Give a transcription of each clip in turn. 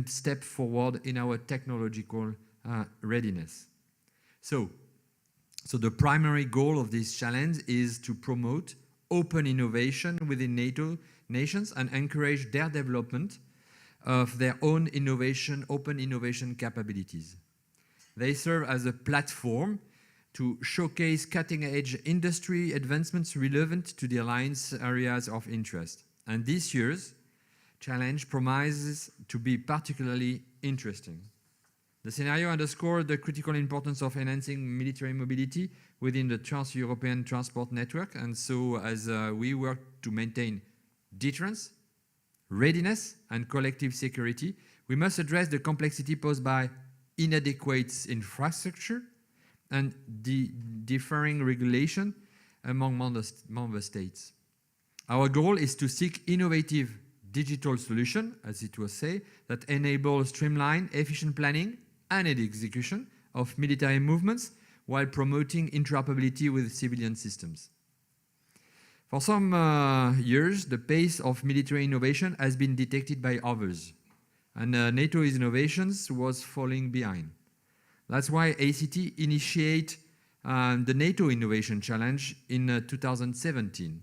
step forward in our technological readiness. So the primary goal of this challenge is to promote open innovation within NATO nations and encourage their development of their own open innovation capabilities. They serve as a platform to showcase cutting-edge industry advancements relevant to the Alliance areas of interest. And this year's challenge promises to be particularly interesting. The scenario underscored the critical importance of enhancing military mobility within the trans-European transport network. And so as we work to maintain deterrence, readiness, and collective security, we must address the complexity posed by inadequate infrastructure and differing regulation among member states. Our goal is to seek innovative digital solutions, as it was said, that enable streamlined, efficient planning and execution of military movements while promoting interoperability with civilian systems. For some years, the pace of military innovation has been detected by others, and NATO's innovations was falling behind. That's why ACT initiated the NATO Innovation Challenge in 2017.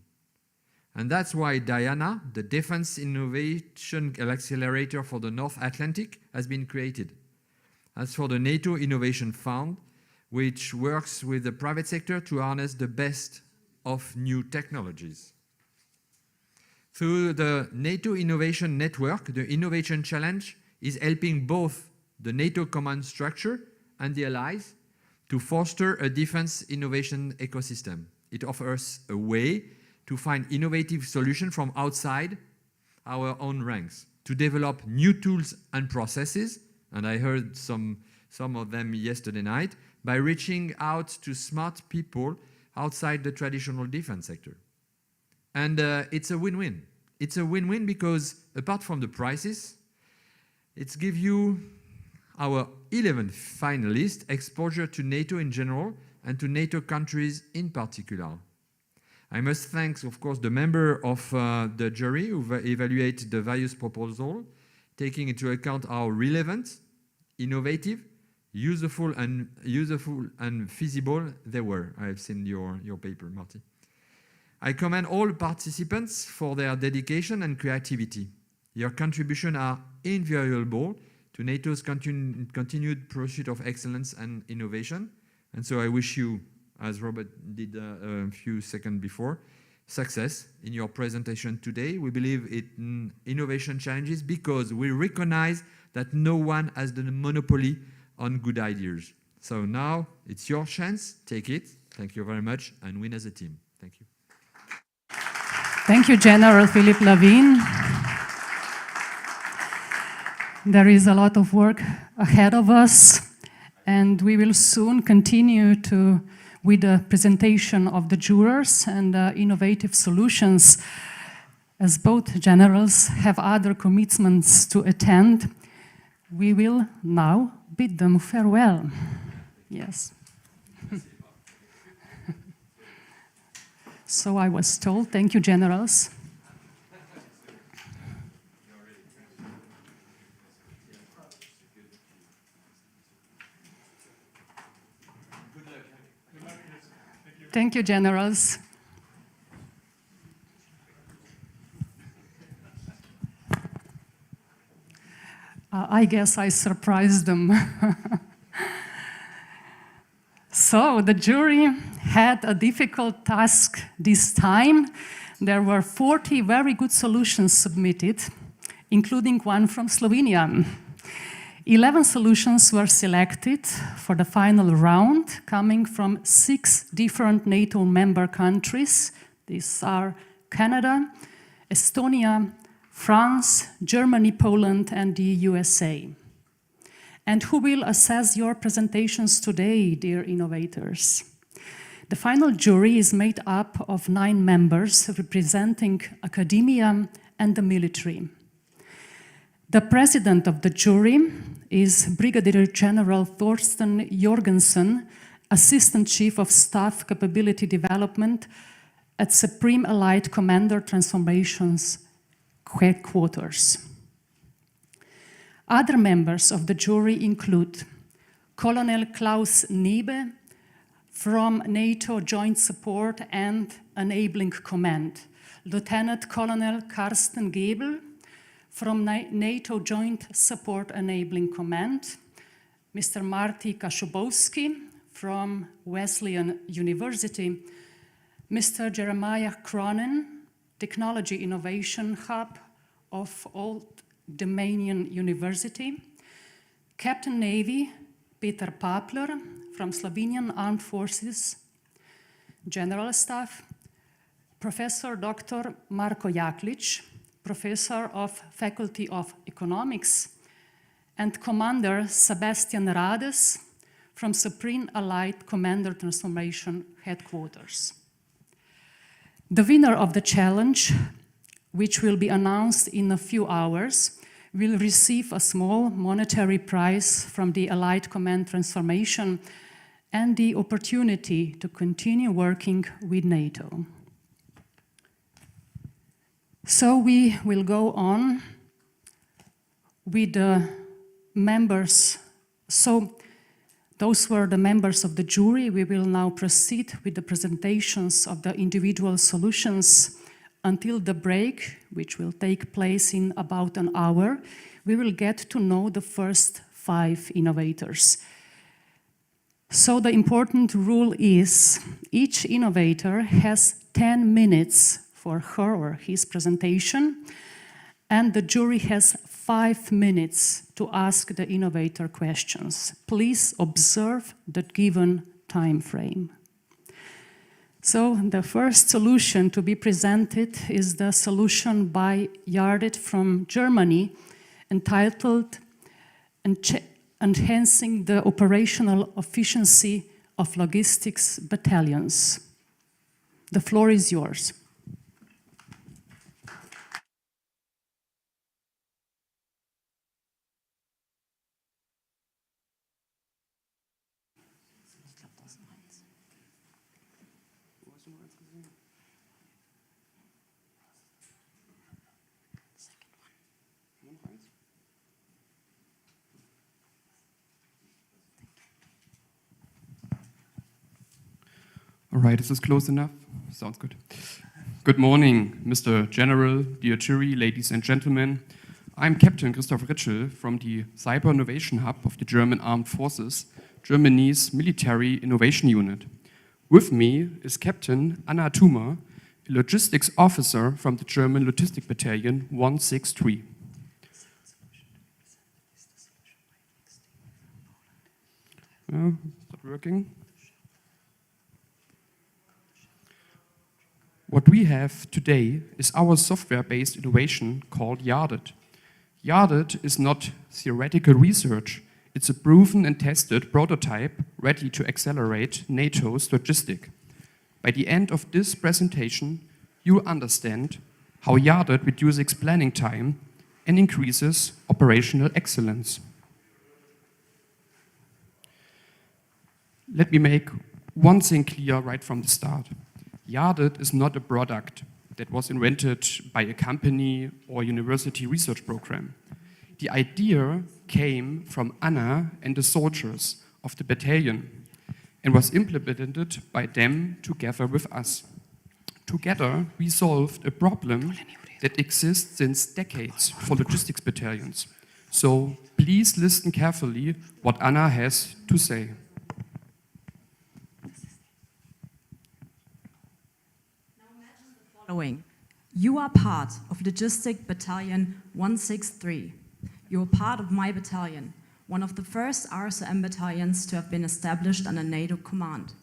And that's why Diana, the Defense Innovation Accelerator for the North Atlantic, has been created. As for the NATO Innovation Fund, which works with the private sector to harness the best of new technologies. Through the NATO Innovation Network, the Innovation Challenge is helping both the NATO command structure and the allies to foster a defense innovation ecosystem. It offers a way to find innovative solutions from outside our own ranks, to develop new tools and processes, and I heard some of them yesterday night, by reaching out to smart people outside the traditional defense sector. And it's a win-win. It's a win-win because apart from the prices, it's give you our 11 finalists exposure to NATO in general and to NATO countries in particular. I must thank, of course, the member of the jury who evaluated the various proposals, taking into account how relevant, innovative, useful and feasible they were. I have seen your paper, Marty. I commend all participants for their dedication and creativity. Your contributions are invaluable to NATO's continued pursuit of excellence and innovation. And so I wish you, as Robert did a few seconds before, success in your presentation today. We believe in innovation challenges because we recognize that no one has the monopoly on good ideas. So now it's your chance, take it. Thank you very much and win as a team. Thank you. Thank you, General Philippe Lavigne. There is a lot of work ahead of us, and we will soon continue with the presentation of the jurors and innovative solutions, as both generals have other commitments to attend. We will now bid them farewell. Yes. So I was told. Thank you, generals. Thank you, generals. I guess I surprised them. So the jury had a difficult task this time. There were 40 very good solutions submitted, including one from Slovenia. 11 solutions were selected for the final round, coming from 6 different NATO member countries. These are Canada, Estonia, France, Germany, Poland, and the USA. And who will assess your presentations today, dear innovators? The final jury is made up of 9 members representing academia and the military. The president of the jury is Brigadier General Thorsten Jorgensen, Assistant Chief of Staff Capability Development at Supreme Allied Commander Transformations Headquarters. Other members of the jury include Colonel Klaus Niebe from NATO Joint Support and Enabling Command, Lieutenant Colonel Carsten Gebel from NATO Joint Support Enabling Command, Mr. Marty Kaszubowski from Wesleyan University, Mr. Jeremiah Cronin, Technology Innovation Hub of Old Dominion University, Captain Navy Peter Papler from Slovenian Armed Forces, General Staff, Professor Dr. Marko Jaklic, Professor of Faculty of Economics, and Commander Sebastian Rades from Supreme Allied Commander Transformation Headquarters. The winner of the challenge, which will be announced in a few hours, will receive a small monetary prize from the Allied Command Transformation and the opportunity to continue working with NATO. So we will go on with the members. So those were the members of the jury. We will now proceed with the presentations of the individual solutions. Until the break, which will take place in about an hour, we will get to know the first 5 innovators. So the important rule is each innovator has 10 minutes for her or his presentation, and the jury has 5 minutes to ask the innovator questions. Please observe the given time frame. So the first solution to be presented is the solution by Yardit from Germany, entitled Enhancing the Operational Efficiency of Logistics Battalions. The floor is yours. All right, is this close enough? Sounds good. Good morning, Mr. General, dear jury, ladies and gentlemen. I'm Captain Christoph Ritschel from the Cyber Innovation Hub of the German Armed Forces, Germany's Military Innovation Unit. With me is Captain Anna Thuma, a logistics officer from the German Logistic Battalion 163. Is that working? What we have today is our software-based innovation called Yardit. Yardit is not theoretical research. It's a proven and tested prototype ready to accelerate NATO's logistic. By the end of this presentation, you understand how Yardit reduces planning time and increases operational excellence. Let me make one thing clear right from the start. Yardit is not a product that was invented by a company or university research program. The idea came from Anna and the soldiers of the battalion and was implemented by them together with us. Together, we solved a problem that exists since decades for logistics battalions. So please listen carefully what Anna has to say. Following. You are part of Logistic Battalion 163. You are part of my battalion, one of the first RSM battalions to have been established under NATO command.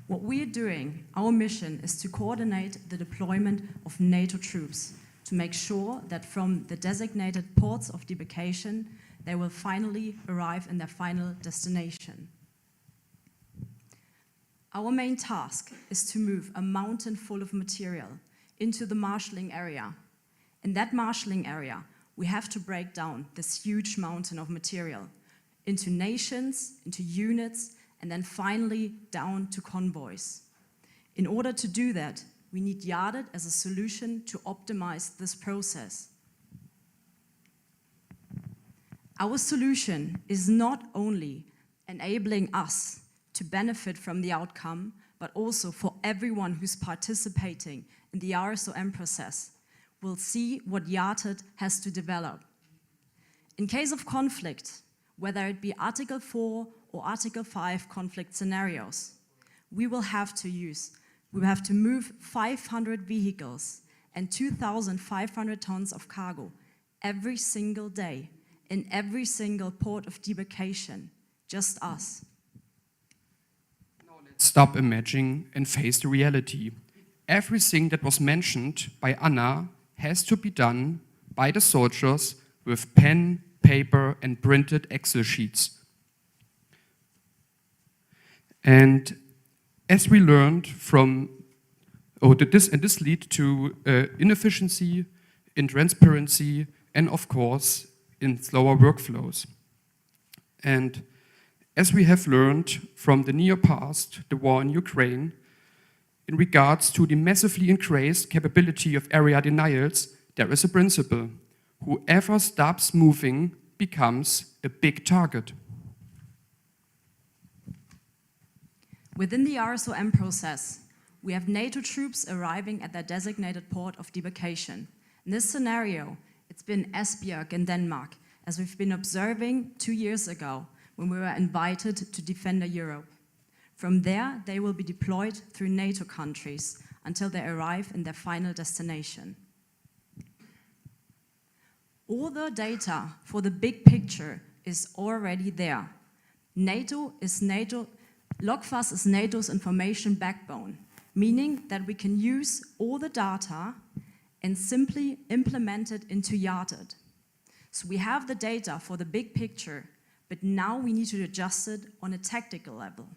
What we are doing, our mission, is to coordinate the deployment of NATO troops to make sure that from the designated ports of debarkation, they will finally arrive in their final destination. Our main task is to move a mountain full of material into the marshalling area. In that marshalling area, we have to break down this huge mountain of material into nations, into units, and then finally down to convoys. In order to do that, we need Yardit as a solution to optimize this process. Our solution is not only enabling us to benefit from the outcome, but also for everyone who's participating in the RSOM process will see what YARTED has to develop. In case of conflict, whether it be Article 4 or Article 5 conflict scenarios, we will have to move 500 vehicles and 2,500 tons of cargo every single day in every single port of debarkation, just us. Stop imagining and face the reality. Everything that was mentioned by Anna has to be done by the soldiers with pen, paper, and printed Excel sheets. And as we learned from, this lead to inefficiency, intransparency, and of course, in slower workflows. And as we have learned from the near past, the war in Ukraine, in regards to the massively increased capability of area denials, there is a principle. Whoever stops moving becomes a big target. Within the RSOM process, we have NATO troops arriving at their designated port of debarkation. In this scenario, it's been Esbjerg in Denmark, as we've been observing 2 years ago when we were invited to Defender Europe. From there, they will be deployed through NATO countries until they arrive in their final destination. All the data for the big picture is already there. Logfast is NATO's information backbone, meaning that we can use all the data and simply implement it into YARTED. So we have the data for the big picture, but now we need to adjust it on a tactical level.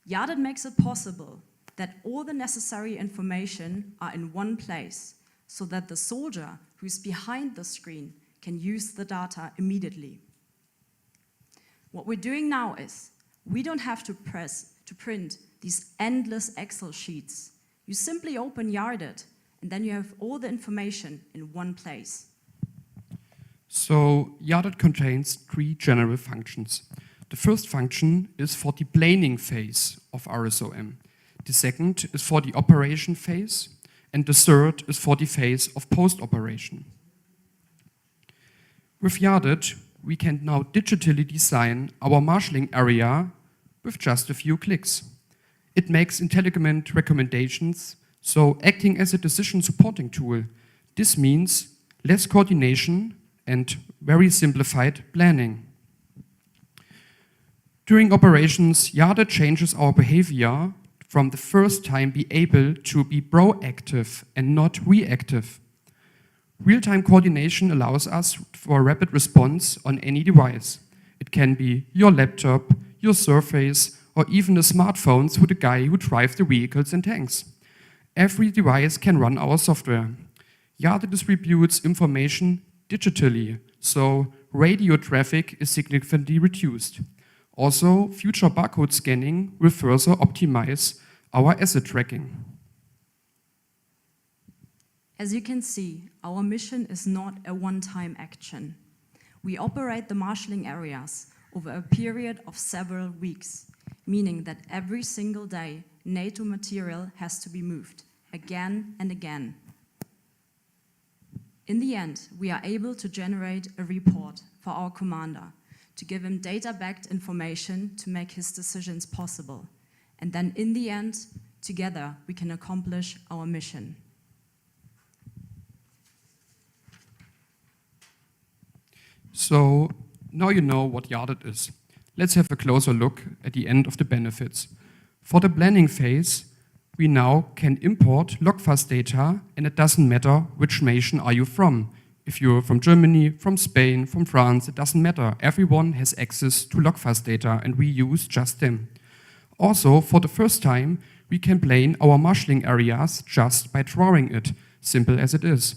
YARTED makes it possible that all the necessary information are in one place, so that the soldier who's behind the screen can use the data immediately. What we're doing now is, we don't have to print these endless Excel sheets. You simply open YARTED, and then you have all the information in one place. So YARTED contains 3 general functions. The first function is for the planning phase of RSOM. The second is for the operation phase, and the third is for the phase of post-operation. With YARTED, we can now digitally design our marshalling area with just a few clicks. It makes intelligent recommendations, so acting as a decision supporting tool. This means less coordination and very simplified planning. During operations, YARTED changes our behavior from the first time be able to be proactive and not reactive. Real-time coordination allows us for a rapid response on any device. It can be your laptop, your Surface, or even a smartphone through the guy who drives the vehicles and tanks. Every device can run our software. YARTED distributes information digitally, so radio traffic is significantly reduced. Also, future barcode scanning will further optimize our asset tracking. As you can see, our mission is not a one-time action. We operate the marshalling areas over a period of several weeks, meaning that every single day, NATO material has to be moved, again and again. In the end, we are able to generate a report for our commander, to give him data-backed information to make his decisions possible. And then in the end, together, we can accomplish our mission. So now you know what YARTED is. Let's have a closer look at the end of the benefits. For the planning phase, we now can import Logfast data, and it doesn't matter which nation are you from. If you're from Germany, from Spain, from France, it doesn't matter. Everyone has access to Logfast data, and we use just them. Also, for the first time, we can plan our marshalling areas just by drawing it, simple as it is.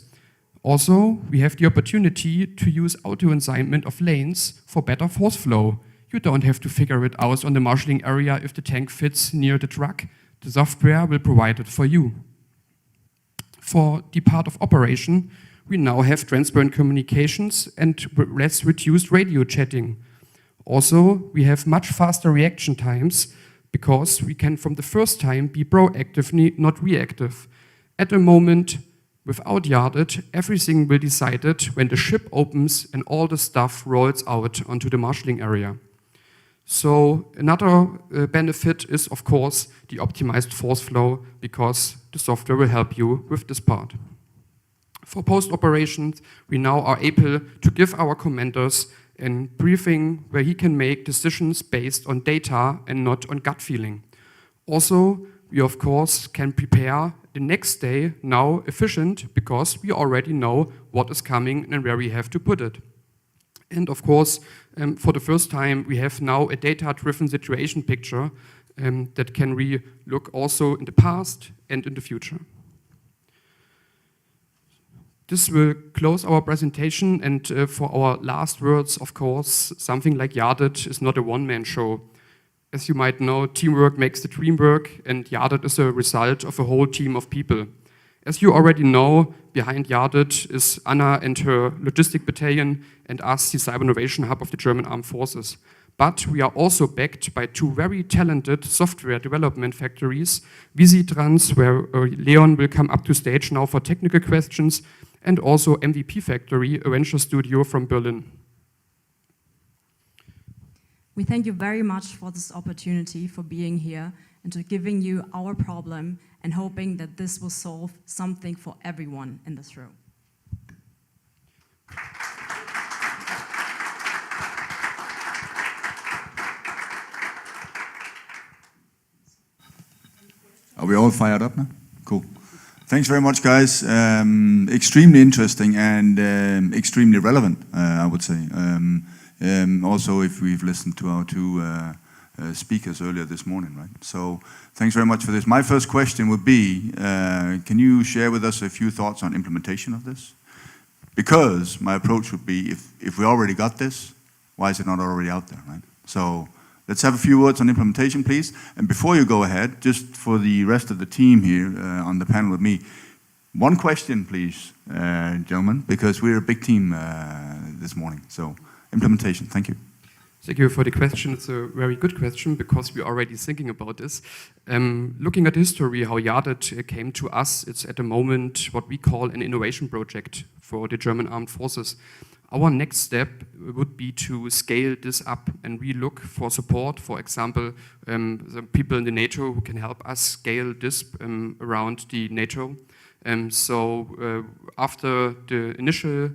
Also, we have the opportunity to use auto-assignment of lanes for better force flow. You don't have to figure it out on the marshalling area if the tank fits near the truck. The software will provide it for you. For the part of operation, we now have transparent communications and less reduced radio chatting. Also, we have much faster reaction times because we can from the first time be proactive, not reactive. At the moment, without Yarded, everything will be decided when the ship opens and all the stuff rolls out onto the marshalling area. So another benefit is, of course, the optimized force flow because the software will help you with this part. For post-operations, we now are able to give our commanders a briefing where he can make decisions based on data and not on gut feeling. Also, we of course can prepare the next day now efficient because we already know what is coming and where we have to put it. And of course, for the first time, we have now a data-driven situation picture that can look also in the past and in the future. This will close our presentation, and for our last words, of course, something like Yarded is not a one-man show. As you might know, teamwork makes the dream work, and Yarded is a result of a whole team of people. As you already know, behind Yarded is Anna and her logistic battalion, and us, the Cyber Innovation Hub of the German Armed Forces. But we are also backed by two very talented software development factories, Visitrans, where Leon will come up to stage now for technical questions, and also MVP Factory, a venture studio from Berlin. We thank you very much for this opportunity, for being here and to giving you our problem and hoping that this will solve something for everyone in this room. Are we all fired up now? Cool. Thanks very much, guys. Extremely interesting and extremely relevant, I would say. Also, if we've listened to our two speakers earlier this morning, right? So, thanks very much for this. My first question would be, can you share with us a few thoughts on implementation of this? Because my approach would be, if we already got this, why is it not already out there, right? So, let's have a few words on implementation, please. And before you go ahead, just for the rest of the team here on the panel with me, one question, please, gentlemen, because we're a big team this morning. So, implementation, thank you. Thank you for the question. It's a very good question because we're already thinking about this. Looking at history, how Yarded came to us, it's at the moment what we call an innovation project for the German Armed Forces. Our next step would be to scale this up, and we look for support, for example, the people in the NATO who can help us scale this around the NATO. So after the initial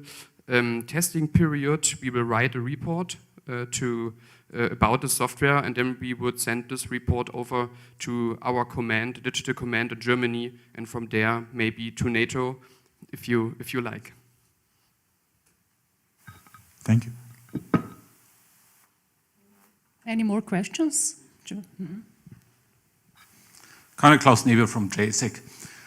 testing period, we will write a report about the software, and then we would send this report over to our command, digital command in Germany, and from there maybe to NATO, if you like. Thank you. Any more questions? Colonel Klaus Nebel from JSEC.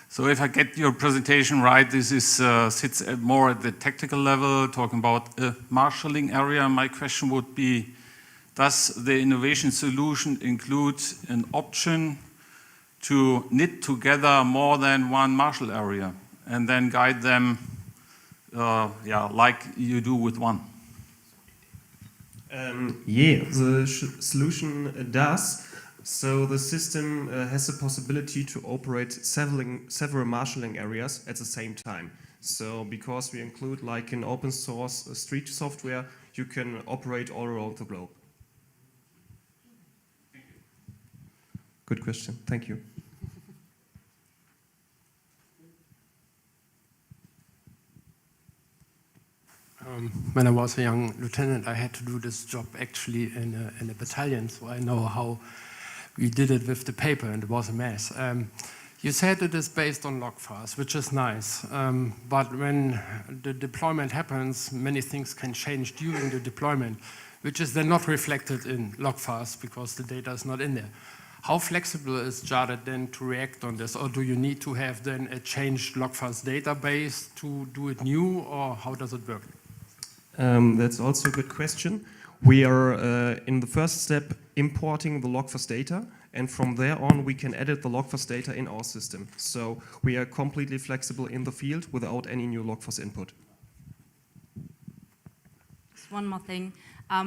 So if I get your presentation right, this is sits more at the tactical level, talking about a marshalling area. My question would be, does the innovation solution include an option to knit together more than one marshal area and then guide them like you do with one? Yeah, the solution does. So the system has the possibility to operate several marshalling areas at the same time. So because we include like an open source street software, you can operate all around the globe. Good question. Thank you. When I was a young lieutenant, I had to do this job actually in a battalion, so I know how we did it with the paper, and it was a mess. You said it is based on log files, which is nice, but when the deployment happens, many things can change during the deployment, which is then not reflected in log files because the data is not in there. How flexible is Yarded then to react on this, or do you need to have then a changed log files database to do it new, or how does it work? That's also a good question. We are in the first step importing the Logfos data, and from there on we can edit the Logfos data in our system. So we are completely flexible in the field without any new Logfos input. Just one more thing.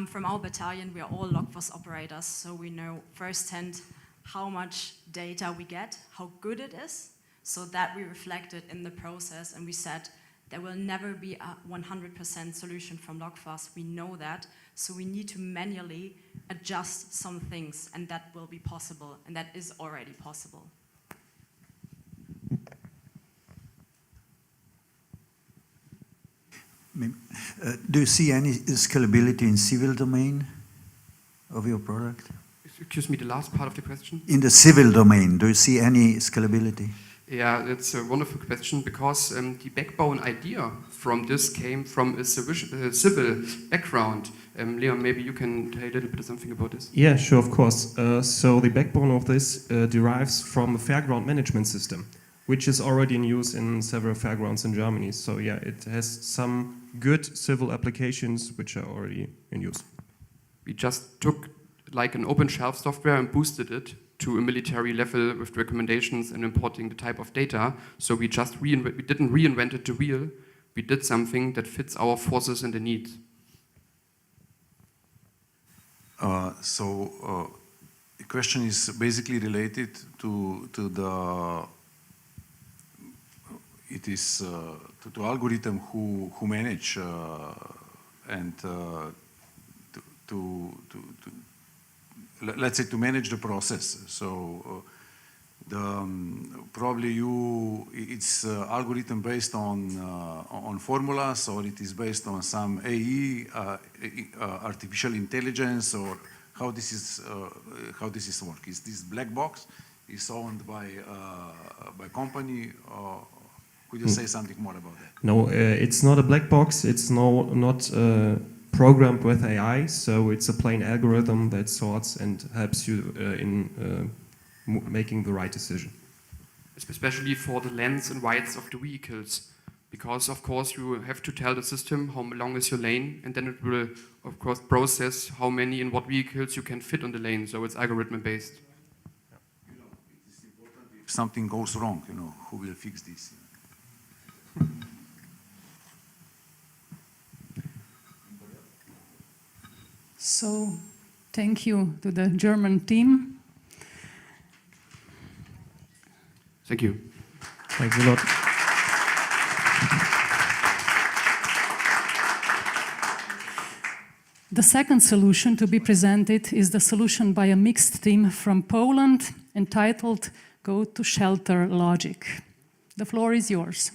From our battalion, we are all Logfos operators, so we know firsthand how much data we get, how good it is, so that we reflect it in the process, and we said there will never be a 100% solution from Logfos. We know that, so we need to manually adjust some things, and that will be possible, and that is already possible. Do you see any scalability in civil domain of your product? Excuse me, the last part of the question? In the civil domain, do you see any scalability? Yeah, that's a wonderful question, because the backbone idea from this came from a civil background. Leon, maybe you can tell a little bit something about this. Yeah, sure, of course. So the backbone of this derives from a fairground management system, which is already in use in several fairgrounds in Germany. So yeah, it has some good civil applications which are already in use. We just took like an open-shelf software and boosted it to a military level with recommendations and importing the type of data. So we just we didn't reinvent the wheel. We did something that fits our forces and the needs. The question is basically related to the to algorithm who manage and let's say to manage the process. So probably it's algorithm based on formulas, or it is based on some AI, artificial intelligence, or how this is work. Is this black box is owned by company? Could you say something more about that? No, it's not a black box. It's not programmed with AI. So it's a plain algorithm that sorts and helps you in making the right decision. Especially for the lengths and widths of the vehicles, because of course you have to tell the system how long is your lane, and then it will of course process how many and what vehicles you can fit on the lane. So it's algorithm based. It's important if something goes wrong, who will fix this? So, thank you to the German team. Thank you. Thanks a lot. The second solution to be presented is the solution by a mixed team from Poland, entitled Go to Shelter Logic. The floor is yours.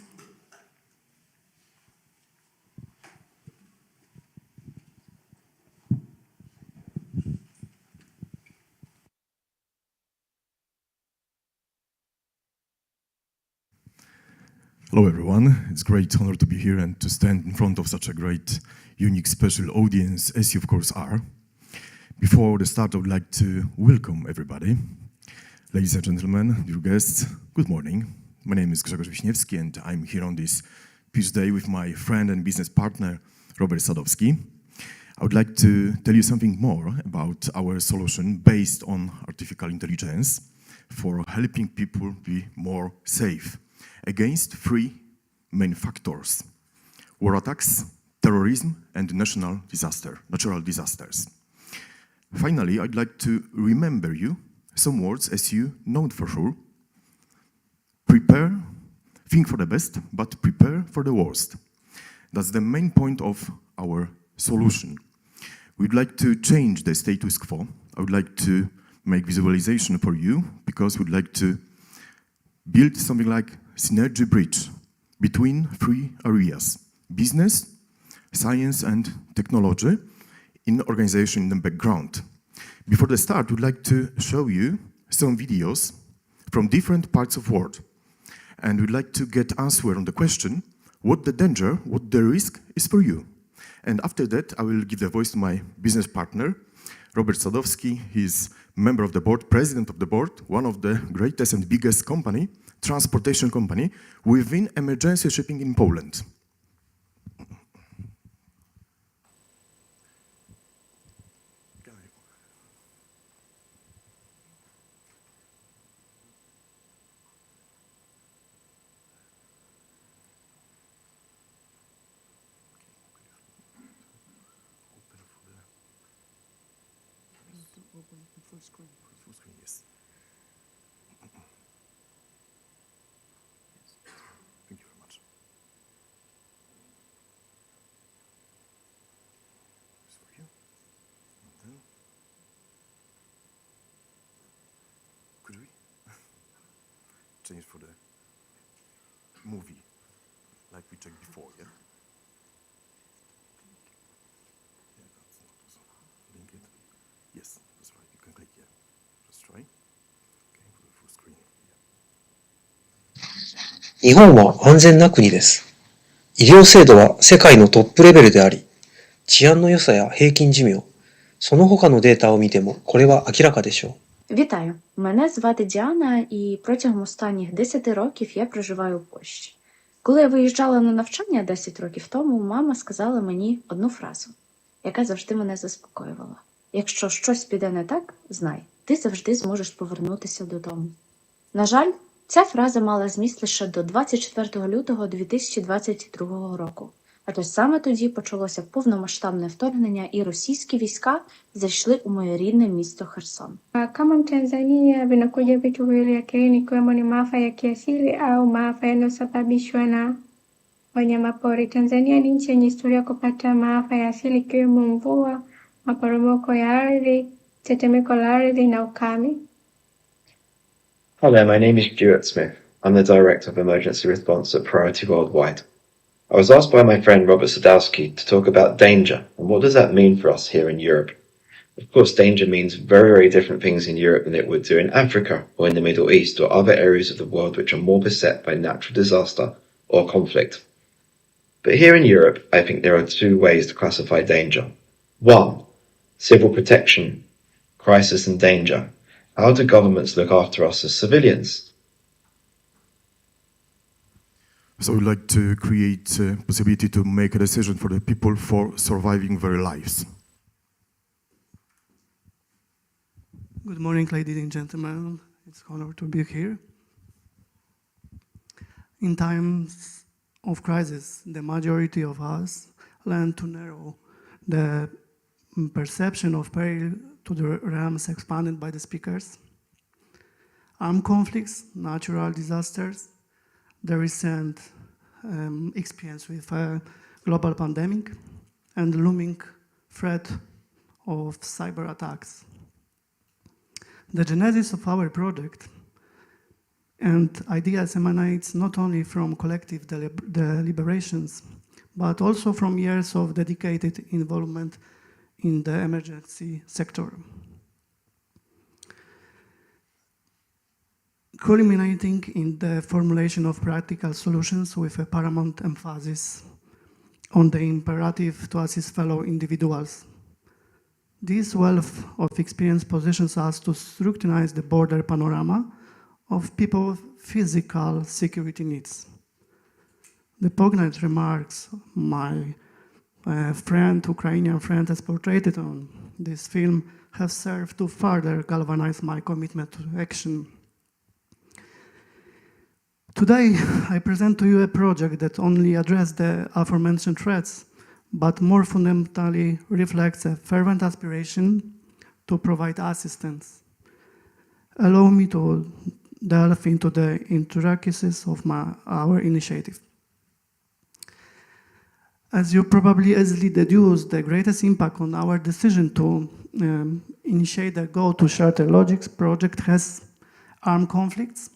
Hello everyone, it's a great honor to be here and to stand in front of such a great, unique, special audience as you of course are. Before the start, I would like to welcome everybody. Ladies and gentlemen, dear guests, good morning. My name is Grzegorz Wiśniewski and I'm here on this pitch day with my friend and business partner, Robert Sadowski. I would like to tell you something more about our solution based on artificial intelligence for helping people be more safe against three main factors: war attacks, terrorism, and natural disasters. Finally, I'd like to remember you some words as you know for sure. Prepare, think for the best, but prepare for the worst. That's the main point of our solution. We'd like to change the status quo. I would like to make visualization for you because we'd like to build something like synergy bridge between three areas: business, science, and technology in organization in the background. Before the start, we'd like to show you some videos from different parts of the world. And we'd like to get answer on the question, what the danger, what the risk is for you. And after that, I will give the voice to my business partner, Robert Sadowski. He's member of the board, president of the board, one of the greatest and biggest company, transportation company, within emergency shipping in Poland. Full screen, yes. Thank you very much. This for you. And then, could we change for the movie, like we checked before, yeah? Yeah, that's not so. Link it. Yes, that's right. You can click here. Just try. Okay, for the full screen. Yeah. 日本は安全な国です。医療制度は世界のトップレベルであり、治安の良さや平均寿命、その他のデータを見てもこれは明らかでしょう。Вітаю! Мене звати Діана, і протягом останніх 10 років я проживаю у Польщі. Коли я виїжджала на навчання 10 років тому, мама сказала мені одну фразу, яка завжди мене заспокоювала. Якщо щось піде не так, знай, ти завжди зможеш повернутися додому. На жаль, ця фраза мала зміст лише до 24 лютого 2022 року. Адже саме тоді почалося повномасштабне вторгнення і російські війська зайшли у моє рідне місто Херсон. Kama Mtanzania vinakuja vitu viwili akilini ikiwemo ni maafa ya kiasili au maafa yanayosababishwa na wanyamapori. Tanzania ni nchi yenye historia kupata maafa ya asili ikiwemo mvua, maporomoko ya ardhi, tetemeko la ardhi na ukame. Hi there, my name is Stuart Smith. I'm the Director of Emergency Response at Priority Worldwide. I was asked by my friend Robert Sadowski to talk about danger and what does that mean for us here in Europe. Of course, danger means very, very different things in Europe than it would do in Africa or in the Middle East or other areas of the world which are more beset by natural disaster or conflict. But here in Europe, I think there are two ways to classify danger. One, civil protection, crisis and danger. How do governments look after us as civilians? So we'd like to create a possibility to make a decision for the people for surviving their lives. Good morning, ladies and gentlemen. It's an honor to be here. In times of crisis, the majority of us learn to narrow the perception of peril to the realms expanded by the speakers. Armed conflicts, natural disasters, the recent experience with a global pandemic, and the looming threat of cyber attacks. The genesis of our project and ideas emanates not only from collective deliberations, but also from years of dedicated involvement in the emergency sector. Culminating in the formulation of practical solutions with a paramount emphasis on the imperative to assist fellow individuals. This wealth of experience positions us to scrutinize the broader panorama of people's physical security needs. The poignant remarks my Ukrainian friend has portrayed on this film have served to further galvanize my commitment to action. Today, I present to you a project that only addresses the aforementioned threats, but more fundamentally reflects a fervent aspiration to provide assistance. Allow me to delve into the intricacies of our initiative. As you probably easily deduce, the greatest impact on our decision to initiate the Go to Shelter Logics project has armed conflicts,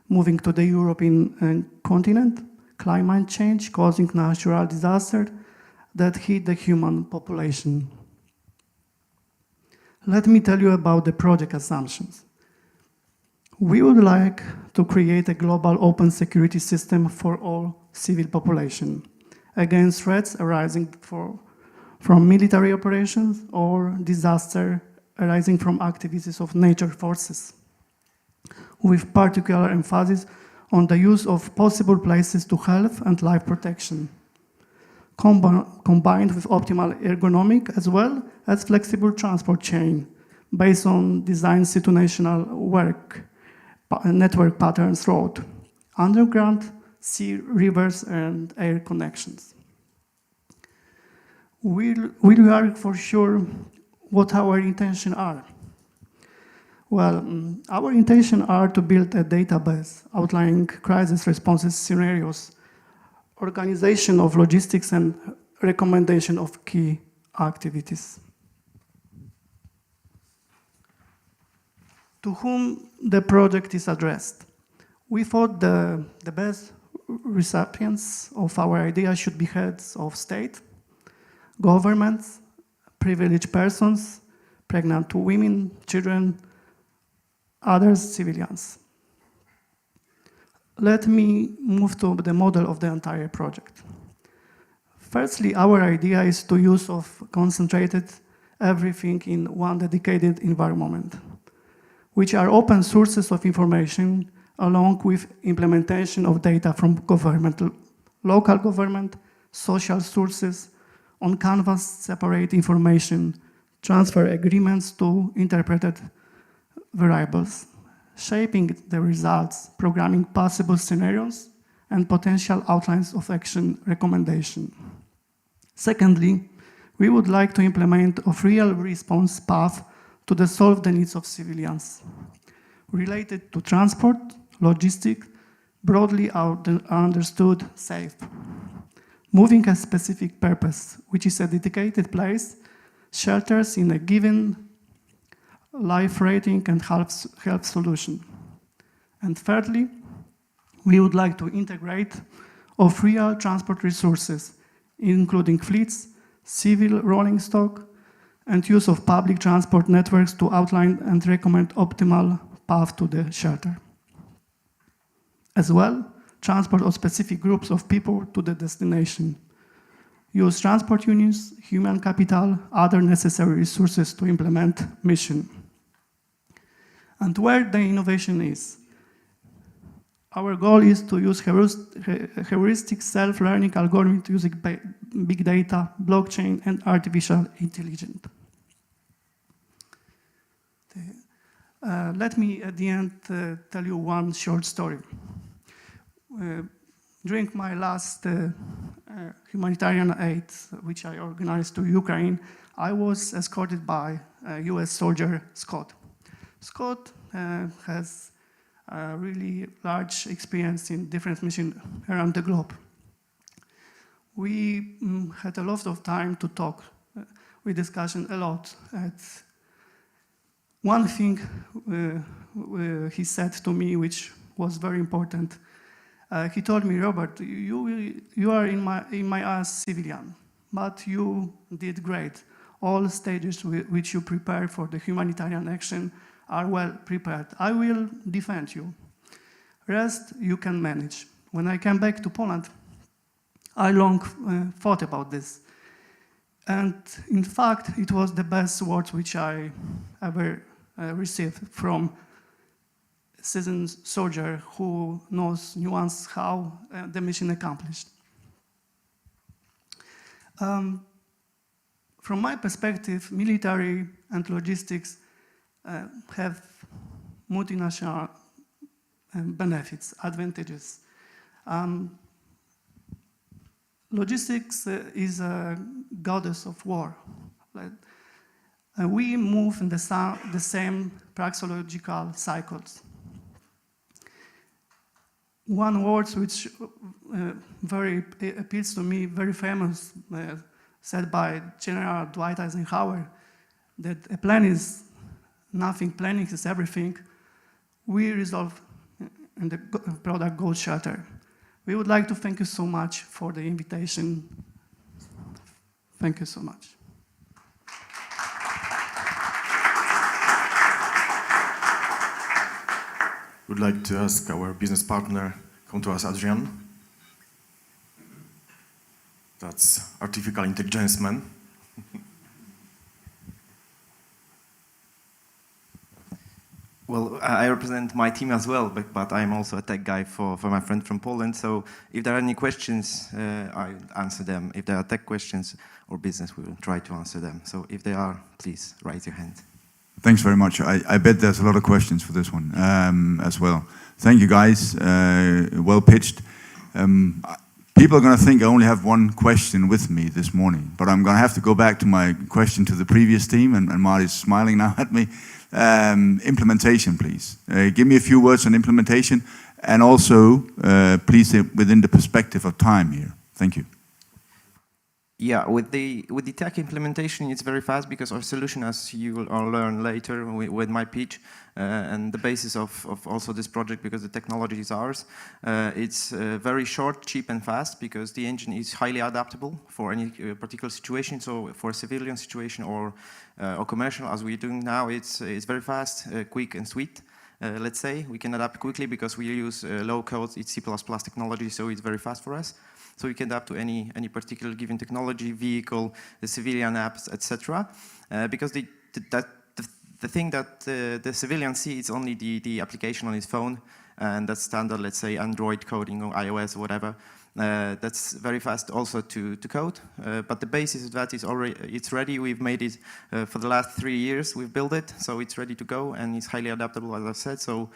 moving to the European continent, climate change causing natural disasters that hit the human population. Let me tell you about the project assumptions. We would like to create a global open security system for all civil population against threats arising from military operations or disaster arising from activities of nature forces, with particular emphasis on the use of possible places to health and life protection, combined with optimal ergonomic as well as flexible transport chain based on design situational network patterns throughout underground, sea, rivers, and air connections. We are for sure what our intentions are. Well, our intention are to build a database outlining crisis responses scenarios, organization of logistics, and recommendation of key activities. To whom the project is addressed? We thought the best recipients of our idea should be heads of state, governments, privileged persons, pregnant women, children, others, civilians. Let me move to the model of the entire project. Firstly, our idea is to use of concentrated everything in one dedicated environment, which are open sources of information along with implementation of data from government, local government, social sources, on canvas separate information, transfer agreements to interpreted variables, shaping the results, programming possible scenarios, and potential outlines of action recommendation. Secondly, we would like to implement a real response path to solve the needs of civilians related to transport, logistics, broadly understood safe. Moving a specific purpose, which is a dedicated place, shelters in a given life rating and health solution. And thirdly, we would like to integrate of real transport resources, including fleets, civil rolling stock, and use of public transport networks to outline and recommend optimal path to the shelter. As well, transport of specific groups of people to the destination. Use transport unions, human capital, other necessary resources to implement mission. And where the innovation is. Our goal is to use heuristic self-learning algorithms using big data, blockchain, and artificial intelligence. Let me, at the end, tell you one short story. During my last humanitarian aid, which I organized to Ukraine, I was escorted by a US soldier, Scott. Scott has a really large experience in different missions around the globe. We had a lot of time to talk. We discussed a lot. One thing he said to me, which was very important, he told me, Robert, you are in my eyes civilian, but you did great. All stages which you prepare for the humanitarian action are well prepared. I will defend you. Rest you can manage. When I came back to Poland, I long thought about this. And in fact, it was the best words which I ever received from a seasoned soldier who knows nuance how the mission accomplished. From my perspective, military and logistics have multinational benefits, advantages. Logistics is a goddess of war. We move in the same praxeological cycles. One word which very appeals to me, very famous, said by General Dwight Eisenhower, that a plan is nothing, planning is everything. We resolve and the product goes shelter. We would like to thank you so much for the invitation. Thank you so much. Would like to ask our business partner, come to us, Adrian. That's artificial intelligence man. Well, I represent my team as well, but I'm also a tech guy for my friend from Poland. So if there are any questions, I answer them. If there are tech questions or business, we will try to answer them. So if there are, please raise your hand. Thanks very much. I bet there's a lot of questions for this one as well. Thank you, guys. Well pitched. People are going to think I only have one question with me this morning, but I'm going to have to go back to my question to the previous team, and Marty's smiling now at me. Implementation, please. Give me a few words on implementation, and also, please, within the perspective of time here. Thank you. Yeah, with the tech implementation, it's very fast because our solution, as you will all learn later with my pitch, and the basis of also this project, because the technology is ours, it's very short, cheap, and fast because the engine is highly adaptable for any particular situation. So for a civilian situation or commercial, as we're doing now, it's very fast, quick, and sweet. Let's say we can adapt quickly because we use low code. It's C++ technology, so it's very fast for us. So we can adapt to any particular given technology, vehicle, the civilian apps, etc. Because the thing that the civilian sees is only the application on his phone, and that's standard, let's say, Android coding or iOS or whatever. That's very fast also to code, but the basis of that is already, it's ready. We've made it for the last 3 years. We've built it, so it's ready to go, and it's highly adaptable, as I said. So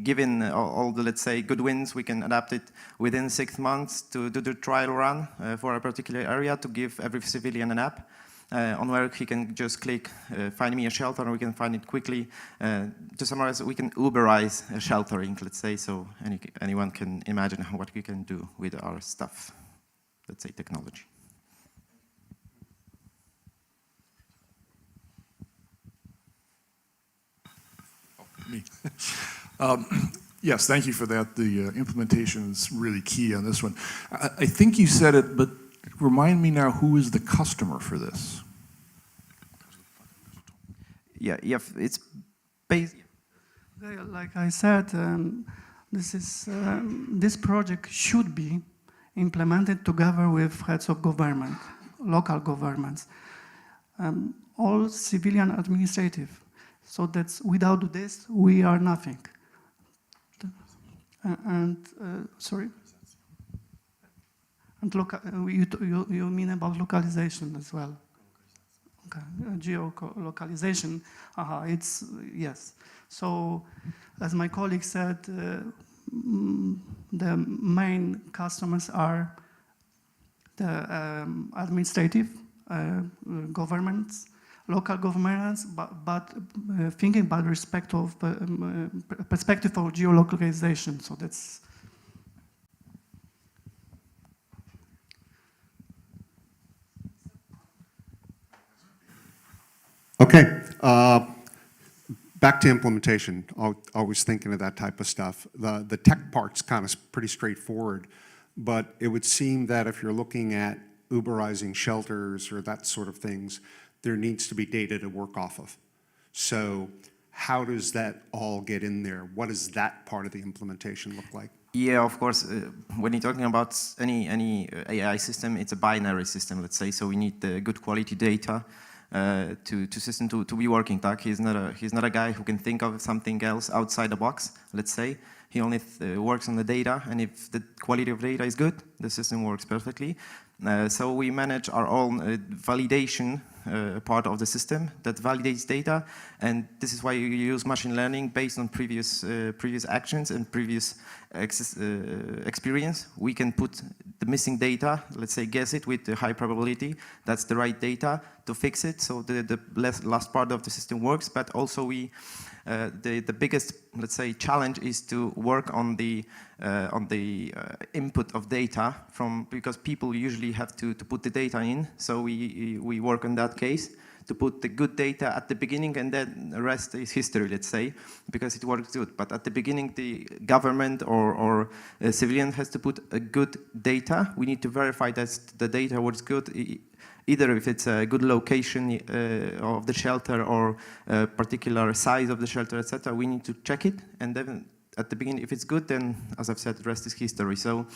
given all the, let's say, good wins, we can adapt it within 6 months to do the trial run for a particular area to give every civilian an app. On where he can just click, find me a shelter, and we can find it quickly. To summarize, we can Uberize sheltering, let's say, so anyone can imagine what we can do with our stuff, let's say technology. Me. Yes, thank you for that. The implementation is really key on this one. I think you said it, but remind me now, who is the customer for this? Yeah, it's based. Like I said, this project should be implemented together with heads of government, local governments, all civilian administrative. So that's without this, we are nothing. Sorry. And you mean about localization as well? Okay. Geolocalization, it's yes. So, as my colleague said, the main customers are the administrative governments, local governments, but thinking about perspective of geolocalization. So that's. Okay, back to implementation. Always thinking of that type of stuff. The tech part's kind of pretty straightforward, but it would seem that if you're looking at Uberizing shelters or that sort of things, there needs to be data to work off of. So how does that all get in there? What does that part of the implementation look like? Yeah, of course. When you're talking about any AI system, it's a binary system, let's say. So we need the good quality data. System to be working. He's not a guy who can think of something else outside the box, let's say. He only works on the data, and if the quality of data is good, the system works perfectly. So we manage our own validation part of the system that validates data, and this is why you use machine learning based on previous actions and previous experience. We can put the missing data, let's say guess it with a high probability, that's the right data to fix it, so the last part of the system works, but also the biggest, let's say, challenge is to work on the input of data because people usually have to put the data in, so we work on that case to put the good data at the beginning, and then the rest is history, let's say, because it works good. But at the beginning, the government or a civilian has to put a good data. We need to verify that the data works good, either if it's a good location of the shelter or a particular size of the shelter, etc. We need to check it, and then at the beginning, if it's good, then, as I've said, the rest is history. So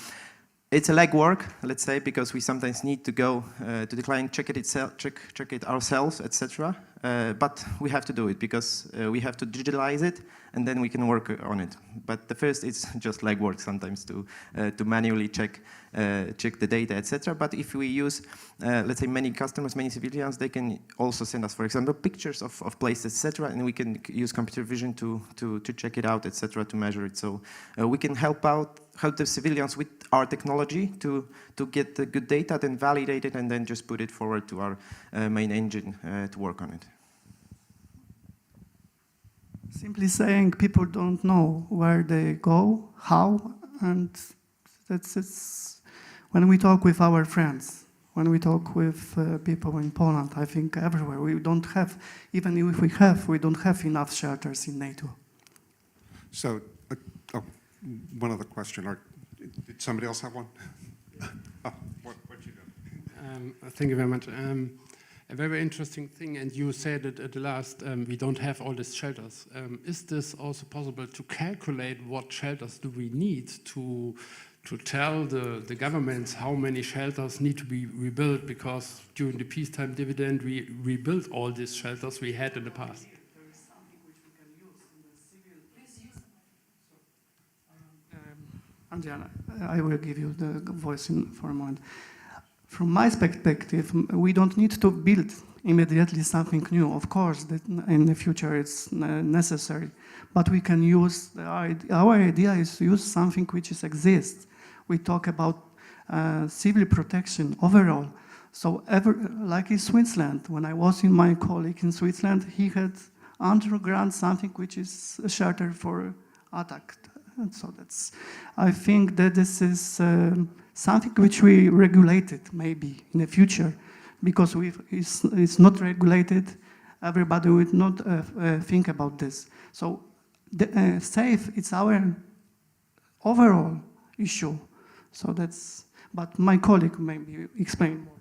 it's a legwork, let's say, because we sometimes need to go to the client, check it ourselves, etc. But we have to do it because we have to digitalize it, and then we can work on it. But the first, it's just legwork sometimes to manually check the data, etc. But if we use, let's say, many customers, many civilians, they can also send us, for example, pictures of places, etc. And we can use computer vision to check it out, etc. to measure it. So we can help the civilians with our technology to get the good data, then validate it, and then just put it forward to our main engine to work on it. Simply saying people don't know where they go, how, and it's when we talk with our friends, when we talk with people in Poland, I think everywhere, we don't have, even if we don't have enough shelters in NATO. So, one other question. Did somebody else have one? What you got? Thank you very much. A very interesting thing, and you said it at the last, we don't have all these shelters. Is this also possible to calculate what shelters do we need to tell the governments how many shelters need to be rebuilt, because during the peacetime dividend we rebuilt all these shelters we had in the past? Andrea, I will give you the voice for a moment. From my perspective, we don't need to build immediately something new. Of course, that in the future it's necessary, but we can use, our idea is to use something which exists. We talk about civil protection overall. So like in Switzerland, when I was in my colleague in Switzerland, he had underground something which is a shelter for attack. And so I think that this is something which we regulated maybe in the future, because it's not regulated, everybody would not think about this. So safe, it's our overall issue. So but my colleague maybe explain more.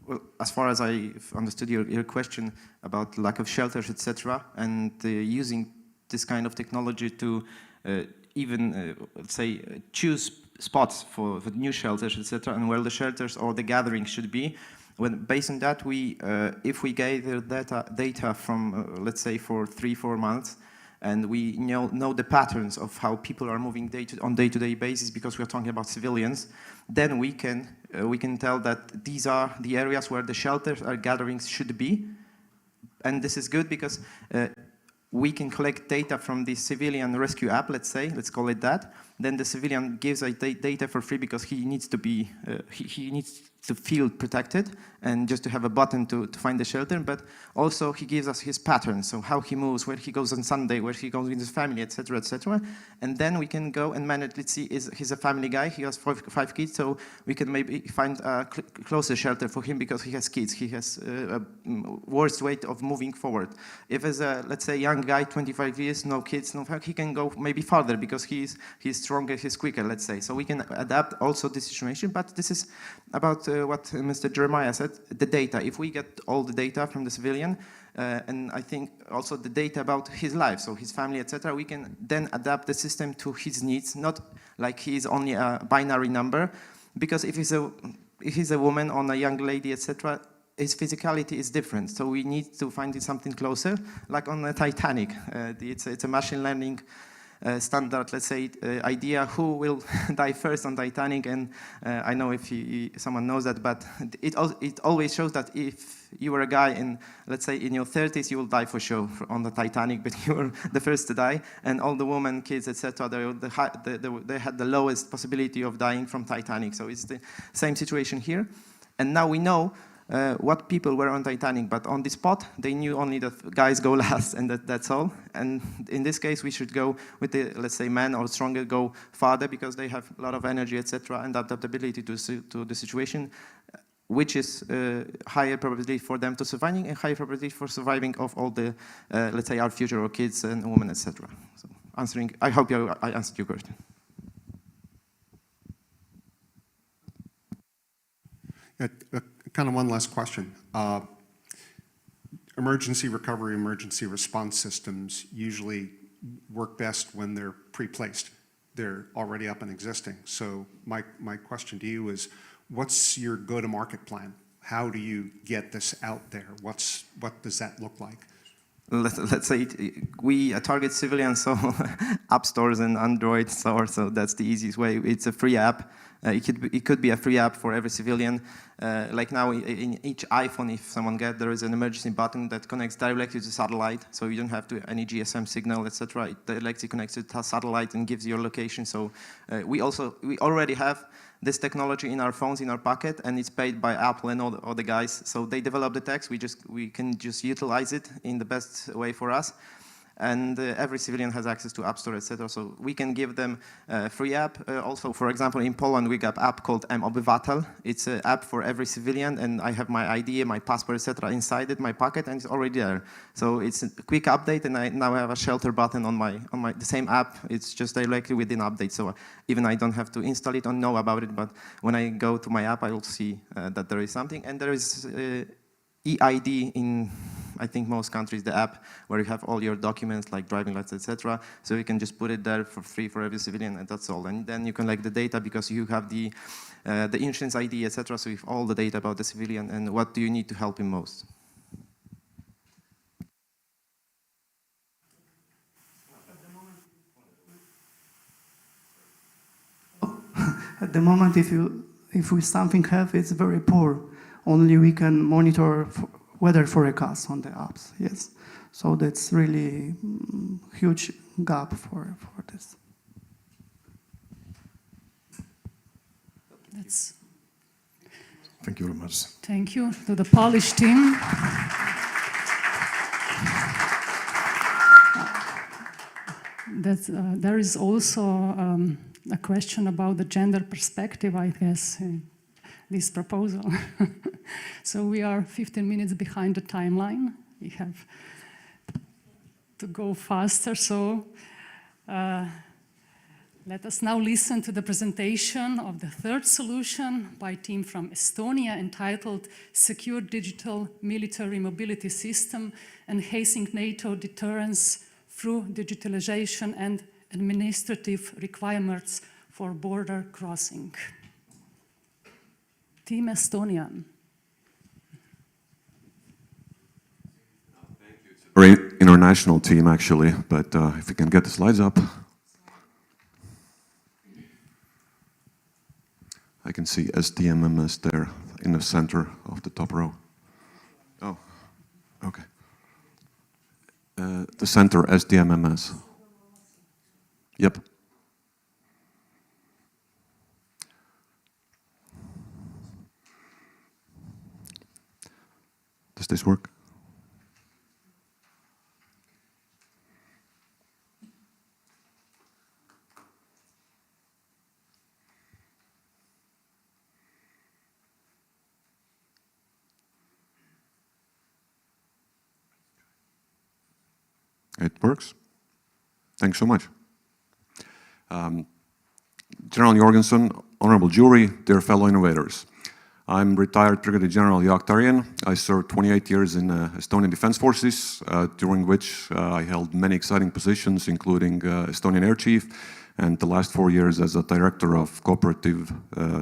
Well, as far as I've understood your question about lack of shelters, etc., and using this kind of technology to even, let's say, choose spots for new shelters, etc., and where the shelters or the gatherings should be. Based on that, if we gather data from, let's say, for 3-4 months, and we know the patterns of how people are moving on day-to-day basis, because we're talking about civilians, then we can tell that these are the areas where the shelters or gatherings should be. And this is good because we can collect data from the civilian rescue app, let's call it that. Then the civilian gives us data for free because he needs to be, he needs to feel protected and just to have a button to find the shelter. But also he gives us his patterns, so how he moves, where he goes on Sunday, where he goes with his family, etc., etc. And then we can go and manage. Let's see, he's a family guy. He has five kids, so we can maybe find a closer shelter for him because he has kids. He has a worse way of moving forward. If as a, let's say, young guy, 25 years, no kids, no family, he can go maybe farther because he's stronger, he's quicker, let's say. So we can adapt also this situation. But this is about what Mr. Jeremiah said, the data. If we get all the data from the civilian, and I think also the data about his life, so his family, etc., we can then adapt the system to his needs, not like he's only a binary number, because if he's a woman or a young lady, etc., his physicality is different. So we need to find something closer, like on the Titanic. It's a machine learning standard, let's say, idea who will die first on Titanic, and I know if someone knows that, but it always shows that if you were a guy in, let's say, in your 30s, you will die for sure on the Titanic, but you were the first to die, and all the women, kids, etc., they had the lowest possibility of dying from Titanic. So it's the same situation here, and now we know what people were on Titanic, but on the spot, they knew only that guys go last, and that's all. And in this case, we should go with the, let's say, men or stronger go farther because they have a lot of energy, etc., and adaptability to the situation, which is higher probability for them to surviving and higher probability for surviving of all the, let's say, our future or kids and women, etc. So I hope I answered your question. Kind of one last question. Emergency recovery, emergency response systems usually work best when they're pre-placed. They're already up and existing. So my question to you is, what's your go-to-market plan? How do you get this out there? What does that look like? Let's say we target civilians, so app stores and Android stores, so that's the easiest way. It's a free app. It could be a free app for every civilian. Like now, in each iPhone, if someone there is an emergency button that connects directly to satellite, so you don't have to any GSM signal, etc. It directly connects to the satellite and gives your location. So we already have this technology in our phones, in our pocket, and it's paid by Apple and all the guys. So they develop the text. We can just utilize it in the best way for us. and every civilian has access to App Store, etc. So we can give them a free app. Also, for example, in Poland, we got an app called M-Obywatel. It's an app for every civilian, and I have my ID, my passport, etc. inside it, my pocket, and it's already there. So it's a quick update, and I now have a shelter button on the same app. It's just directly within update, so even I don't have to install it or know about it, but when I go to my app, I will see that there is something, and there is EID in, I think, most countries, the app where you have all your documents like driving license, etc. So you can just put it there for free for every civilian, and that's all. And then you can like the data because you have the insurance ID, etc. So you have all the data about the civilian and what do you need to help him most. At the moment, if we something have, it's very poor. Only we can monitor weather forecasts on the apps. Yes, so that's really huge gap for this. Thank you very much. Thank you to the Polish team. There is also a question about the gender perspective, I guess, in this proposal. So we are 15 minutes behind the timeline. We have to go faster. So let us now listen to the presentation of the third solution by a team from Estonia entitled Secure Digital Military Mobility System Enhancing NATO Deterrence through Digitalization and Administrative Requirements for Border Crossing. Team Estonian. Very international team, actually, but if we can get the slides up. I can see SDMMS there in the center of the top row. Oh, okay. The center, SDMMS. Yep. Does this work? It works. Thanks so much. General Jorgensen, honorable jury, dear fellow innovators. I'm retired Brigadier General Jaak Tarjan. I served 28 years in Estonian Defense Forces, during which I held many exciting positions, including Estonian Air Chief, and the last 4 years as a Director of Cooperative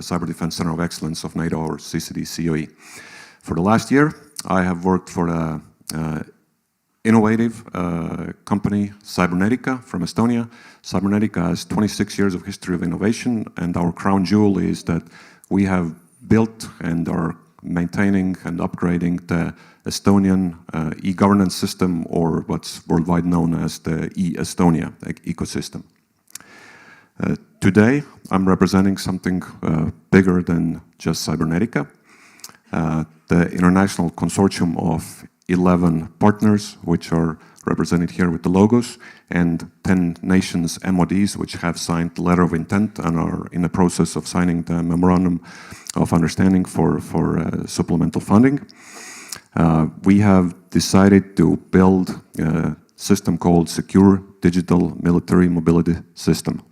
Cyber Defense Center of Excellence of NATO, or CCD-COE. For the last year, I have worked for the innovative company Cybernetica from Estonia. Cybernetica has 26 years of history of innovation, and our crown jewel is that we have built and are maintaining and upgrading the Estonian e-governance system, or what's worldwide known as the e-Estonia ecosystem. Today, I'm representing something bigger than just Cybernetica. The international consortium of 11 partners, which are represented here with the logos, and 10 nations MODs, which have signed the letter of intent and are in the process of signing the memorandum of understanding for supplemental funding. We have decided to build a system called Secure Digital Military Mobility System.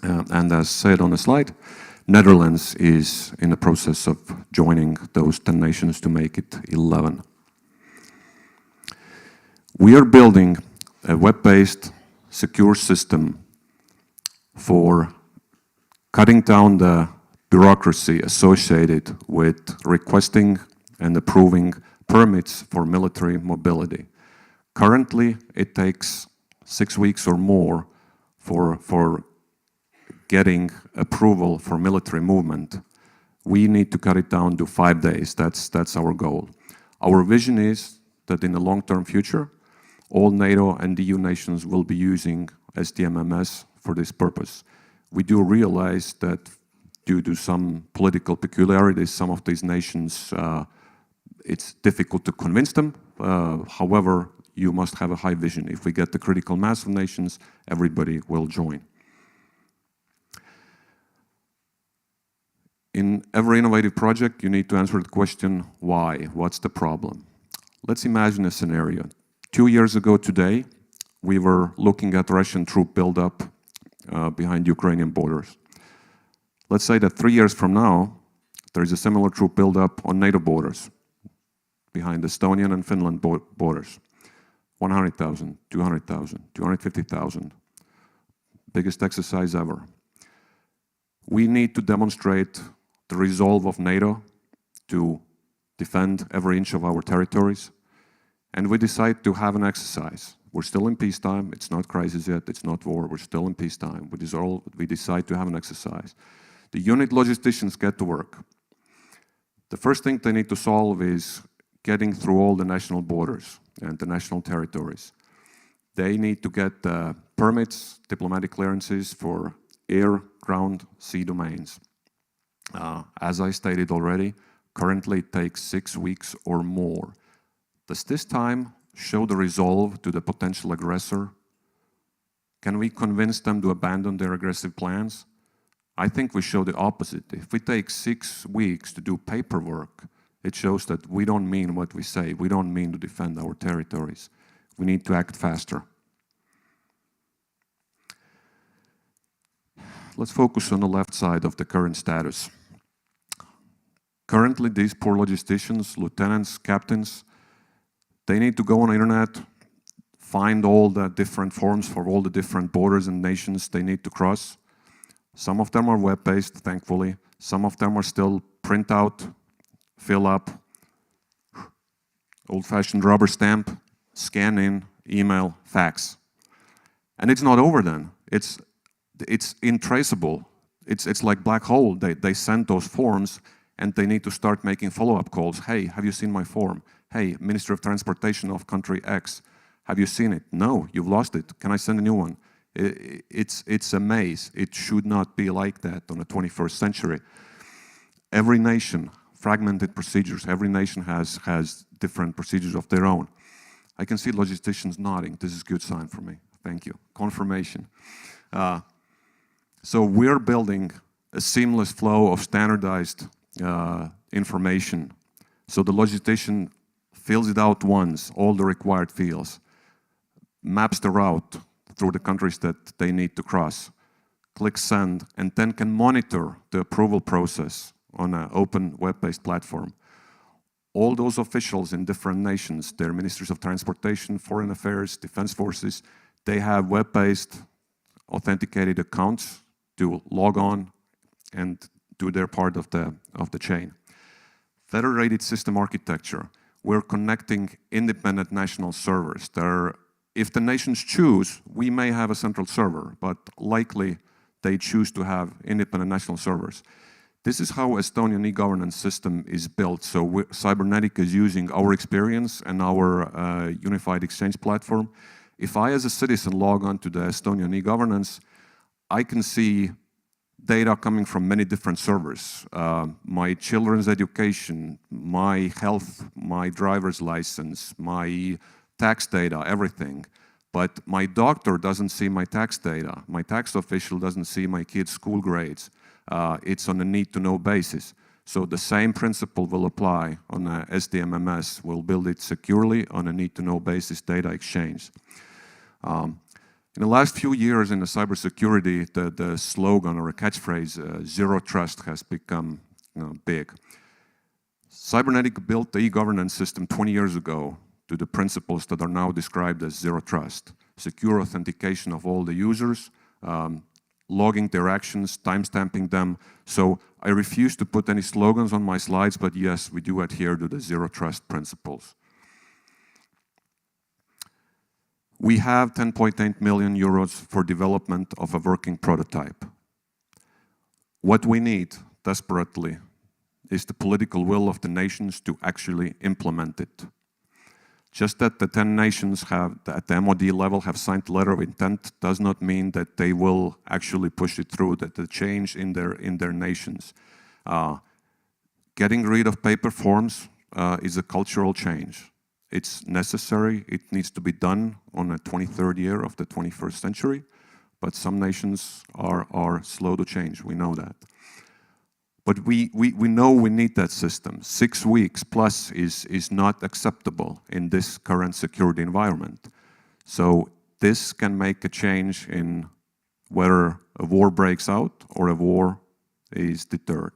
And as said on the slide, Netherlands is in the process of joining those 10 nations to make it 11. We are building a web-based secure system for cutting down the bureaucracy associated with requesting and approving permits for military mobility. Currently, it takes 6 weeks or more for getting approval for military movement. We need to cut it down to 5 days. That's our goal. Our vision is that in the long-term future, all NATO and EU nations will be using SDMMS for this purpose. We do realize that due to some political peculiarities, some of these nations, it's difficult to convince them. However, you must have a high vision. If we get the critical mass of nations, everybody will join. In every innovative project, you need to answer the question, why? What's the problem? Let's imagine a scenario. 2 years ago today, we were looking at Russian troop buildup behind Ukrainian borders. Let's say that 3 years from now, there is a similar troop buildup on NATO borders, behind Estonian and Finland borders. 100,000, 200,000, 250,000. Biggest exercise ever. We need to demonstrate the resolve of NATO to defend every inch of our territories. And we decide to have an exercise. We're still in peacetime. It's not crisis yet. It's not war. We're still in peacetime. We decide to have an exercise. The unit logisticians get to work. The first thing they need to solve is getting through all the national borders and the national territories. They need to get permits, diplomatic clearances for air, ground, sea domains. As I stated already, currently it takes 6 weeks or more. Does this time show the resolve to the potential aggressor? Can we convince them to abandon their aggressive plans? I think we show the opposite. If we take 6 weeks to do paperwork, it shows that we don't mean what we say. We don't mean to defend our territories. We need to act faster. Let's focus on the left side of the current status. Currently, these poor logisticians, lieutenants, captains, they need to go on the internet, find all the different forms for all the different borders and nations they need to cross. Some of them are web-based, thankfully. Some of them are still print out, fill up, old-fashioned rubber stamp, scan in, email, fax. And it's not over then. It's intraceable. It's like black hole. They send those forms and they need to start making follow-up calls. Hey, have you seen my form? Hey, Minister of Transportation of country X, have you seen it? No, you've lost it. Can I send a new one? It's a maze. It should not be like that on the 21st century. Every nation, fragmented procedures. Every nation has different procedures of their own. I can see logisticians nodding. This is a good sign for me. Thank you. Confirmation. So we're building a seamless flow of standardized information. So the logistician fills it out once, all the required fields, maps the route through the countries that they need to cross, click send, and then can monitor the approval process on an open web-based platform. All those officials in different nations, their ministers of transportation, foreign affairs, defense forces, they have web-based authenticated accounts to log on and do their part of the chain. Federated system architecture. We're connecting independent national servers. If the nations choose, we may have a central server, but likely they choose to have independent national servers. This is how Estonian e-governance system is built. So Cybernetic is using our experience and our unified exchange platform. If I, as a citizen, log on to the Estonian e-governance, I can see data coming from many different servers. My children's education, my health, my driver's license, my tax data, everything. But my doctor doesn't see my tax data. My tax official doesn't see my kids' school grades. It's on a need-to-know basis. So the same principle will apply on SDMMS. We'll build it securely on a need-to-know basis data exchange. In the last few years in the cybersecurity, the slogan or a catchphrase, zero trust, has become big. Cybernetic built the e-governance system 20 years ago to the principles that are now described as zero trust. Secure authentication of all the users, logging their actions, timestamping them. So I refuse to put any slogans on my slides, but yes, we do adhere to the zero trust principles. We have 10.8 million euros for development of a working prototype. What we need desperately is the political will of the nations to actually implement it. Just that the 10 nations at the MOD level have signed the letter of intent does not mean that they will actually push it through, that the change in their nations. Getting rid of paper forms is a cultural change. It's necessary. It needs to be done on the 23rd year of the 21st century. But some nations are slow to change. We know that. But we know we need that system. 6 weeks plus is not acceptable in this current security environment. So this can make a change in whether a war breaks out or a war is deterred.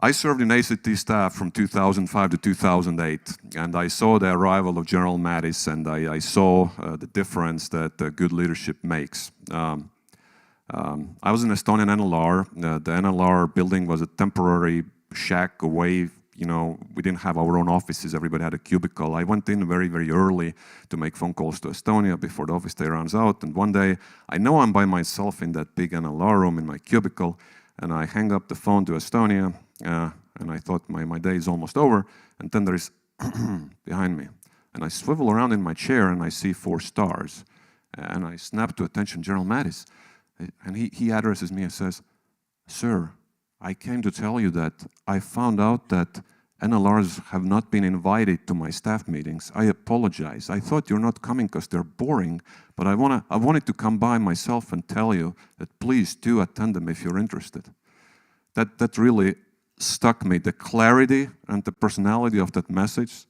I served in ACT staff from 2005 to 2008, and I saw the arrival of General Mattis, and I saw the difference that good leadership makes. I was in Estonian NLR. The NLR building was a temporary shack away. You know, we didn't have our own offices. Everybody had a cubicle. I went in very, very early to make phone calls to Estonia before the office day runs out. And one day, I know I'm by myself in that big NLR room in my cubicle, and I hang up the phone to Estonia, and I thought my day is almost over. And then there's behind me. And I swivel around in my chair, and I see 4 stars. And I snap to attention General Mattis. And he addresses me and says, "Sir, I came to tell you that I found out that NLRs have not been invited to my staff meetings. I apologize. I thought you're not coming because they're boring, but I wanted to come by myself and tell you that please do attend them if you're interested." That really stuck me, the clarity and the personality of that message.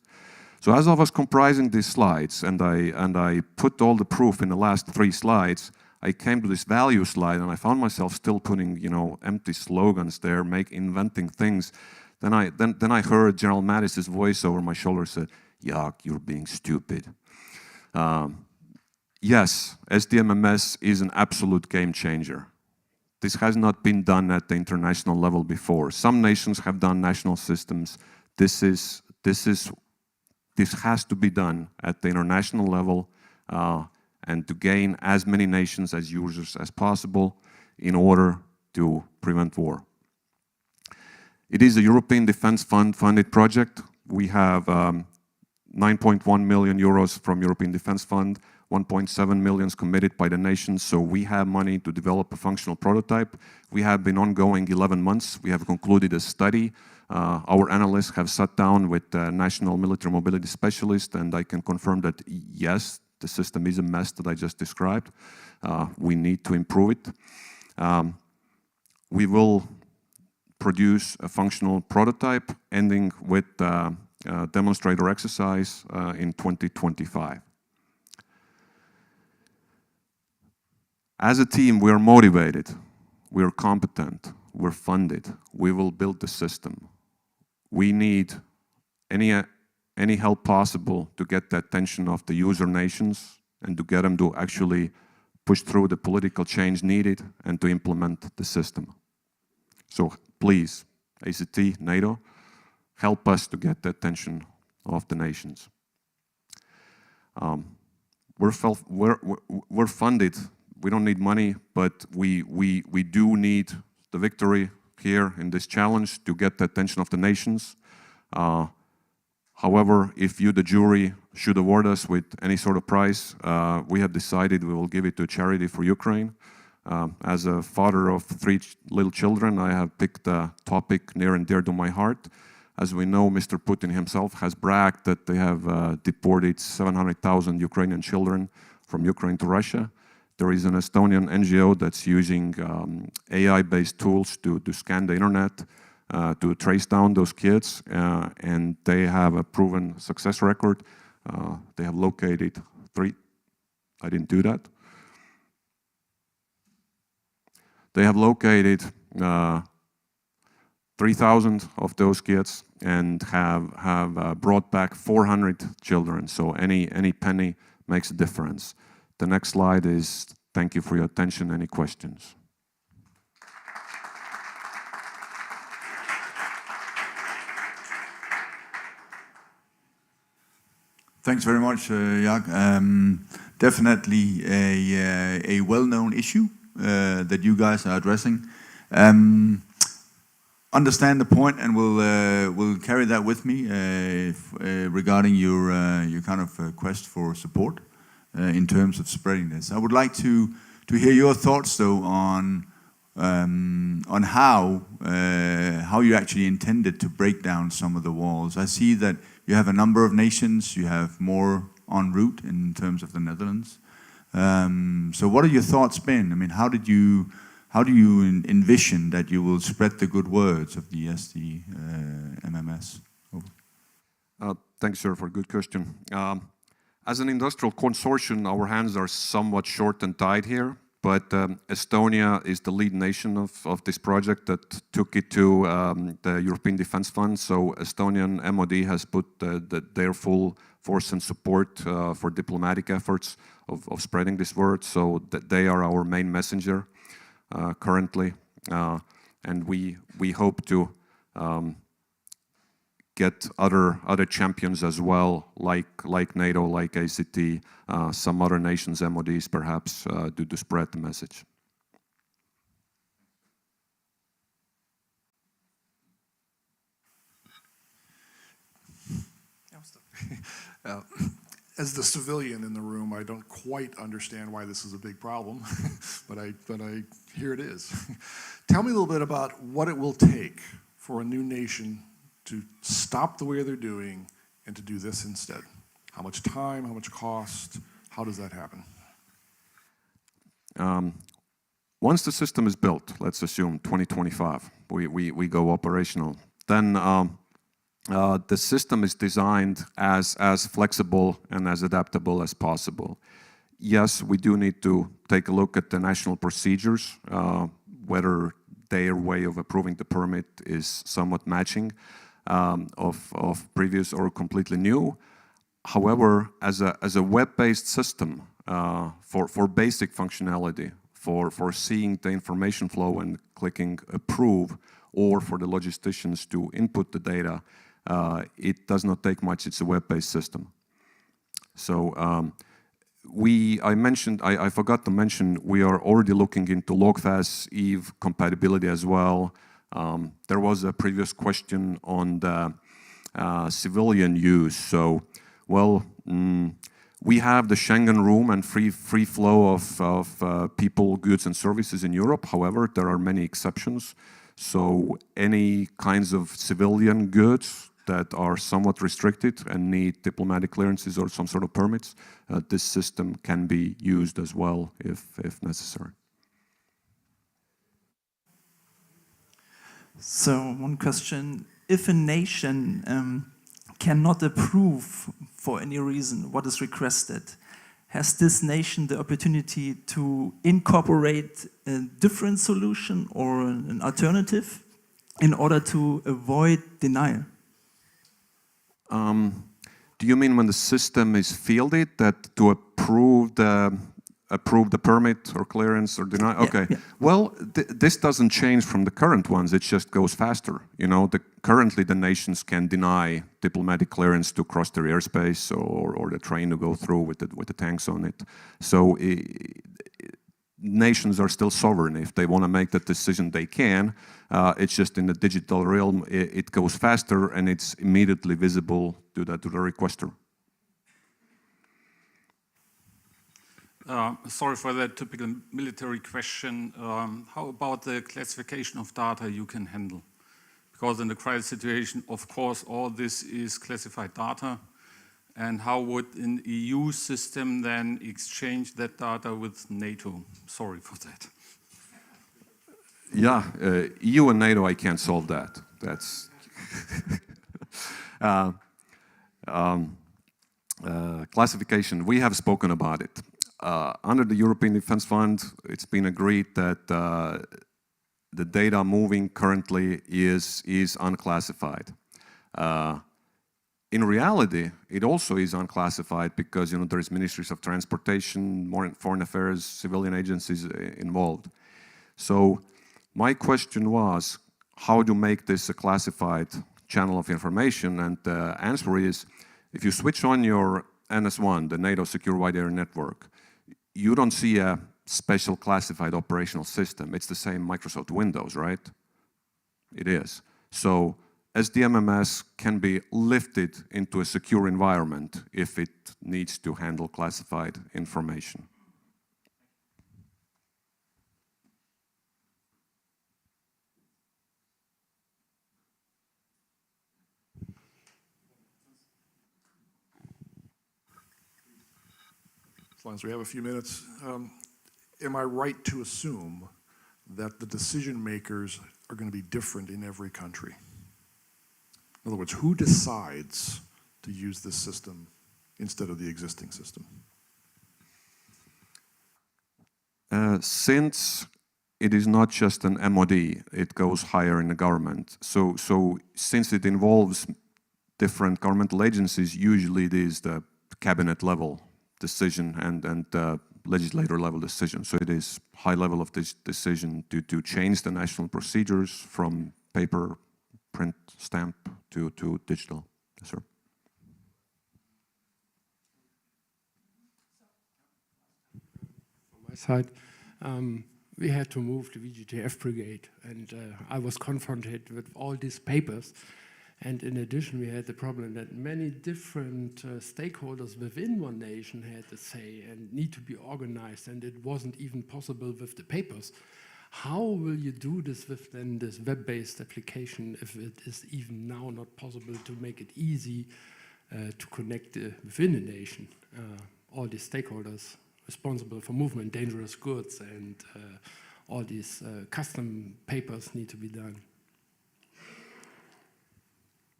So as I was comprising these slides and I put all the proof in the last 3 slides, I came to this value slide and I found myself still putting, you know, empty slogans there, inventing things. Then I heard General Mattis' voice over my shoulder said, "Jaak, you're being stupid." Yes, SDMMS is an absolute game changer. This has not been done at the international level before. Some nations have done national systems. This has to be done at the international level and to gain as many nations as users as possible in order to prevent war. It is a European Defence Fund funded project. We have 9.1 million euros from European Defence Fund, 1.7 million committed by the nations, so we have money to develop a functional prototype. We have been ongoing 11 months. We have concluded a study. Our analysts have sat down with national military mobility specialists, and I can confirm that yes, the system is a mess that I just described. We need to improve it. We will produce a functional prototype ending with a demonstrator exercise in 2025. As a team, we are motivated, we are competent, we're funded, we will build the system. We need any help possible to get the attention of the user nations and to get them to actually push through the political change needed and to implement the system. So please, ACT, NATO, help us to get the attention of the nations. We're funded. We don't need money, but we do need the victory here in this challenge to get the attention of the nations. However, if you, the jury, should award us with any sort of prize, we have decided we will give it to a charity for Ukraine. As a father of 3 little children, I have picked a topic near and dear to my heart. As we know, Mr. Putin himself has bragged that they have deported 700,000 Ukrainian children from Ukraine to Russia. There is an Estonian NGO that's using AI-based tools to scan the internet, to trace down those kids, and they have a proven success record. They have located 3, I didn't do that. They have located 3,000 of those kids and have brought back 400 children. So any penny makes a difference. The next slide is thank you for your attention. Any questions? Thanks very much, Jaak. Definitely a well-known issue that you guys are addressing. Understand the point, and we'll carry that with me regarding your kind of quest for support in terms of spreading this. I would like to hear your thoughts, though, on on how you actually intended to break down some of the walls. I see that you have a number of nations, you have more en route in terms of the Netherlands. So what are your thoughts been? I mean, how do you envision that you will spread the good words of the MMS? Thanks, sir, for a good question. As an industrial consortium, our hands are somewhat short and tied here, but Estonia is the lead nation of this project that took it to the European Defence Fund. So Estonian MOD has put their full force and support for diplomatic efforts of spreading this word. So that they are our main messenger currently, and we hope to get other champions as well, like NATO, like ACT, some other nations, MODs perhaps, to spread the message. As the civilian in the room, I don't quite understand why this is a big problem, but here it is. Tell me a little bit about what it will take for a new nation to stop the way they're doing and to do this instead. How much time, how much cost, how does that happen? Once the system is built, let's assume 2025, we go operational, then the system is designed as flexible and as adaptable as possible. Yes, we do need to take a look at the national procedures, whether their way of approving the permit is somewhat matching of previous or completely new. However, as a web-based system for basic functionality, for seeing the information flow and clicking approve, or for the logisticians to input the data, it does not take much. It's a web-based system. So I forgot to mention, we are already looking into LogFast Eve compatibility as well. There was a previous question on the civilian use. So, well, we have the Schengen room and free flow of people, goods and services in Europe. However, there are many exceptions. So any kinds of civilian goods that are somewhat restricted and need diplomatic clearances or some sort of permits, this system can be used as well if necessary. So one question, if a nation cannot approve for any reason what is requested, has this nation the opportunity to incorporate a different solution or an alternative in order to avoid denial? Do you mean when the system is fielded that to approve the permit or clearance or deny? Okay. Yeah. Well, this doesn't change from the current ones. It just goes faster. You know, currently the nations can deny diplomatic clearance to cross their airspace or the train to go through with the tanks on it. So nations are still sovereign. If they want to make that decision, they can. It's just in the digital realm, it goes faster and it's immediately visible to the requester. Sorry for that typical military question. How about the classification of data you can handle? Because in the crisis situation, of course, all this is classified data. And how would an EU system then exchange that data with NATO? Sorry for that. Yeah, EU and NATO, I can't solve that. That's classification. We have spoken about it. Under the European Defence Fund, it's been agreed that the data moving currently is unclassified. In reality, it also is unclassified because there is ministries of transportation, foreign affairs, civilian agencies involved. So my question was, how to make this a classified channel of information? And the answer is, if you switch on your NS1, the NATO Secure Wide Area Network, you don't see a special classified operational system. It's the same Microsoft Windows, right? It is. So SDMMS can be lifted into a secure environment if it needs to handle classified information. as long as we have a few minutes, am I right to assume that the decision makers are going to be different in every country? In other words, who decides to use this system instead of the existing system? Since it is not just an MOD, it goes higher in the government. So since it involves different governmental agencies, usually it is the cabinet level decision and legislator level decision. So it is high level of this decision to change the national procedures from paper, print, stamp to digital. Yes, sir. From my side, we had to move the VGTF brigade, and I was confronted with all these papers. And in addition, we had the problem that many different stakeholders within one nation had to say and need to be organized, and it wasn't even possible with the papers. How will you do this with then this web-based application if it is even now not possible to make it easy to connect within a nation all these stakeholders responsible for movement, dangerous goods, and all these custom papers need to be done?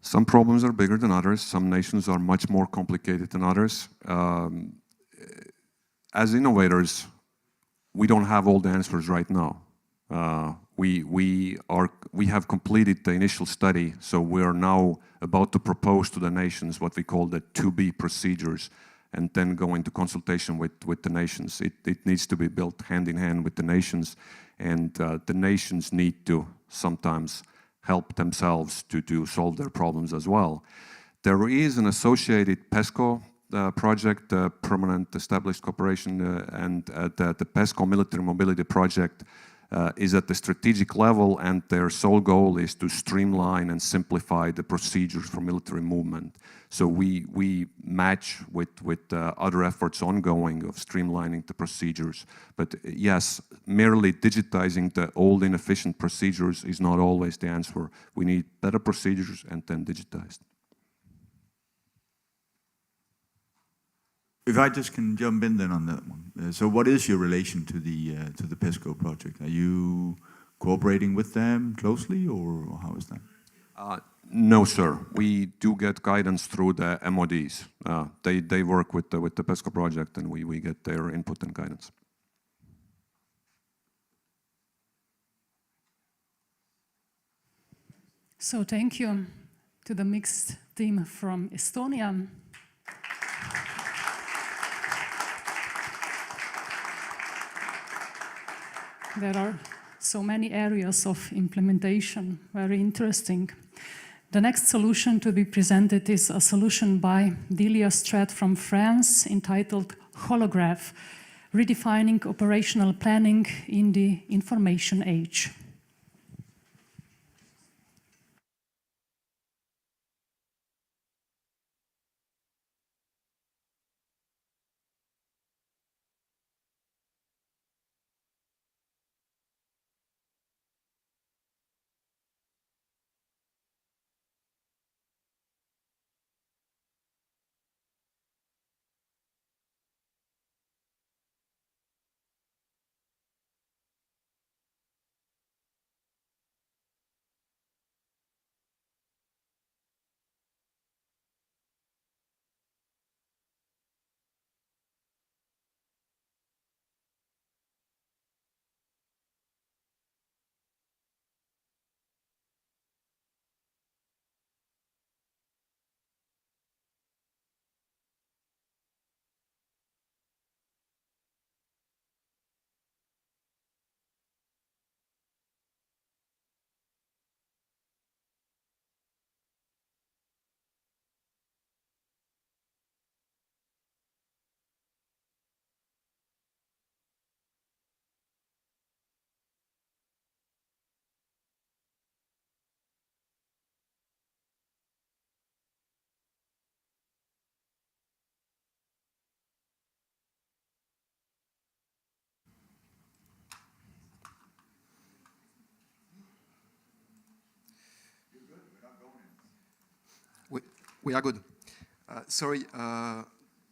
Some problems are bigger than others. Some nations are much more complicated than others. As innovators, we don't have all the answers right now. We have completed the initial study, so we are now about to propose to the nations what we call the 2B procedures, and then go into consultation with the nations. It needs to be built hand in hand with the nations, and the nations need to sometimes help themselves to solve their problems as well. There is an associated PESCO project, the Permanent Established Cooperation, and the PESCO Military Mobility Project is at the strategic level, and their sole goal is to streamline and simplify the procedures for military movement. So we match with other efforts ongoing of streamlining the procedures. But yes, merely digitizing the old inefficient procedures is not always the answer. We need better procedures and then digitized. If I just can jump in then on that one. So what is your relation to the PESCO project? Are you cooperating with them closely, or how is that? No, sir. We do get guidance through the MODs. They work with the PESCO project, and we get their input and guidance. So thank you to the mixed team from Estonia. There are so many areas of implementation, very interesting. The next solution to be presented is a solution by Delia Strat from France entitled Holograph, Redefining Operational Planning in the Information Age. We are good. Sorry,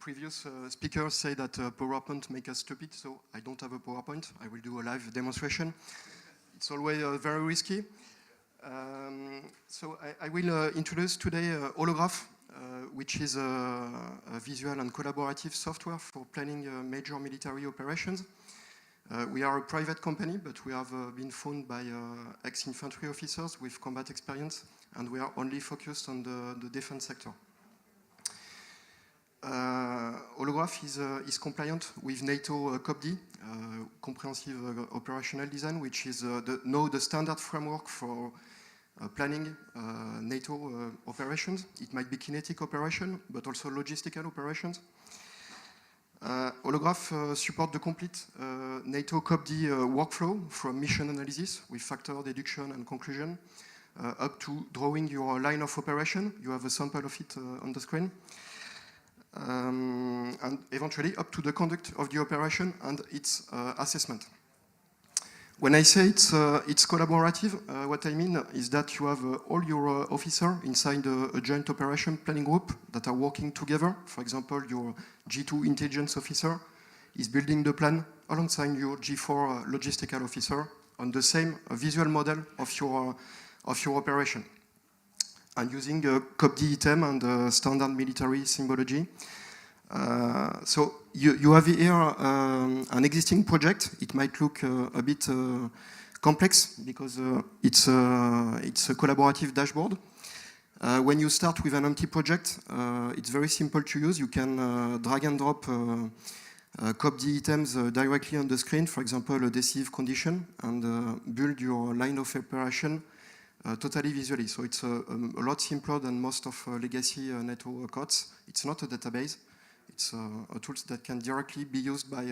previous speakers say that PowerPoint make us stupid, so I don't have a PowerPoint. I will do a live demonstration. It's always very risky. So I will introduce today Holograph, which is a visual and collaborative software for planning major military operations. We are a private company, but we have been founded by ex-infantry officers with combat experience, and we are only focused on the defense sector. Holograph is compliant with NATO COPD, Comprehensive Operational Design, which is now the standard framework for planning NATO operations. It might be kinetic operation, but also logistical operations. Holograph support the complete NATO COPD workflow from mission analysis with factor deduction and conclusion up to drawing your line of operation. You have a sample of it on the screen. And eventually up to the conduct of the operation and its assessment. When I say it's collaborative, what I mean is that you have all your officers inside a joint operation planning group that are working together. For example, your G2 intelligence officer is building the plan alongside your G4 logistical officer on the same visual model of your operation. And using COPD item and standard military symbology. So you have here an existing project. It might look a bit complex because it's a collaborative dashboard. When you start with an empty project, it's very simple to use. You can drag and drop COPD items directly on the screen, for example, a decisive condition, and build your line of operation totally visually. So it's a lot simpler than most of legacy NATO codes. It's not a database. It's a tool that can directly be used by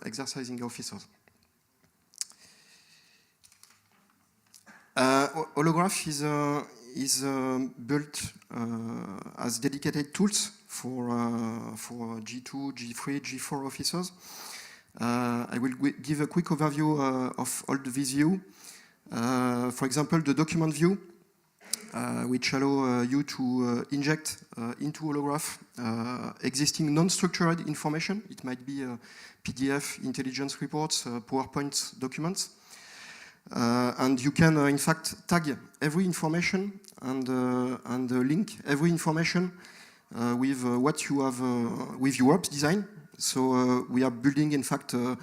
exercising officers. Holograph is built as dedicated tools for G2, G3, G4 officers. I will give a quick overview of all the views. For example, the document view, which allow you to inject into Holograph existing non-structured information. It might be PDF, intelligence reports, PowerPoint documents. And you can, in fact, tag every information and link every information with what you have with your ops design. So we are building, in fact, a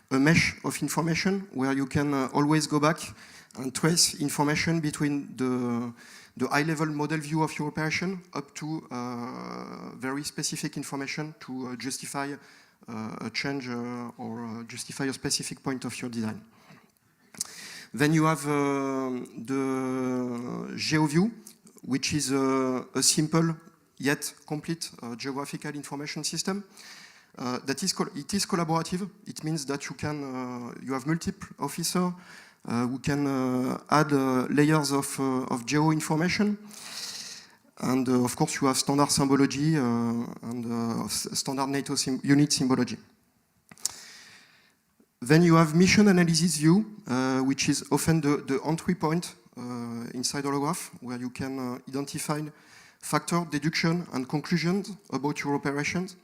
mesh of information where you can always go back and trace information between the high-level model view of your operation up to very specific information to justify a change or justify a specific point of your design. Then you have the GeoView, which is a simple yet complete geographical information system. It is collaborative. It means that you have multiple officers who can add layers of geo information. And of course, you have standard symbology and standard NATO unit symbology. Then you have mission analysis view, which is often the entry point inside Holograph, where you can identify factor, deduction, and conclusions about your operations.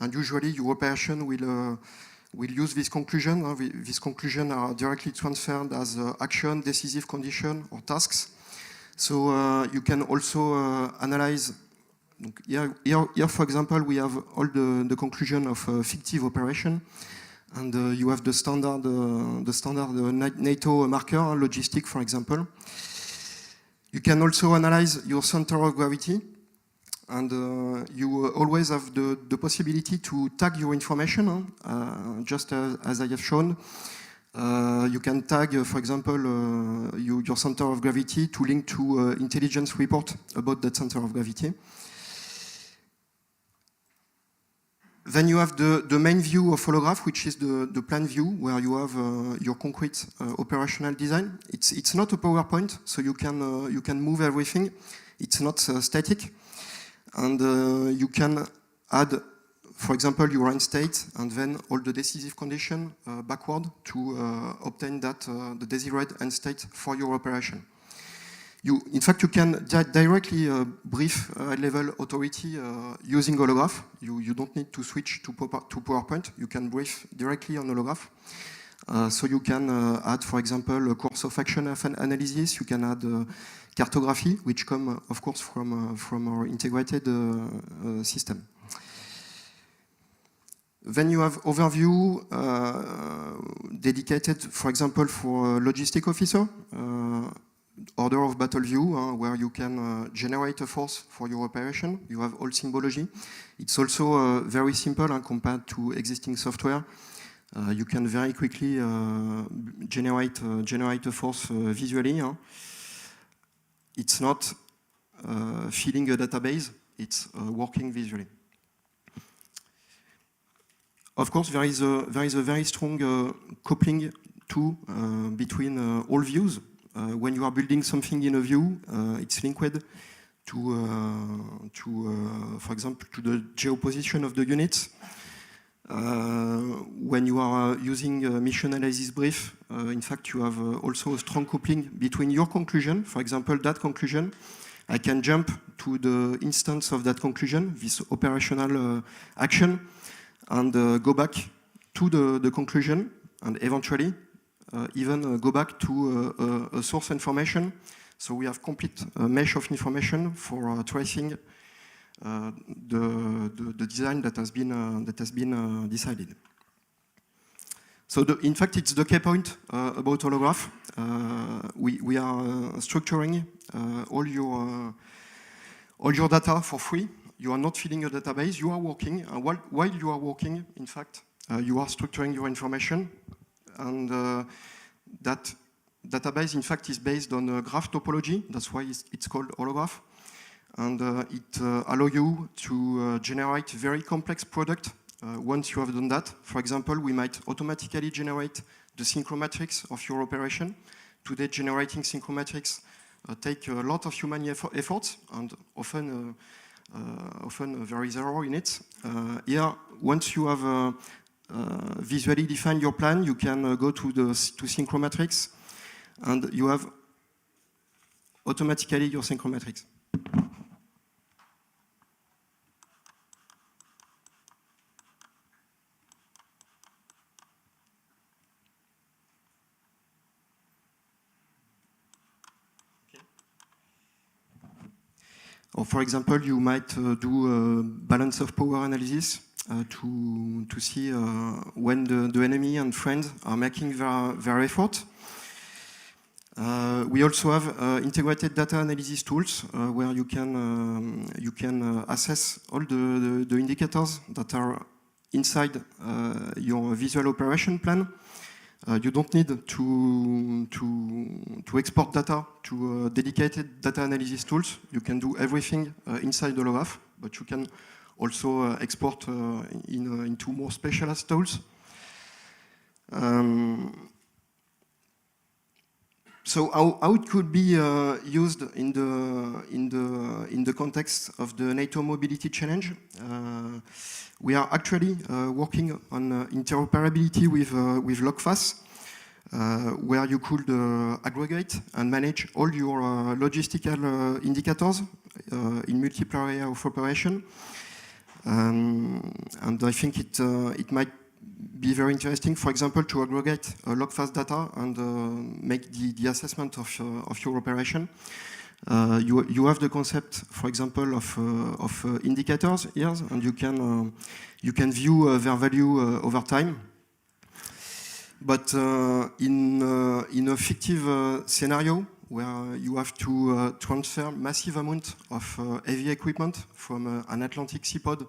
And usually your operation will use this conclusion. These conclusions are directly transferred as action, decisive condition, or tasks. So you can also analyze. Here, for example, we have all the conclusion of fictive operation. And you have the standard NATO marker, logistic, for example. You can also analyze your center of gravity. And you always have the possibility to tag your information, just as I have shown. You can tag, for example, your center of gravity to link to intelligence report about that center of gravity. Then you have the main view of Holograph, which is the plan view, where you have your concrete operational design. It's not a PowerPoint, so you can move everything. It's not static. And you can add, for example, your end state and then all the decisive condition backward to obtain the desired end state for your operation. In fact, you can directly brief high-level authority using holograph. You don't need to switch to PowerPoint. You can brief directly on holograph. So you can add, for example, a course of action analysis. You can add cartography, which come, of course, from our integrated system. Then you have overview dedicated, for example, for logistic officer, order of battle view, where you can generate a force for your operation. You have all symbology. It's also very simple compared to existing software. You can very quickly generate a force visually. It's not filling a database, it's working visually. Of course, there is a very strong coupling too between all views. When you are building something in a view, it's linked to for example, to the geoposition of the units. When you are using a mission analysis brief, in fact, you have also a strong coupling between your conclusion, for example, that conclusion. I can jump to the instance of that conclusion, this operational action, and go back to the conclusion, and eventually even go back to a source information. So we have complete mesh of information for tracing the design that has been decided. So in fact, it's the key point about holograph. We are structuring all your data for free. You are not filling a database. You are working, and while you are working, in fact, you are structuring your information, and that database, in fact, is based on a graph topology. That's why it's called holograph. And it allows you to generate very complex product once you have done that. For example, we might automatically generate the synchromatrix of your operation. Today, generating synchromatrix take a lot of human efforts, and often there is error in it. Here, once you have visually defined your plan, you can go to synchromatrix, and you have automatically your synchromatrix. Or for example, you might do a balance of power analysis to see when the enemy and friends are making their effort. We also have integrated data analysis tools where you can assess all the indicators that are inside your visual operation plan. You don't need to export data to dedicated data analysis tools. You can do everything inside the holograph, but you can also export into more specialized tools. So how it could be used in the context of the NATO Mobility Challenge? We are actually working on interoperability with LogFast, where you could aggregate and manage all your logistical indicators in multiple areas of operation. And I think it might be very interesting, for example, to aggregate LogFast data and make the assessment of your operation. You have the concept, for example, of indicators here, and you can view their value over time. But in a fictive scenario where you have to transfer massive amount of heavy equipment from an Atlantic seaport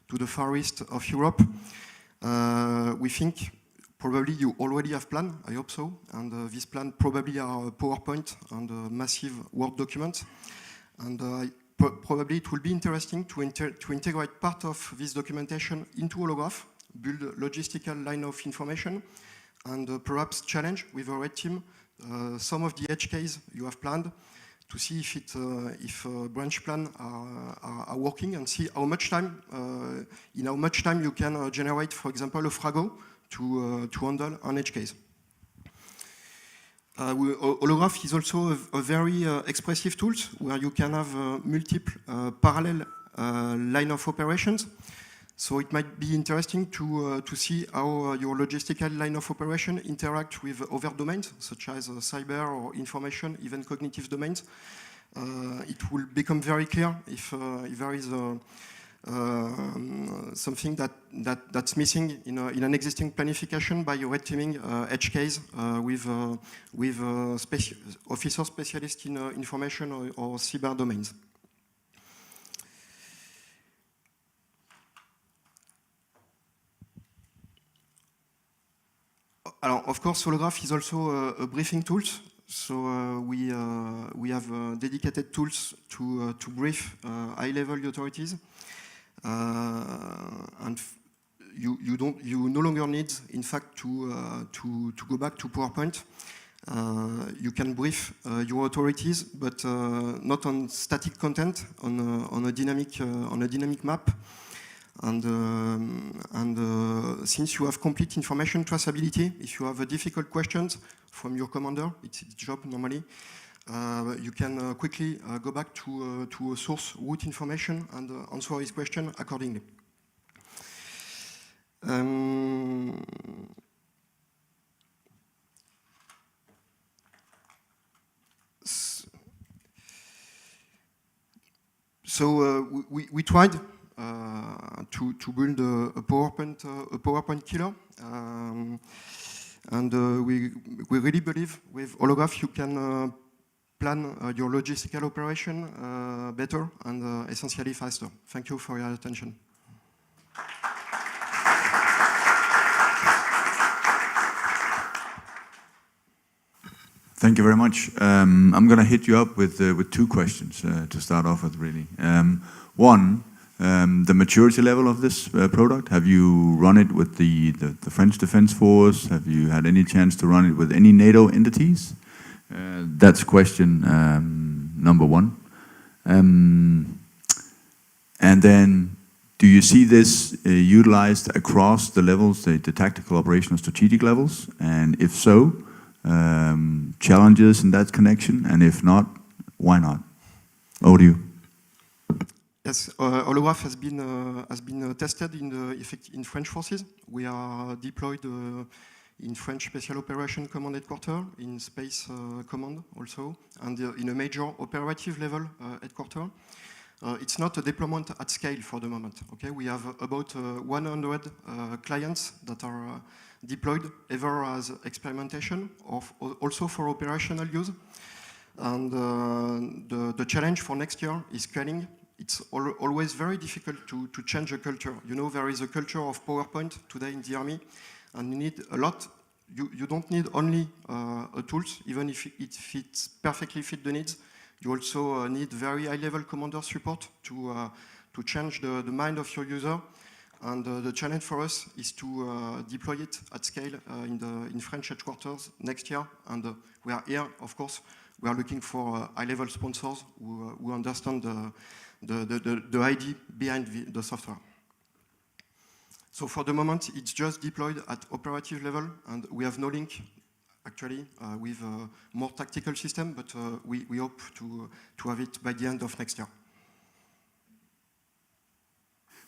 to the far east of Europe, we think probably you already have plan, I hope so, and this plan probably are a PowerPoint and a massive Word document. And probably it will be interesting to integrate part of this documentation into holograph, build a logistical line of information, and perhaps challenge with a red team some of the edge case you have planned to see if branch plan are working, and see how much time in how much time you can generate, for example, a Frago to handle an edge case. Holograph is also a very expressive tool where you can have multiple parallel line of operations. So it might be interesting to see how your logistical line of operation interact with other domains, such as cyber or information, even cognitive domains. It will become very clear if there is something that's missing in an existing planification by red teaming edge case with officer specialists in information or cyber domains. Of course, Holograph is also a briefing tool. So we have dedicated tools to brief high-level authorities, and you no longer need, in fact, to go back to PowerPoint. You can brief your authorities, but not on static content, on a dynamic map. And since you have complete information traceability, if you have difficult questions from your commander, it's his job normally, you can quickly go back to a source root information and answer his question accordingly. So we tried to build a PowerPoint killer, and we really believe with Holograph you can plan your logistical operation better and essentially faster. Thank you for your attention. Thank you very much. I'm going to hit you up with two questions to start off with, really. One, the maturity level of this product. Have you run it with the French Defense Force? Have you had any chance to run it with any NATO entities? That's question number one. And then, do you see this utilized across the levels, the tactical, operational, strategic levels? And if so, challenges in that connection? And if not, why not? Over to you. Yes, Holograph has been tested in French forces. We are deployed in French Special Operation Command Headquarters, in Space Command also, and in a major operative level headquarters. It's not a deployment at scale for the moment. Okay, we have about 100 clients that are deployed either as experimentation or also for operational use. And the challenge for next year is scaling. It's always very difficult to change a culture. You know, there is a culture of PowerPoint today in the army, and you need a lot. You don't need only a tools, even if it fits perfectly fit the needs. You also need very high-level commander support to change the mind of your user. And the challenge for us is to deploy it at scale in French headquarters next year. And we are here, of course. We are looking for high-level sponsors who understand the idea behind the software. So for the moment, it's just deployed at operative level, and we have no link, actually, with a more tactical system, but we hope to have it by the end of next year.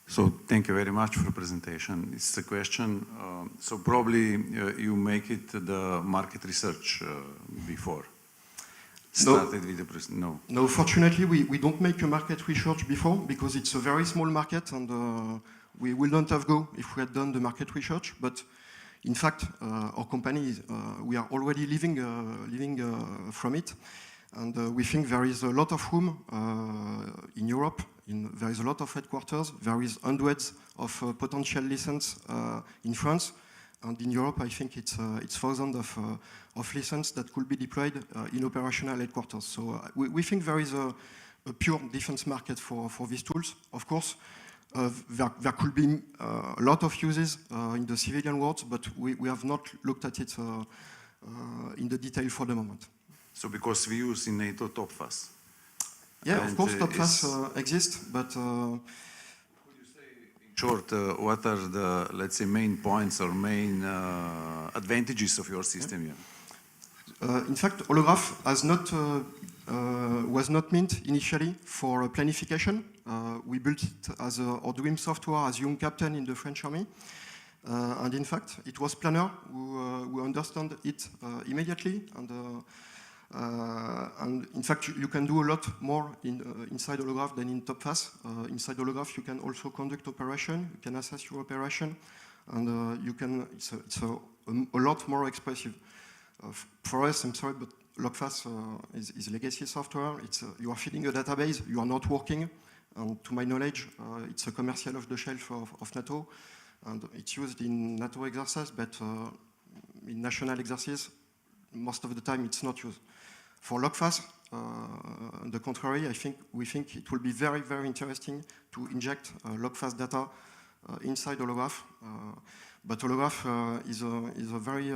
So thank you very much for the presentation. It's a question, so probably you make it the market research before. Started with the No, fortunately, we don't make a market research before because it's a very small market, and we will not have go if we had done the market research. But in fact, our company, we are already living from it, and we think there is a lot of room in Europe. There is a lot of headquarters. There is hundreds of potential licenses in France. And in Europe, I think it's thousands of licenses that could be deployed in operational headquarters. So we think there is a pure defense market for these tools. Of course, there could be a lot of uses in the civilian world, but we have not looked at it in the detail for the moment. So because we use in NATO TOPFAS. Yeah, of course, TOPFAS exists, but... short, what are the, let's say, main points or main advantages of your system here? In fact, holograph was not meant initially for planification. We built it as our dream software as young captain in the French army. And in fact, it was planner who understand it immediately. And in fact, you can do a lot more inside holograph than in TopFast. Inside holograph, you can also conduct operation. You can assess your operation, and it's a lot more expressive. For us, I'm sorry, but LogFast is legacy software. You are feeding a database. You are not working. And to my knowledge, it's a commercial off-the-shelf of NATO. And it's used in NATO exercises, but in national exercises, most of the time it's not used. For LogFast, on the contrary, we think it will be very, very interesting to inject LogFast data inside holograph. But holograph is a very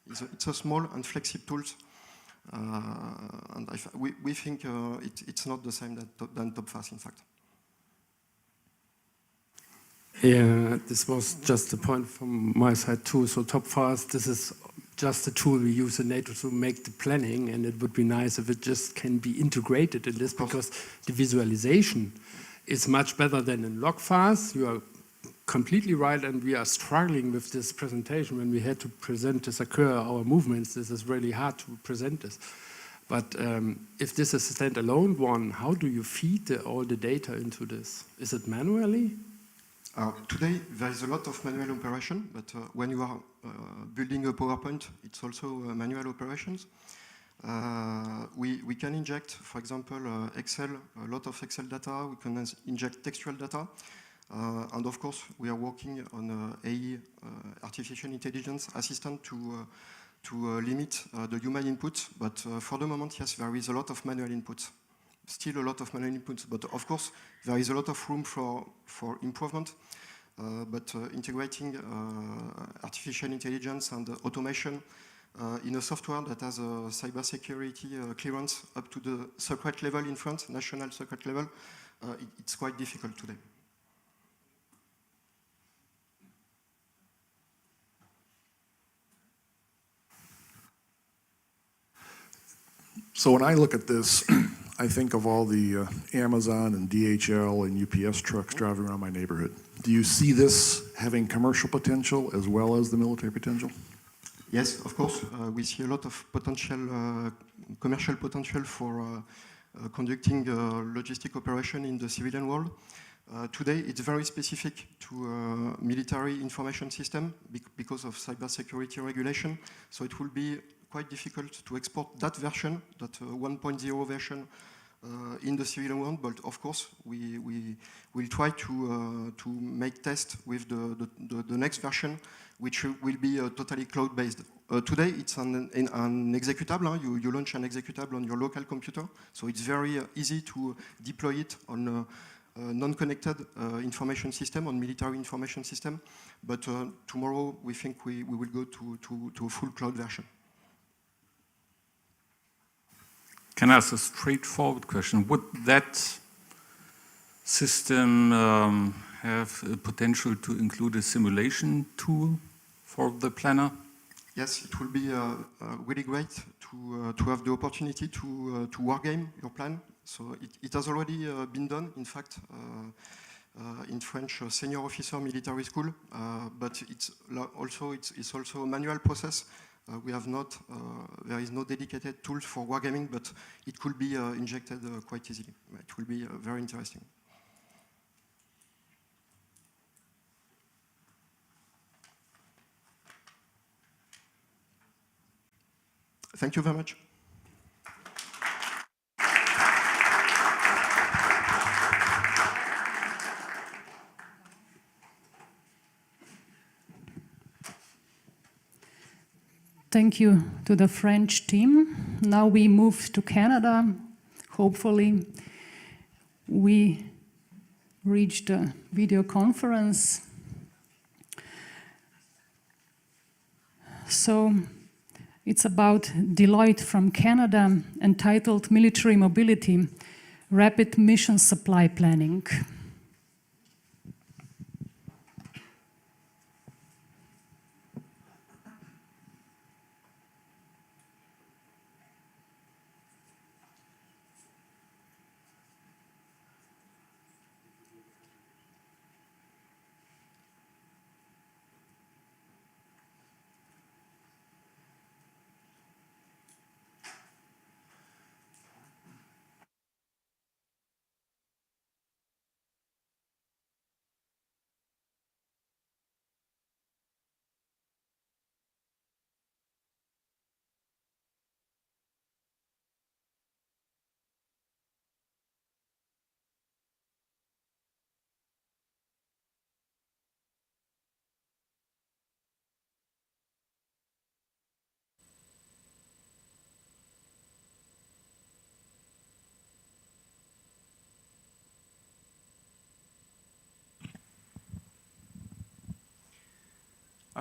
it's a small and flexible tool, and we think it's not the same than TopFast, in fact. Yeah, this was just a point from my side too. So TopFast, this is just a tool we use in NATO to make the planning, and it would be nice if it just can be integrated in this, because the visualization is much better than in LogFast. You are completely right, and we are struggling with this presentation when we had to present this our movements. This is really hard to present this. But if this is a standalone one, how do you feed all the data into this? Is it manually? Today, there is a lot of manual operation, but when you are building a PowerPoint, it's also manual operations. We can inject, for example, Excel, a lot of Excel data. We can inject textual data. And of course, we are working on AI, artificial intelligence assistant to limit the human input. But for the moment, yes, there is a lot of manual inputs. Still a lot of manual inputs, but of course there is a lot of room for improvement. But integrating artificial intelligence and automation in a software that has a cybersecurity clearance up to the secret level in France, national secret level, it's quite difficult today. So when I look at this, I think of all the Amazon and DHL and UPS trucks driving around my neighborhood. Do you see this having commercial potential as well as the military potential? Yes, of course. We see a lot of potential, commercial potential for conducting logistic operation in the civilian world. Today, it's very specific to military information system because of cybersecurity regulation. So it will be quite difficult to export that version, that 1.0 version, in the civilian world. But of course, we will try to make tests with the next version, which will be totally cloud-based. Today, it's an executable. You launch an executable on your local computer, so it's very easy to deploy it on non-connected information system, on military information system. But tomorrow, we think we will go to a full cloud version. Can I ask a straightforward question? Would that system have a potential to include a simulation tool for the planner? Yes, it will be really great to have the opportunity to wargame your plan. So it has already been done, in fact, in French senior officer military school, but it's also a manual process. We have not, there is no dedicated tool for wargaming, but it could be injected quite easily. It will be very interesting. Thank you very much. Thank you to the French team. Now we move to Canada. Hopefully, we reach the video conference. So it's about Deloitte from Canada, entitled Military Mobility, Rapid Mission Supply Planning.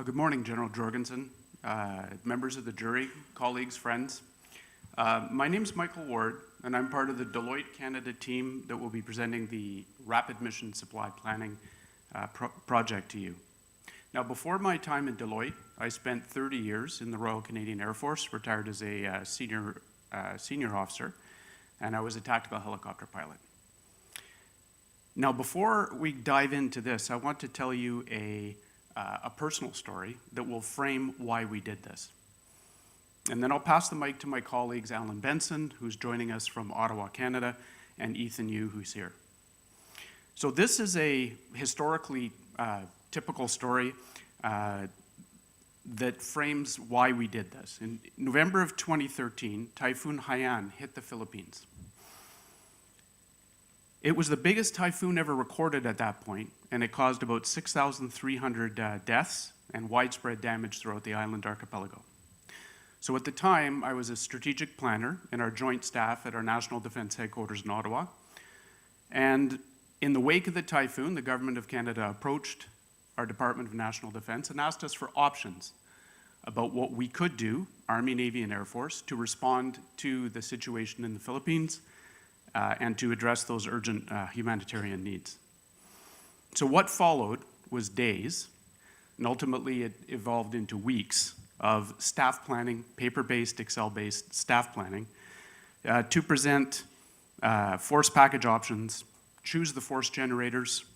Good morning, General Jorgensen, members of the jury, colleagues, friends. My name is Michael Ward, and I'm part of the Deloitte Canada team that will be presenting the Rapid Mission Supply Planning project to you. Now, before my time in Deloitte, I spent 30 years in the Royal Canadian Air Force, retired as a senior officer, and I was a tactical helicopter pilot. Now, before we dive into this, I want to tell you a personal story that will frame why we did this. And then I'll pass the mic to my colleagues, Alan Benson, who's joining us from Ottawa, Canada, and Ethan Yu, who's here. So this is a historically typical story that frames why we did this. In November of 2013, Typhoon Haiyan hit the Philippines. It was the biggest typhoon ever recorded at that point, and it caused about 6,300 deaths and widespread damage throughout the island archipelago. So at the time, I was a strategic planner in our joint staff at our National Defence Headquarters in Ottawa. And in the wake of the typhoon, the Government of Canada approached our Department of National Defence and asked us for options about what we could do, Army, Navy, and Air Force, to respond to the situation in the Philippines and to address those urgent humanitarian needs. So what followed was days, and ultimately it evolved into weeks of staff planning, paper-based, Excel-based staff planning, to present force package options, choose the force generators,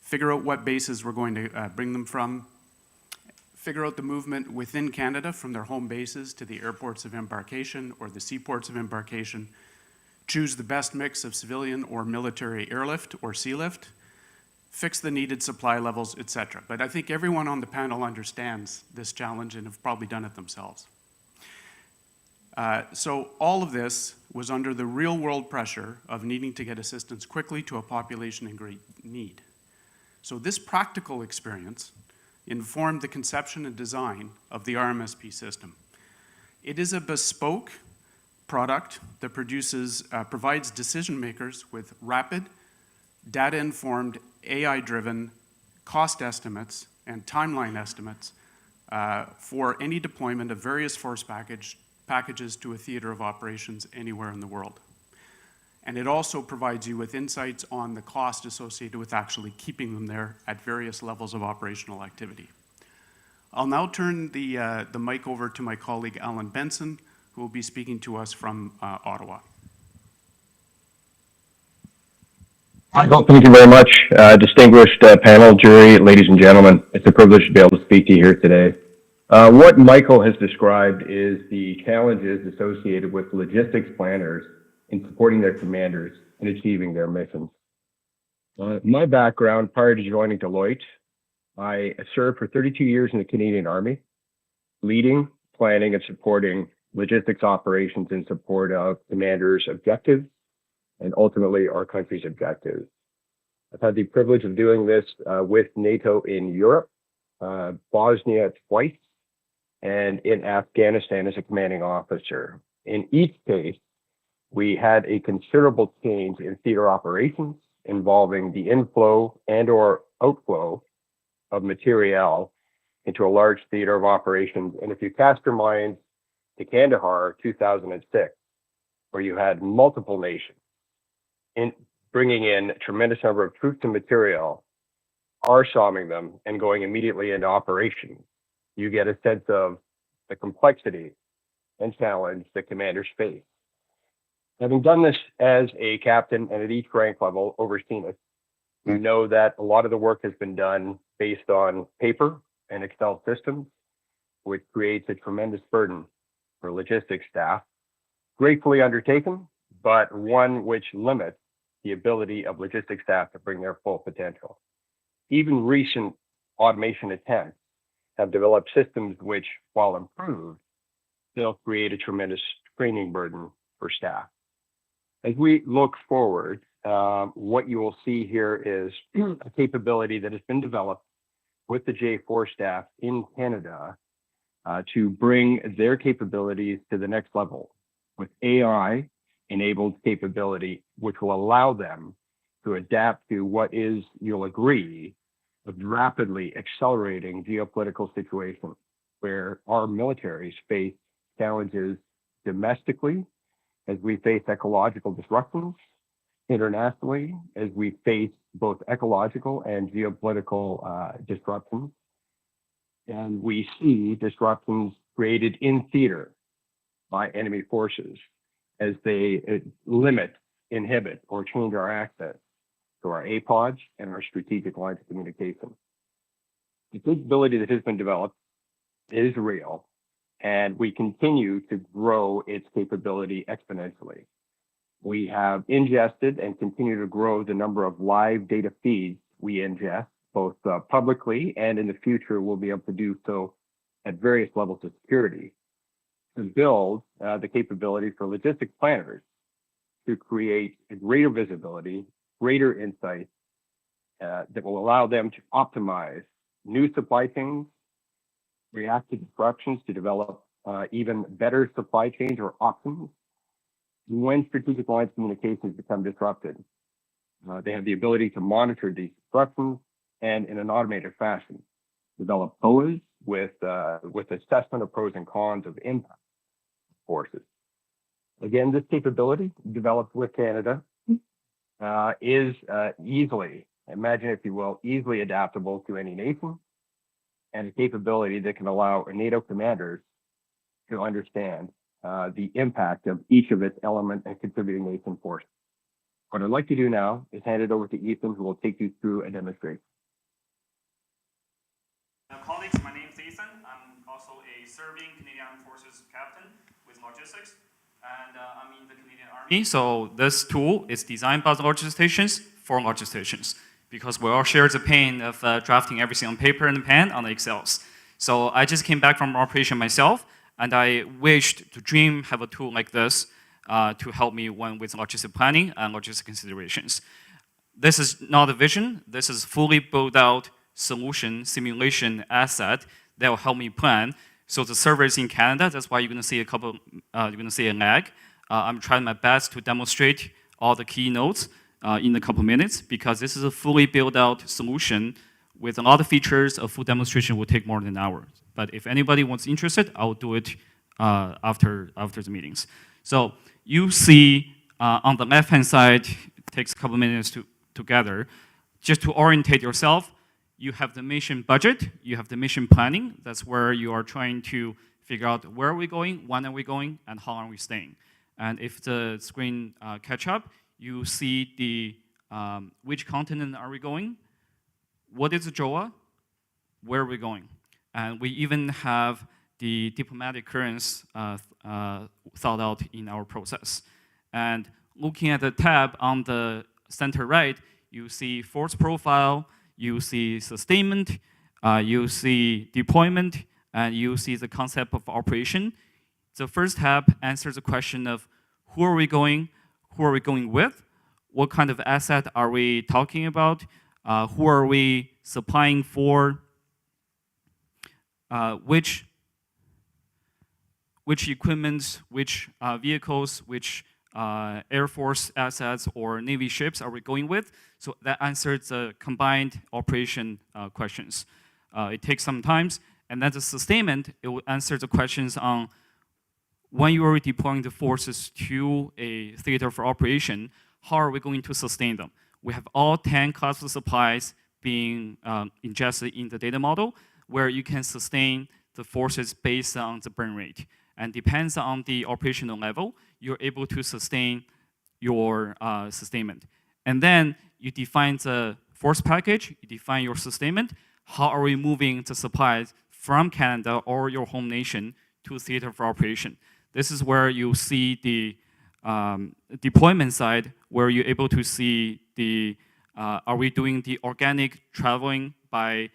figure out what bases we're going to bring them from, figure out the movement within Canada from their home bases to the airports of embarkation or the seaports of embarkation, choose the best mix of civilian or military airlift or sea lift, fix the needed supply levels, etc. But I think everyone on the panel understands this challenge and have probably done it themselves. So all of this was under the real world pressure of needing to get assistance quickly to a population in great need. So this practical experience informed the conception and design of the RMSP system. It is a bespoke product that provides decision makers with rapid, data-informed, AI-driven cost estimates and timeline estimates for any deployment of various force packages to a theater of operations anywhere in the world. And it also provides you with insights on the cost associated with actually keeping them there at various levels of operational activity. I'll now turn the mic over to my colleague Alan Benson, who will be speaking to us from Ottawa. Michael, thank you very much. Distinguished panel, jury, ladies and gentlemen, it's a privilege to be able to speak to you here today. What Michael has described is the challenges associated with logistics planners in supporting their commanders in achieving their missions. My background prior to joining Deloitte, I served for 32 years in the Canadian Army, leading, planning, and supporting logistics operations in support of commanders' objectives and ultimately our country's objectives. I've had the privilege of doing this with NATO in Europe, Bosnia twice, and in Afghanistan as a commanding officer. In each case, we had a considerable change in theater operations involving the inflow and or outflow of materiel into a large theater of operations. And if you cast your mind to Kandahar 2006, where you had multiple nations bringing in a tremendous number of troops and material, arsomming them and going immediately into operation, you get a sense of the complexity and challenge that commanders face. Having done this as a captain and at each rank level, overseen it, you know that a lot of the work has been done based on paper and Excel systems, which creates a tremendous burden for logistics staff. Gratefully undertaken, but one which limits the ability of logistics staff to bring their full potential. Even recent automation attempts have developed systems which, while improved, still create a tremendous training burden for staff. As we look forward, what you will see here is a capability that has been developed with the J4 staff in Canada to bring their capabilities to the next level with AI-enabled capability, which will allow them to adapt to what is, you'll agree, of rapidly accelerating geopolitical situation where our militaries face challenges domestically as we face ecological disruptions, internationally as we face both ecological and geopolitical disruptions. And we see disruptions created in theater by enemy forces as they limit, inhibit, or change our access to our APODs and our strategic lines of communication. The capability that has been developed is real, and we continue to grow its capability exponentially. We have ingested and continue to grow the number of live data feeds we ingest, both publicly and in the future we'll be able to do so at various levels of security, to build the capability for logistics planners to create a greater visibility, greater insight that will allow them to optimize new supply chains, react to disruptions to develop even better supply chains or options. When strategic lines of communications become disrupted, they have the ability to monitor these disruptions and in an automated fashion, develop POAs with assessment of pros and cons of impact forces. Again, this capability developed with Canada is easily, imagine if you will, easily adaptable to any nation, and a capability that can allow NATO commanders to understand the impact of each of its element and contributing nation forces. What I'd like to do now is hand it over to Ethan, who will take you through a demonstration. Colleagues, my name is Ethan. I'm also a serving Canadian Armed Forces captain with logistics, and I'm in the Canadian Army. So this tool is designed by the logisticians for logisticians, because we all share the pain of drafting everything on paper and pen on the Excels. So I just came back from operation myself, and I wished to have a tool like this to help me with logistic planning and logistic considerations. This is not a vision. This is fully built out solution simulation asset that will help me plan. So the server is in Canada. That's why you're going to see a lag. I'm trying my best to demonstrate all the keynotes in a couple minutes, because this is a fully built out solution with a lot of features. A full demonstration will take more than an hour. But if anybody wants interested, I'll do it after the meetings. So you see on the left-hand side, it takes a couple minutes to gather. Just to orientate yourself, you have the mission budget, you have the mission planning. That's where you are trying to figure out where are we going, when are we going, and how long are we staying. And if the screen catch up, you see the which continent are we going, what is the JOA, where are we going. And we even have the diplomatic currents thought out in our process. And looking at the tab on the center right, you see force profile, you see sustainment, you see deployment, and you see the concept of operation. The first tab answers the question of who are we going with, what kind of asset are we talking about, who are we supplying for, which equipment, which vehicles, which Air Force assets or Navy ships are we going with? So that answers the combined operation questions. It takes some time. And then the sustainment, it will answer the questions on when you are deploying the forces to a theater for operation, how are we going to sustain them? We have all 10 classes of supplies being ingested in the data model, where you can sustain the forces based on the burn rate. And depends on the operational level, you're able to sustain your sustainment. And then you define the force package, you define your sustainment. How are we moving the supplies from Canada or your home nation to theater for operation? This is where you see the deployment side, where you're able to see the, are we doing the organic traveling by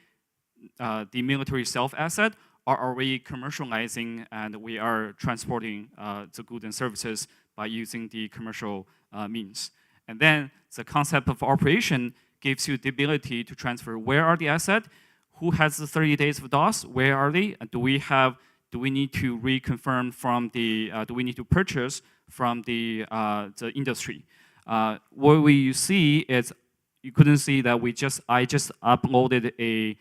the military self-asset, or are we commercializing and we are transporting the goods and services by using the commercial means? And then the concept of operation gives you the ability to transfer where are the assets, who has the 30 days of DOS, where are they, and do we need to reconfirm from the, do we need to purchase from the industry? What we see is you couldn't see that I just uploaded a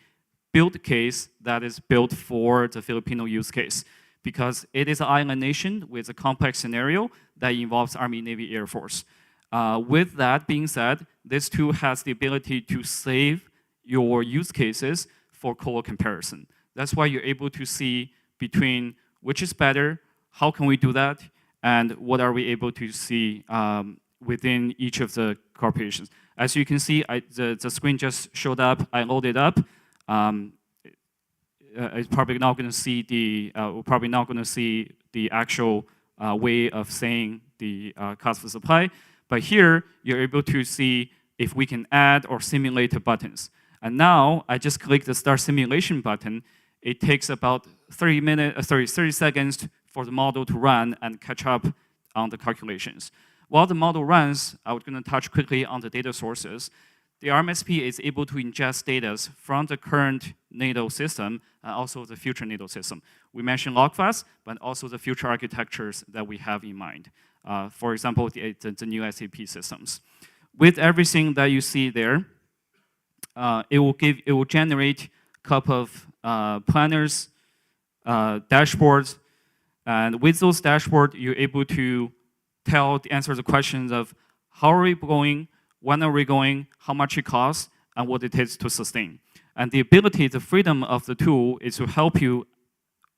build case that is built for the Filipino use case, because it is an island nation with a complex scenario that involves Army, Navy, Air Force. With that being said, this tool has the ability to save your use cases for color comparison. That's why you're able to see between which is better, how can we do that, and what are we able to see within each of the corporations. As you can see, the screen just showed up, I loaded up. It's probably not going to see we're probably not going to see the actual way of saying the cost of supply. But here, you're able to see if we can add or simulate the buttons. And now, I just click the Start Simulation button. It takes about 30 seconds for the model to run and catch up on the calculations. While the model runs, I'm going to touch quickly on the data sources. The RMSP is able to ingest data from the current NATO system and also the future NATO system. We mentioned LogFast, but also the future architectures that we have in mind. For example, the new SAP systems. With everything that you see there, it will generate a couple of planners, dashboards, and with those dashboards, you're able to answer the questions of how are we going, when are we going, how much it costs, and what it takes to sustain. And the ability, the freedom of the tool is to help you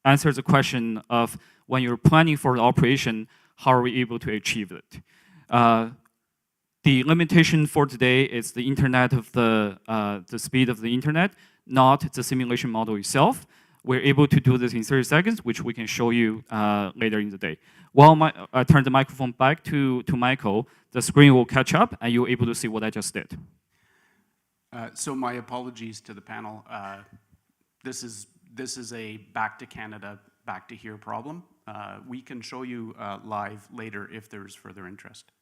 answer the question of when you're planning for the operation, how are we able to achieve it? The limitation for today is the internet of the speed of the internet, not the simulation model itself. We're able to do this in 30 seconds, which we can show you later in the day. While I turn the microphone back to Michael, the screen will catch up and you're able to see what I just did. So my apologies to the panel. This is a back to Canada, back to here problem. We can show you live later if there's further interest.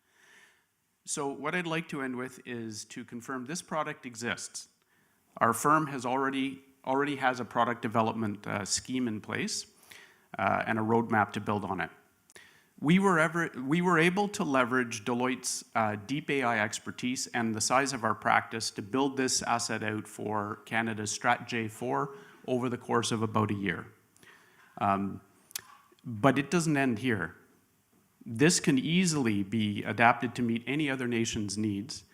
So what I'd like to end with is to confirm this product exists. Our firm has already has a product development scheme in place and a roadmap to build on it. We were able to leverage Deloitte's deep AI expertise and the size of our practice to build this asset out for Canada's Strat J4 over the course of about a year. But it doesn't end here. This can easily be adapted to meet any other nation's needs.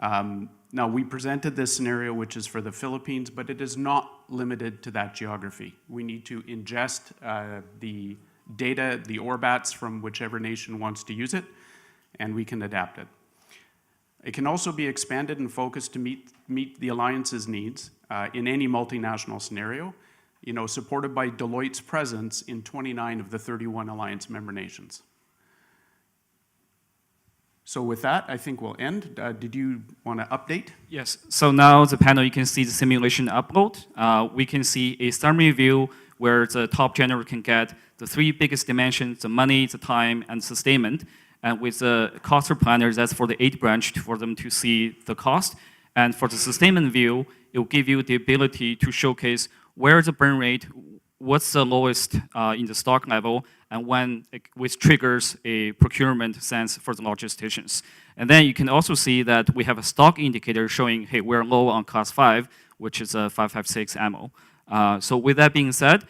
Now, we presented this scenario, which is for the Philippines, but it is not limited to that geography. We need to ingest the data, the ORBATs from whichever nation wants to use it, and we can adapt it. It can also be expanded and focused to meet the alliance's needs in any multinational scenario, supported by Deloitte's presence in 29 of the 31 alliance member nations. So with that, I think we'll end. Did you want to update? Yes. So now the panel, you can see the simulation upload. We can see a summary view where the top generator can get the three biggest dimensions, the money, the time, and sustainment. And with the cost per planners, that's for the 8 branch for them to see the cost. And for the sustainment view, it will give you the ability to showcase where is the burn rate, what's the lowest in the stock level, and which triggers a procurement sense for the logisticians. And then you can also see that we have a stock indicator showing, hey, we're low on cost 5, which is a 556 ammo. So with that being said,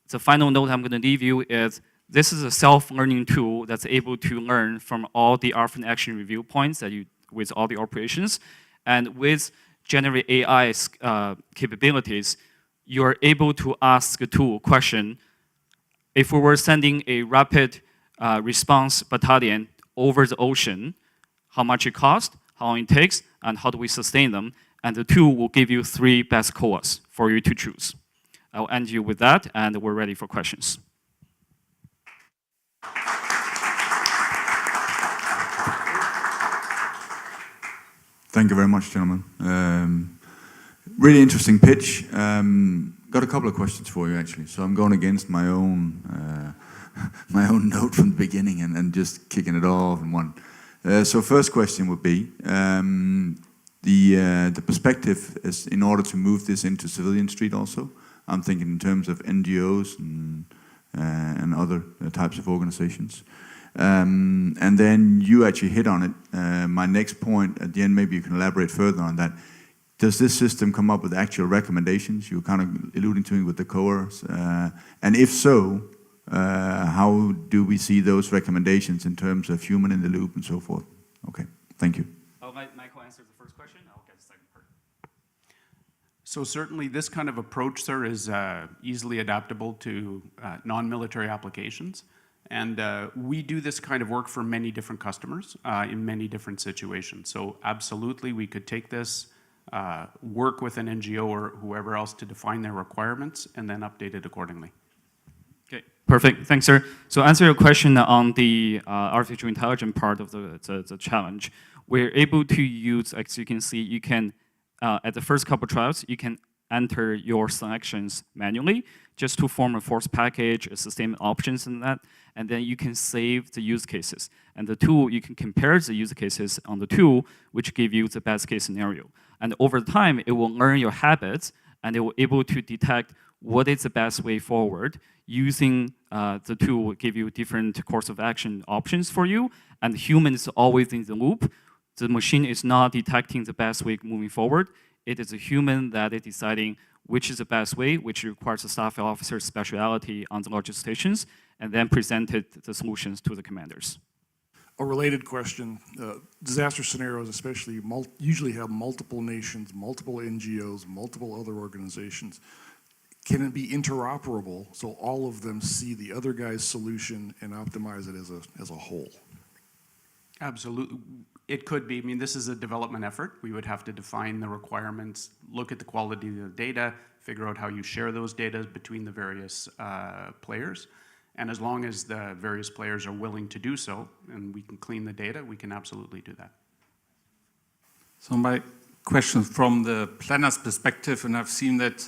the final note I'm going to leave you is this is a self-learning tool that's able to learn from all the orphan action review points that with all the operations. And with generate AI capabilities, you're able to ask the tool question, if we were sending a rapid response battalion over the ocean, how much it costs, how long it takes, and how do we sustain them? And the tool will give you 3 best COAs for you to choose. I'll end you with that, and we're ready for questions. Thank you very much, gentlemen. Really interesting pitch. Got a couple of questions for you, actually. So I'm going against my own note from the beginning and just kicking it off in one. So first question would be, the perspective is in order to move this into civilian street also. I'm thinking in terms of NGOs and other types of organizations. And then you actually hit on it. My next point at the end, maybe you can elaborate further on that. Does this system come up with actual recommendations? You were kind of alluding to it with the cohorts. And if so, how do we see those recommendations in terms of human in the loop and so forth? Okay, thank you. I'll let Michael answer the first question. I'll get the second part. So certainly this kind of approach, sir, is easily adaptable to non-military applications. And we do this kind of work for many different customers in many different situations. So absolutely, we could take this, work with an NGO or whoever else to define their requirements, and then update it accordingly. Okay, perfect. Thanks, sir. So answer your question on the artificial intelligence part of the challenge. We're able to use, as you can see, you can, at the first couple trials, you can enter your selections manually just to form a force package, a sustainment options and that, and then you can save the use cases. And the tool, you can compare the use cases on the tool, which give you the best case scenario. And over time, it will learn your habits, and it will be able to detect what is the best way forward. Using the tool will give you different course of action options for you, and the human is always in the loop. The machine is not detecting the best way moving forward. It is a human that is deciding which is the best way, which requires a staff officer's speciality on the largest stations, and then presented the solutions to the commanders. A related question, disaster scenarios especially usually have multiple nations, multiple NGOs, multiple other organizations. Can it be interoperable so all of them see the other guy's solution and optimize it as a whole? Absolutely. It could be. I mean, this is a development effort. We would have to define the requirements, look at the quality of the data, figure out how you share those data between the various players. And as long as the various players are willing to do so, and we can clean the data, we can absolutely do that. So my question from the planner's perspective, and I've seen that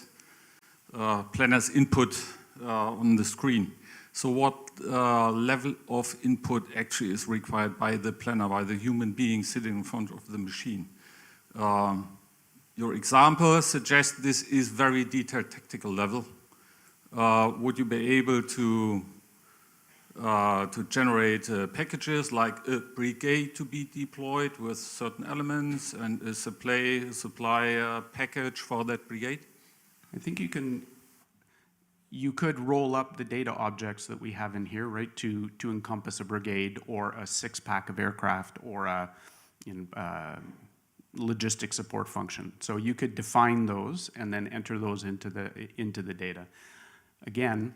planner's input on the screen. So what level of input actually is required by the planner, by the human being sitting in front of the machine? Your example suggests this is very detailed tactical level. Would you be able to generate packages like a brigade to be deployed with certain elements and a supply package for that brigade? I think you could roll up the data objects that we have in here, right, to encompass a brigade or a 6-pack of aircraft or a logistic support function. So you could define those and then enter those into the data. Again,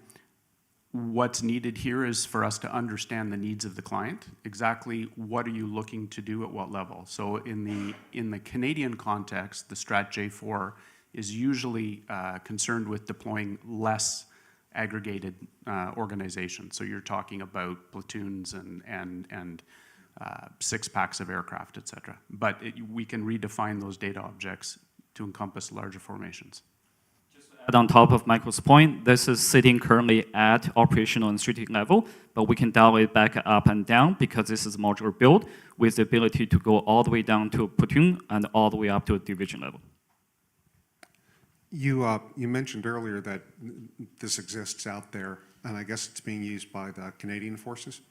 what's needed here is for us to understand the needs of the client. Exactly what are you looking to do at what level? So in the Canadian context, the Strat J4 is usually concerned with deploying less aggregated organizations. So you're talking about platoons and 6-packs of aircraft, et cetera. But we can redefine those data objects to encompass larger formations. And on top of Michael's point, this is sitting currently at operational and strategic level, but we can dial it back up and down because this is a modular build with the ability to go all the way down to a platoon and all the way up to a division level. You mentioned earlier that this exists out there, and I guess it's being used by the Canadian forces?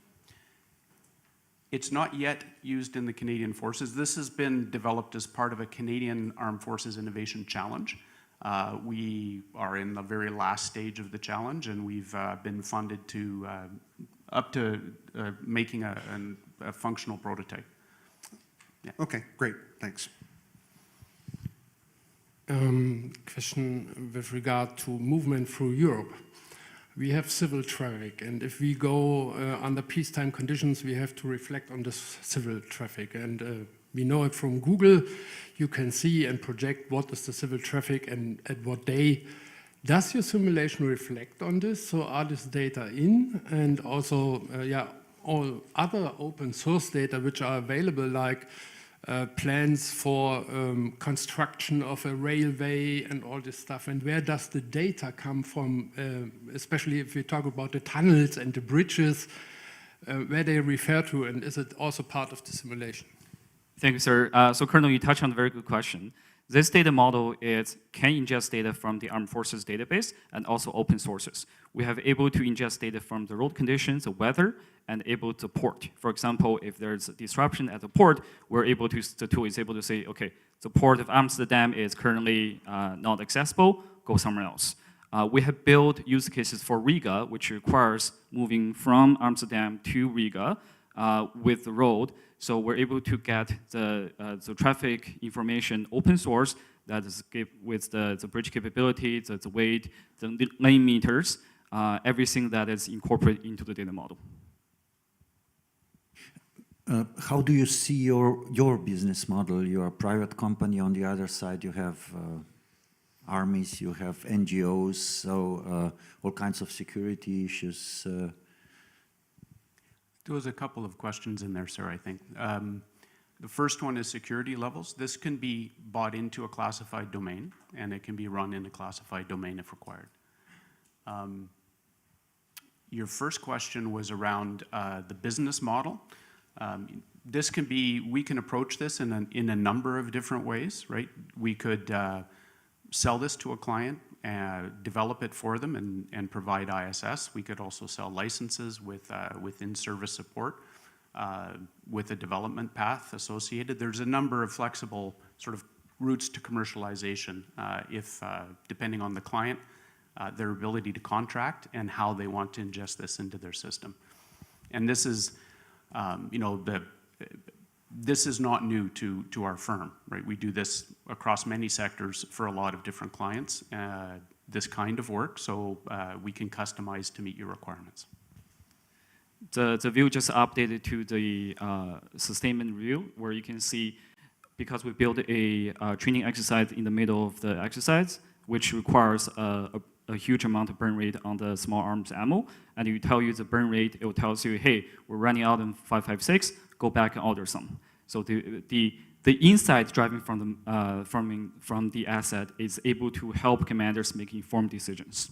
It's not yet used in the Canadian forces. This has been developed as part of a Canadian Armed Forces Innovation Challenge. We are in the very last stage of the challenge, and we've been funded to up to making a functional prototype. Yeah. Okay, great, thanks. Question with regard to movement through Europe. We have civil traffic, and if we go under peacetime conditions, we have to reflect on this civil traffic. And we know it from Google. You can see and project what is the civil traffic and at what day. Does your simulation reflect on this? So are this data in? And also, all other open source data which are available, like plans for construction of a railway and all this stuff. And where does the data come from, especially if we talk about the tunnels and the bridges, where they refer to, and is it also part of the simulation? Thank you, sir. So Colonel, you touched on a very good question. This data model can ingest data from the armed forces database and also open sources. We have able to ingest data from the road conditions, the weather, and able to port. For example, if there's a disruption at the port, the tool is able to say, okay, the port of Amsterdam is currently not accessible, go somewhere else. We have built use cases for Riga, which requires moving from Amsterdam to Riga with the road. So we're able to get the traffic information open source that is with the bridge capability, the weight, the lane meters, everything that is incorporated into the data model. How do you see your business model? You're a private company. On the other side, you have armies, you have NGOs, so all kinds of security issues. There was a couple of questions in there, sir, I think. The first one is security levels. This can be bought into a classified domain, and it can be run in a classified domain if required. Your first question was around the business model. We can approach this in a number of different ways, right? We could sell this to a client, develop it for them, and provide ISS. We could also sell licenses with in-service support with a development path associated. There's a number of flexible sort of routes to commercialization depending on the client, their ability to contract, and how they want to ingest this into their system. And this is, this is not new to our firm, right? We do this across many sectors for a lot of different clients, this kind of work, so we can customize to meet your requirements. The view just updated to the sustainment view, where you can see, because we built a training exercise in the middle of the exercise, which requires a huge amount of burn rate on the small arms ammo, and you tell you the burn rate, it will tell you, hey, we're running out in 5.56, go back and order some. So the insight driving from the asset is able to help commanders make informed decisions.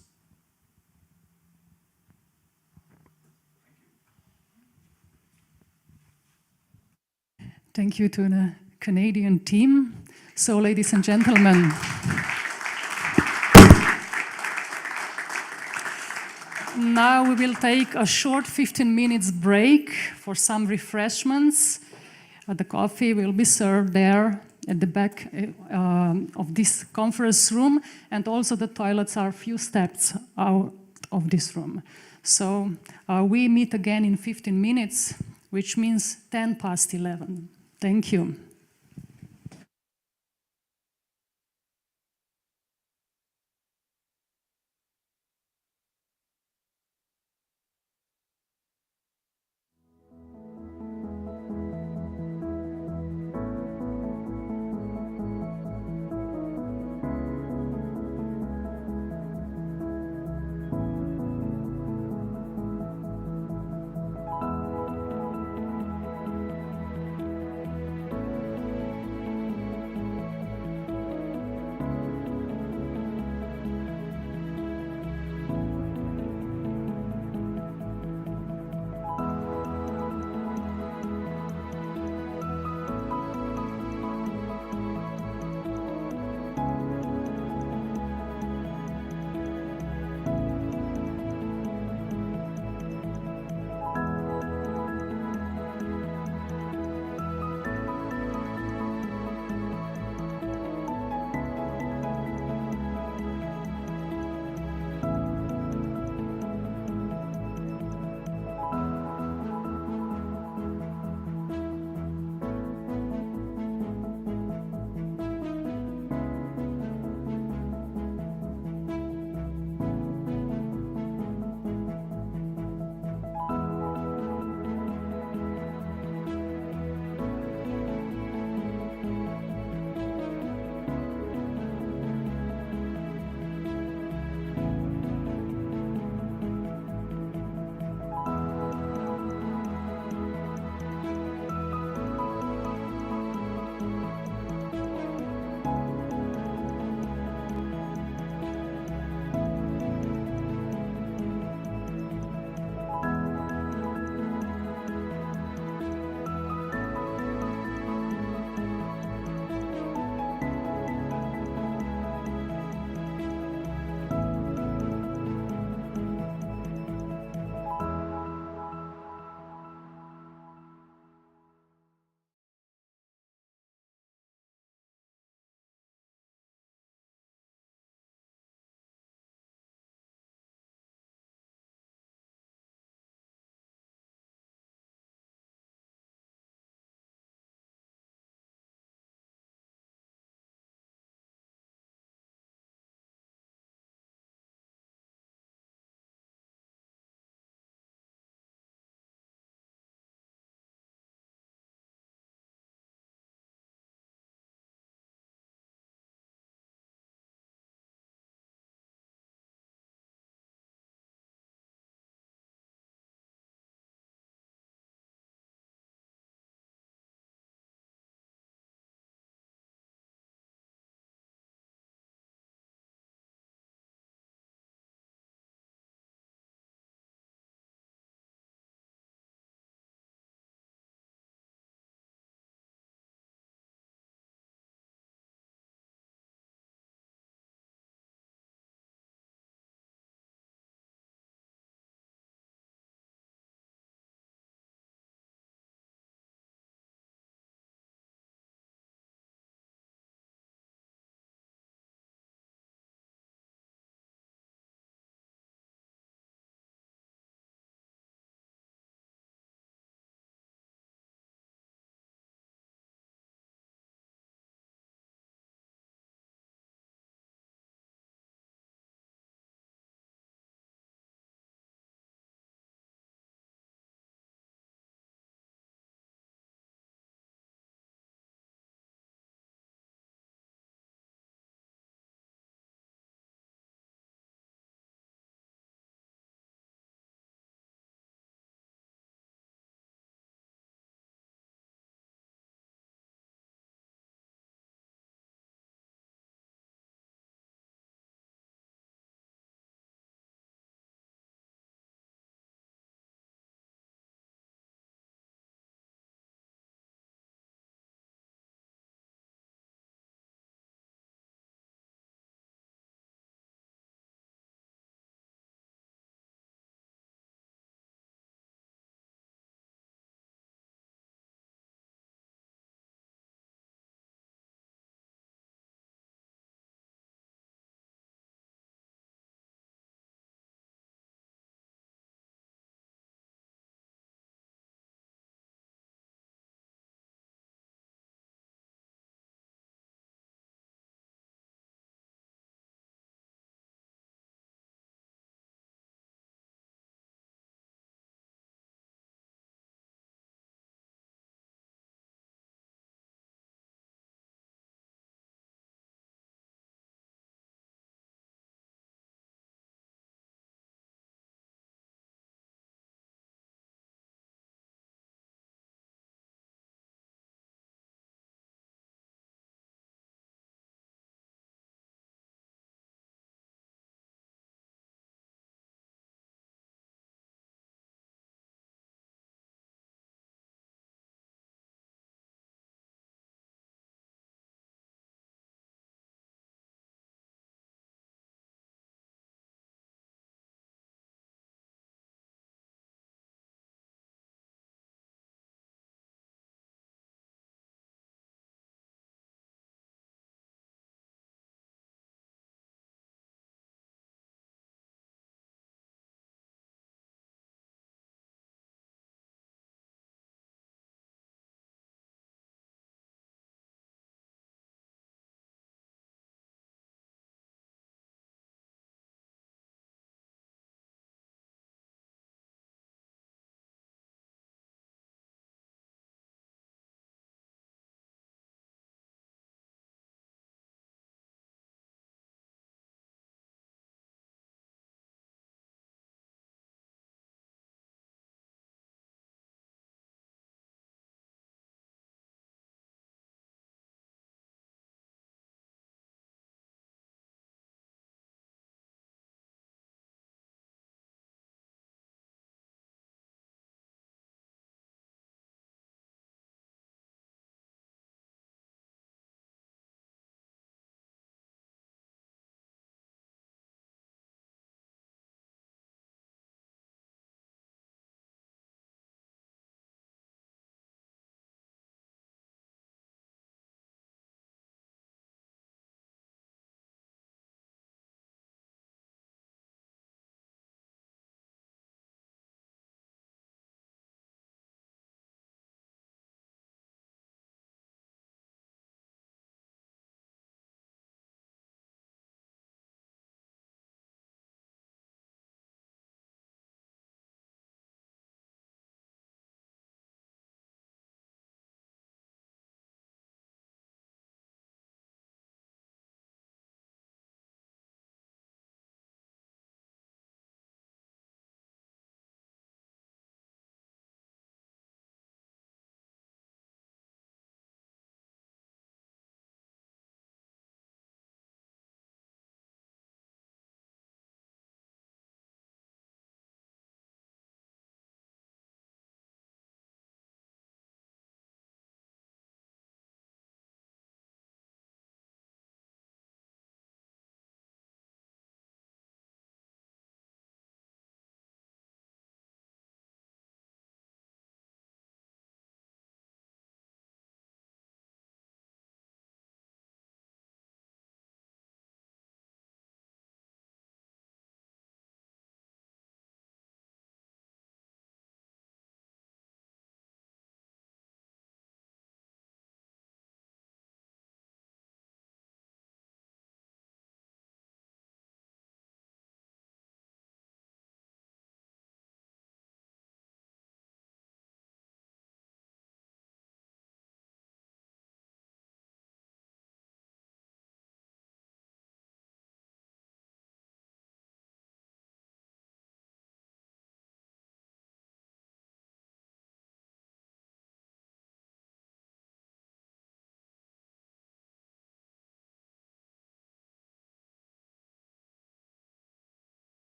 Thank you to the Canadian team. So, ladies and gentlemen, now we will take a short 15 minutes break for some refreshments. The coffee will be served there at the back of this conference room, and also the toilets are a few steps out of this room. So we meet again in 15 minutes, which means 11:10. Thank you.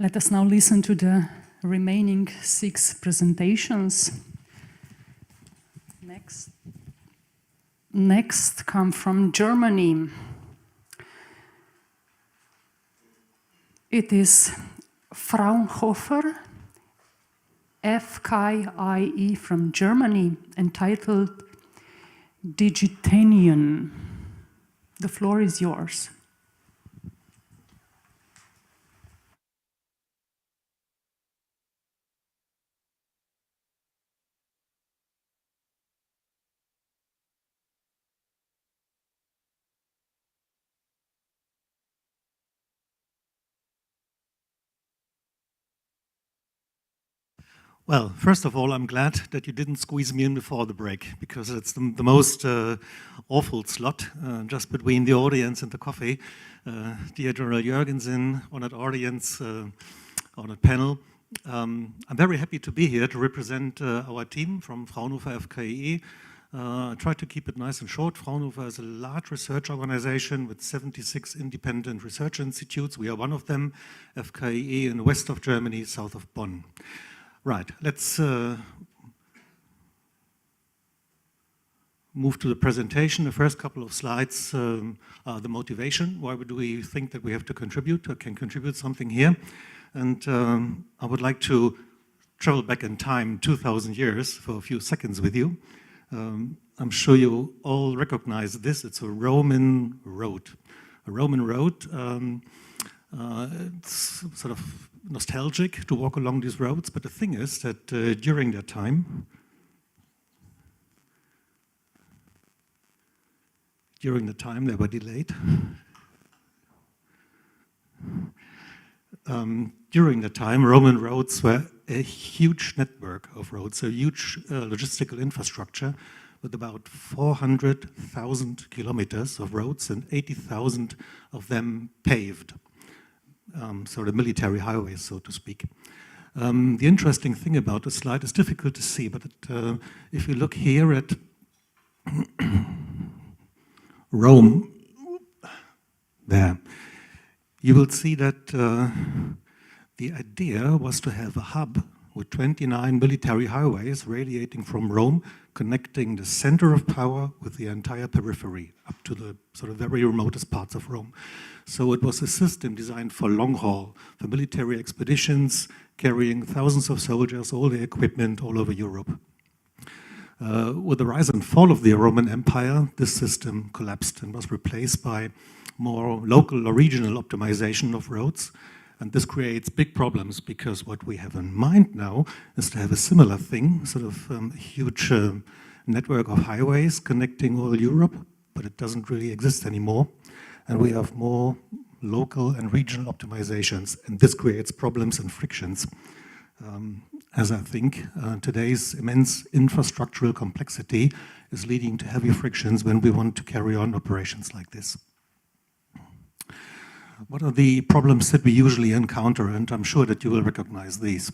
Let us now listen to the remaining 6 presentations. Next come from Germany. It is Fraunhofer, FKIE from Germany, entitled Digitanium. The floor is yours. Well, first of all, I'm glad that you didn't squeeze me in before the break, because it's the most awful slot just between the audience and the coffee. Dear General Jürgensen, honored audience, honored panel. I'm very happy to be here to represent our team from Fraunhofer FKIE. I try to keep it nice and short. Fraunhofer is a large research organization with 76 independent research institutes. We are one of them, FKIE in the west of Germany, south of Bonn. Right, let's move to the presentation. The first couple of slides are the motivation. Why do we think that we have to contribute or can contribute something here? And I would like to travel back in time 2,000 years for a few seconds with you. I'm sure you all recognize this. It's a Roman road. A Roman road, it's sort of nostalgic to walk along these roads, but the thing is that during that time, they were delayed. During the time, Roman roads were a huge network of roads, a huge logistical infrastructure with about 400,000 kilometers of roads and 80,000 of them paved. So the military highways, so to speak. The interesting thing about the slide is difficult to see, but if you look here at Rome, there, you will see that the idea was to have a hub with 29 military highways radiating from Rome, connecting the center of power with the entire periphery up to the sort of very remotest parts of Rome. So it was a system designed for long haul, for military expeditions, carrying thousands of soldiers, all the equipment all over Europe. With the rise and fall of the Roman Empire, this system collapsed and was replaced by more local or regional optimization of roads. And this creates big problems, because what we have in mind now is to have a similar thing, sort of a huge network of highways connecting all Europe, but it doesn't really exist anymore. And we have more local and regional optimizations, and this creates problems and frictions. As I think today's immense infrastructural complexity is leading to heavy frictions when we want to carry on operations like this. What are the problems that we usually encounter? And I'm sure that you will recognize these.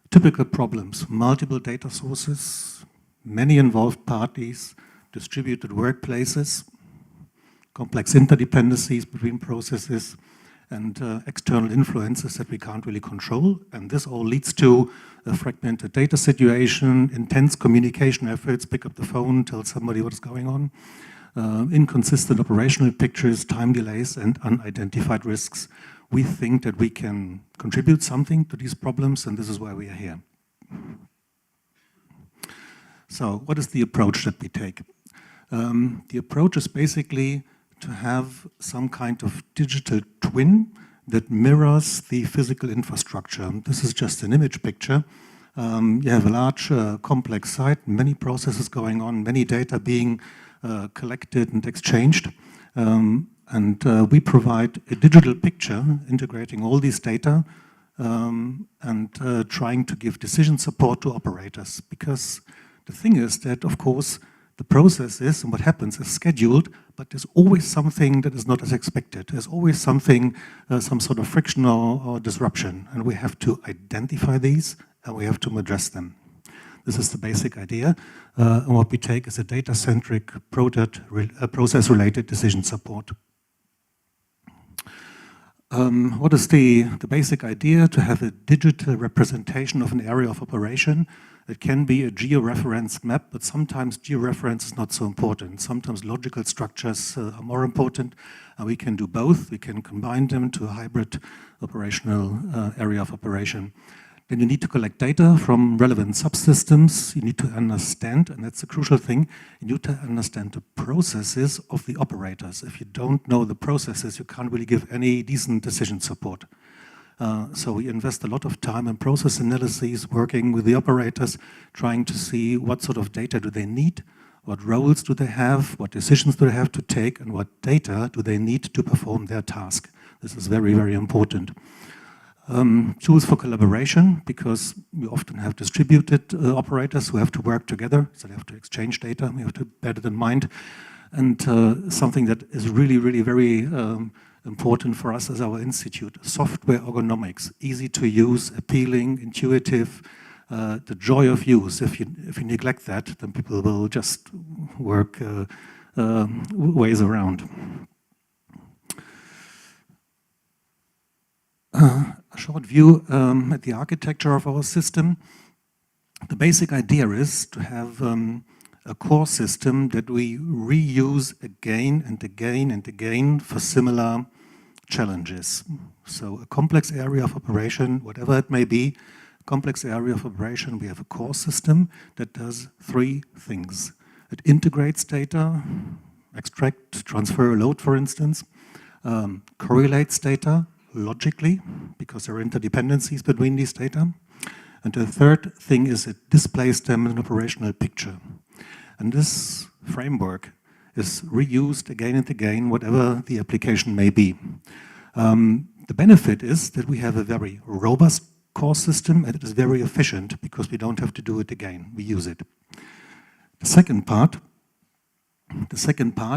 Typical problems: multiple data sources, many involved parties, distributed workplaces, complex interdependencies between processes, and external influences that we can't really control. And this all leads to a fragmented data situation, intense communication efforts, pick up the phone, tell somebody what's going on, inconsistent operational pictures, time delays, and unidentified risks. We think that we can contribute something to these problems, and this is why we are here. So what is the approach that we take? The approach is basically to have some kind of digital twin that mirrors the physical infrastructure. This is just an image picture. You have a large, complex site, many processes going on, many data being collected and exchanged. And we provide a digital picture integrating all these data and trying to give decision support to operators. Because the thing is that, of course, the process is, and what happens is scheduled, but there's always something that is not as expected. There's always something, some sort of friction or disruption, and we have to identify these and we have to address them. This is the basic idea, and what we take is a data-centric process-related decision support. What is the basic idea? To have a digital representation of an area of operation. It can be a georeference map, but sometimes georeference is not so important. Sometimes logical structures are more important. We can do both. We can combine them to a hybrid operational area of operation. Then you need to collect data from relevant subsystems. You need to understand, and that's a crucial thing, you need to understand the processes of the operators. If you don't know the processes, you can't really give any decent decision support. So we invest a lot of time in process analyses, working with the operators, trying to see what sort of data do they need, what roles do they have, what decisions do they have to take, and what data do they need to perform their task. This is very, very important. Tools for collaboration, because we often have distributed operators who have to work together, so they have to exchange data, we have to bear it in mind. And something that is really, really very important for us as our institute, software ergonomics, easy to use, appealing, intuitive, the joy of use. If you neglect that, then people will just work ways around. A short view at the architecture of our system. The basic idea is to have a core system that we reuse again and again and again for similar challenges. So a complex area of operation, whatever it may be, complex area of operation, we have a core system that does three things. It integrates data, extract, transfer, load, for instance, correlates data logically, because there are interdependencies between these data. And the third thing is it displays them in an operational picture. And this framework is reused again and again, whatever the application may be. The benefit is that we have a very robust core system, and it is very efficient because we don't have to do it again. We use it. The second part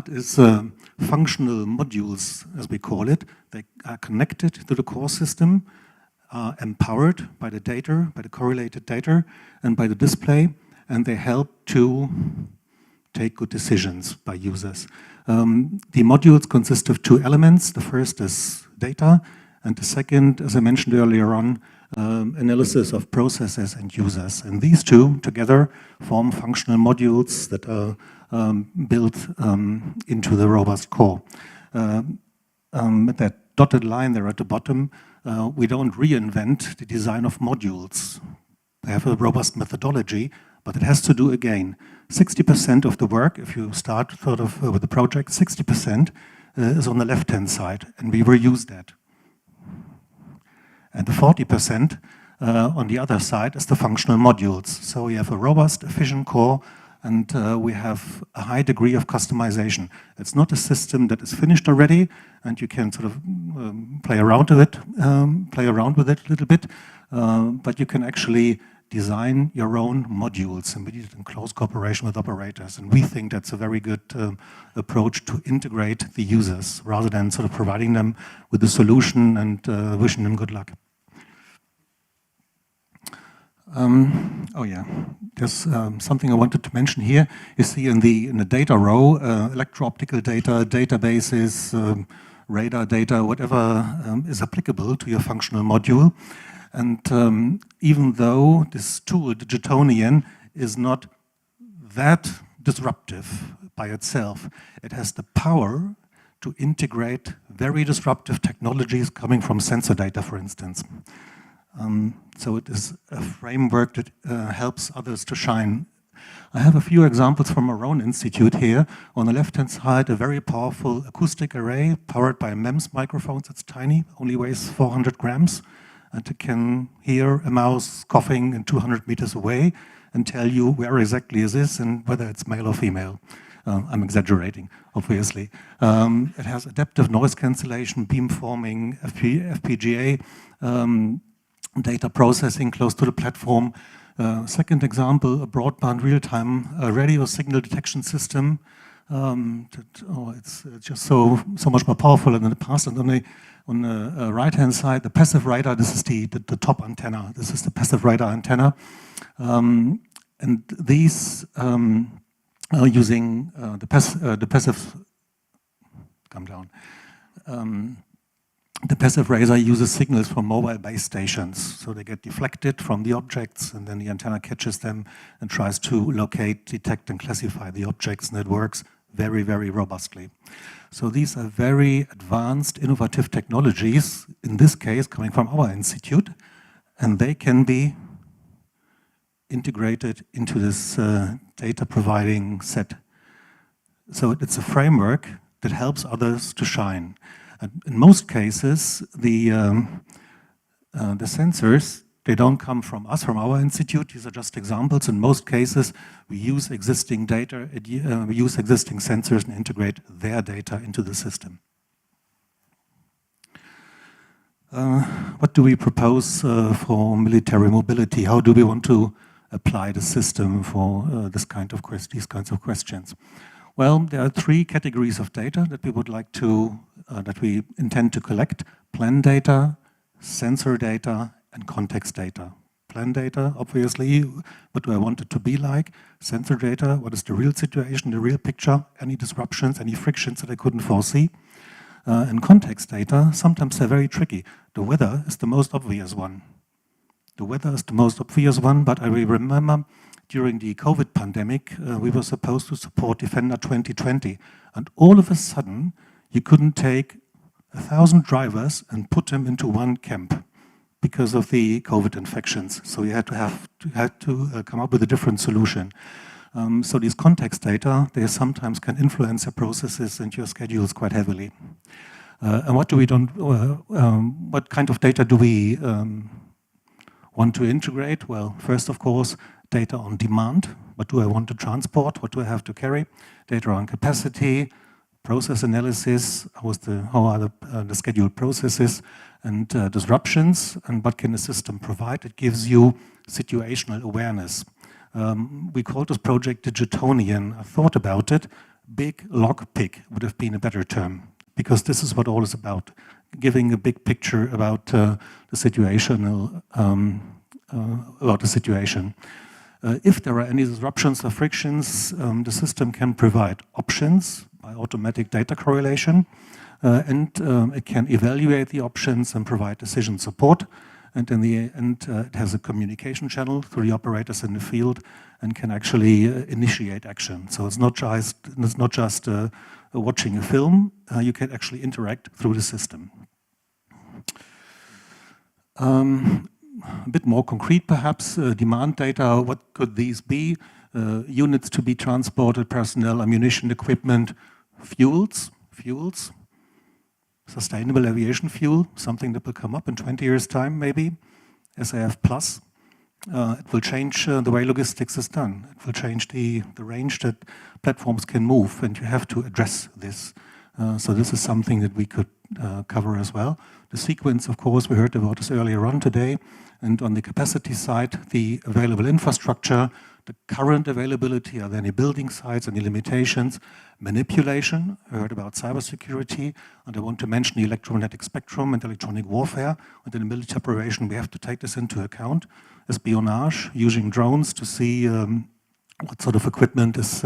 is functional modules, as we call it. They are connected to the core system, are empowered by the data, by the correlated data, and by the display, and they help to take good decisions by users. The modules consist of two elements. The first is data, and the second, as I mentioned earlier on, analysis of processes and users. And these two together form functional modules that are built into the robust core. That dotted line there at the bottom, we don't reinvent the design of modules. We have a robust methodology, but it has to do again. 60% of the work, if you start sort of with the project, 60% is on the left-hand side, and we reuse that. And the 40% on the other side is the functional modules. So we have a robust, efficient core, and we have a high degree of customization. It's not a system that is finished already, and you can sort of play around with it a little bit, but you can actually design your own modules, and we do it in close cooperation with operators. And we think that's a very good approach to integrate the users, rather than sort of providing them with the solution and wishing them good luck. Oh yeah, there's something I wanted to mention here. You see in the data row, electro-optical data, databases, radar data, whatever is applicable to your functional module. And even though this tool, Digitonian, is not that disruptive by itself, it has the power to integrate very disruptive technologies coming from sensor data, for instance. So it is a framework that helps others to shine. I have a few examples from our own institute here. On the left-hand side, a very powerful acoustic array powered by MEMS microphones. It's tiny, only weighs 400 grams. And it can hear a mouse coughing in 200 meters away and tell you where exactly is this and whether it's male or female. I'm exaggerating, obviously. It has adaptive noise cancellation, beamforming, FPGA, data processing close to the platform. Second example, a broadband real-time radio signal detection system. It's just so much more powerful than in the past. And on the right-hand side, the passive radar, this is the top antenna. This is the passive radar antenna. And these are using the passive, come down. The passive radar uses signals from mobile base stations, so they get deflected from the objects, and then the antenna catches them and tries to locate, detect, and classify the objects, and it works very, very robustly. So these are very advanced, innovative technologies, in this case coming from our institute, and they can be integrated into this data providing set. So it's a framework that helps others to shine. And in most cases, the sensors, they don't come from us, from our institute. These are just examples. In most cases, we use existing data, we use existing sensors and integrate their data into the system. What do we propose for military mobility? How do we want to apply the system for these kinds of questions? Well, there are three categories of data that we would like to, that we intend to collect: plan data, sensor data, and context data. Plan data, obviously, what do I want it to be like? Sensor data, what is the real situation, the real picture, any disruptions, any frictions that I couldn't foresee? And context data, sometimes they're very tricky. The weather is the most obvious one. The weather is the most obvious one, but I remember during the COVID pandemic, we were supposed to support Defender 2020, and all of a sudden, you couldn't take 1,000 drivers and put them into one camp because of the COVID infections. So you had to come up with a different solution. So these context data, they sometimes can influence your processes and your schedules quite heavily. And what kind of data do we want to integrate? Well, first, of course, data on demand. What do I want to transport? What do I have to carry? Data on capacity, process analysis, how are the scheduled processes, and disruptions, and what can the system provide? It gives you situational awareness. We call this project Digitonian. I thought about it. Big lockpick would have been a better term, because this is what all is about, giving a big picture about the situation. If there are any disruptions or frictions, the system can provide options by automatic data correlation, and it can evaluate the options and provide decision support. And in the end, it has a communication channel through the operators in the field and can actually initiate action. So it's not just watching a film. You can actually interact through the system. A bit more concrete, perhaps, demand data. What could these be? Units to be transported, personnel, ammunition, equipment, fuels, sustainable aviation fuel, something that will come up in 20 years' time, maybe, SAF+. It will change the way logistics is done. It will change the range that platforms can move, and you have to address this. So this is something that we could cover as well. The sequence, of course, we heard about this earlier on today. And on the capacity side, the available infrastructure, the current availability, are there any building sites, any limitations? Manipulation, I heard about cybersecurity, and I want to mention the electromagnetic spectrum and electronic warfare. And in a military operation, we have to take this into account. Espionage, using drones to see what sort of equipment is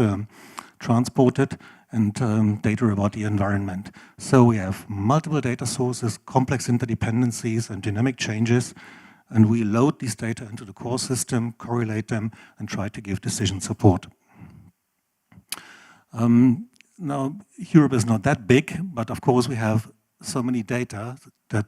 transported, and data about the environment. So we have multiple data sources, complex interdependencies, and dynamic changes, and we load these data into the core system, correlate them, and try to give decision support. Now, Europe is not that big, but of course we have so many data that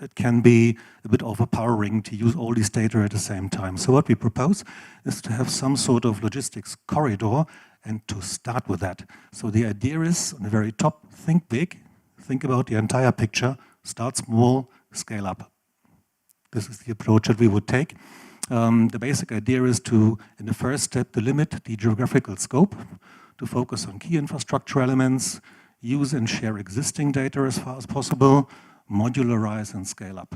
it can be a bit overpowering to use all these data at the same time. So what we propose is to have some sort of logistics corridor and to start with that. So the idea is, on the very top, think big, think about the entire picture, start small, scale up. This is the approach that we would take. The basic idea is to, in the first step, to limit the geographical scope, to focus on key infrastructure elements, use and share existing data as far as possible, modularize and scale up.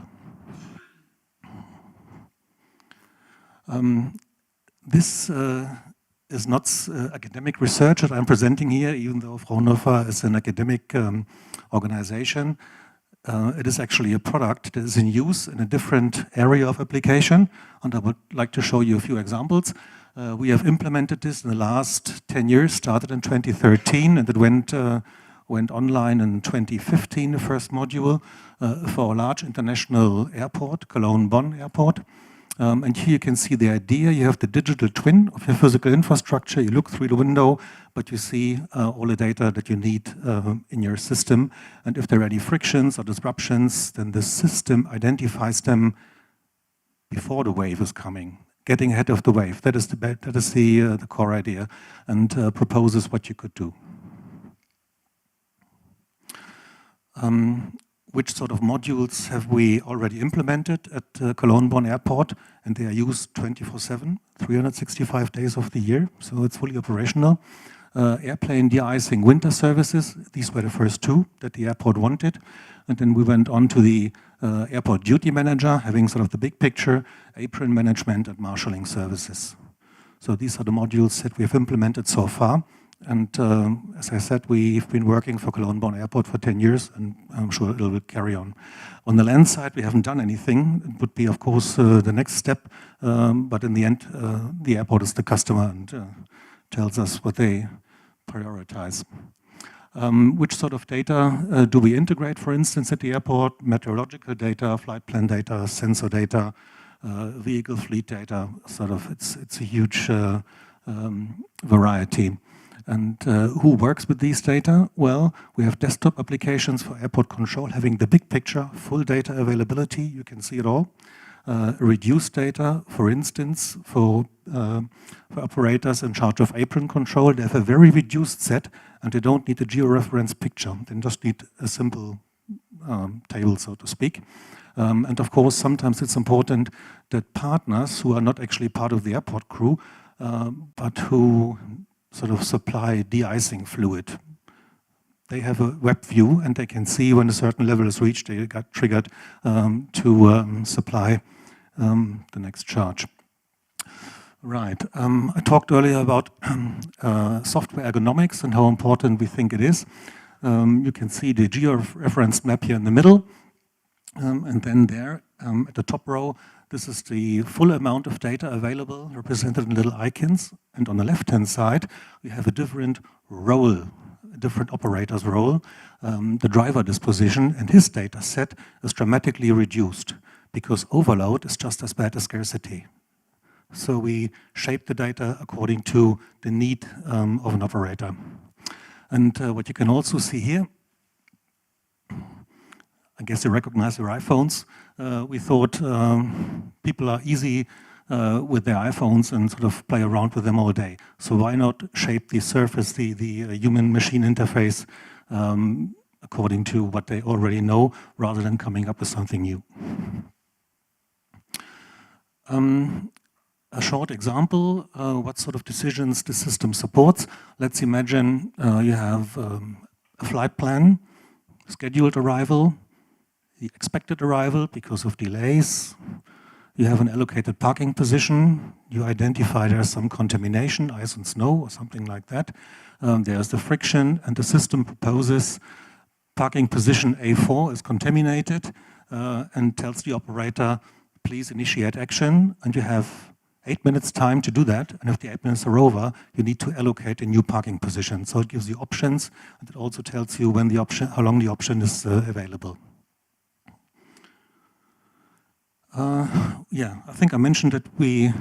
This is not academic research that I'm presenting here, even though Fraunhofer is an academic organization. It is actually a product that is in use in a different area of application, and I would like to show you a few examples. We have implemented this in the last 10 years, started in 2013, and it went went online in 2015, the first module, for a large international airport, Cologne-Bonn Airport. And here you can see the idea. You have the digital twin of your physical infrastructure. You look through the window, but you see all the data that you need in your system. And if there are any frictions or disruptions, then the system identifies them before the wave is coming, getting ahead of the wave. That is the core idea, and proposes what you could do. Which sort of modules have we already implemented at Cologne-Bonn Airport? And they are used 24/7, 365 days of the year, so it's fully operational. Airplane de-icing winter services, these were the first two that the airport wanted. And then we went on to the airport duty manager, having sort of the big picture, apron management and marshalling services. So these are the modules that we have implemented so far. And as I said, we've been working for Cologne-Bonn Airport for 10 years, and I'm sure it will carry on. On the land side, we haven't done anything. It would be, of course, the next step. But in the end, the airport is the customer and tells us what they prioritize. Which sort of data do we integrate, for instance, at the airport? Meteorological data, flight plan data, sensor data, vehicle fleet data. Sort of, it's a huge variety. And who works with these data? Well, we have desktop applications for airport control, having the big picture, full data availability, you can see it all. Reduced data, for instance, for operators in charge of apron control. They have a very reduced set, and they don't need a georeference picture. They just need a simple table, so to speak. And of course, sometimes it's important that partners who are not actually part of the airport crew, but who sort of supply de-icing fluid. They have a web view, and they can see when a certain level is reached, they got triggered to supply the next charge. Right. I talked earlier about software ergonomics and how important we think it is. You can see the georeference map here in the middle. And then there, at the top row, this is the full amount of data available, represented in little icons. And on the left-hand side, we have a different role, a different operator's role, the driver disposition, and his data set is dramatically reduced because overload is just as bad as scarcity. So we shape the data according to the need of an operator. And what you can also see here, I guess you recognize your iPhones. We thought people are easy with their iPhones and sort of play around with them all day. So why not shape the surface, the human-machine interface according to what they already know, rather than coming up with something new? A short example, what sort of decisions the system supports. Let's imagine you have a flight plan, scheduled arrival, the expected arrival because of delays. You have an allocated parking position. You identify there's some contamination, ice and snow or something like that. There's the friction, and the system proposes parking position A4 is contaminated and tells the operator, please initiate action, and you have 8 minutes time to do that, and if the 8 minutes are over, you need to allocate a new parking position. So it gives you options, and it also tells you when the option, how long the option is available. Yeah, I think I mentioned that we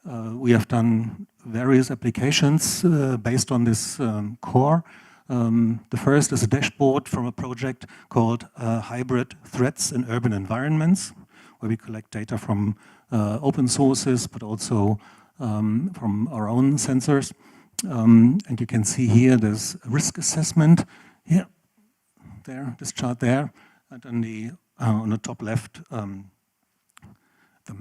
have done various applications based on this core. The first is a dashboard from a project called Hybrid Threats in Urban Environments, where we collect data from open sources, but also from our own sensors. And you can see here there's a risk assessment here, there, this chart there, and then on the top left, the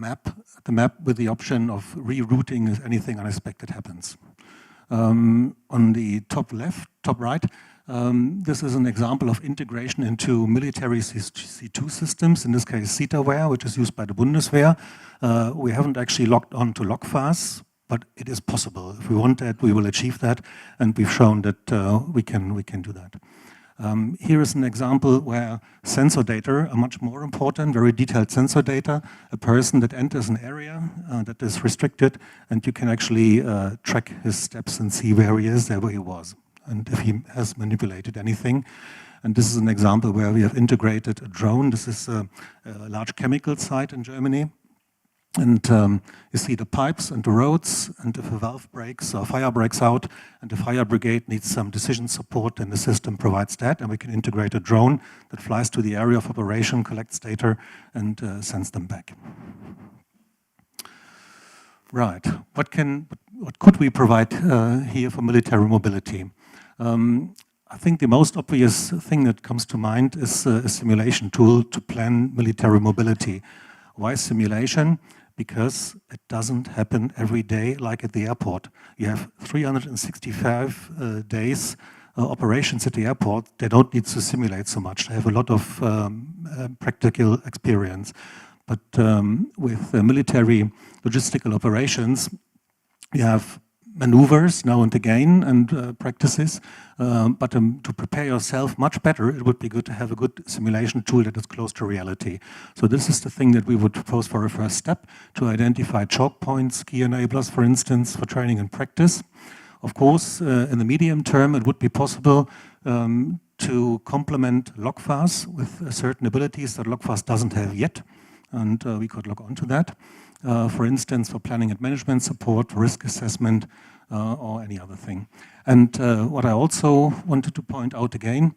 map with the option of rerouting if anything unexpected happens. On the top left, top right, this is an example of integration into military C2 systems, in this case CETAware, which is used by the Bundeswehr. We haven't actually logged on to LogFAS, but it is possible. If we want that, we will achieve that, and we've shown that we can do that. Here is an example where sensor data are much more important, very detailed sensor data. A person that enters an area that is restricted, and you can actually track his steps and see where he is, where he was. and if he has manipulated anything. And this is an example where we have integrated a drone. This is a large chemical site in Germany. And you see the pipes and the roads, and if a valve breaks or fire breaks out and the fire brigade needs some decision support, then the system provides that, and we can integrate a drone that flies to the area of operation, collects data, and sends them back. Right, what could we provide here for military mobility? I think the most obvious thing that comes to mind is a simulation tool to plan military mobility. Why simulation? Because it doesn't happen every day like at the airport. You have 365 days operations at the airport. They don't need to simulate so much. They have a lot of practical experience. But with military logistical operations, you have maneuvers now and again and practices, but to prepare yourself much better, it would be good to have a good simulation tool that is close to reality. So this is the thing that we would propose for a first step, to identify choke points, key enablers, for instance, for training and practice. Of course, in the medium term, it would be possible to complement LogFAS with certain abilities that LogFAS doesn't have yet, and we could look onto that. For instance, for planning and management support, risk assessment, or any other thing. And what I also wanted to point out again,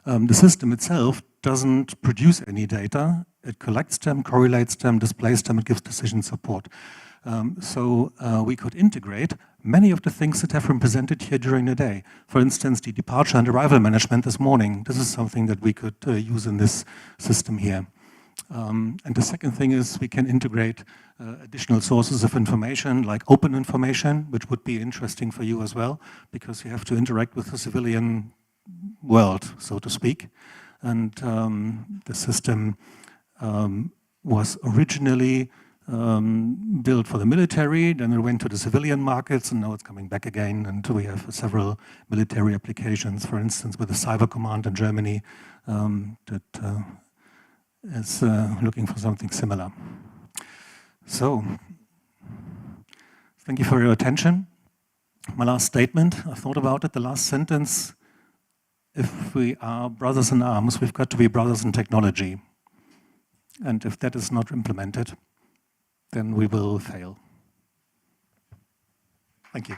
the system itself doesn't produce any data. It collects them, correlates them, displays them, it gives decision support. So we could integrate many of the things that have been presented here during the day. For instance, the departure and arrival management this morning. This is something that we could use in this system here. And the second thing is we can integrate additional sources of information, like open information, which would be interesting for you as well, because you have to interact with the civilian world, so to speak. And the system was originally built for the military, then it went to the civilian markets, and now it's coming back again. And we have several military applications, for instance, with the Cyber Command in Germany, that is looking for something similar. So, thank you for your attention. My last statement, I thought about it, the last sentence: if we are brothers in arms, we've got to be brothers in technology. And if that is not implemented, then we will fail. Thank you.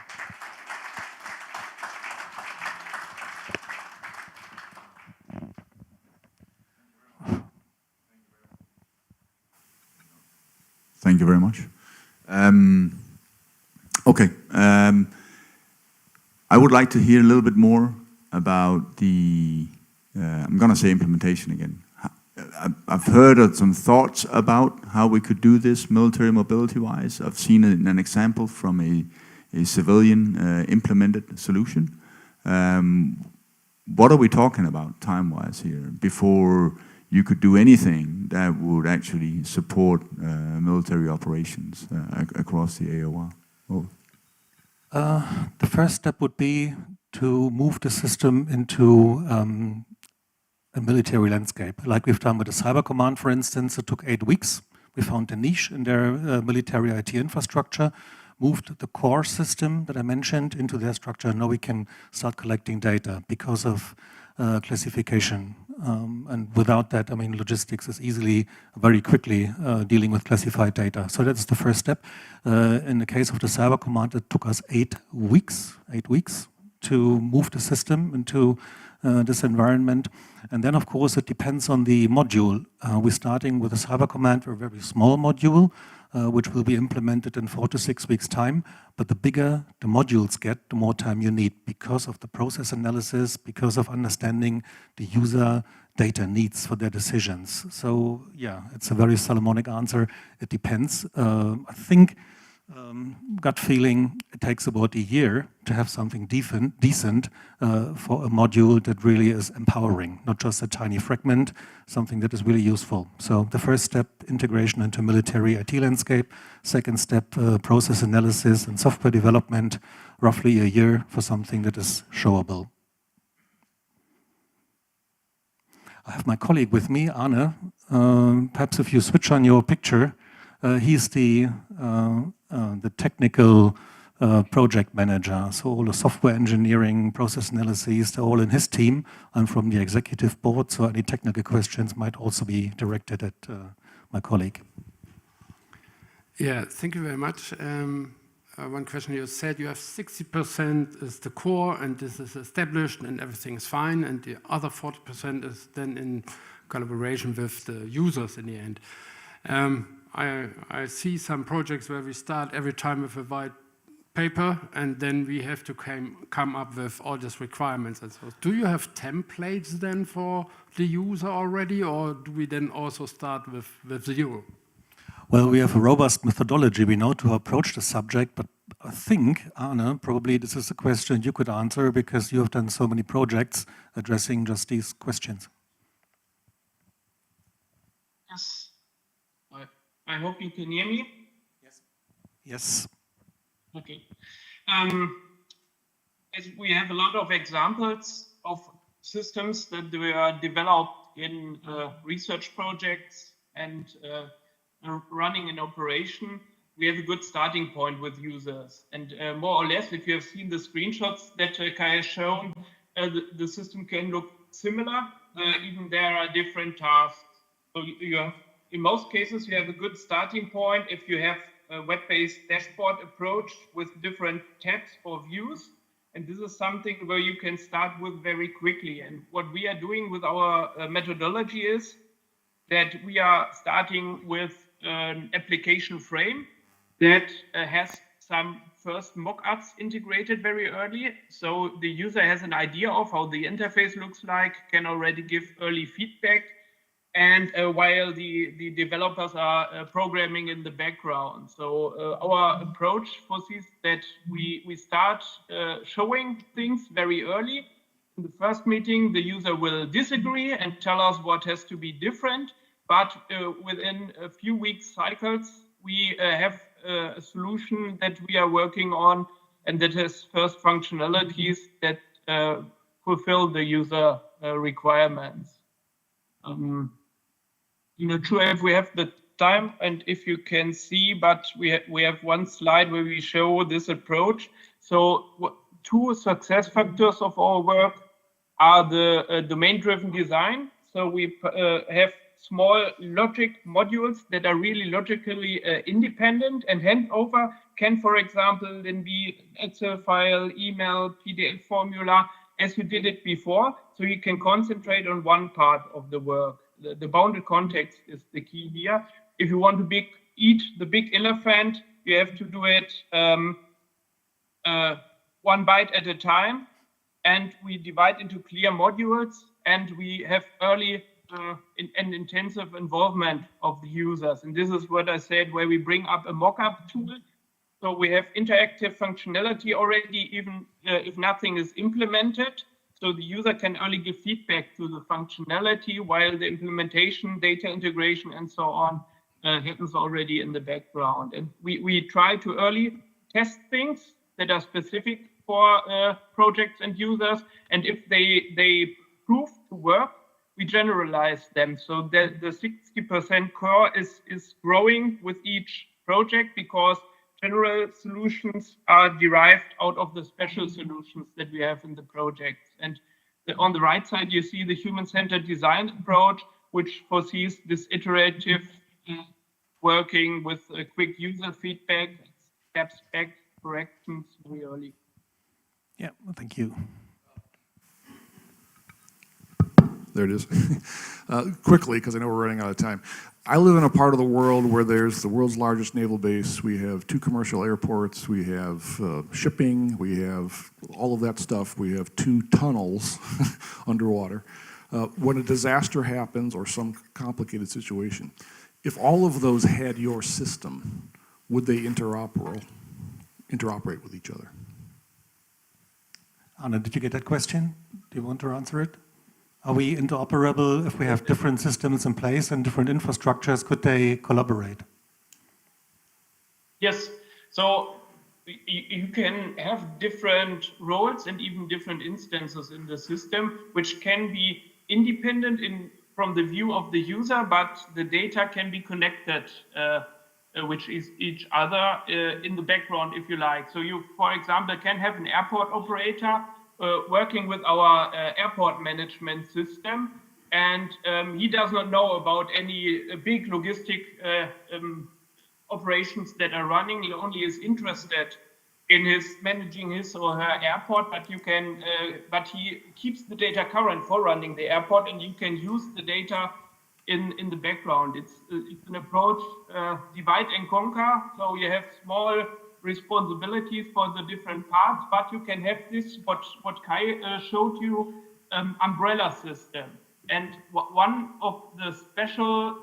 Thank you very much. Okay, I would like to hear a little bit more about the, I'm going to say implementation again. I've heard some thoughts about how we could do this military mobility-wise. I've seen an example from a civilian implemented solution. What are we talking about time-wise here before you could do anything that would actually support military operations across the AOR? Oh. The first step would be to move the system into a military landscape. Like we've done with the Cyber Command, for instance, it took 8 weeks. We found a niche in their military IT infrastructure, moved the core system that I mentioned into their structure, and now we can start collecting data because of classification. And without that, I mean, logistics is easily, very quickly dealing with classified data. So that's the first step. In the case of the Cyber Command, it took us 8 weeks to move the system into this environment. And then, of course, it depends on the module. We're starting with a Cyber Command, a very small module, which will be implemented in 4 to 6 weeks' time. But the bigger the modules get, the more time you need because of the process analysis, because of understanding the user data needs for their decisions. So, yeah, it's a very Solomonic answer. It depends. I think, gut feeling, it takes about a year to have something decent for a module that really is empowering, not just a tiny fragment, something that is really useful. So the first step, integration into military IT landscape. Second step, process analysis and software development, roughly a year for something that is showable. I have my colleague with me, Arne. Perhaps if you switch on your picture, he's the technical project manager. So all the software engineering, process analyses, they're all in his team. I'm from the executive board, so any technical questions might also be directed at my colleague. Yeah, thank you very much. One question, you said you have 60% is the core and this is established and everything is fine, and the other 40% is then in collaboration with the users in the end. I see some projects where we start every time with a white paper and then we have to come up with all these requirements and so. Do you have templates then for the user already, or do we then also start with zero? Well, we have a robust methodology. We know to approach the subject, but I think, Arne, probably this is a question you could answer because you have done so many projects addressing just these questions. Yes. I hope you can hear me. Yes. Yes. Okay. As we have a lot of examples of systems that were developed in research projects and running in operation, we have a good starting point with users. And more or less, if you have seen the screenshots that Kai has shown, the system can look similar, even there are different tasks. So you have, in most cases, you have a good starting point if you have a web-based dashboard approach with different tabs or views. And this is something where you can start with very quickly. And what we are doing with our methodology is that we are starting with an application frame that has some first mock-ups integrated very early. So the user has an idea of how the interface looks like, can already give early feedback, and while the developers are programming in the background. So our approach foresees that we start showing things very early. In the first meeting, the user will disagree and tell us what has to be different. But within a few weeks cycles, we have a solution that we are working on, and that has first functionalities that fulfill the user requirements. I'm not sure if we have the time and if you can see, but we have one slide where we show this approach. So two success factors of our work are the domain-driven design. So we have small logic modules that are really logically independent, and handover can, for example, then be Excel file, email, PDF formula, as you did it before. So you can concentrate on one part of the work. The bounded context is the key here. If you want to eat the big elephant, you have to do it one bite at a time. And we divide into clear modules, and we have early and intensive involvement of the users. And this is what I said, where we bring up a mock-up tool. So we have interactive functionality already, even if nothing is implemented. So the user can only give feedback to the functionality, while the implementation, data integration, and so on happens already in the background. And we try to early test things that are specific for projects and users. And if they prove to work, we generalize them. So the 60% core is growing with each project, because general solutions are derived out of the special solutions that we have in the projects. And on the right side, you see the human-centered design approach, which foresees this iterative working with quick user feedback, steps back, corrections very early. Yeah, well, thank you. There it is. Quickly, because I know we're running out of time. I live in a part of the world where there's the world's largest naval base. We have 2 commercial airports. We have shipping. We have all of that stuff. We have 2 tunnels underwater. When a disaster happens or some complicated situation, if all of those had your system, would they interoperate with each other? Anna, did you get that question? Do you want to answer it? Are we interoperable if we have different systems in place and different infrastructures? Could they collaborate? Yes. So you can have different roles and even different instances in the system, which can be independent from the view of the user, but the data can be connected which is each other in the background, if you like. So you, for example, can have an airport operator working with our airport management system, and he does not know about any big logistic operations that are running. He only is interested in managing his or her airport, but you can, but he keeps the data current for running the airport, and you can use the data in the background. It's an approach, divide and conquer. So you have small responsibilities for the different parts, but you can have this, what Kai showed you, umbrella system. And one of the special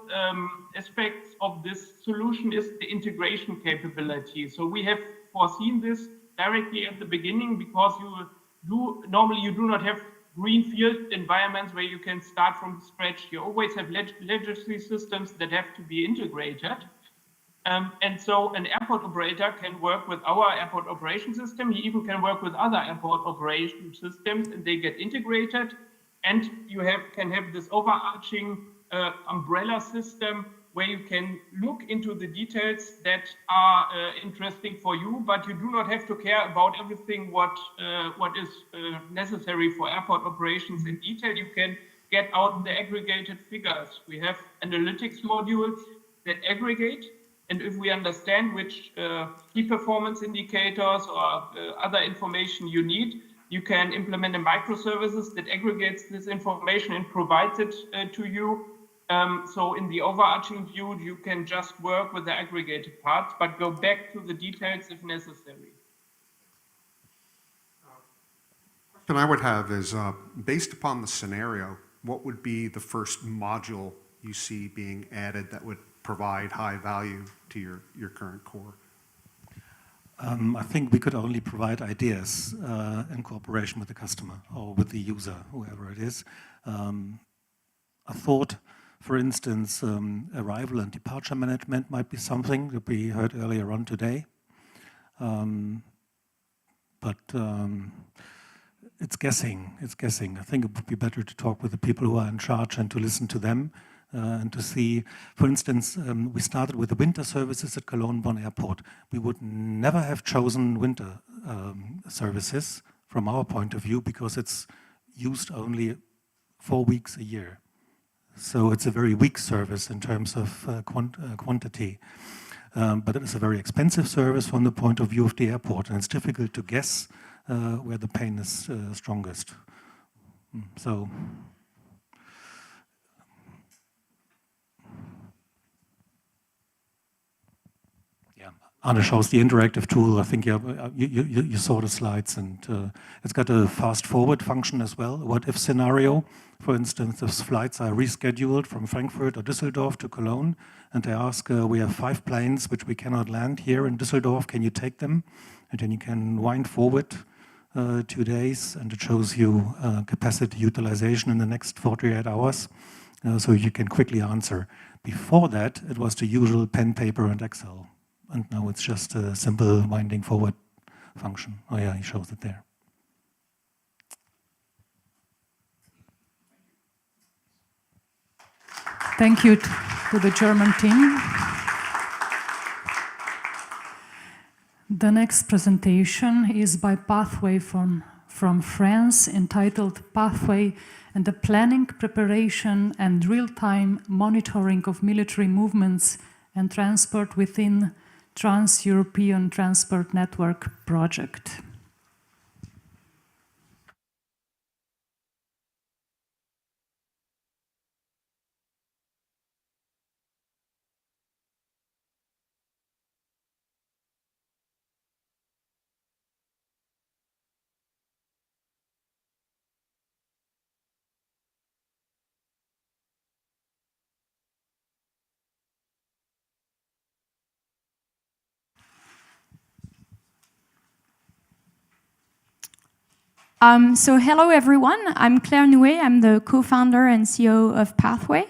aspects of this solution is the integration capability. So we have foreseen this directly at the beginning, because normally you do not have greenfield environments where you can start from scratch. You always have legacy systems that have to be integrated. And so an airport operator can work with our airport operation system. He even can work with other airport operation systems, and they get integrated. And you can have this overarching umbrella system where you can look into the details that are interesting for you, but you do not have to care about everything what is necessary for airport operations in detail. You can get out the aggregated figures. We have analytics modules that aggregate, and if we understand which key performance indicators or other information you need, you can implement a microservices that aggregates this information and provides it to you. So in the overarching view, you can just work with the aggregated parts, but go back to the details if necessary. The question I would have is, based upon the scenario, what would be the first module you see being added that would provide high value to your current core? I think we could only provide ideas in cooperation with the customer or with the user, whoever it is. I thought, for instance, arrival and departure management might be something that we heard earlier on today. But it's guessing. I think it would be better to talk with the people who are in charge and to listen to them and to see, for instance, we started with the winter services at Cologne-Bonn Airport. We would never have chosen winter services from our point of view, because it's used only 4 weeks a year. So it's a very weak service in terms of quantity. But it is a very expensive service from the point of view of the airport, and it's difficult to guess where the pain is strongest. So, yeah, Anna shows the interactive tool. I think you saw the slides, and it's got a fast forward function as well. What if scenario? For instance, if flights are rescheduled from Frankfurt or Düsseldorf to Cologne, and they ask, we have 5 planes which we cannot land here in Düsseldorf, can you take them? And then you can wind forward 2 days, and it shows you capacity utilization in the next 48 hours, so you can quickly answer. Before that, it was the usual pen, paper, and Excel. And now it's just a simple winding forward function. Oh yeah, he shows it there. Thank you to the German team. The next presentation is by Pathway from France, entitled Pathway and the Planning, Preparation and Real-Time Monitoring of Military Movements and Transport within Trans-European Transport Network project. So hello everyone, I'm Claire Nouet, I'm the co-founder and CEO of Pathway,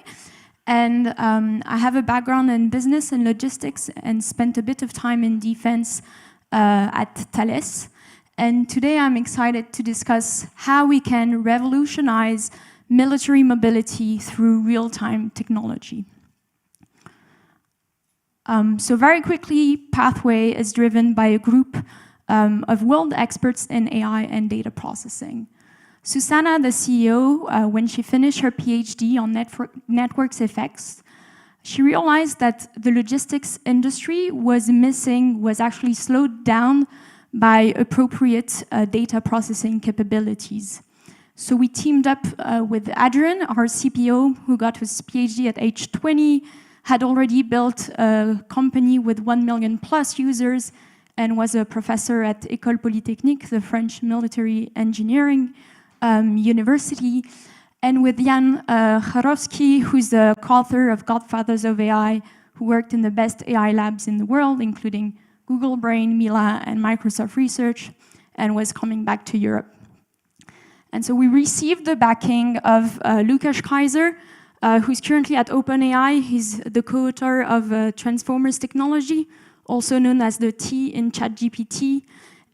and I have a background in business and logistics and spent a bit of time in defense at Thales. And today I'm excited to discuss how we can revolutionize military mobility through real-time technology. So very quickly, Pathway is driven by a group of world experts in AI and data processing. Susanna, the CEO, when she finished her PhD on networks effects, she realized that the logistics industry was actually slowed down by appropriate data processing capabilities. So we teamed up with Adrian, our CPO, who got his PhD at age 20, had already built a company with 1 million plus users, and was a professor at École Polytechnique, the French military engineering university, and with Jan Jarowski, who's the co-author of Godfathers of AI, who worked in the best AI labs in the world, including Google Brain, Mila, and Microsoft Research, and was coming back to Europe. And so we received the backing of Lukas Kaiser, who's currently at OpenAI. He's the co-author of Transformers technology, also known as the T in ChatGPT,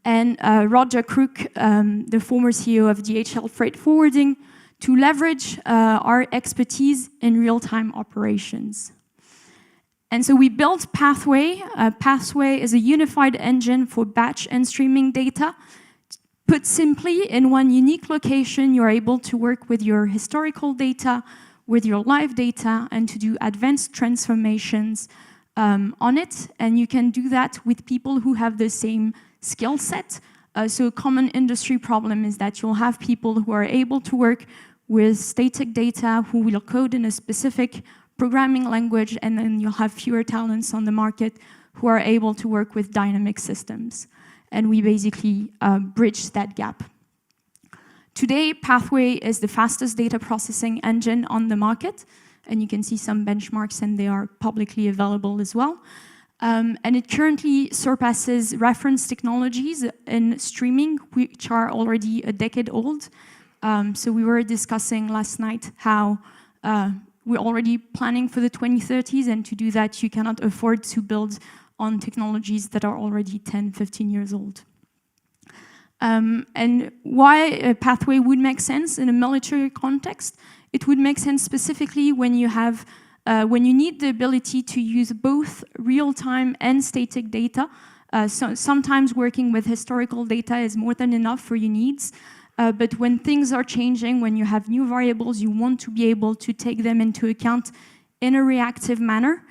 and Roger Crook, the former CEO of DHL Freight Forwarding, to leverage our expertise in real-time operations. And so we built Pathway. Pathway is a unified engine for batch and streaming data. Put simply, in one unique location, you're able to work with your historical data, with your live data, and to do advanced transformations on it. And you can do that with people who have the same skill set. So a common industry problem is that you'll have people who are able to work with static data, who will code in a specific programming language, and then you'll have fewer talents on the market who are able to work with dynamic systems. And we basically bridge that gap. Today, Pathway is the fastest data processing engine on the market, and you can see some benchmarks, and they are publicly available as well. And it currently surpasses reference technologies in streaming, which are already a decade old. So we were discussing last night how we're already planning for the 2030s, and to do that, you cannot afford to build on technologies that are already 10, 15 years old. And why a Pathway would make sense in a military context? It would make sense specifically when you have, when you need the ability to use both real-time and static data. So sometimes working with historical data is more than enough for your needs. But when things are changing, when you have new variables, you want to be able to take them into account in a reactive manner.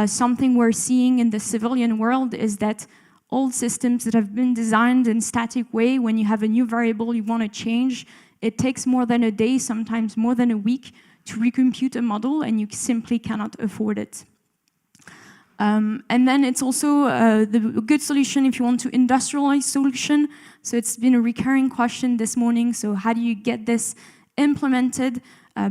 Something we're seeing in the civilian world is that old systems that have been designed in static way, when you have a new variable you want to change, it takes more than a day, sometimes more than a week, to recompute a model, and you simply cannot afford it. And then it's also the good solution if you want to industrialize solution. So it's been a recurring question this morning. So how do you get this implemented?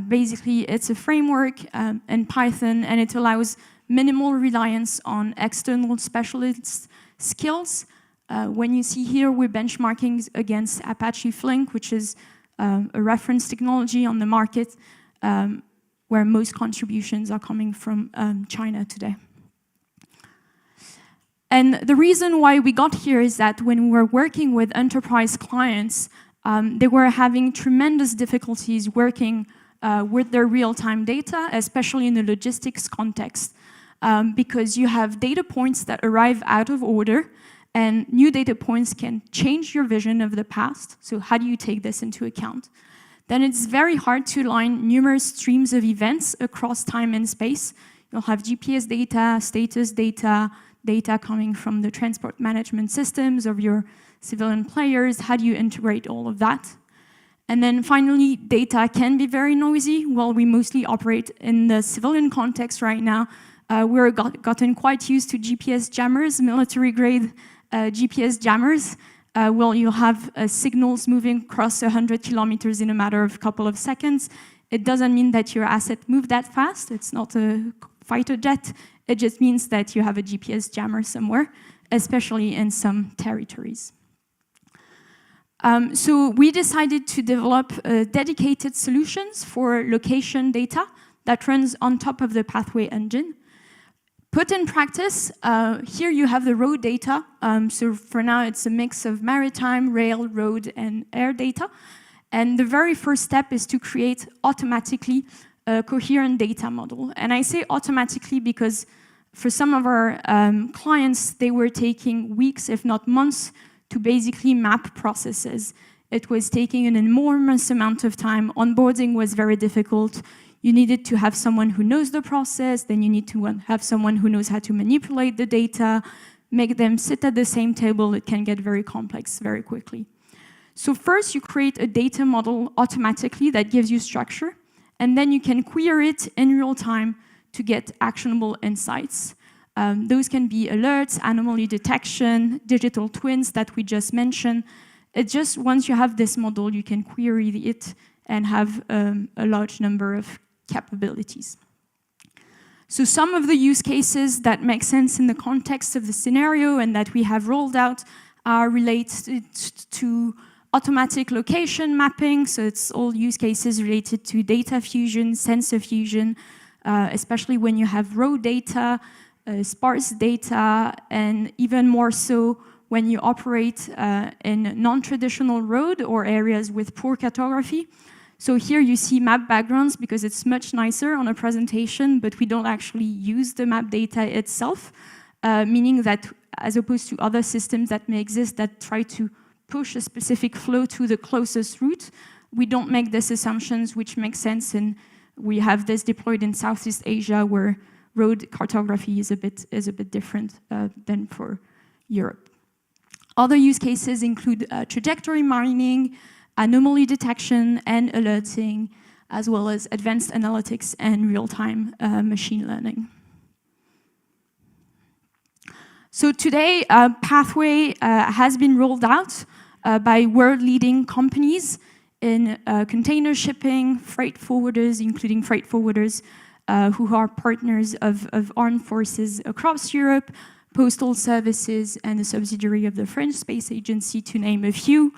Basically, it's a framework in Python, and it allows minimal reliance on external specialist skills. When you see here, we're benchmarking against Apache Flink, which is a reference technology on the market, where most contributions are coming from China today. And the reason why we got here is that when we were working with enterprise clients, they were having tremendous difficulties working with their real-time data, especially in the logistics context, because you have data points that arrive out of order, and new data points can change your vision of the past. So how do you take this into account? Then it's very hard to align numerous streams of events across time and space. You'll have GPS data, status data, data coming from the transport management systems of your civilian players. How do you integrate all of that? And then finally, data can be very noisy. While we mostly operate in the civilian context right now, we're gotten quite used to GPS jammers, military-grade GPS jammers. Well, you'll have signals moving across 100 kilometers in a matter of a couple of seconds. It doesn't mean that your asset moved that fast. It's not a fighter jet. It just means that you have a GPS jammer somewhere, especially in some territories. So we decided to develop dedicated solutions for location data that runs on top of the Pathway engine. Put in practice, here you have the road data. So for now, it's a mix of maritime, rail, road, and air data. And the very first step is to create automatically a coherent data model. And I say automatically because for some of our clients, they were taking weeks, if not months, to basically map processes. It was taking an enormous amount of time. Onboarding was very difficult. You needed to have someone who knows the process, then you need to have someone who knows how to manipulate the data, make them sit at the same table. It can get very complex very quickly. So first, you create a data model automatically that gives you structure, and then you can query it in real time to get actionable insights. Those can be alerts, anomaly detection, digital twins that we just mentioned. It's just once you have this model, you can query it and have a large number of capabilities. So some of the use cases that make sense in the context of the scenario and that we have rolled out are related to automatic location mapping. So it's all use cases related to data fusion, sensor fusion, especially when you have raw data, sparse data, and even more so when you operate in non-traditional road or areas with poor cartography. So here you see map backgrounds because it's much nicer on a presentation, but we don't actually use the map data itself, meaning that as opposed to other systems that may exist that try to push a specific flow to the closest route, we don't make these assumptions, which makes sense, and we have this deployed in Southeast Asia where road cartography is a bit different than for Europe. Other use cases include trajectory mining, anomaly detection and alerting, as well as advanced analytics and real-time machine learning. So today, Pathway has been rolled out by world-leading companies in container shipping, freight forwarders, including freight forwarders who are partners of armed forces across Europe, postal services, and a subsidiary of the French Space Agency, to name a few.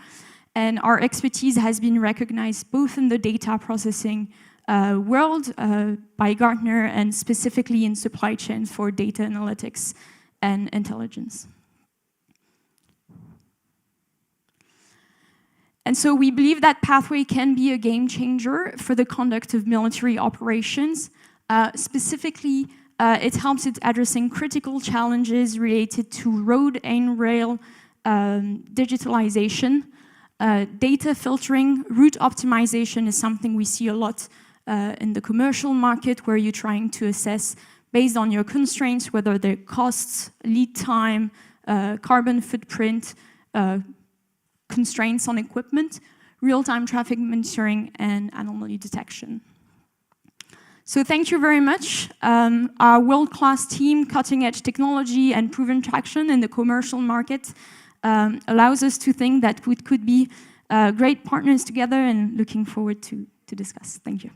And our expertise has been recognized both in the data processing world by Gartner and specifically in supply chain for data analytics and intelligence. And so we believe that Pathway can be a game changer for the conduct of military operations. Specifically, it helps it addressing critical challenges related to road and rail digitalization. Data filtering, route optimization is something we see a lot in the commercial market, where you're trying to assess, based on your constraints, whether they're costs, lead time, carbon footprint, constraints on equipment, real-time traffic monitoring, and anomaly detection. So thank you very much. Our world-class team, cutting-edge technology, and proven traction in the commercial market allows us to think that we could be great partners together, and looking forward to discuss. Thank you.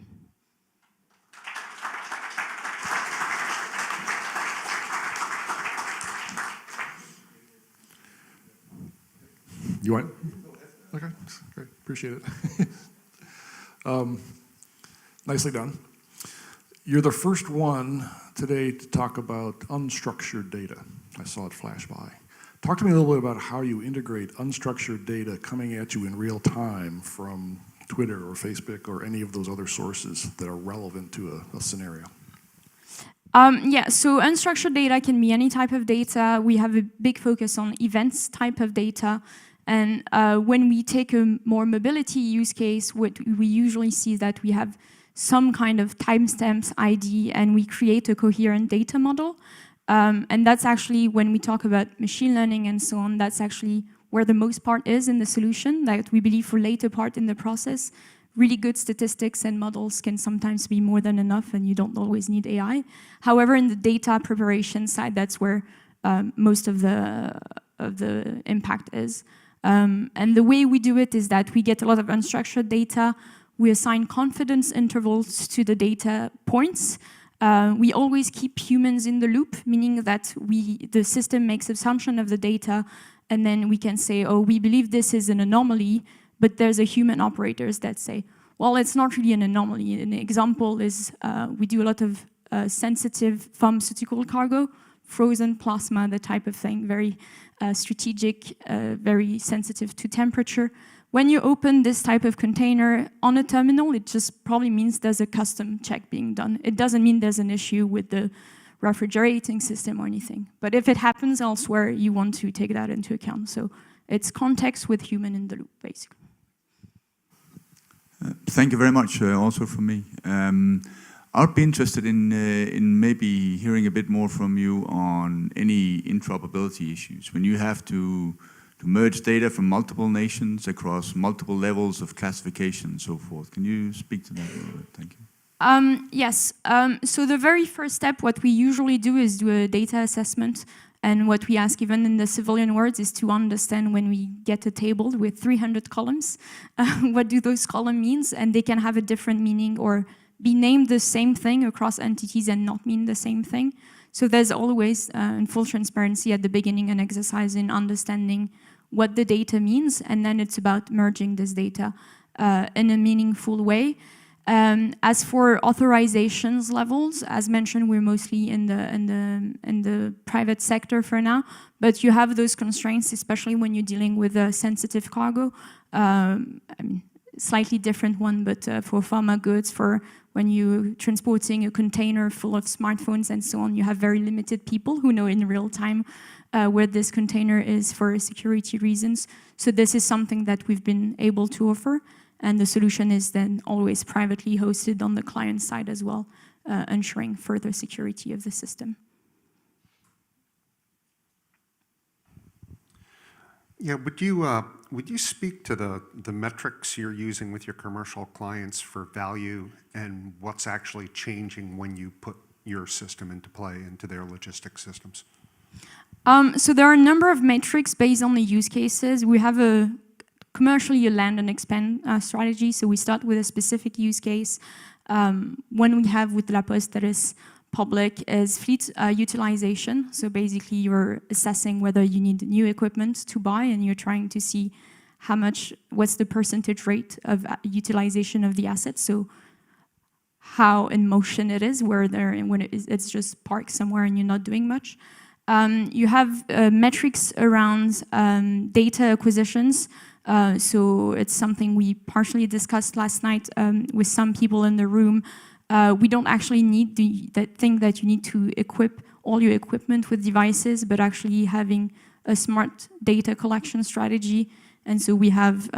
You want? Okay, great, appreciate it. Nicely done. You're the first one today to talk about unstructured data. I saw it flash by. Talk to me a little bit about how you integrate unstructured data coming at you in real time from Twitter or Facebook or any of those other sources that are relevant to a scenario. Yeah, so unstructured data can be any type of data. We have a big focus on events type of data. And when we take a more mobility use case, what we usually see is that we have some kind of timestamps ID, and we create a coherent data model. And that's actually, when we talk about machine learning and so on, that's actually where the most part is in the solution, that we believe for later part in the process. Really good statistics and models can sometimes be more than enough, and you don't always need AI. However, in the data preparation side, that's where most of the impact is. And the way we do it is that we get a lot of unstructured data. We assign confidence intervals to the data points. We always keep humans in the loop, meaning that the system makes assumption of the data, and then we can say, oh, we believe this is an anomaly, but there's a human operators that say, well, it's not really an anomaly. An example is we do a lot of sensitive pharmaceutical cargo, frozen plasma, that type of thing, very strategic, very sensitive to temperature. When you open this type of container on a terminal, it just probably means there's a custom check being done. It doesn't mean there's an issue with the refrigerating system or anything. But if it happens elsewhere, you want to take that into account. So it's context with human in the loop, basically. Thank you very much, also from me. I'd be interested in maybe hearing a bit more from you on any interoperability issues. When you have to merge data from multiple nations across multiple levels of classification and so forth. Can you speak to that a little bit? Thank you. Yes. So the very first step, what we usually do is do a data assessment. And what we ask, even in the civilian words, is to understand when we get a table with 300 columns, what do those columns mean? And they can have a different meaning or be named the same thing across entities and not mean the same thing. So there's always, in full transparency at the beginning, an exercise in understanding what the data means, and then it's about merging this data in a meaningful way. As for authorizations levels, as mentioned, we're mostly in the private sector for now, but you have those constraints, especially when you're dealing with a sensitive cargo. I mean, slightly different one, but for pharma goods, for when you're transporting a container full of smartphones and so on, you have very limited people who know in real time where this container is for security reasons. So this is something that we've been able to offer. And the solution is then always privately hosted on the client side as well, ensuring further security of the system. Yeah, would you speak to the metrics you're using with your commercial clients for value and what's actually changing when you put your system into play into their logistics systems? So there are a number of metrics based on the use cases. We have commercially a land and expand strategy. So we start with a specific use case. One we have with La Poste that is public is fleet utilization. So basically you're assessing whether you need new equipment to buy and you're trying to see what's the percentage rate of utilization of the assets. So how in motion it is, when it's just parked somewhere and you're not doing much. You have metrics around data acquisitions. So it's something we partially discussed last night with some people in the room. We don't actually need that thing that you need to equip all your equipment with devices, but actually having a smart data collection strategy. And so we have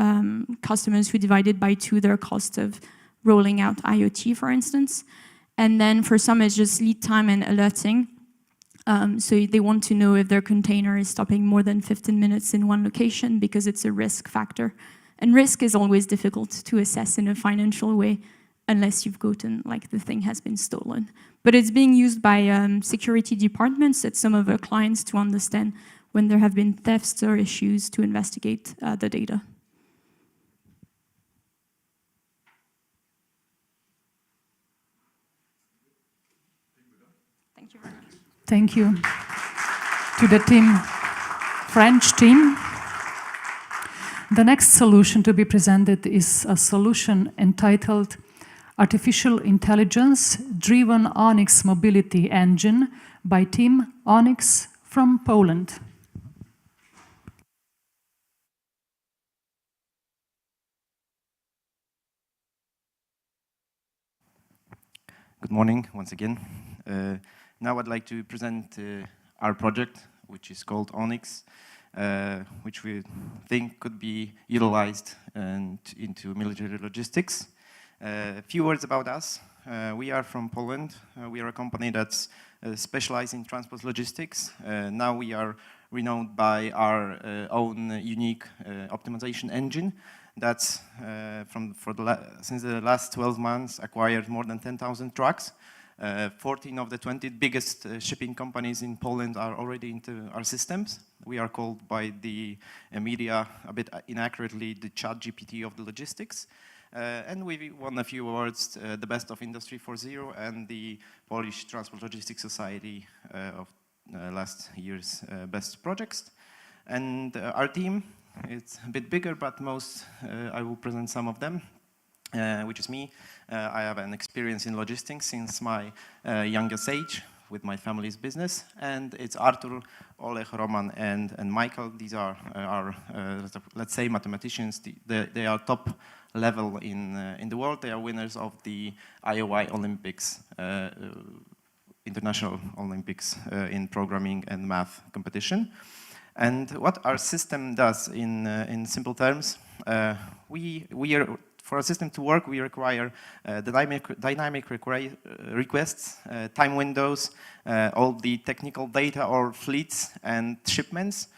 customers who divided by 2 their cost of rolling out IoT, for instance. And then for some, it's just lead time and alerting. So they want to know if their container is stopping more than 15 minutes in one location because it's a risk factor. And risk is always difficult to assess in a financial way unless you've gotten, like, the thing has been stolen. But it's being used by security departments at some of our clients to understand when there have been thefts or issues to investigate the data. Thank you very much. Thank you to the French team. The next solution to be presented is a solution entitled Artificial Intelligence-Driven Onyx Mobility Engine by Team Onyx from Poland. Good morning once again. Now I'd like to present our project, which is called Onyx, which we think could be utilized into military logistics. A few words about us. We are from Poland. We are a company that's specialized in transport logistics. Now we are renowned by our own unique optimization engine that's since the last 12 months acquired more than 10,000 trucks. 14 of the 20 biggest shipping companies in Poland are already into our systems. We are called by the media, a bit inaccurately, the ChatGPT of the logistics. And we won a few awards, the Best of Industry 4.0 and the Polish Transport Logistics Society of last year's best projects. And our team, it's a bit bigger, but I will present some of them. Which is me. I have an experience in logistics since my youngest age with my family's business. And it's Artur, Oleg, Roman, and Michael. These are our, let's say, mathematicians. They are top level in the world. They are winners of the IOI Olympics international Olympics in programming and math competition. And what our system does in simple terms, for a system to work, we require dynamic requests, time windows, all the technical data or fleets and shipments.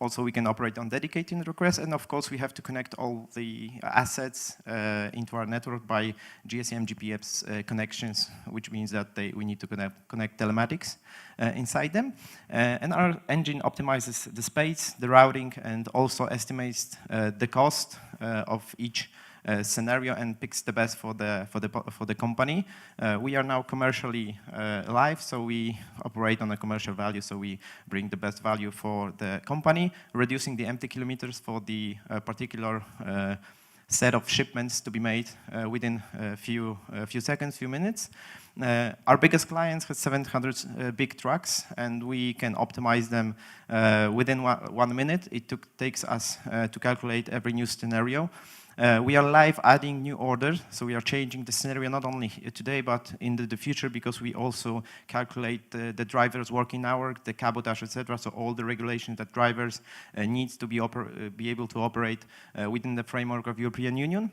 Also, we can operate on dedicated requests, and of course, we have to connect all the assets into our network by GSM GPS connections, which means that we need to connect telematics inside them. And our engine optimizes the space, the routing, and also estimates the cost of each scenario and picks the best for the company. We are now commercially live, so we operate on a commercial value, so we bring the best value for the company, reducing the empty kilometers for the particular set of shipments to be made within a few seconds, few minutes. Our biggest clients have 700 big trucks, and we can optimize them within 1 minute. It takes us to calculate every new scenario. We are live adding new orders, so we are changing the scenario not only today but in the future, because we also calculate the driver's working hour, the cabotage, etc. So all the regulations that drivers needs to be able to operate within the framework of European Union.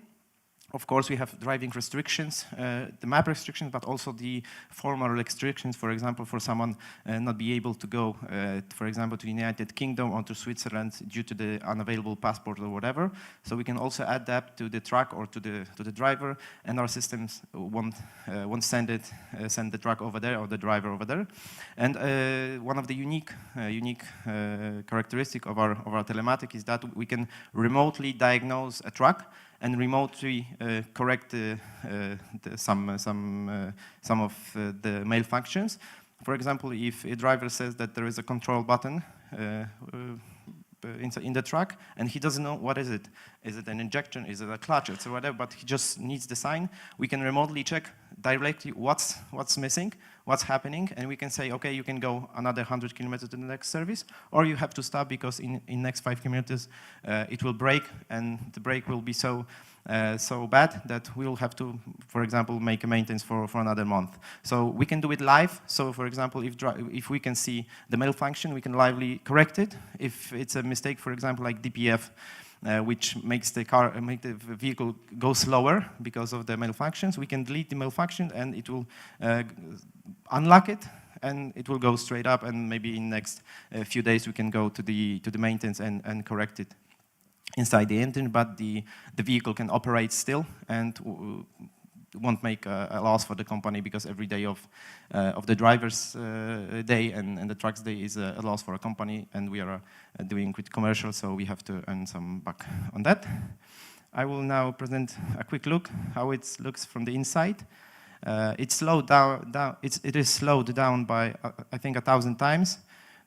Of course, we have driving restrictions, the map restrictions, but also the formal restrictions, for example, for someone not be able to go, for example, to the United Kingdom or to Switzerland due to the unavailable passport or whatever. So we can also adapt to the truck or to the driver, and our systems won't send the truck over there or the driver over there. And one of the unique characteristic of our telematic is that we can remotely diagnose a truck and remotely correct some of the malfunctions. For example, if a driver says that there is a control button in the truck and he doesn't know what is it. Is it an injection? Is it a clutch? Or whatever, but he just needs the sign. We can remotely check directly what's missing, what's happening, and we can say, okay, you can go another 100 kilometers to the next service, or you have to stop because in next 5 kilometers it will break, and the brake will be so bad that we'll have to, for example, make a maintenance for another month. So we can do it live. So for example, if we can see the malfunction, we can lively correct it. If it's a mistake, for example, like DPF, which makes the vehicle go slower because of the malfunctions, we can delete the malfunction and it will unlock it, and it will go straight up, and maybe in the next few days we can go to the maintenance and correct it inside the engine, but the vehicle can operate still and won't make a loss for the company, because every day of the driver's day and the truck's day is a loss for a company, and we are doing with commercial, so we have to earn some back on that. I will now present a quick look how it looks from the inside. It's slowed down. It is slowed down by I think 1,000 times,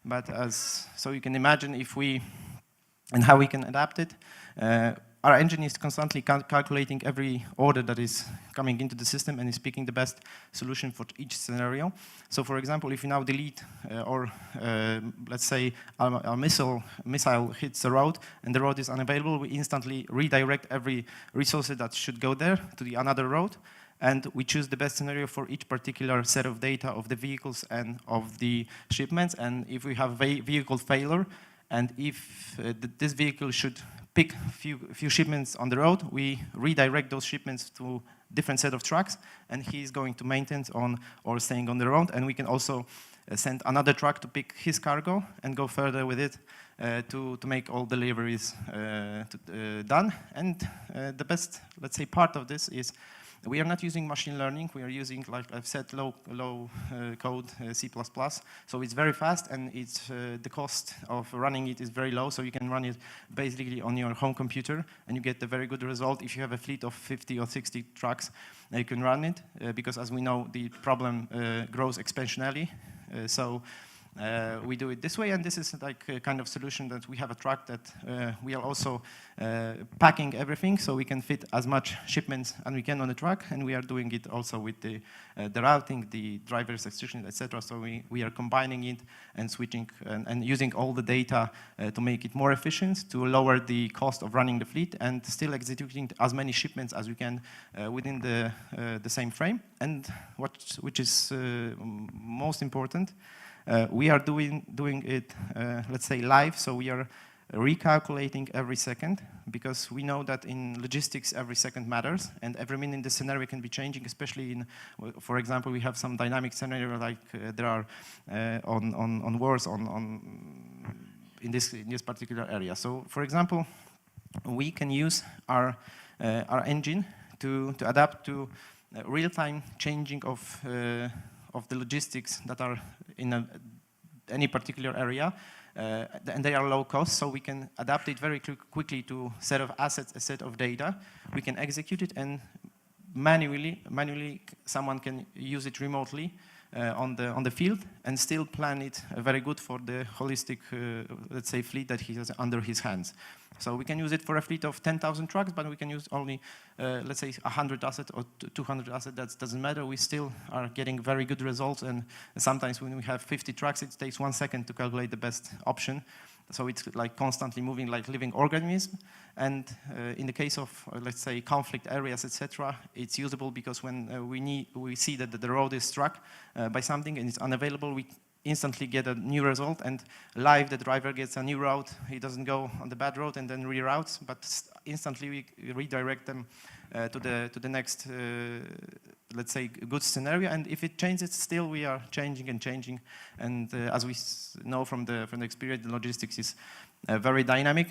but so you can imagine if we and how we can adapt it. Our engine is constantly calculating every order that is coming into the system and is picking the best solution for each scenario. So for example, if you now delete or let's say a missile hits the road and the road is unavailable, we instantly redirect every resource that should go there to the another road, and we choose the best scenario for each particular set of data of the vehicles and of the shipments. And if we have vehicle failure, and if this vehicle should pick few shipments on the road, we redirect those shipments to different set of trucks, and he's going to maintenance on or staying on the road. And we can also send another truck to pick his cargo and go further with it to make all deliveries done. And the best, let's say, part of this is we are not using machine learning. We are using, like I've said, low code C++. So it's very fast, and it's the cost of running it is very low. So you can run it basically on your home computer, and you get a very good result. If you have a fleet of 50 or 60 trucks, you can run it because, as we know, the problem grows exponentially. So we do it this way, and this is like a kind of solution that we have a truck that we are also packing everything so we can fit as much shipments as we can on the truck, and we are doing it also with the routing, the driver's execution, etc. So we are combining it and switching and using all the data to make it more efficient, to lower the cost of running the fleet, and still executing as many shipments as we can within the same frame. And which is most important, we are doing it, let's say, live, so we are recalculating every second, because we know that in logistics every second matters, and every minute the scenario can be changing, especially in, for example, we have some dynamic scenario like there are on wars in this particular area. So, for example, we can use our engine to adapt to real-time changing of the logistics that are in any particular area, and they are low cost, so we can adapt it very quickly to a set of assets, a set of data. We can execute it, and manually someone can use it remotely on the field and still plan it very good for the holistic, let's say, fleet that he has under his hands. So we can use it for a fleet of 10,000 trucks, but we can use only, let's say, 100 assets or 200 assets. That doesn't matter. We still are getting very good results, and sometimes when we have 50 trucks, it takes 1 second to calculate the best option. So it's like constantly moving like living organism. And in the case of, let's say, conflict areas, etc., it's usable because when we see that the road is struck by something and it's unavailable, we instantly get a new result, and live the driver gets a new route. He doesn't go on the bad road and then reroutes, but instantly we redirect them to the next, let's say, good scenario. And if it changes, still we are changing and changing. And as we know from the experience, the logistics is a very dynamic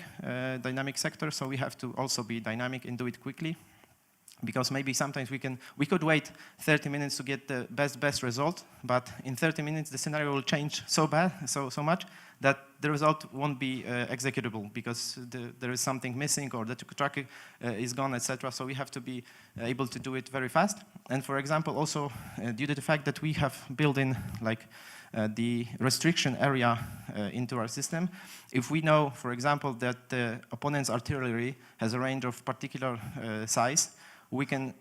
sector, so we have to also be dynamic and do it quickly. Because maybe sometimes we could wait 30 minutes to get the best result, but in 30 minutes the scenario will change so much that the result won't be executable because there is something missing or the truck is gone, etc. So we have to be able to do it very fast. And for example, also due to the fact that we have built in like the restriction area into our system, if we know, for example, that the opponent's artillery has a range of particular size, we can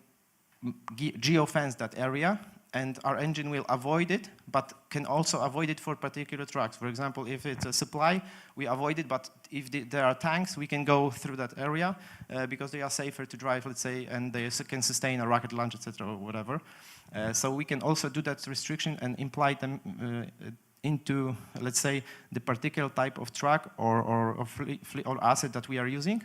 geofence that area, and our engine will avoid it, but can also avoid it for particular trucks. For example, if it's a supply, we avoid it, but if there are tanks, we can go through that area because they are safer to drive, let's say, and they can sustain a rocket launch, etc., or whatever. So we can also do that restriction and imply them into, let's say, the particular type of truck or asset that we are using.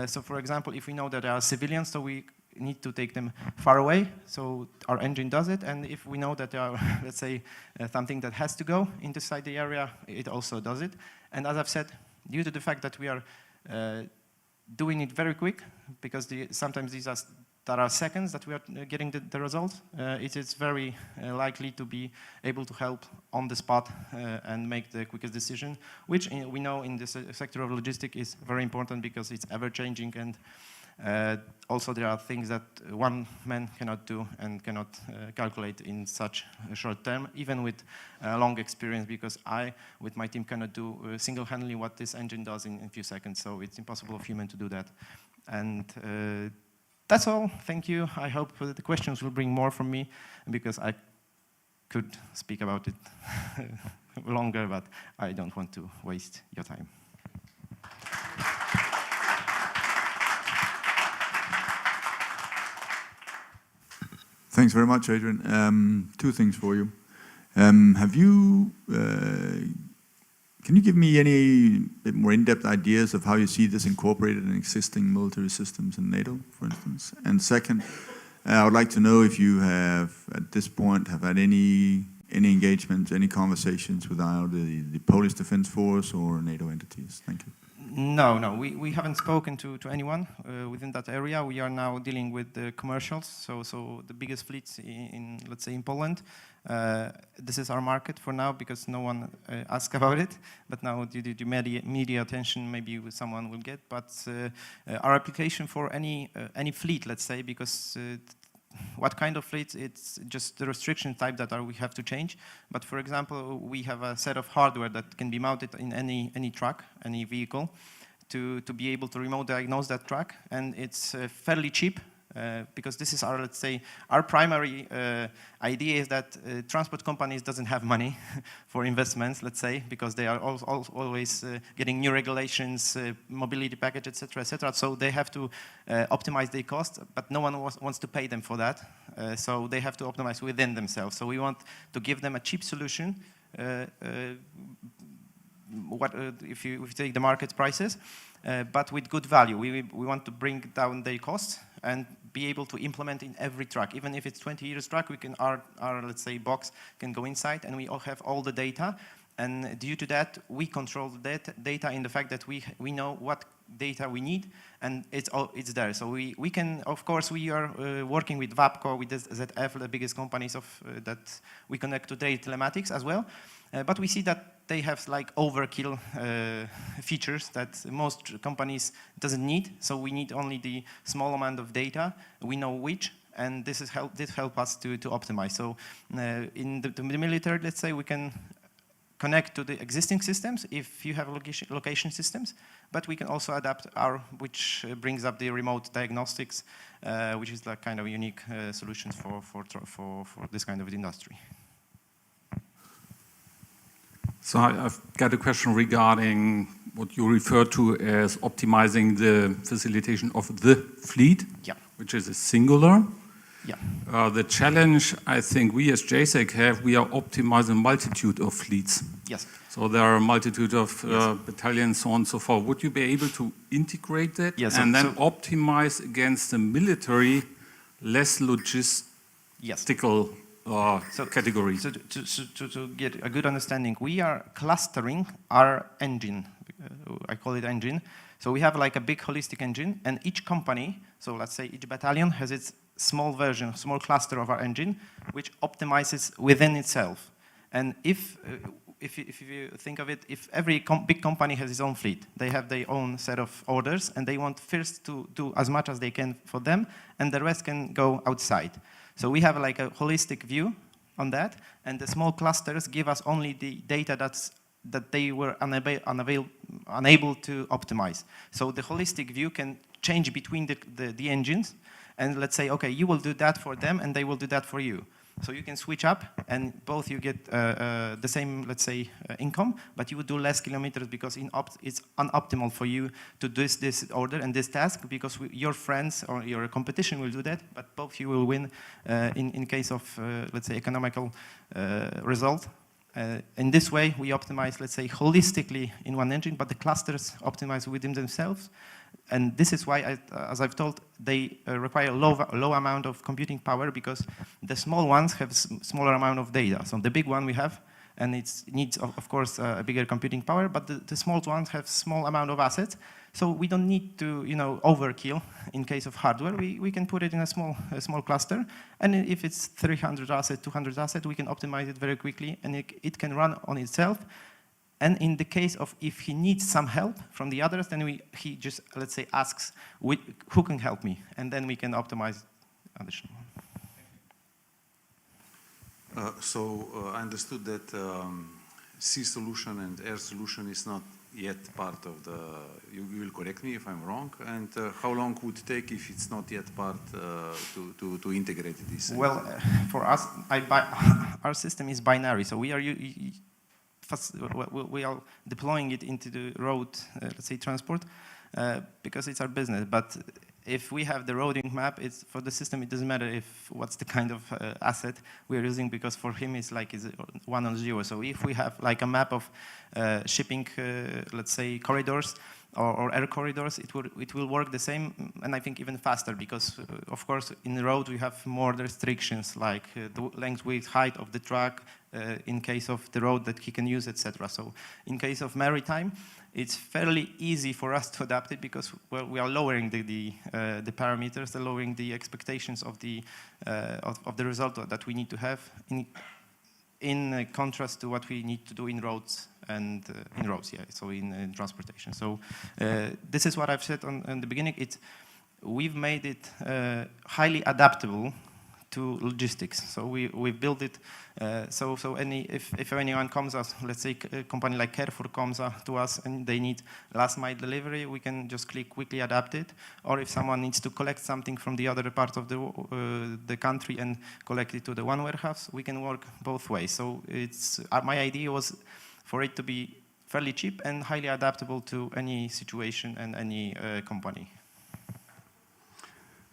So for example, if we know that there are civilians, so we need to take them far away, so our engine does it. And if we know that there are, let's say, something that has to go inside the area, it also does it. And as I've said, due to the fact that we are doing it very quick, because sometimes there are seconds that we are getting the results, it is very likely to be able to help on the spot and make the quickest decision, which we know in the sector of logistics is very important because it's ever-changing, and also there are things that one man cannot do and cannot calculate in such a short term, even with long experience, because I, with my team, cannot do single-handedly what this engine does in a few seconds, so it's impossible for human to do that. And that's all. Thank you. I hope the questions will bring more from me, because I could speak about it longer, but I don't want to waste your time. Thanks very much, Adrian. Two things for you. Can you give me any bit more in-depth ideas of how you see this incorporated in existing military systems in NATO, for instance? And second, I would like to know if you have, at this point, have had any engagements, any conversations with either the Polish Defense Force or NATO entities. Thank you. No, we haven't spoken to anyone within that area. We are now dealing with the commercials, so the biggest fleets in, let's say, in Poland. This is our market for now because no one asked about it, but now due to media attention, maybe someone will get. But our application for any fleet, let's say, because what kind of fleets, it's just the restriction type that we have to change. But for example, we have a set of hardware that can be mounted in any truck, any vehicle, to be able to remote diagnose that truck. And it's fairly cheap. Because this is our, let's say, our primary idea is that transport companies doesn't have money for investments, let's say, because they are always getting new regulations, mobility package, etc., etc. So they have to optimize their cost, but no one wants to pay them for that. So they have to optimize within themselves. So we want to give them a cheap solution. If you take the market prices, but with good value. We want to bring down their costs and be able to implement in every truck. Even if it's 20 years truck, we can our let's say box can go inside, and we all have all the data. And due to that, we control the data in the fact that we know what data we need, and it's there. So we can, of course, we are working with VAPCO, with ZF, the biggest companies that we connect to their telematics as well. But we see that they have like overkill features that most companies doesn't need. So we need only the small amount of data. We know which, and this help us to optimize. So in the military, let's say, we can connect to the existing systems if you have location systems, but we can also adapt which brings up the remote diagnostics, which is like kind of unique solutions for this kind of industry. So I've got a question regarding what you refer to as optimizing the facilitation of the fleet, which is a singular. Yeah. The challenge I think we as JSEC have, we are optimizing a multitude of fleets. Yes. So there are a multitude of battalions, so on and so forth. Would you be able to integrate that and then optimize against the military, less logistical categories? So to get a good understanding, we are clustering our engine. I call it engine. So we have like a big holistic engine, and each company, so let's say each battalion has its small version, small cluster of our engine, which optimizes within itself. And if you think of it, if every big company has its own fleet, they have their own set of orders, and they want first to do as much as they can for them, and the rest can go outside. So we have like a holistic view on that, and the small clusters give us only the data that they were unable to optimize. So the holistic view can change between the engines, and let's say, okay, you will do that for them, and they will do that for you. So you can switch up, and both you get the same, let's say, income, but you would do less kilometers because it's unoptimal for you to do this order and this task, because your friends or your competition will do that, but both you will win in case of, let's say, economical result. In this way, we optimize, let's say, holistically in one engine, but the clusters optimize within themselves. And this is why, as I've told, they require low amount of computing power, because the small ones have smaller amount of data. So the big one we have, and it needs, of course, a bigger computing power, but the small ones have small amount of assets. So we don't need to, overkill in case of hardware. We can put it in a small cluster, and if it's 300 assets, 200 assets, we can optimize it very quickly, and it can run on itself. And in the case of if he needs some help from the others, then he just, let's say, asks, who can help me? And then we can optimize additional. I understood that sea solution and air solution is not yet part of the, you will correct me if I'm wrong, and how long would it take if it's not yet part to integrate this? Well, for us, our system is binary, so we are deploying it into the road, let's say, transport, because it's our business. But if we have the roading map, it's for the system, it doesn't matter what's the kind of asset we're using, because for him it's like 1 or 0. So if we have like a map of shipping, let's say, corridors or air corridors, it will work the same, and I think even faster, because of course in the road we have more restrictions, like the length, width, height of the truck, in case of the road that he can use, etc. So in case of maritime, it's fairly easy for us to adapt it, because we are lowering the parameters, lowering the expectations of the result that we need to have, in contrast to what we need to do in roads and so in transportation. So this is what I've said in the beginning. We've made it highly adaptable to logistics. So we built it. So if anyone comes us, let's say a company like Carrefour comes to us and they need last mile delivery, we can just quickly adapt it. Or if someone needs to collect something from the other part of the country and collect it to the one warehouse, we can work both ways. So it's my idea was for it to be fairly cheap and highly adaptable to any situation and any company.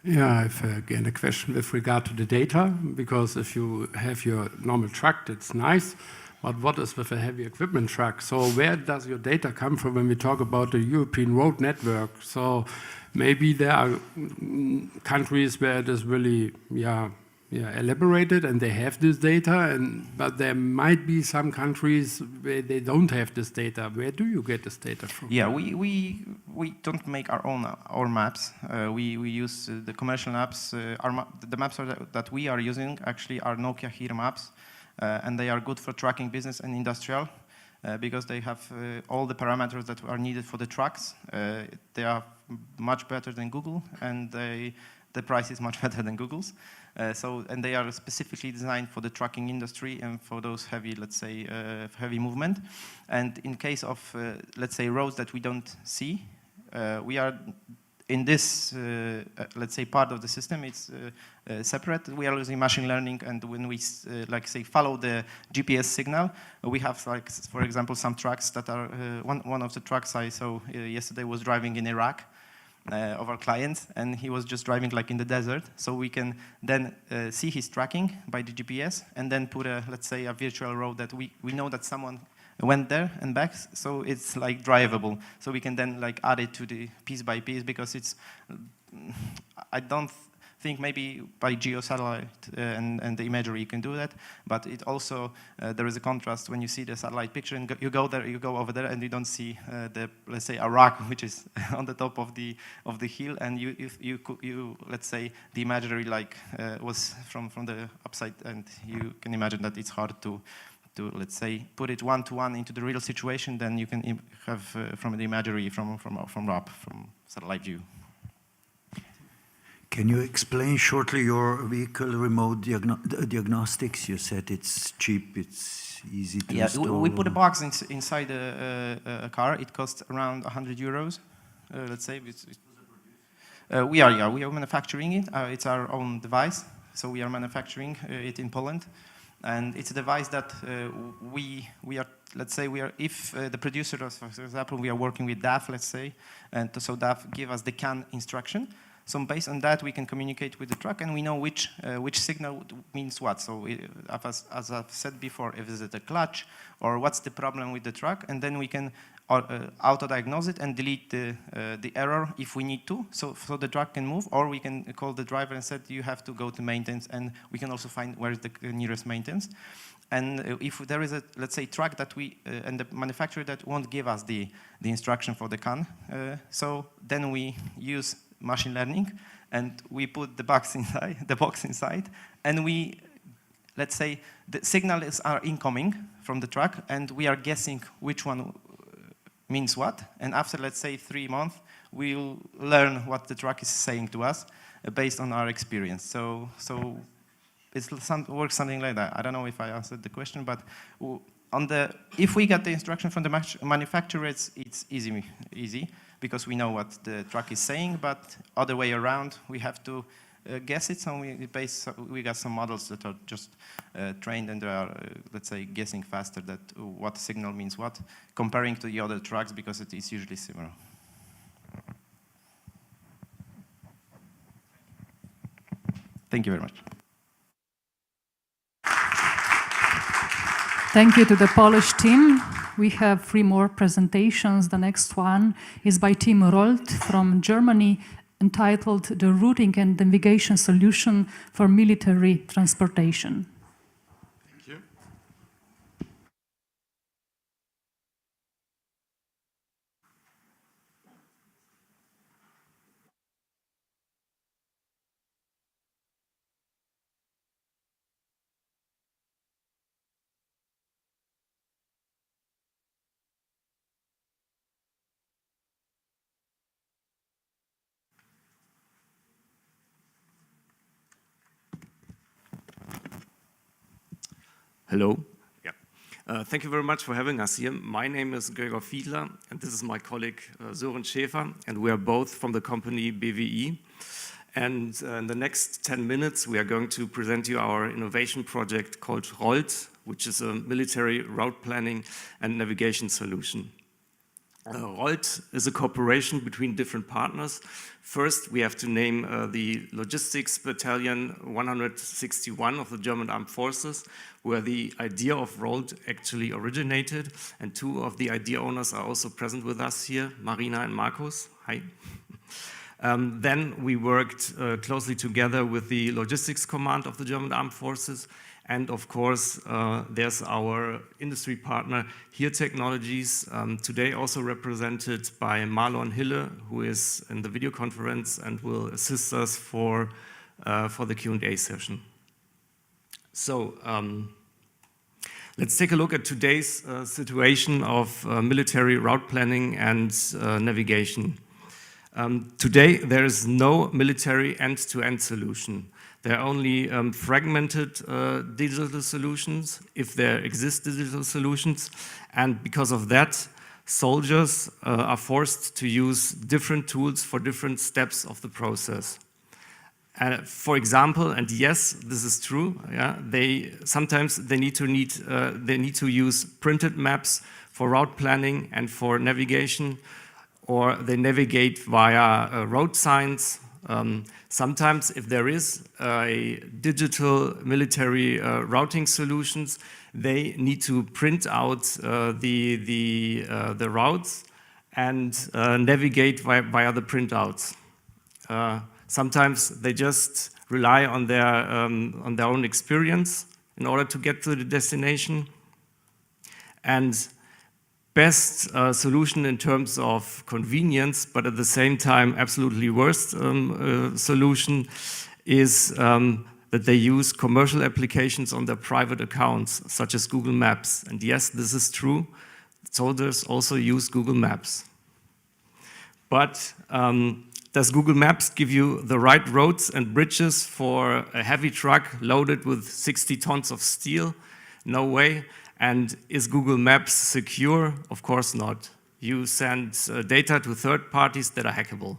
Yeah, I have again a question with regard to the data, because if you have your normal truck, that's nice, but what is with a heavy equipment truck? So where does your data come from when we talk about the European road network? So maybe there are countries where it is really, elaborated and they have this data, but there might be some countries where they don't have this data. Where do you get this data from? Yeah, we don't make our maps. We use the commercial maps. The maps that we are using actually are Nokia HERE maps, and they are good for tracking business and industrial because they have all the parameters that are needed for the trucks. They are much better than Google, and the price is much better than Google's. And they are specifically designed for the trucking industry and for those heavy, let's say, heavy movement. And in case of, let's say, roads that we don't see, we are in this, let's say, part of the system, it's separate. We are using machine learning, and when we, like, say, follow the GPS signal, we have, like, for example, some trucks that are, one of the trucks I saw yesterday was driving in Iraq, of our client, and he was just driving like in the desert. So we can then see his tracking by the GPS and then put a, let's say, a virtual road that we know that someone went there and back, so it's like drivable. So we can then like add it to the piece by piece, because it's, I don't think maybe by geosatellite and the imagery you can do that, but it also, there is a contrast when you see the satellite picture and you go there, you go over there and you don't see the, let's say, a rock which is on the top of the hill, and you let's say the imagery like was from the upside, and you can imagine that it's hard to let's say put it one-to-one into the real situation. Then you can have from the imagery from satellite view. Can you explain shortly your vehicle remote diagnostics? You said it's cheap, it's easy to install. Yeah, we put a box inside a car. It costs around 100 euros, let's say. We are manufacturing it. It's our own device, so we are manufacturing it in Poland. And it's a device that we are, let's say, if the producer, for example, we are working with DAF, let's say, and so DAF give us the CAN instruction. So based on that, we can communicate with the truck, and we know which signal means what. So as I've said before, if it's a clutch or what's the problem with the truck, and then we can auto-diagnose it and delete the error if we need to, so the truck can move, or we can call the driver and say, you have to go to maintenance, and we can also find where is the nearest maintenance. And if there is a, let's say, truck that and the manufacturer that won't give us the instruction for the CAN, so then we use machine learning, and we put the box inside, and we, let's say, the signals are incoming from the truck, and we are guessing which one means what. And after, let's say, 3 months, we'll learn what the truck is saying to us based on our experience. So it works something like that. I don't know if I answered the question, but if we get the instruction from the manufacturer, it's easy, because we know what the truck is saying, but other way around, we have to guess it. So we got some models that are just trained, and they are, let's say, guessing faster that what signal means what, comparing to the other trucks, because it is usually similar. Thank you very much. Thank you to the Polish team. We have 3 more presentations. The next one is by Tim Rold from Germany, entitled The Routing and Navigation Solution for Military Transportation. Thank you. Hello. Yeah. Thank you very much for having us here. My name is Gregor Fiedler, and this is my colleague Sören Schäfer, and we are both from the company BWI. And in the next 10 minutes, we are going to present you our innovation project called ROLT, which is a military route planning and navigation solution. ROLT is a cooperation between different partners. First, we have to name the Logistics Battalion 161 of the German Armed Forces, where the idea of ROLT actually originated, and two of the idea owners are also present with us here, Marina and Markus. Hi. Then we worked closely together with the Logistics Command of the German Armed Forces, and of course, there's our industry partner, HERE Technologies, today also represented by Marlon Hille, who is in the video conference and will assist us for the Q&A session. So, let's take a look at today's situation of military route planning and navigation. Today, there is no military end-to-end solution. There are only fragmented digital solutions, if there exist digital solutions, and because of that, soldiers are forced to use different tools for different steps of the process. For example, and yes, this is true, yeah, sometimes they need to use printed maps for route planning and for navigation, or they navigate via road signs. Sometimes, if there is a digital military routing solutions, they need to print out the routes and navigate via the printouts. Sometimes they just rely on their own experience in order to get to the destination. And best solution in terms of convenience, but at the same time absolutely worst solution is that they use commercial applications on their private accounts, such as Google Maps. And yes, this is true. Soldiers also use Google Maps. But does Google Maps give you the right roads and bridges for a heavy truck loaded with 60 tons of steel? No way. And is Google Maps secure? Of course not. You send data to third parties that are hackable.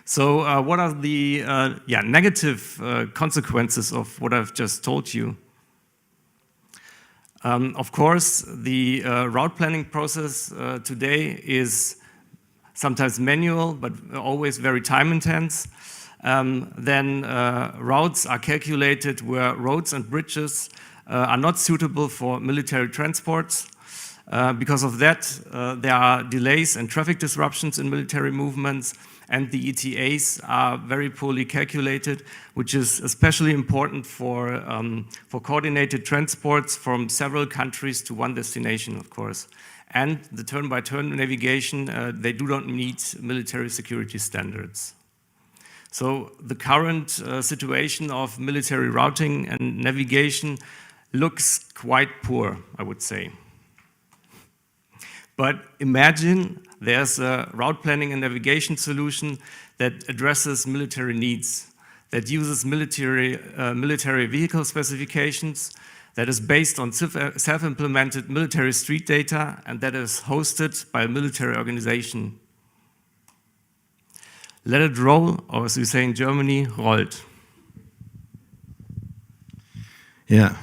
So what are the negative consequences of what I've just told you? Of course, the route planning process today is sometimes manual, but always very time intense. Then routes are calculated where roads and bridges are not suitable for military transports. Because of that, there are delays and traffic disruptions in military movements, and the ETAs are very poorly calculated, which is especially important for coordinated transports from several countries to one destination, of course. And the turn-by-turn navigation, they do not meet military security standards. So the current situation of military routing and navigation looks quite poor, I would say. But imagine there's a route planning and navigation solution that addresses military needs, that uses military vehicle specifications, that is based on self-implemented military street data, and that is hosted by a military organization. Let it roll, or as we say in Germany, rollt. Yeah.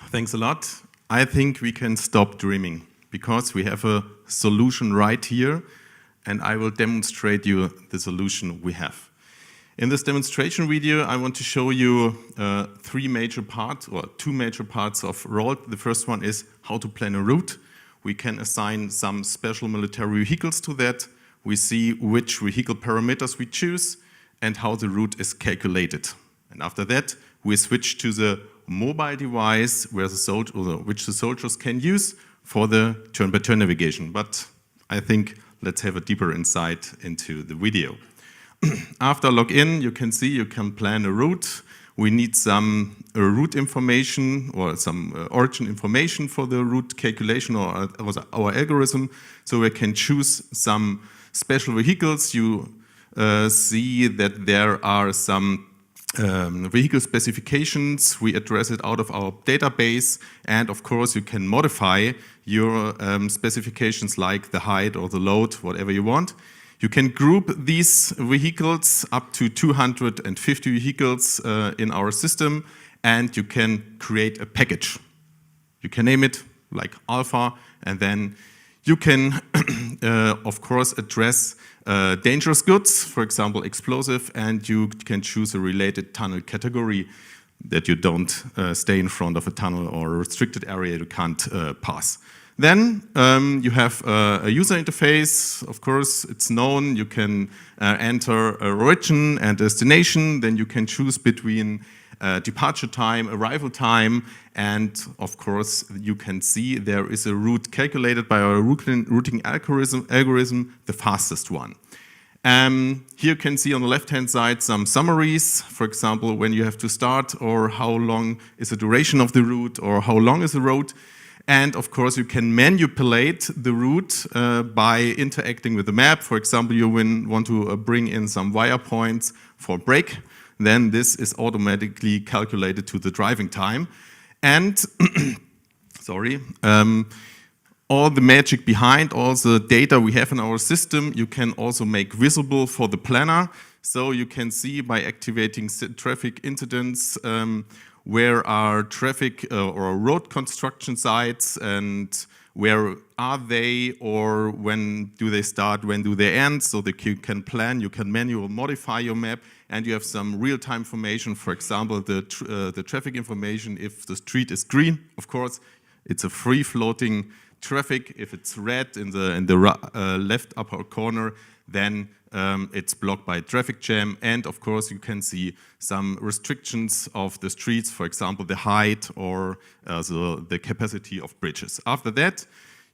Thanks a lot. I think we can stop dreaming because we have a solution right here, and I will demonstrate you the solution we have. In this demonstration video, I want to show you two major parts of ROLT. The first one is how to plan a route. We can assign some special military vehicles to that. We see which vehicle parameters we choose and how the route is calculated. And after that, we switch to the mobile device which the soldiers can use for the turn-by-turn navigation. But I think let's have a deeper insight into the video. After login, you can see you can plan a route. We need some route information or some origin information for the route calculation or our algorithm, so we can choose some special vehicles. You see that there are some vehicle specifications. We address it out of our database, and of course you can modify your specifications like the height or the load, whatever you want. You can group these vehicles up to 250 vehicles in our system, and you can create a package. You can name it like Alpha, and then you can, of course, address dangerous goods, for example, explosive, and you can choose a related tunnel category that you don't stay in front of a tunnel or a restricted area you can't pass. Then you have a user interface. Of course, it's known. You can enter a origin and destination. Then you can choose between departure time, arrival time, and of course you can see there is a route calculated by our routing algorithm, the fastest one. Here you can see on the left-hand side some summaries, for example, when you have to start, or how long is the duration of the route, or how long is the road. And of course you can manipulate the route by interacting with the map. For example, you want to bring in some wire points for brake, then this is automatically calculated to the driving time. And sorry, all the magic behind all the data we have in our system, you can also make visible for the planner. So you can see by activating traffic incidents where are traffic or road construction sites, and where are they, or when do they start, when do they end, so that you can plan, you can manually modify your map, and you have some real-time information, for example, the traffic information. If the street is green, of course, it's a free-floating traffic. If it's red in the left upper corner, then it's blocked by a traffic jam. And of course, you can see some restrictions of the streets, for example, the height or the capacity of bridges. After that,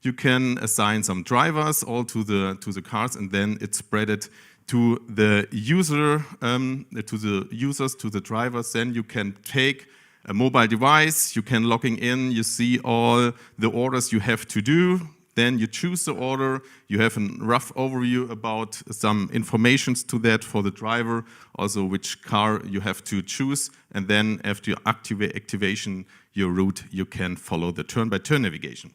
you can assign some drivers all to the cars, and then it's spread to the user, to the drivers. Then you can take a mobile device, you can logging in, you see all the orders you have to do. Then you choose the order, you have a rough overview about some informations to that for the driver, also which car you have to choose, and then after activation your route, you can follow the turn-by-turn navigation.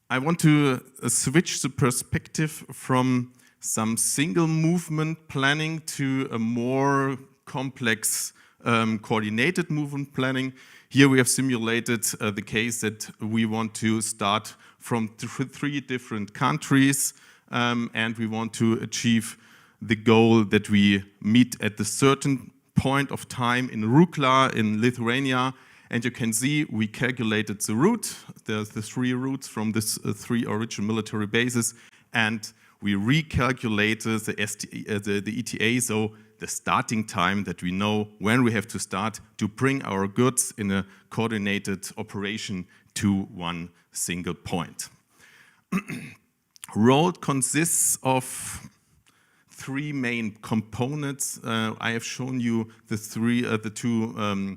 I want to switch the perspective from some single movement planning to a more complex coordinated movement planning. Here we have simulated the case that we want to start from 3 different countries, and we want to achieve the goal that we meet at a certain point of time in Rukla in Lithuania. And you can see we calculated the route. There's the 3 routes from this 3 original military bases, and we recalculated the ETA, so the starting time that we know when we have to start to bring our goods in a coordinated operation to one single point. Road consists of 3 main components. I have shown you the 2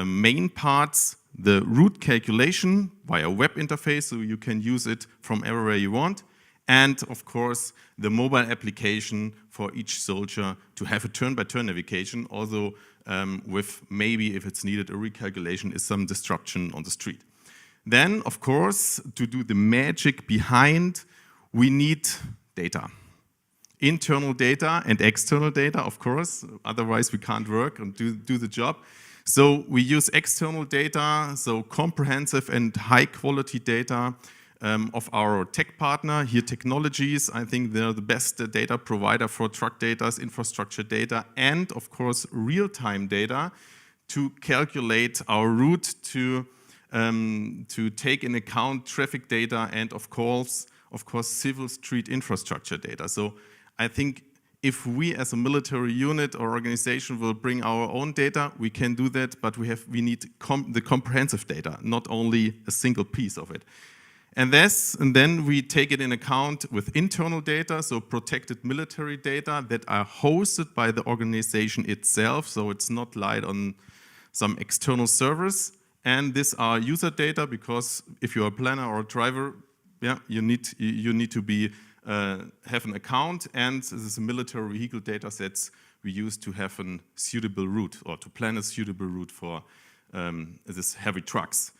main parts. The route calculation via web interface, so you can use it from everywhere you want. And of course, the mobile application for each soldier to have a turn-by-turn navigation, also with maybe, if it's needed, a recalculation is some disruption on the street. Then, of course, to do the magic behind, we need data. Internal data and external data, of course, otherwise we can't work and do the job. So we use external data, so comprehensive and high-quality data of our tech partner, here Technologies. I think they're the best data provider for truck data, infrastructure data, and of course real-time data to calculate our route, to take in account traffic data, and of course civil street infrastructure data. So I think if we as a military unit or organization will bring our own data, we can do that, but we need the comprehensive data, not only a single piece of it. And then we take it in account with internal data, so protected military data that are hosted by the organization itself, so it's not light on some external servers. And these are user data, because if you're a planner or a driver, yeah, you need to be have an account, and this is a military vehicle data sets we use to have a suitable route or to plan a suitable route for these heavy trucks.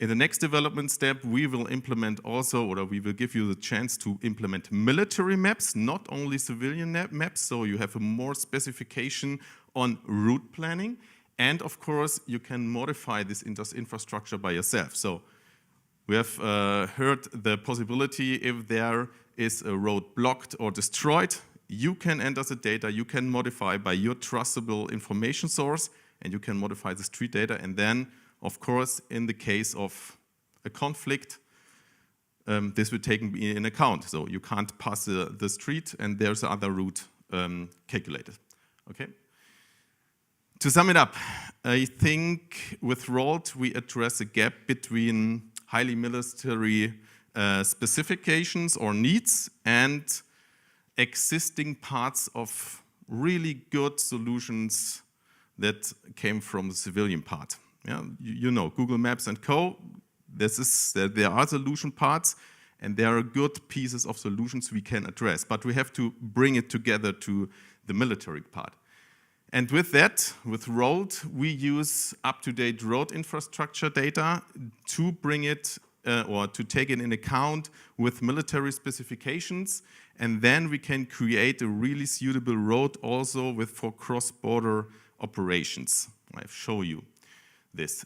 In the next development step, we will implement also, or we will give you the chance to implement military maps, not only civilian maps, so you have a more specification on route planning. And of course, you can modify this infrastructure by yourself. So we have heard the possibility if there is a road blocked or destroyed, you can enter the data, you can modify by your trustable information source, and you can modify the street data, and then of course, in the case of a conflict, this will take in account. So you can't pass the street, and there's another route calculated. Okay. To sum it up, I think with ROLT we address a gap between highly military specifications or needs and existing parts of really good solutions that came from the civilian part. Yeah, you know, Google Maps and Co. There are solution parts, and there are good pieces of solutions we can address, but we have to bring it together to the military part. And with that, with ROLT, we use up-to-date road infrastructure data to bring it or to take it in account with military specifications, and then we can create a really suitable road also for cross-border operations. I'll show you this.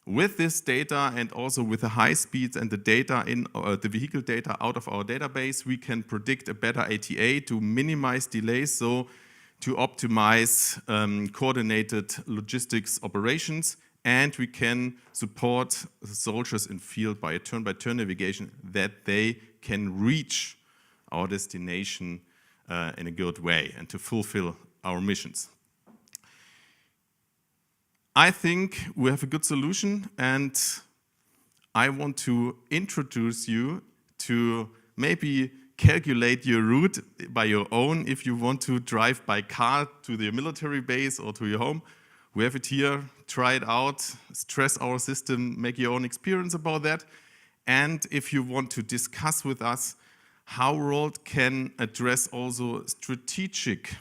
With this data and also with the high speeds and the data in the vehicle data out of our database, we can predict a better ATA to minimize delays, so to optimize coordinated logistics operations, and we can support the soldiers in field by a turn-by-turn navigation that they can reach our destination in a good way and to fulfill our missions. I think we have a good solution, and I want to introduce you to maybe calculate your route by your own if you want to drive by car to the military base or to your home. We have it here, try it out, stress our system, make your own experience about that. And if you want to discuss with us how ROLT can address also strategic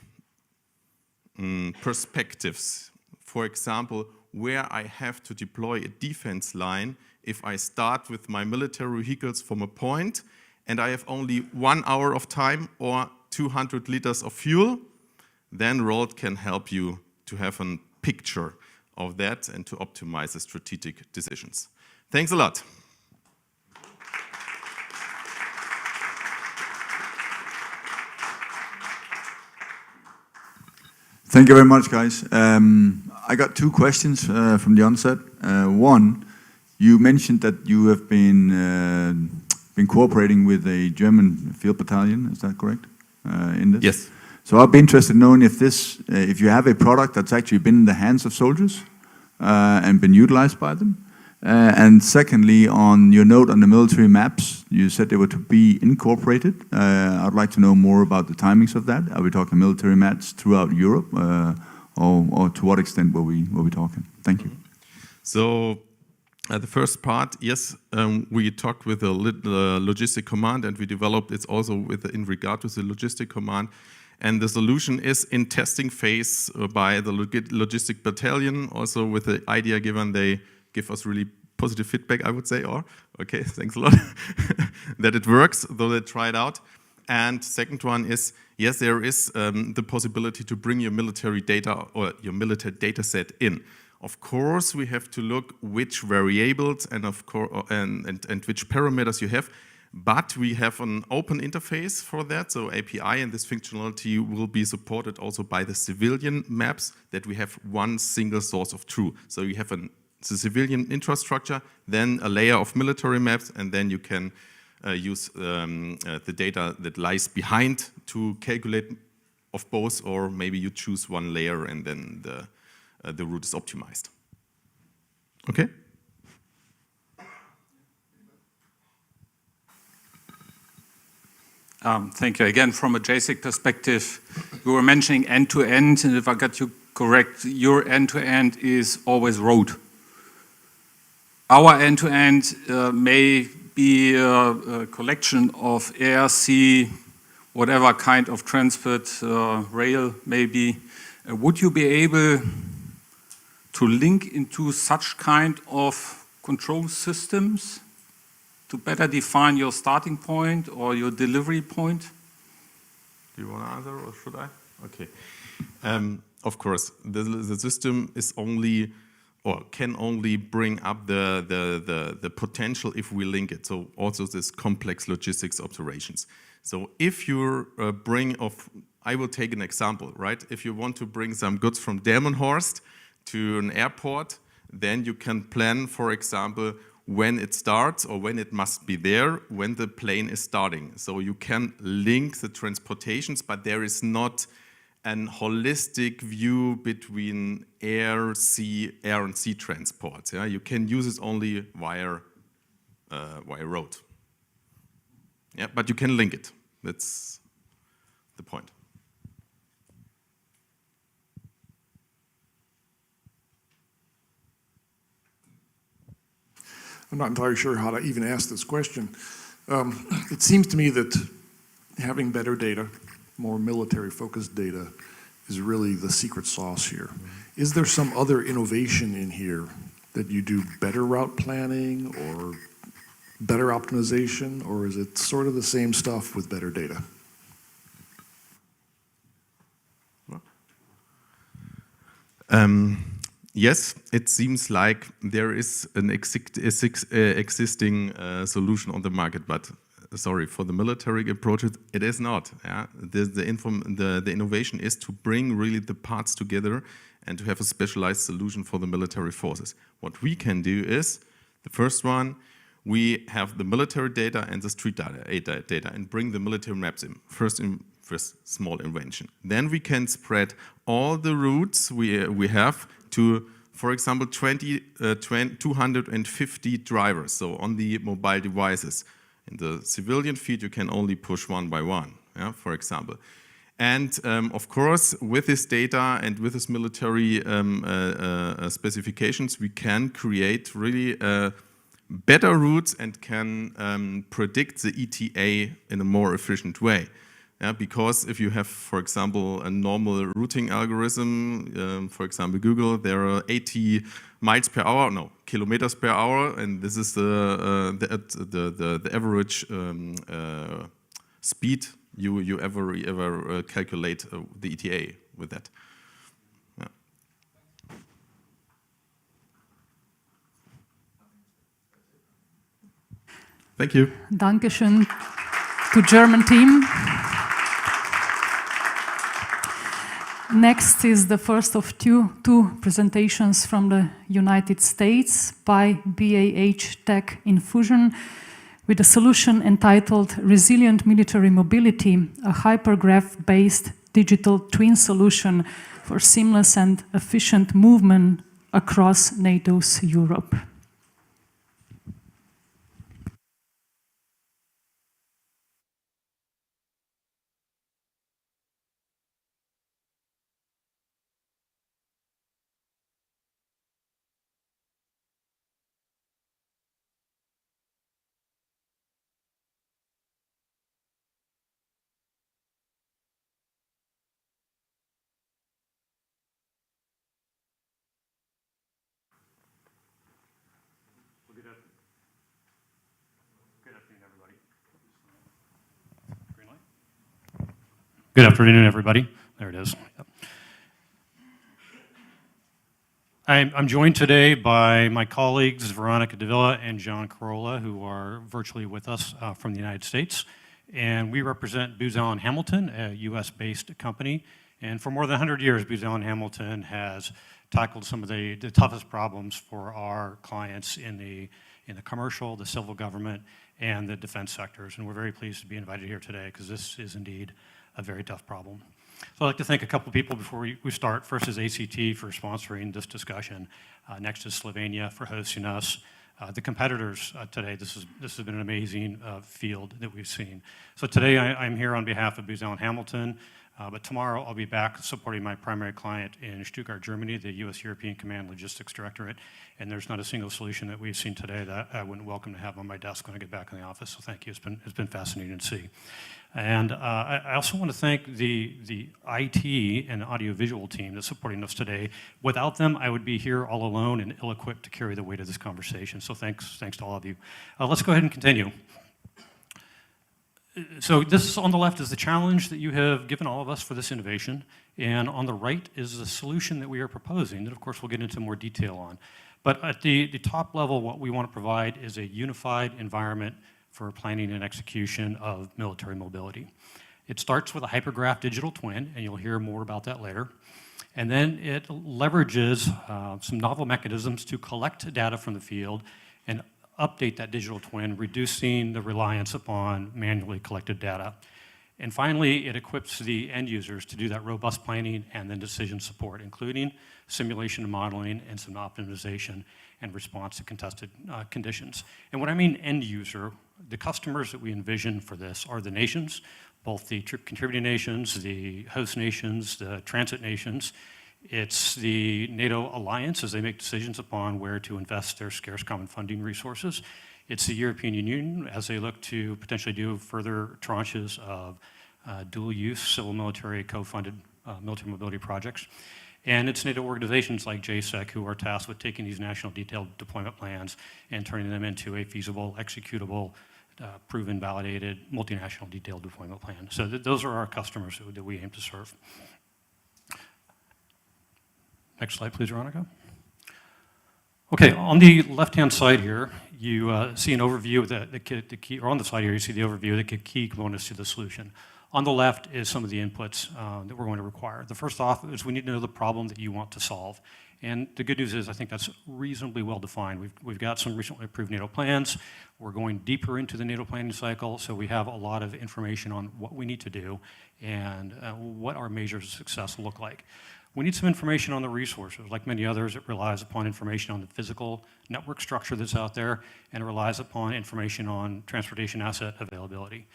perspectives. For example, where I have to deploy a defense line if I start with my military vehicles from a point and I have only 1 hour of time or 200 liters of fuel, then ROLT can help you to have a picture of that and to optimize the strategic decisions. Thanks a lot. Thank you very much, guys. I got 2 questions from the onset. One, you mentioned that you have been cooperating with a German field battalion. Is that correct? In this? Yes. So I'd be interested in knowing if you have a product that's actually been in the hands of soldiers and been utilized by them. And secondly, on your note on the military maps, you said they were to be incorporated. I'd like to know more about the timings of that. Are we talking military maps throughout Europe, or to what extent were we talking? Thank you. So the first part, yes, we talked with the logistic command, and we developed it also in regard to the logistic command. And the solution is in testing phase by the logistic battalion, also with the idea given they give us really positive feedback, I would say, or, okay, thanks a lot, that it works, though they try it out. And second one is, yes, there is the possibility to bring your military data or your military data set in. Of course, we have to look which variables and which parameters you have, but we have an open interface for that, so API, and this functionality will be supported also by the civilian maps, that we have one single source of truth. So you have the civilian infrastructure, then a layer of military maps, and then you can use the data that lies behind to calculate of both, or maybe you choose one layer and then the route is optimized. Okay? Thank you. Again, from a JSIC perspective, you were mentioning end-to-end, and if I got you correct, your end-to-end is always road. Our end-to-end may be a collection of air, sea, whatever kind of transport, rail maybe, would you be able to link into such kind of control systems to better define your starting point or your delivery point? Do you want to answer or should I? Okay. Of course, the system is only or can only bring up the potential if we link it. So also this complex logistics observations. So if you I will take an example, right? If you want to bring some goods from Delmenhorst to an airport, then you can plan, for example, when it starts or when it must be there, when the plane is starting. So you can link the transportations, but there is not an holistic view between air and sea transport. Yeah? You can use it only via road. Yeah, but you can link it. That's the point. I'm not entirely sure how to even ask this question. It seems to me that having better data, more military-focused data, is really the secret sauce here. Is there some other innovation in here that you do better route planning or better optimization, or is it sort of the same stuff with better data? Yes, it seems like there is an existing solution on the market, but sorry, for the military approaches, it is not. Yeah? The innovation is to bring really the parts together and to have a specialized solution for the military forces. What we can do is, the first one, we have the military data and the street data and bring the military maps in. First small invention. Then we can spread all the routes we have to, for example, 250 drivers, so on the mobile devices. In the civilian field, you can only push one by one, yeah, for example. And of course, with this data and with this military specifications, we can create really better routes and can predict the ETA in a more efficient way. Yeah, because if you have, for example, a normal routing algorithm, for example, Google, there are 80 miles per hour, no, kilometers per hour, and this is the average speed you ever calculate the ETA with that. Yeah. Thank you. Dankeschön to German team. Next is the first of two presentations from the United States by BAH Tech Infusion with a solution entitled Resilient Military Mobility, a hypergraph-based digital twin solution for seamless and efficient movement across NATO's Europe. Good afternoon, everybody. There it is. Yep. I'm joined today by my colleagues, Veronica Davila and John Corolla, who are virtually with us from the United States. And we represent Booz Allen Hamilton, a US-based company. And for more than 100 years, Booz Allen Hamilton has tackled some of the toughest problems for our clients in the commercial, the civil government, and the defense sectors. And we're very pleased to be invited here today because this is indeed a very tough problem. So I'd like to thank a couple of people before we start. First is ACT for sponsoring this discussion. Next is Slovenia for hosting us. The competitors today, this has been an amazing field that we've seen. So today I'm here on behalf of Booz Allen Hamilton, but tomorrow I'll be back supporting my primary client in Stuttgart, Germany, the US European Command Logistics Directorate. And there's not a single solution that we've seen today that I wouldn't welcome to have on my desk when I get back in the office. So thank you. It's been fascinating to see. And I also want to thank the IT and audiovisual team that's supporting us today. Without them, I would be here all alone and ill-equipped to carry the weight of this conversation. So thanks to all of you. Let's go ahead and continue. So this on the left is the challenge that you have given all of us for this innovation, and on the right is the solution that we are proposing that, of course, we'll get into more detail on. But at the top level, what we want to provide is a unified environment for planning and execution of military mobility. It starts with a hypergraph digital twin, and you'll hear more about that later. And then it leverages some novel mechanisms to collect data from the field and update that digital twin, reducing the reliance upon manually collected data. And finally, it equips the end users to do that robust planning and then decision support, including simulation and modeling and some optimization and response to contested conditions. And when I mean end user, the customers that we envision for this are the nations, both the contributing nations, the host nations, the transit nations. It's the NATO alliance as they make decisions upon where to invest their scarce common funding resources. It's the European Union as they look to potentially do further tranches of dual-use civil military co-funded military mobility projects. And it's NATO organizations like JSEC who are tasked with taking these national detailed deployment plans and turning them into a feasible, executable, proven, validated, multinational detailed deployment plan. So those are our customers that we aim to serve. Next slide, please, Veronica. Okay, on the left-hand side here, you see an overview of the key, or on the slide here, you see the overview of the key components to the solution. On the left is some of the inputs that we're going to require. The first off is we need to know the problem that you want to solve. And the good news is I think that's reasonably well defined. We've got some recently approved NATO plans. We're going deeper into the NATO planning cycle, so we have a lot of information on what we need to do and what our measures of success look like. We need some information on the resources. Like many others, it relies upon information on the physical network structure that's out there, and it relies upon information on transportation asset availability.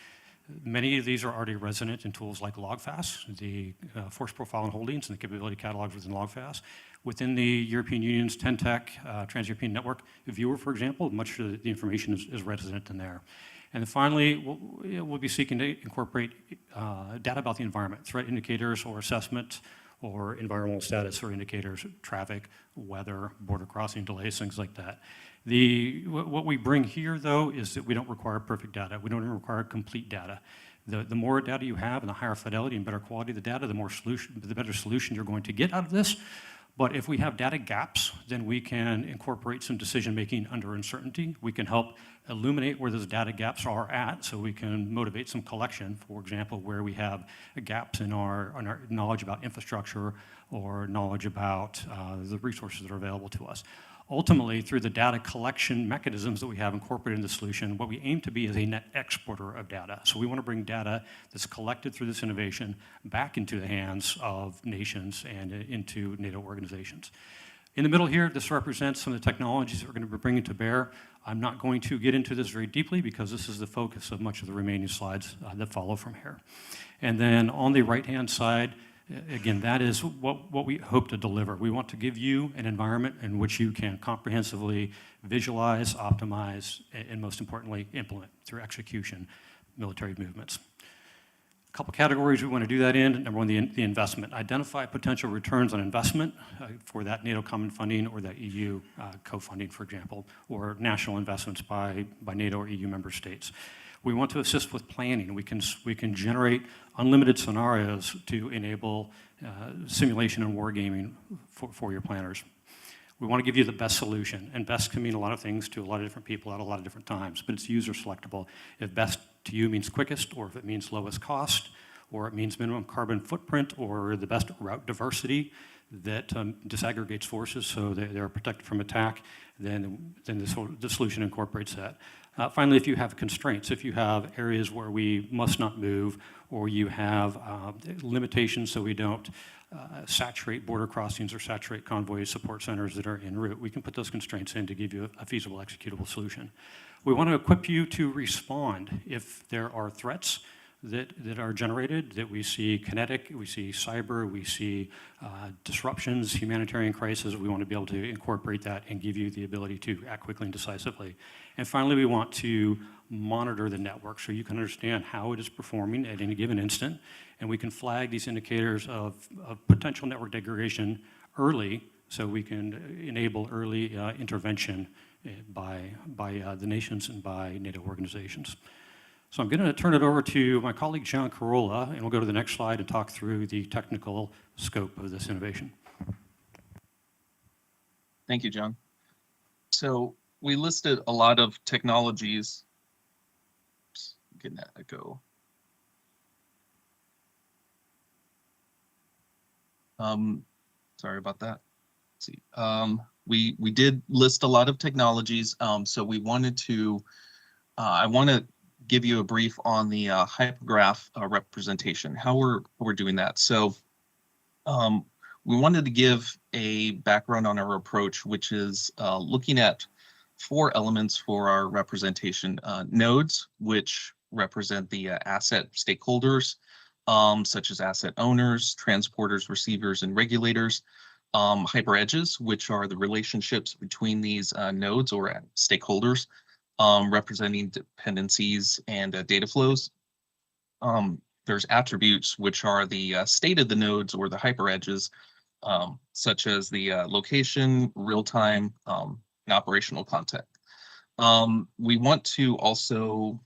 Many of these are already resident in tools like LogFast, the force profile and holdings and the capability catalogs within LogFast. Within the European Union's TEN-TEC Trans-European Network Viewer, for example, much of the information is resident in there. And then finally, we'll be seeking to incorporate data about the environment, threat indicators or assessment, or environmental status or indicators, traffic, weather, border crossing delays, things like that. What we bring here, though, is that we don't require perfect data. We don't even require complete data. The more data you have and the higher fidelity and better quality of the data, the better solution you're going to get out of this. But if we have data gaps, then we can incorporate some decision-making under uncertainty. We can help illuminate where those data gaps are at so we can motivate some collection, for example, where we have gaps in our knowledge about infrastructure or knowledge about the resources that are available to us. Ultimately, through the data collection mechanisms that we have incorporated in the solution, what we aim to be is a net exporter of data. So we want to bring data that's collected through this innovation back into the hands of nations and into NATO organizations. In the middle here, this represents some of the technologies that we're going to be bringing to bear. I'm not going to get into this very deeply because this is the focus of much of the remaining slides that follow from here. And then on the right-hand side, again, that is what we hope to deliver. We want to give you an environment in which you can comprehensively visualize, optimize, and most importantly, implement through execution military movements. A couple categories we want to do that in. Number one, the investment. Identify potential returns on investment for that NATO common funding or that EU co-funding, for example, or national investments by NATO or EU member states. We want to assist with planning. We can generate unlimited scenarios to enable simulation and wargaming for your planners. We want to give you the best solution, and best can mean a lot of things to a lot of different people at a lot of different times, but it's user selectable. If best to you means quickest, or if it means lowest cost, or it means minimum carbon footprint, or the best route diversity that disaggregates forces so they are protected from attack, then the solution incorporates that. Finally, if you have constraints, if you have areas where we must not move, or you have limitations so we don't saturate border crossings or saturate convoy support centers that are en route, we can put those constraints in to give you a feasible executable solution. We want to equip you to respond if there are threats that are generated, that we see kinetic, we see cyber, we see disruptions, humanitarian crisis. We want to be able to incorporate that and give you the ability to act quickly and decisively. And finally, we want to monitor the network so you can understand how it is performing at any given instant, and we can flag these indicators of potential network degradation early so we can enable early intervention by the nations and by NATO organizations. So I'm going to turn it over to my colleague John Carolla, and we'll go to the next slide and talk through the technical scope of this innovation. Thank you, John. So we listed a lot of technologies. Oops, getting that to go. Sorry about that. Let's see. We did list a lot of technologies. So we wanted to, I want to give you a brief on the hypergraph representation, how we're doing that. So we wanted to give a background on our approach, which is looking at 4 elements for our representation. Nodes, which represent the asset stakeholders, such as asset owners, transporters, receivers, and regulators. Hyperedges, which are the relationships between these nodes or stakeholders, representing dependencies and data flows. There's attributes, which are the state of the nodes or the hyperedges, such as the location, real-time, and operational context. We want to also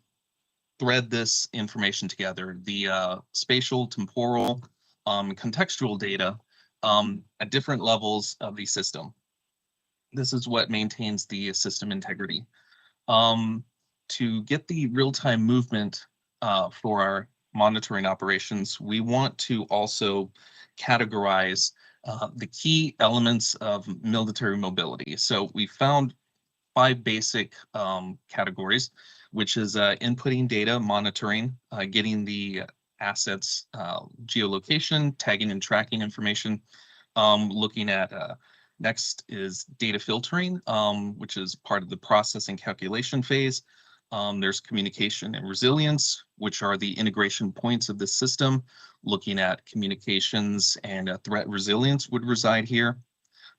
thread this information together, the spatial, temporal, contextual data at different levels of the system. This is what maintains the system integrity. To get the real-time movement for our monitoring operations, we want to also categorize the key elements of military mobility. So we found 5 basic categories, which is inputting data, monitoring, getting the assets geolocation, tagging and tracking information, looking at next is data filtering, which is part of the processing calculation phase. There's communication and resilience, which are the integration points of the system. Looking at communications and threat resilience would reside here.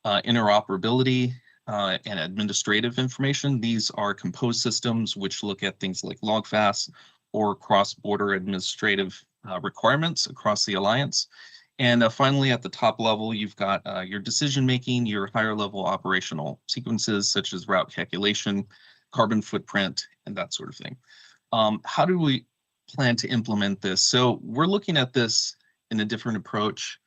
Interoperability and administrative information. These are composed systems, which look at things like logfast or cross-border administrative requirements across the alliance. And finally, at the top level, you've got your decision-making, your higher-level operational sequences, such as route calculation, carbon footprint, and that sort of thing. How do we plan to implement this? So we're looking at this in a different approach,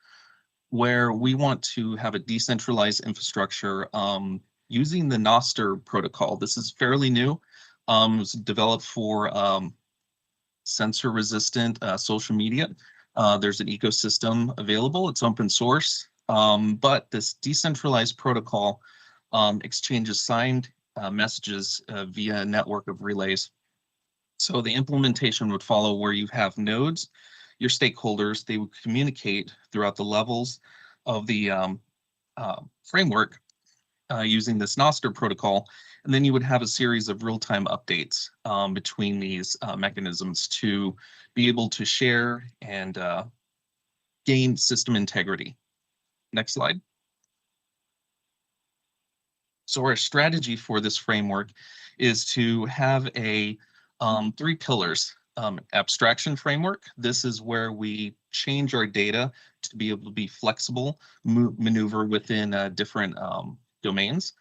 where we want to have a decentralized infrastructure using the Noster protocol. This is fairly new. It was developed for censor-resistant social media. There's an ecosystem available. It's open source, but this decentralized protocol exchanges signed messages via a network of relays. So the implementation would follow where you have nodes, your stakeholders. They would communicate throughout the levels of the framework using this Noster protocol, and then you would have a series of real-time updates between these mechanisms to be able to share and gain system integrity. Next slide. So our strategy for this framework is to have a 3 pillars. Abstraction framework. This is where we change our data to be able to be flexible, maneuver within different domains.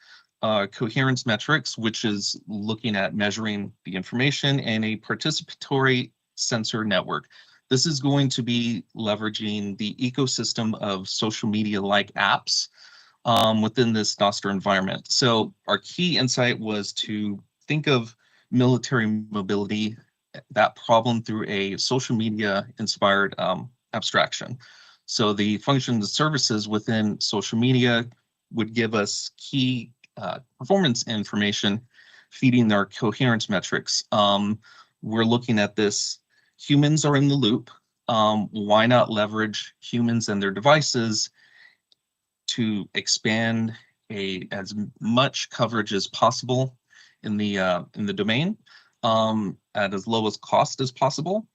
Coherence metrics, which is looking at measuring the information, and a participatory sensor network. This is going to be leveraging the ecosystem of social media-like apps within this Noster environment. So our key insight was to think of military mobility, that problem, through a social media-inspired abstraction. So the functions and services within social media would give us key performance information feeding our coherence metrics. We're looking at this, humans are in the loop. Why not leverage humans and their devices to expand as much coverage as possible in the domain at as low as cost as possible,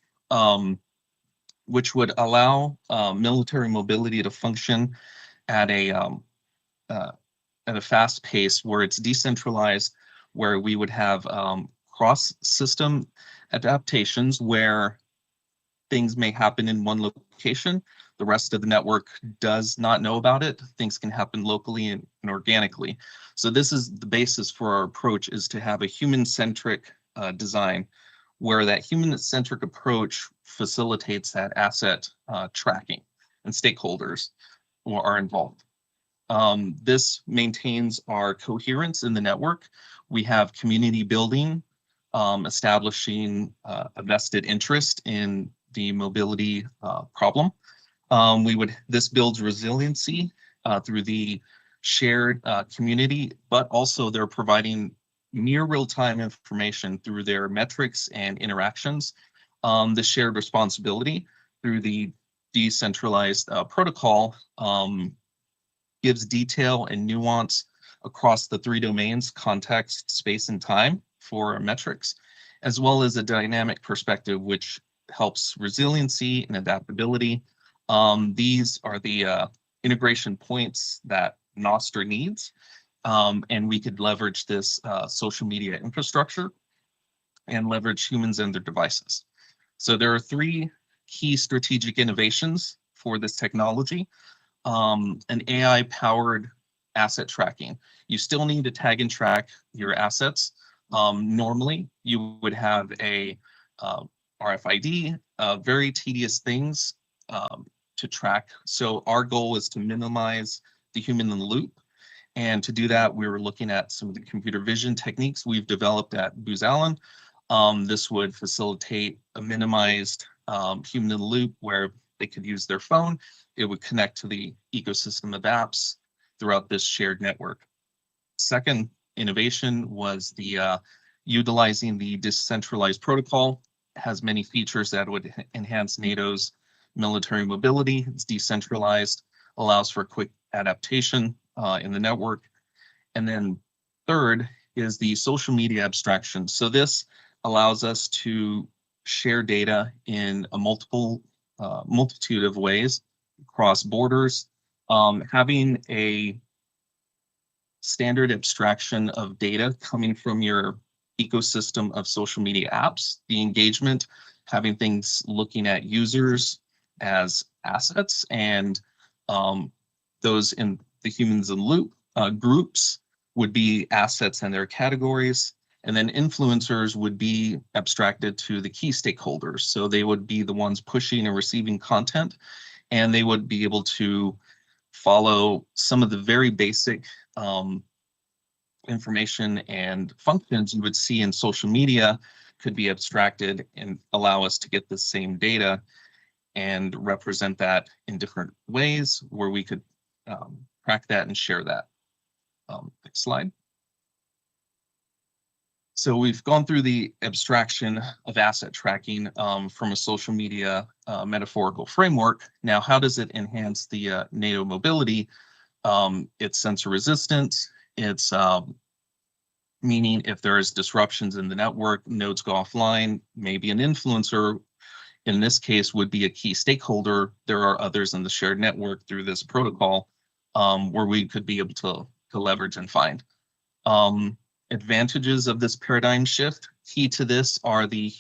which would allow military mobility to function at a fast pace where it's decentralized, where we would have cross-system adaptations where things may happen in one location. The rest of the network does not know about it. Things can happen locally and organically. So this is the basis for our approach, is to have a human-centric design, where that human-centric approach facilitates that asset tracking, and stakeholders are involved. This maintains our coherence in the network. We have community building, establishing a vested interest in the mobility problem. This builds resiliency through the shared community, but also they're providing near real-time information through their metrics and interactions. The shared responsibility through the decentralized protocol gives detail and nuance across the three domains: context, space, and time for metrics, as well as a dynamic perspective, which helps resiliency and adaptability. These are the integration points that Nostra needs, and we could leverage this social media infrastructure and leverage humans and their devices. So there are three key strategic innovations for this technology. An AI-powered asset tracking. You still need to tag and track your assets. Normally, you would have a RFID, very tedious things to track. So our goal is to minimize the human in the loop. And to do that, we were looking at some of the computer vision techniques we've developed at Booz Allen. This would facilitate a minimized human in the loop, where they could use their phone. It would connect to the ecosystem of apps throughout this shared network. Second innovation was the utilizing the decentralized protocol. It has many features that would enhance NATO's military mobility. It's decentralized, allows for quick adaptation in the network. And then third is the social media abstraction. So this allows us to share data in a multitude of ways across borders. Having a standard abstraction of data coming from your ecosystem of social media apps, the engagement, having things looking at users as assets, and those in the humans in loop groups would be assets and their categories. And then influencers would be abstracted to the key stakeholders. So they would be the ones pushing and receiving content, and they would be able to follow some of the very basic information and functions you would see in social media could be abstracted and allow us to get the same data and represent that in different ways where we could track that and share that. Next slide. So we've gone through the abstraction of asset tracking from a social media metaphorical framework. Now, how does it enhance the NATO mobility? It's sensor resistance. It's meaning if there is disruptions in the network, nodes go offline, maybe an influencer, in this case, would be a key stakeholder. There are others in the shared network through this protocol where we could be able to leverage and find. Advantages of this paradigm shift. Key to this are the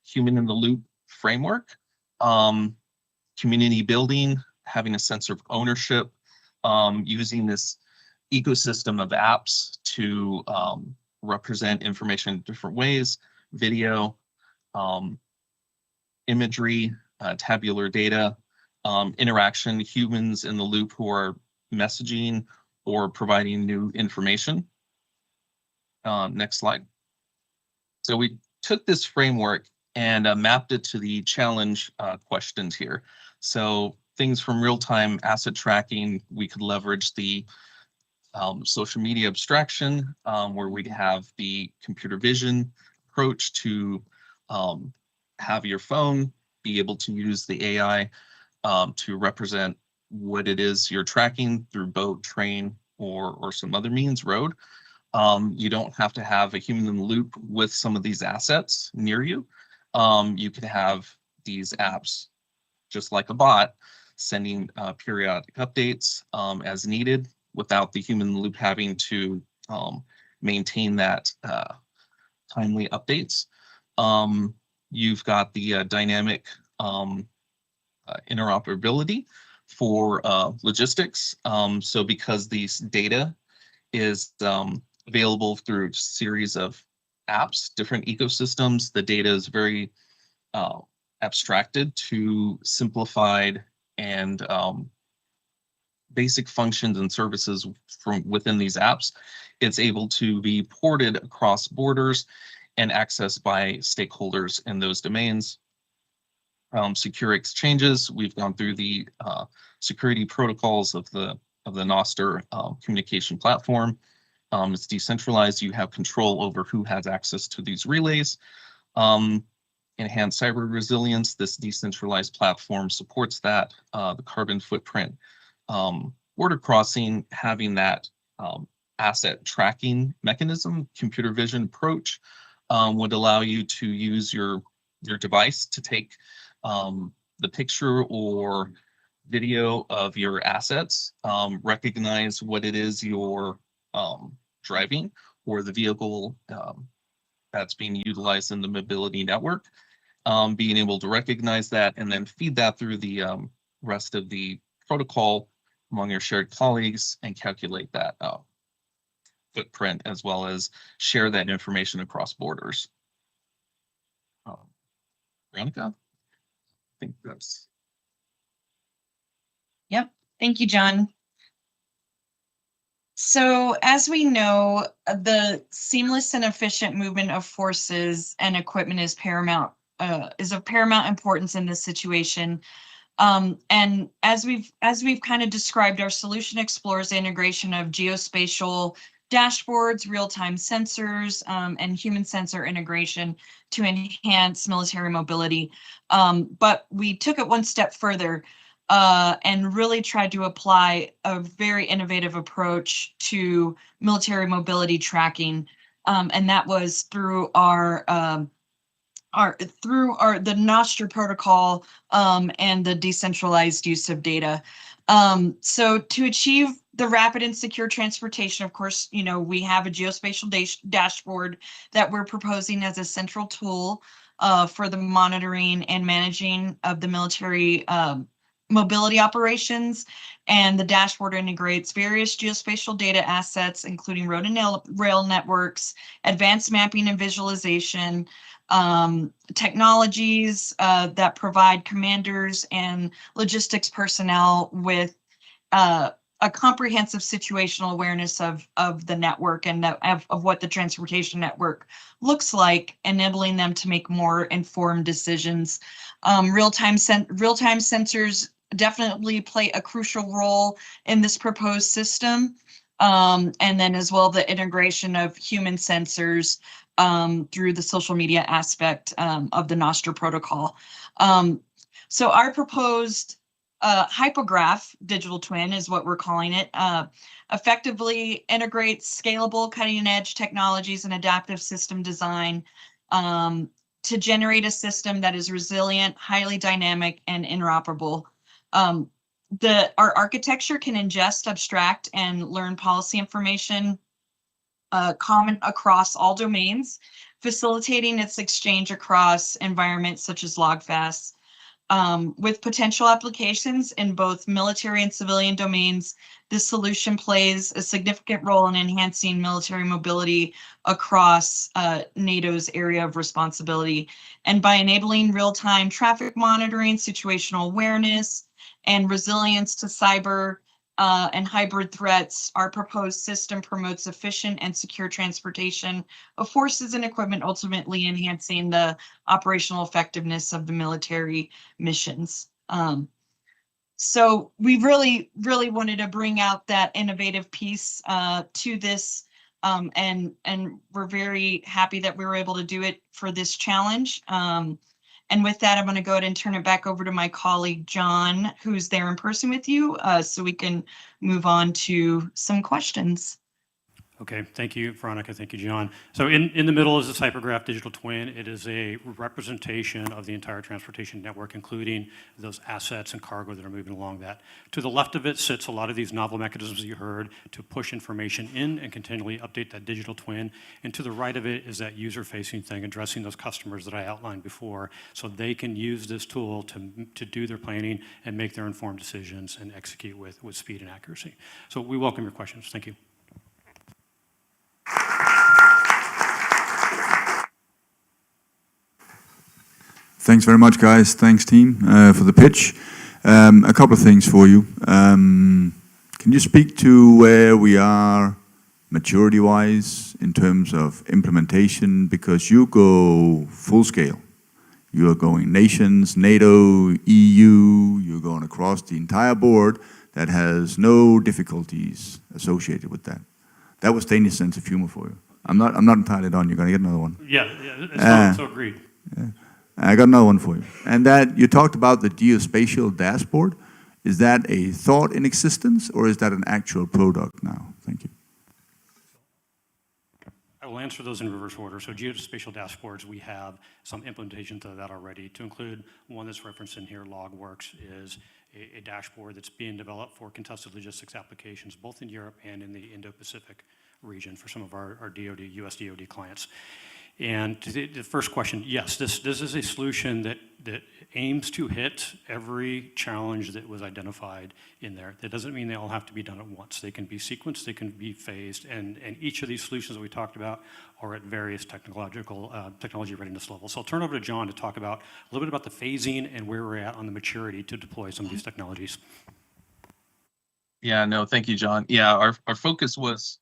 human in the loop framework, community building, having a sense of ownership, using this ecosystem of apps to represent information in different ways, video, imagery, tabular data, interaction, humans in the loop who are messaging or providing new information. Next slide. So we took this framework and mapped it to the challenge questions here. So things from real-time asset tracking, we could leverage the social media abstraction, where we have the computer vision approach to have your phone be able to use the AI to represent what it is you're tracking through boat, train, or some other means, road. You don't have to have a human in the loop with some of these assets near you. You could have these apps just like a bot, sending periodic updates as needed without the human in the loop having to maintain that timely updates. You've got the dynamic interoperability for logistics. So because these data is available through a series of apps, different ecosystems, the data is very abstracted to simplified and basic functions and services from within these apps. It's able to be ported across borders and accessed by stakeholders in those domains. Secure exchanges, we've gone through the security protocols of the Noster communication platform. It's decentralized. You have control over who has access to these relays. Enhanced cyber resilience, this decentralized platform supports that. The carbon footprint. Border crossing, having that asset tracking mechanism, computer vision approach, would allow you to use your device to take the picture or video of your assets, recognize what it is you're driving or the vehicle that's being utilized in the mobility network, being able to recognize that and then feed that through the rest of the protocol among your shared colleagues and calculate that footprint as well as share that information across borders. Veronica? I think that's... Yep. Thank you, John. So as we know, the seamless and efficient movement of forces and equipment is of paramount importance in this situation. And as we've kind of described, our solution explores the integration of geospatial dashboards, real-time sensors, and human sensor integration to enhance military mobility. But we took it one step further and really tried to apply a very innovative approach to military mobility tracking. And that was through the Noster protocol and the decentralized use of data. So to achieve the rapid and secure transportation, of course, we have a geospatial dashboard that we're proposing as a central tool for the monitoring and managing of the military mobility operations. And the dashboard integrates various geospatial data assets, including road and rail networks, advanced mapping and visualization, technologies that provide commanders and logistics personnel with a comprehensive situational awareness of the network and of what the transportation network looks like, enabling them to make more informed decisions. Real-time sensors definitely play a crucial role in this proposed system. And then as well, the integration of human sensors through the social media aspect of the Noster protocol. So our proposed hypograph digital twin is what we're calling it, effectively integrates scalable cutting-edge technologies and adaptive system design to generate a system that is resilient, highly dynamic, and interoperable. Our architecture can ingest, abstract, and learn policy information common across all domains, facilitating its exchange across environments such as LogFast. With potential applications in both military and civilian domains, this solution plays a significant role in enhancing military mobility across NATO's area of responsibility. And by enabling real-time traffic monitoring, situational awareness, and resilience to cyber and hybrid threats, our proposed system promotes efficient and secure transportation of forces and equipment, ultimately enhancing the operational effectiveness of the military missions. So we really wanted to bring out that innovative piece to this, and we're very happy that we were able to do it for this challenge. And with that, I'm going to go ahead and turn it back over to my colleague, John, who's there in person with you, so we can move on to some questions. Okay, thank you, Veronica. Thank you, John. So in the middle is this hypergraph digital twin. It is a representation of the entire transportation network, including those assets and cargo that are moving along that. To the left of it sits a lot of these novel mechanisms that you heard to push information in and continually update that digital twin. And to the right of it is that user-facing thing, addressing those customers that I outlined before, so they can use this tool to do their planning and make their informed decisions and execute with speed and accuracy. So we welcome your questions. Thank you. Thanks very much, guys. Thanks, team, for the pitch. A couple of things for you. Can you speak to where we are maturity-wise in terms of implementation? Because you go full scale. You are going nations, NATO, EU, you're going across the entire board that has no difficulties associated with that. That was Danish sense of humor for you. I'm not entirely done. You're going to get another one. Yeah, so agreed. Yeah. I got another one for you. And that you talked about the geospatial dashboard. Is that a thought in existence or is that an actual product now? Thank you. I will answer those in reverse order. So geospatial dashboards, we have some implementations of that already. To include one that's referenced in here, LogWorks, is a dashboard that's being developed for contested logistics applications, both in Europe and in the Indo-Pacific region for some of our DoD, US DoD clients. And to the first question, yes, this is a solution that aims to hit every challenge that was identified in there. That doesn't mean they all have to be done at once. They can be sequenced, they can be phased, and each of these solutions that we talked about are at various technology readiness levels. So I'll turn over to John to talk about a little bit about the phasing and where we're at on the maturity to deploy some of these technologies. Yeah, no, thank you, John. Yeah, our focus was,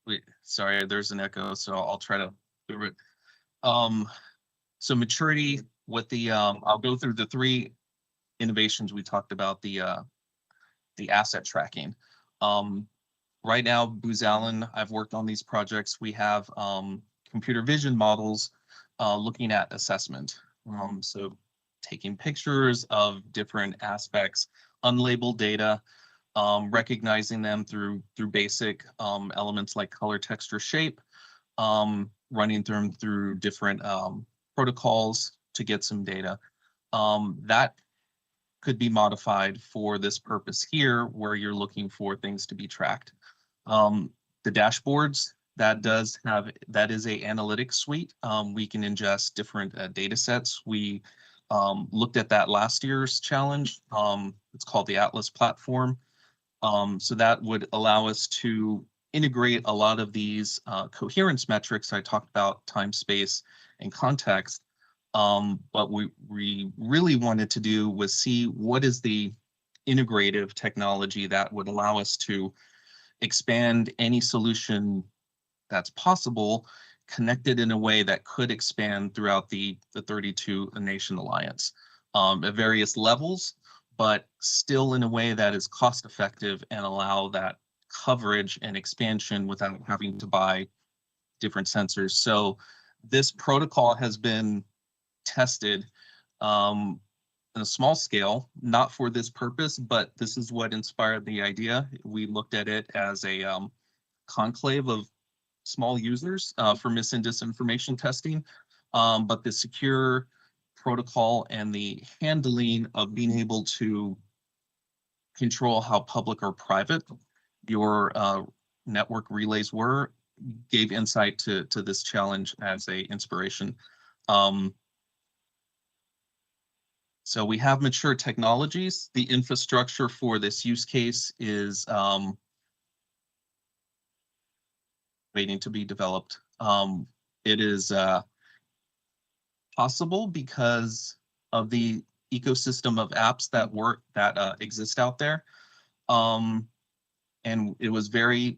wait, sorry, there's an echo, so I'll try to do it. So maturity with the, I'll go through the three innovations we talked about, the asset tracking. Right now, Booz Allen, I've worked on these projects. We have computer vision models looking at assessment. So taking pictures of different aspects, unlabeled data, recognizing them through basic elements like color, texture, shape, running them through different protocols to get some data. That could be modified for this purpose here, where you're looking for things to be tracked. The dashboards, that is a analytics suite. We can ingest different data sets. We looked at that last year's challenge. It's called the Atlas platform. So that would allow us to integrate a lot of these coherence metrics I talked about, time, space, and context. But we really wanted to do was see what is the integrative technology that would allow us to expand any solution that's possible, connected in a way that could expand throughout the 32 nation alliance at various levels, but still in a way that is cost effective and allow that coverage and expansion without having to buy different sensors. So this protocol has been tested on a small scale, not for this purpose, but this is what inspired the idea. We looked at it as a conclave of small users for mis and disinformation testing, but the secure protocol and the handling of being able to control how public or private your network relays were gave insight to this challenge as a inspiration. So we have mature technologies. The infrastructure for this use case is waiting to be developed. It is possible because of the ecosystem of apps that exist out there, and it was very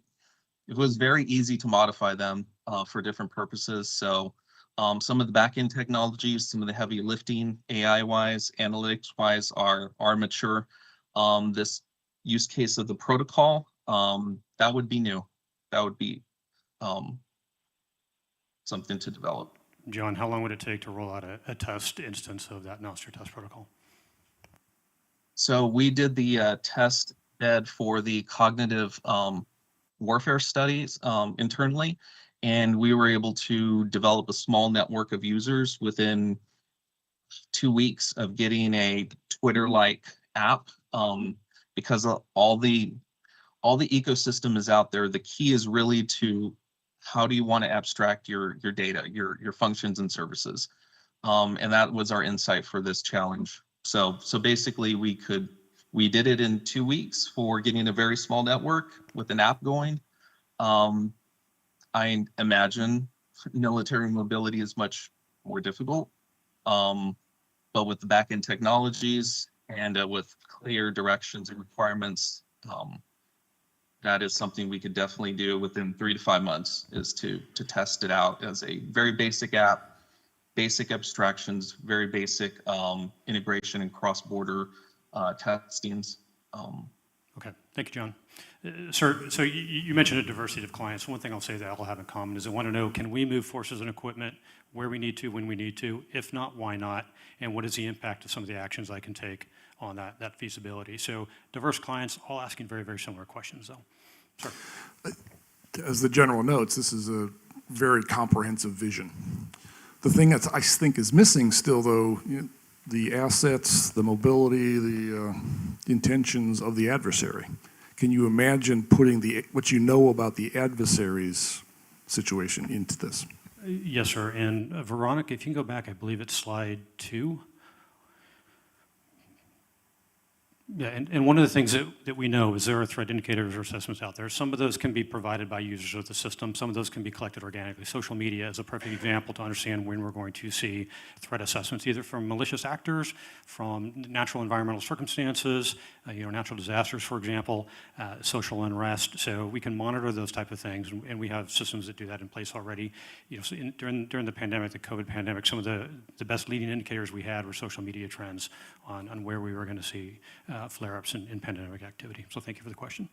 easy to modify them for different purposes. So some of the backend technologies, some of the heavy lifting, AI-wise, analytics-wise, are mature. This use case of the protocol, that would be new. That would be something to develop. John, how long would it take to roll out a test instance of that master test protocol? So we did the test bed for the cognitive warfare studies internally, and we were able to develop a small network of users within 2 weeks of getting a Twitter-like app, because all the ecosystem is out there. The key is really to how do you want to abstract your data, your functions and services, and that was our insight for this challenge. So basically, we did it in 2 weeks for getting a very small network with an app going. I imagine military mobility is much more difficult, but with the back-end technologies and with clear directions and requirements, that is something we could definitely do within 3 to 5 months, is to test it out as a very basic app, basic abstractions, very basic integration and cross-border testings. Okay, thank you, John. Sir, so you mentioned a diversity of clients. One thing I'll say that all have in common is I want to know, can we move forces and equipment where we need to, when we need to? If not, why not? And what is the impact of some of the actions I can take on that feasibility? So diverse clients, all asking very, very similar questions, though. Sir. As the general notes, this is a very comprehensive vision. The thing that I think is missing still, though, the assets, the mobility, the intentions of the adversary. Can you imagine putting what you know about the adversary's situation into this? Yes, sir. And Veronica, if you can go back, I believe it's slide 2. Yeah, and one of the things that we know is there are threat indicators or assessments out there. Some of those can be provided by users of the system. Some of those can be collected organically. Social media is a perfect example to understand when we're going to see threat assessments, either from malicious actors, from natural environmental circumstances, natural disasters, for example, social unrest. So we can monitor those type of things, and we have systems that do that in place already. So during the pandemic, the COVID pandemic, some of the best leading indicators we had were social media trends on where we were going to see flare-ups in pandemic activity. So thank you for the question.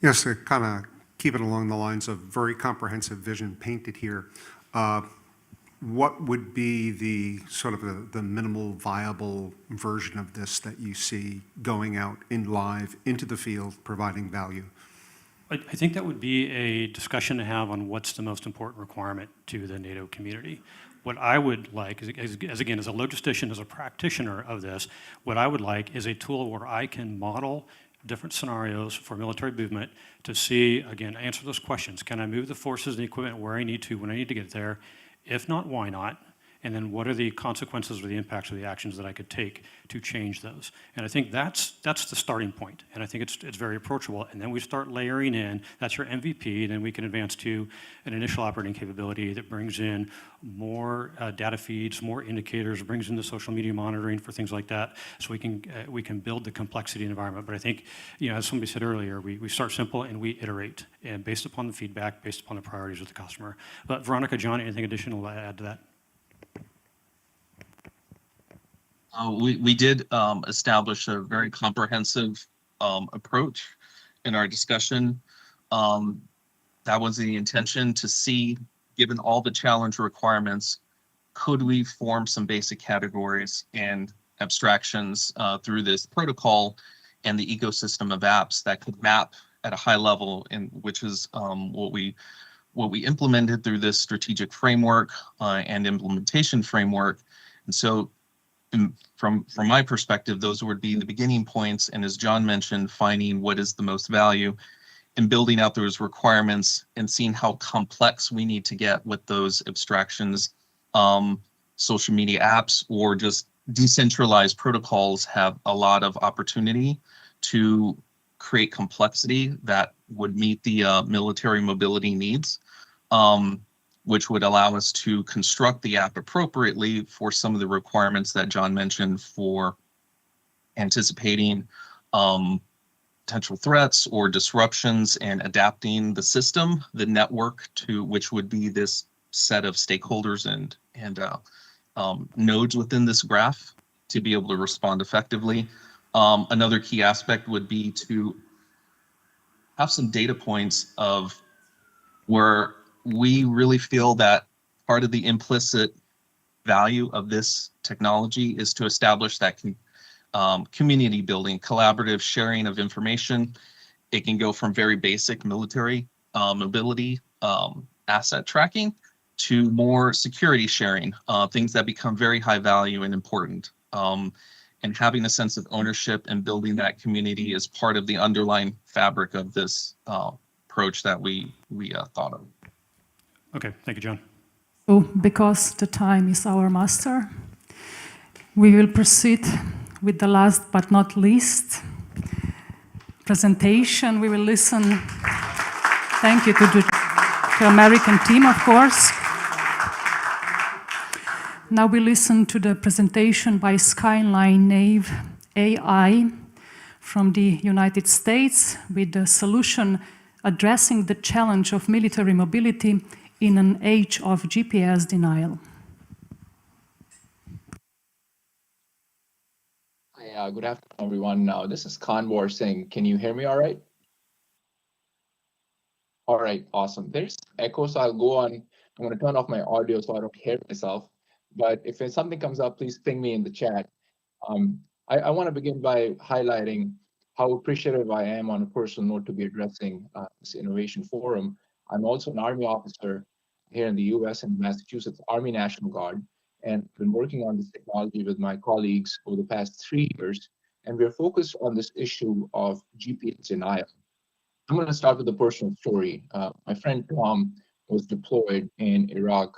Yes, to kind of keep it along the lines of very comprehensive vision painted here, what would be the sort of the minimal viable version of this that you see going out in live into the field, providing value? I think that would be a discussion to have on what's the most important requirement to the NATO community. What I would like, again, as a logistician, as a practitioner of this, what I would like is a tool where I can model different scenarios for military movement to see, again, answer those questions. Can I move the forces and the equipment where I need to, when I need to get there? If not, why not? And then what are the consequences or the impacts of the actions that I could take to change those? And I think that's the starting point. And I think it's very approachable. And then we start layering in, that's your MVP, then we can advance to an initial operating capability that brings in more data feeds, more indicators, brings in the social media monitoring for things like that, so we can build the complexity environment. But I think, as somebody said earlier, we start simple and we iterate, and based upon the feedback, based upon the priorities of the customer. But Veronica, John, anything additional to add to that? We did establish a very comprehensive approach in our discussion. That was the intention, to see, given all the challenge requirements, could we form some basic categories and abstractions through this protocol and the ecosystem of apps that could map at a high level, which is what we implemented through this strategic framework and implementation framework. And so from my perspective, those would be the beginning points. And as John mentioned, finding what is the most value and building out those requirements and seeing how complex we need to get with those abstractions. Social media apps or just decentralized protocols have a lot of opportunity to create complexity that would meet the military mobility needs. Which would allow us to construct the app appropriately for some of the requirements that John mentioned for anticipating potential threats or disruptions and adapting the system, the network, to which would be this set of stakeholders and nodes within this graph to be able to respond effectively. Another key aspect would be to have some data points of where we really feel that part of the implicit value of this technology is to establish that community building, collaborative sharing of information, it can go from very basic military mobility asset tracking to more security sharing, things that become very high value and important. And having a sense of ownership and building that community is part of the underlying fabric of this approach that we thought of. Okay, thank you, John. So, because the time is our master, we will proceed with the last but not least presentation. We will listen. Thank you to the American team, of course. Now we listen to the presentation by Skyline Nave AI from the United States with the solution addressing the challenge of military mobility in an age of GPS denial. Hi, good afternoon, everyone. This is Kanwar Singh. Can you hear me all right? All right, awesome. There's echo, so I'll go on. I'm going to turn off my audio so I don't hear myself. But if something comes up, please ping me in the chat. I want to begin by highlighting how appreciative I am on a personal note to be addressing this innovation forum. I'm also an Army officer here in the US and Massachusetts Army National Guard, and been working on this technology with my colleagues over the past 3 years. And we're focused on this issue of GPS denial. I'm going to start with a personal story. My friend Tom was deployed in Iraq,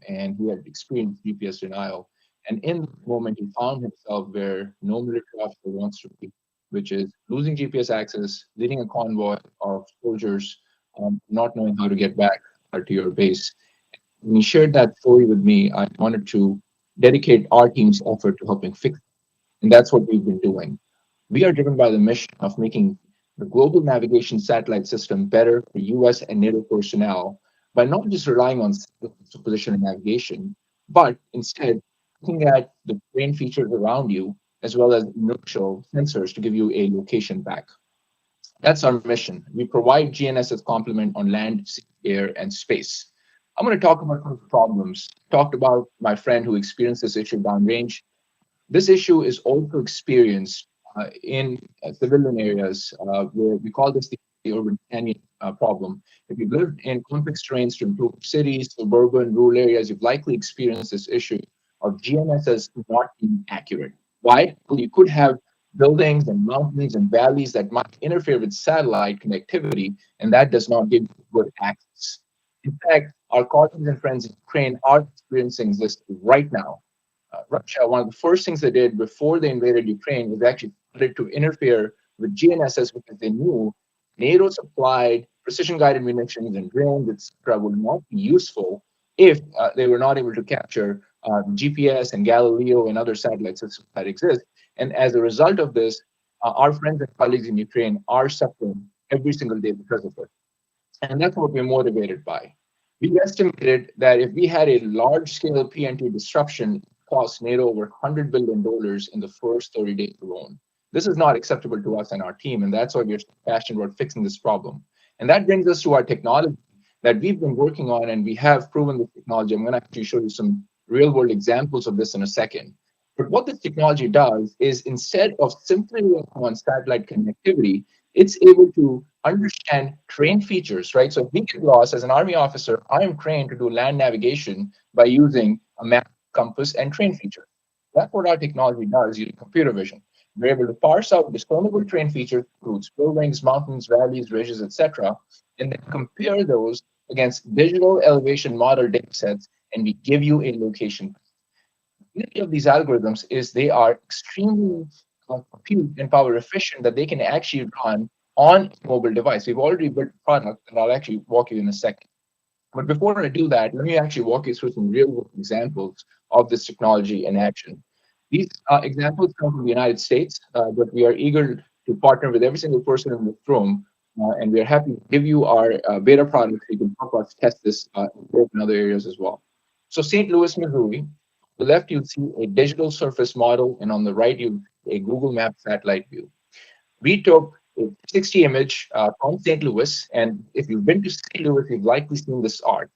and he had experienced GPS denial. And in that moment, he found himself where no military officer wants to be, which is losing GPS access, leading a convoy of soldiers, not knowing how to get back to your base. When he shared that story with me, I wanted to dedicate our team's effort to helping fix it. And that's what we've been doing. We are driven by the mission of making the global navigation satellite system better for US and NATO personnel by not just relying on position and navigation, but instead looking at the terrain features around you, as well as inertial sensors to give you a location back. That's our mission. We provide GNSS complement on land, sea, air, and space. I'm going to talk about some problems. Talked about my friend who experienced this issue downrange. This issue is also experienced in civilian areas where we call this the urban canyon problem. If you've lived in complex terrains to improve cities, suburban, rural areas, you've likely experienced this issue of GNSS not being accurate. Why? Well, you could have buildings and mountains and valleys that might interfere with satellite connectivity, and that does not give you good access. In fact, our colleagues and friends in Ukraine are experiencing this right now. Russia, one of the first things they did before they invaded Ukraine was actually started to interfere with GNSS because they knew NATO supplied precision-guided munitions and drones, etc., would not be useful if they were not able to capture GPS and Galileo and other satellite systems that exist. And as a result of this, our friends and colleagues in Ukraine are suffering every single day because of it. And that's what we're motivated by. We estimated that if we had a large-scale PNT disruption, cost NATO over $100 billion in the first 30 days alone. This is not acceptable to us and our team, and that's why we're passionate about fixing this problem. And that brings us to our technology that we've been working on, and we have proven this technology. I'm going to actually show you some real-world examples of this in a second. But what this technology does is instead of simply relying on satellite connectivity, it's able to understand terrain features, right? So if we get lost as an Army officer, I am trained to do land navigation by using a map, compass, and terrain feature. That's what our technology does using computer vision. We're able to parse out discernible terrain features, includes buildings, mountains, valleys, ridges, etc., and then compare those against digital elevation model data sets, and we give you a location. The beauty of these algorithms is they are extremely compute and power efficient that they can actually run on a mobile device. We've already built a product that I'll actually walk you in a second. But before I do that, let me actually walk you through some real-world examples of this technology in action. These examples come from the United States, but we are eager to partner with every single person in this room, and we are happy to give you our beta product so you can help us test this in other areas as well. So St. Louis, Missouri, on the left you'll see a digital surface model, and on the right you see a Google Maps satellite view. We took a 60 image from St. Louis, and if you've been to St. Louis, you've likely seen this art.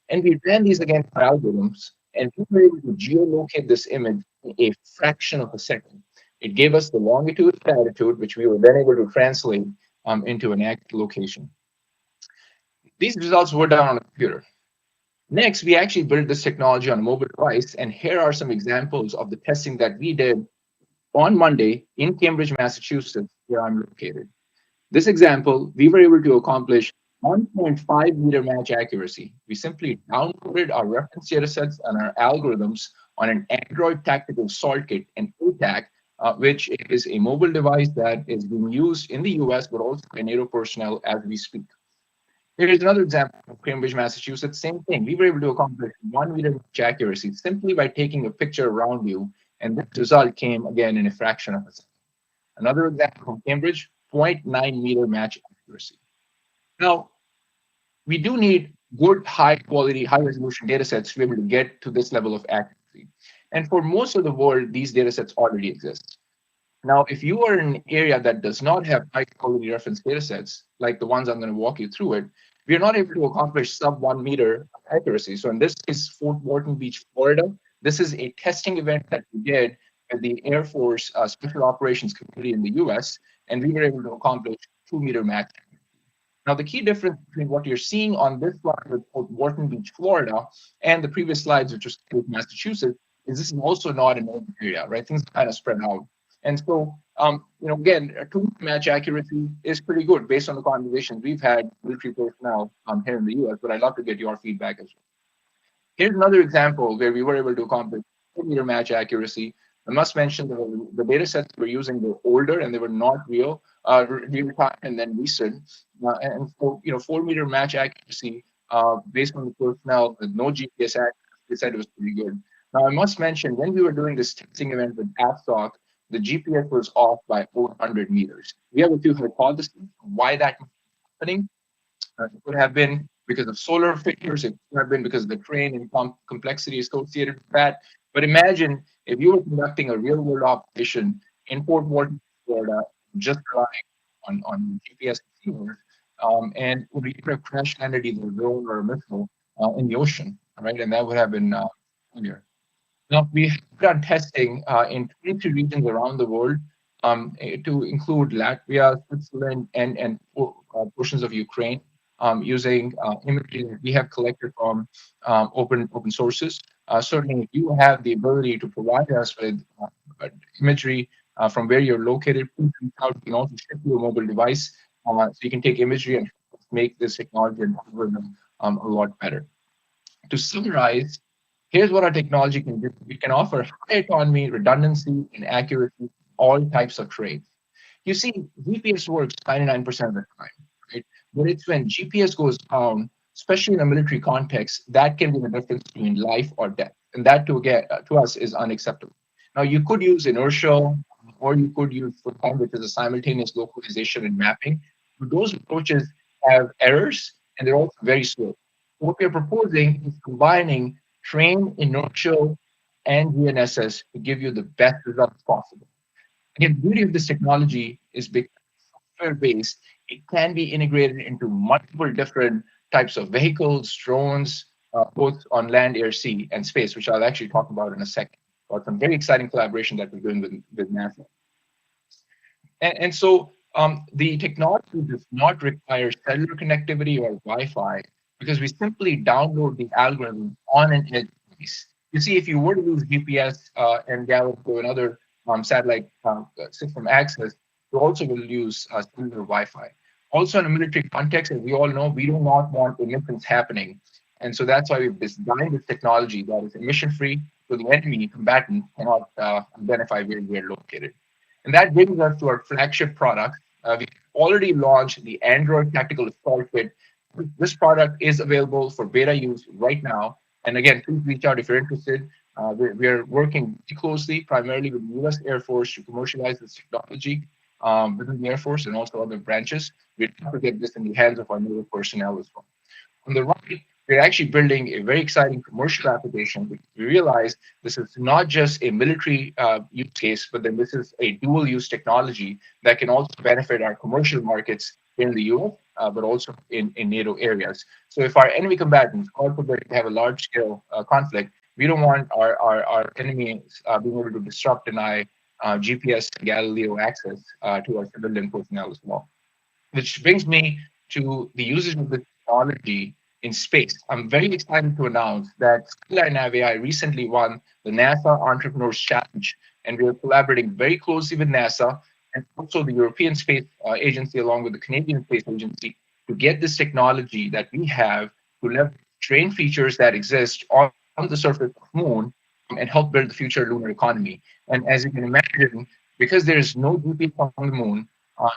And we ran these against our algorithms, and we were able to geolocate this image in a fraction of a second. It gave us the longitude and latitude, which we were then able to translate into an accurate location. These results were done on a computer. Next, we actually built this technology on a mobile device, and here are some examples of the testing that we did on Monday in Cambridge, Massachusetts, where I'm located. This example, we were able to accomplish 1.5 meter match accuracy. We simply downloaded our reference data sets and our algorithms on an Android tactical salt kit, an ATAC, which is a mobile device that is being used in the US, but also by NATO personnel as we speak. Here is another example of Cambridge, Massachusetts. Same thing. We were able to accomplish 1 meter match accuracy simply by taking a picture around you, and this result came again in a fraction of a second. Another example from Cambridge, 0.9 meter match accuracy. Now, we do need good, high quality, high resolution data sets to be able to get to this level of accuracy. And for most of the world, these data sets already exist. Now, if you are in an area that does not have high quality reference data sets, like the ones I'm going to walk you through it, we are not able to accomplish sub 1 meter accuracy. So in this case, Fort Walton Beach, Florida, this is a testing event that we did with the Air Force Special Operations Community in the US, and we were able to accomplish 2 meter match. Now, the key difference between what you're seeing on this slide with Fort Walton Beach, Florida, and the previous slides, which was with Massachusetts, is this is also not an open area, right? Things kind of spread out. And so, again, a 2 match accuracy is pretty good based on the conversations we've had with military personnel here in the US, but I'd love to get your feedback as well. Here's another example where we were able to accomplish 2 meter match accuracy. I must mention that the data sets we're using were older and they were not real time and then recent. And so, 4 meter match accuracy based on the personnel with no GPS access, they said it was pretty good. Now, I must mention, when we were doing this testing event with AFSOC, the GPS was off by 400 meters. We have a few hypotheses why that was happening. It could have been because of solar failures. It could have been because of the terrain and complexity associated with that. But imagine if you were conducting a real-world operation in Fort Walton, Florida, just relying on GPS receivers, and you could have crash landed either a drone or a missile in the ocean, right? And that would have been failure. Now, we have done testing in 23 regions around the world to include Latvia, Switzerland, and portions of Ukraine using imagery that we have collected from open sources. Certainly, if you have the ability to provide us with imagery from where you're located, please reach out. We can also ship you a mobile device so you can take imagery and make this technology and algorithm a lot better. To summarize, here's what our technology can do. We can offer high autonomy, redundancy, and accuracy, all types of terrain. You see, GPS works 99% of the time, right? But it's when GPS goes down, especially in a military context, that can be the difference between life or death. And that, to us, is unacceptable. Now, you could use inertial, or you could use FOTON, which is a simultaneous localization and mapping. But those approaches have errors, and they're also very slow. What we're proposing is combining train, inertial, and GNSS to give you the best results possible. Again, the beauty of this technology is because it's software-based, it can be integrated into multiple different types of vehicles, drones, both on land, air, sea, and space, which I'll actually talk about in a second. About some very exciting collaboration that we're doing with NASA. And so the technology does not require cellular connectivity or Wi-Fi, because we simply download the algorithm on an edge device. You see, if you were to use GPS and Gallup or another satellite system access, you also will use cellular Wi-Fi. Also, in a military context, as we all know, we do not want emissions happening. And so that's why we've designed this technology that is emission-free, so the enemy combatant cannot identify where we're located. And that brings us to our flagship product. We already launched the Android Tactical Assault Kit. This product is available for beta use right now. And again, please reach out if you're interested. We are working closely, primarily with the US Air Force, to commercialize this technology within the Air Force and also other branches. We'd love to get this in the hands of our NATO personnel as well. On the right, we're actually building a very exciting commercial application. We realize this is not just a military use case, but then this is a dual-use technology that can also benefit our commercial markets in the US, but also in NATO areas. So if our enemy combatants, God forbid, have a large-scale conflict, we don't want our enemies being able to disrupt, deny GPS, Galileo access to our civilian personnel as well. which brings me to the usage of the technology in space. I'm very excited to announce that Skyline AI recently won the NASA Entrepreneurs Challenge, and we are collaborating very closely with NASA and also the European Space Agency, along with the Canadian Space Agency, to get this technology that we have to leverage terrain features that exist on the surface of the moon and help build the future lunar economy. And as you can imagine, because there is no GPS on the moon,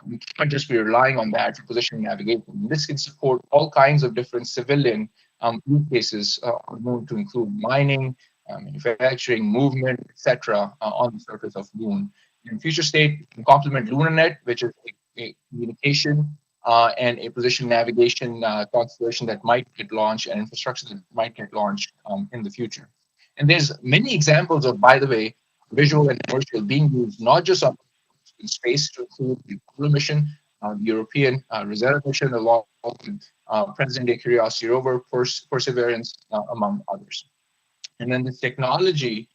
we can't just be relying on that for positioning navigation. This can support all kinds of different civilian use cases on the moon, to include mining, manufacturing, movement, etc., on the surface of the moon. In future state, can complement LunarNet, which is a communication and a position navigation constellation that might get launched, and infrastructure that might get launched in the future. And there's many examples of, by the way, visual and commercial being used not just on in space, to include the Apollo mission, the European Reserve mission, along with present-day Curiosity rover, Perseverance, among others. And then this technology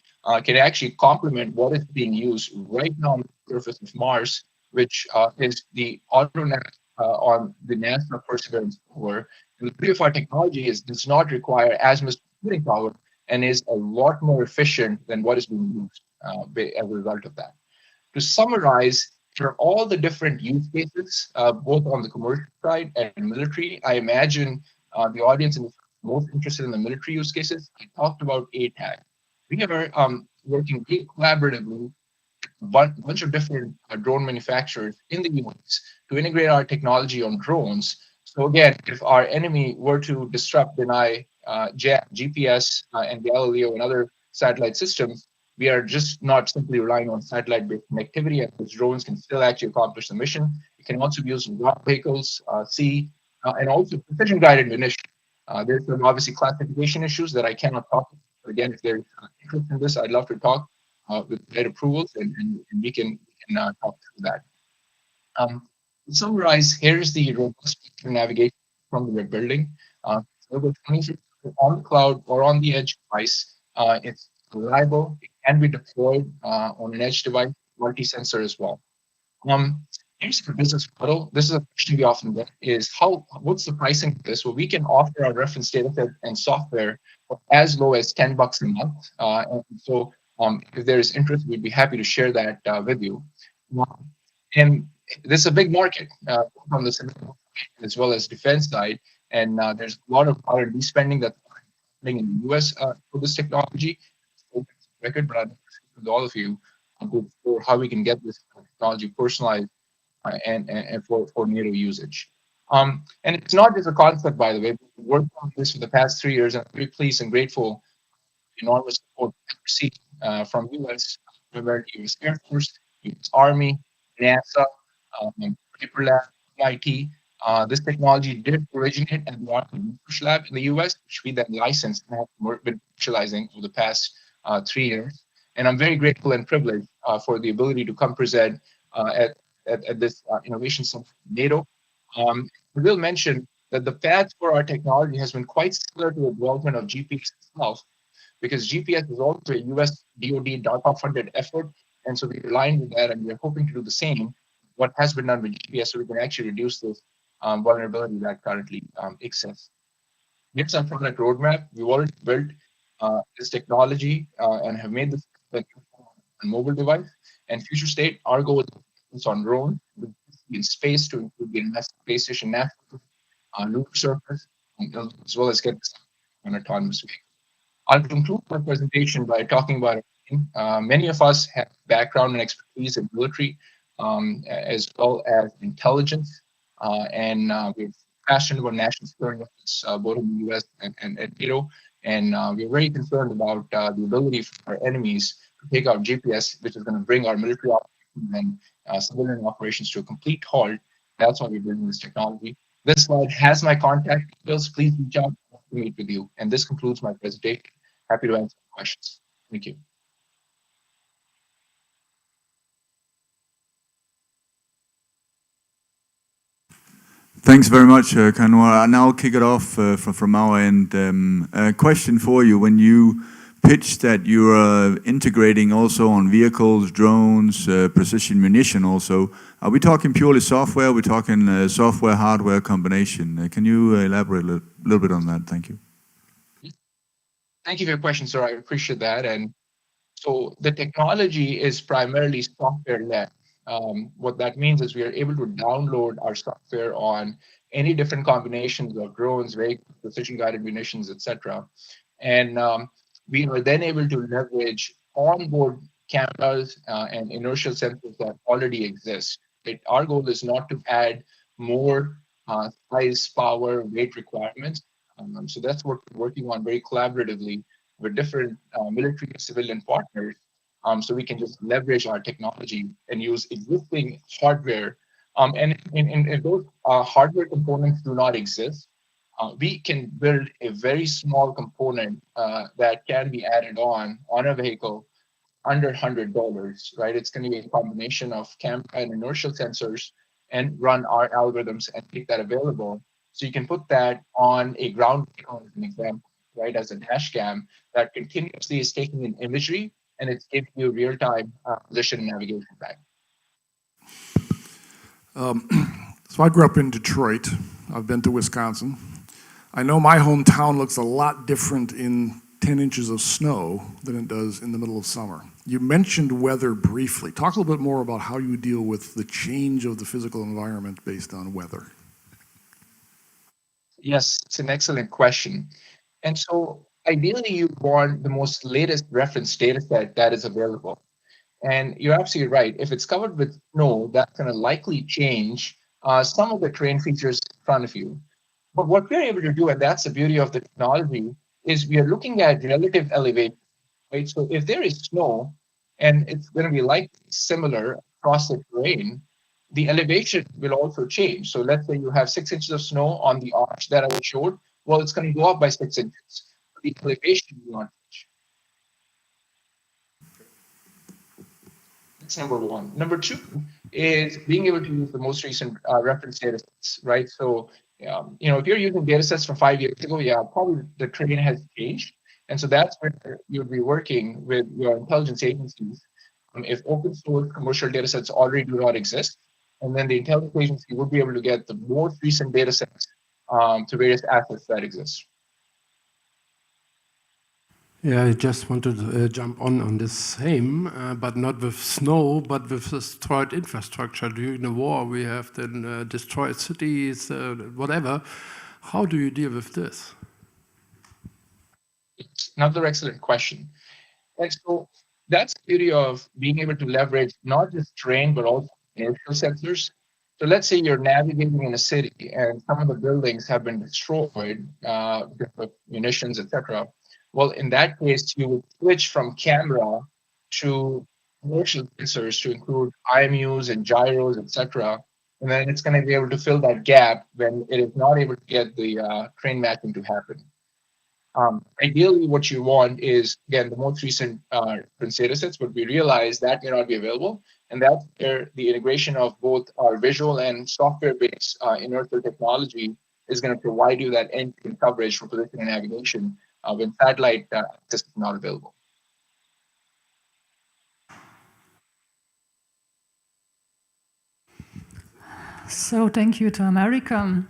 can actually complement what is being used right now on the surface of Mars, which is the AutoNav on the NASA Perseverance rover. And the beauty of our technology is does not require as much computing power and is a lot more efficient than what is being used as a result of that. To summarize, for all the different use cases, both on the commercial side and military, I imagine the audience is most interested in the military use cases. I talked about ATAG. We are working collaboratively a bunch of different drone manufacturers in the US to integrate our technology on drones. So again, if our enemy were to disrupt, deny GPS and Galileo and other satellite systems, we are just not simply relying on satellite-based connectivity, and those drones can still actually accomplish the mission. It can also be used in ground vehicles, sea, and also precision-guided munition. There's some obviously classification issues that I cannot talk about. Again, if there's interest in this, I'd love to talk with great approvals, and we can talk through that. To summarize, here's the robust navigation from the we're building. Over 26 on the cloud or on the edge device. It's reliable. It can be deployed on an edge device, multi-sensor as well. Here's the business model. This is a question we often get: is what's the pricing for this? Well, we can offer our reference data set and software for as low as $10 a month. And so, if there is interest, we'd be happy to share that with you. And this is a big market from the civil as well as defense side, and there's a lot of R&D spending that's happening in the US for this technology. Record, but I'd like to speak with all of you for how we can get this technology personalized and for NATO usage. And it's not just a concept, by the way. We've worked on this for the past 3 years, and I'm very pleased and grateful for enormous support we've received from US, US Air Force, US Army, NASA, Paper Lab, MIT. This technology did originate at the Army Research Lab in the US, which we then licensed and have been commercializing for the past 3 years. And I'm very grateful and privileged for the ability to come present at this innovation summit in NATO. I will mention that the path for our technology has been quite similar to the development of GPS itself, because GPS is also a US DoD DARPA-funded effort, and so we're aligned with that, and we're hoping to do the same, what has been done with GPS, so we can actually reduce this vulnerability that currently exists. Here's our product roadmap. We've already built this technology and have made this a mobile device. And future state, our goal is on drone in space to include the International Space Station, NASA, lunar surface, as well as get an autonomous vehicle. I'll conclude my presentation by talking about many of us have background and expertise in military, as well as intelligence, and we're passionate about national security efforts, both in the US and at NATO. And we're very concerned about the ability for our enemies to take out GPS, which is going to bring our military operations and civilian operations to a complete halt. That's why we're building this technology. This slide has my contact details. Please reach out to meet with you. And this concludes my presentation. Happy to answer questions. Thank you. Thanks very much, Kanwar. I'll now kick it off from our end. A question for you. When you pitched that you are integrating also on vehicles, drones, precision munition also. Are we talking purely software? Are we talking software, hardware combination? Can you elaborate a little bit on that? Thank you. Thank you for your question, sir. I appreciate that. And so the technology is primarily software-led. What that means is we are able to download our software on any different combinations of drones, vehicles, precision-guided munitions, etc. And we are then able to leverage onboard cameras and inertial sensors that already exist. Our goal is not to add more size, power, weight requirements. So that's what we're working on very collaboratively with different military and civilian partners, so we can just leverage our technology and use existing hardware. And if those hardware components do not exist, we can build a very small component that can be added on a vehicle under $100, right? It's going to be a combination of camera and inertial sensors and run our algorithms and make that available. So you can put that on a ground vehicle as an example, right? As a dash cam that continuously is taking in imagery and it's giving you real-time position and navigation back. So I grew up in Detroit. I've been to Wisconsin. I know my hometown looks a lot different in 10 inches of snow than it does in the middle of summer. You mentioned weather briefly. Talk a little bit more about how you deal with the change of the physical environment based on weather. Yes, it's an excellent question. And so ideally you want the most latest reference data set that is available. And you're absolutely right. If it's covered with snow, that's going to likely change some of the terrain features in front of you. But what we're able to do, and that's the beauty of the technology, is we are looking at relative elevation, right? So if there is snow and it's going to be likely similar across the terrain, the elevation will also change. So let's say you have 6 inches of snow on the arch that I showed. Well, it's going to go up by 6 inches. The elevation will not change. That's number one. Number two is being able to use the most recent reference data sets, right? So, if you're using data sets from 5 years ago, yeah, probably the terrain has changed. And so that's where you'll be working with your intelligence agencies. If open source commercial data sets already do not exist, and then the intelligence agency will be able to get the most recent data sets to various assets that exist. Yeah, I just wanted to jump on the same, but not with snow, but with destroyed infrastructure. During the war, we have then destroyed cities, whatever. How do you deal with this? Another excellent question. And so that's the beauty of being able to leverage not just terrain, but also inertial sensors. So let's say you're navigating in a city and some of the buildings have been destroyed, with munitions, etc. Well, in that case, you would switch from camera to inertial sensors to include IMUs and gyros, etc. And then it's going to be able to fill that gap when it is not able to get the train matching to happen. Ideally, what you want is, again, the most recent reference data sets, but we realize that may not be available. And that's where the integration of both our visual and software-based inertial technology is going to provide you that end-to-end coverage for position and navigation when satellite access is not available. So thank you to America.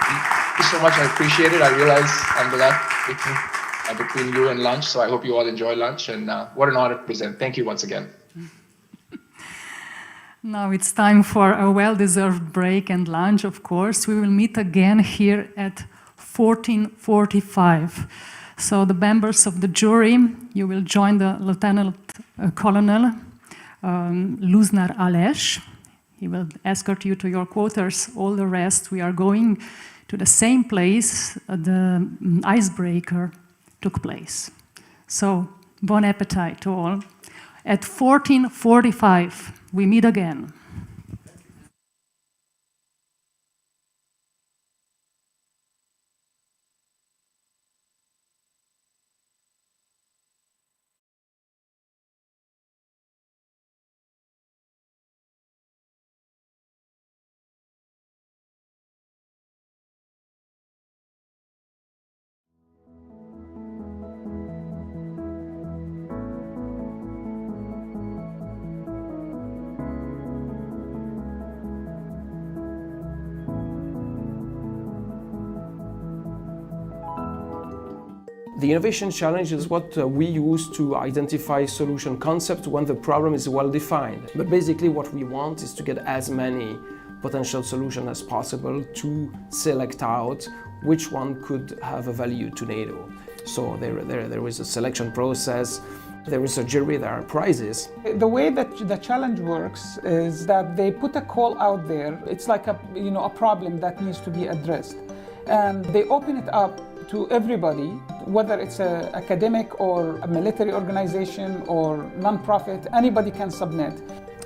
Thank you so much. I appreciate it. I realize I'm the last between you and lunch, so I hope you all enjoy lunch. And what an honor to present. Thank you once again. Now it's time for a well-deserved break and lunch, of course. We will meet again here at 14:45. So the members of the jury, you will join the Lieutenant Colonel Luznar Ales. He will escort you to your quarters. All the rest, we are going to the same place the icebreaker took place. So, bon appetit to all. At 14:45, we meet again. The innovation challenge is what we use to identify solution concepts when the problem is well defined. But basically what we want is to get as many potential solutions as possible to select out which one could have a value to NATO. So there is a selection process, there is a jury, there are prizes. The way that the challenge works is that they put a call out there. It's like a problem that needs to be addressed. And they open it up to everybody, whether it's an academic or a military organization or non-profit, anybody can submit.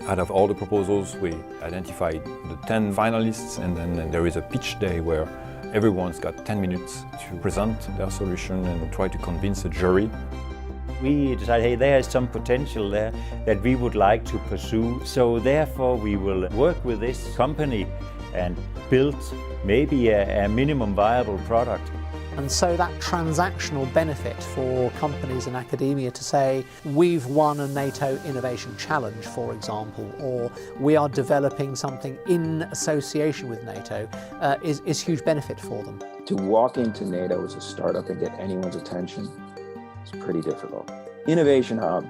Out of all the proposals, we identified the 10 finalists, and then there is a pitch day where everyone's got 10 minutes to present their solution and try to convince a jury. We decided, hey, there is some potential there that we would like to pursue. So therefore we will work with this company and build maybe a minimum viable product. And so that transactional benefit for companies and academia to say, we've won a NATO Innovation Challenge, for example, or we are developing something in association with NATO, is huge benefit for them. To walk into NATO as a startup and get anyone's attention is pretty difficult. Innovation Hub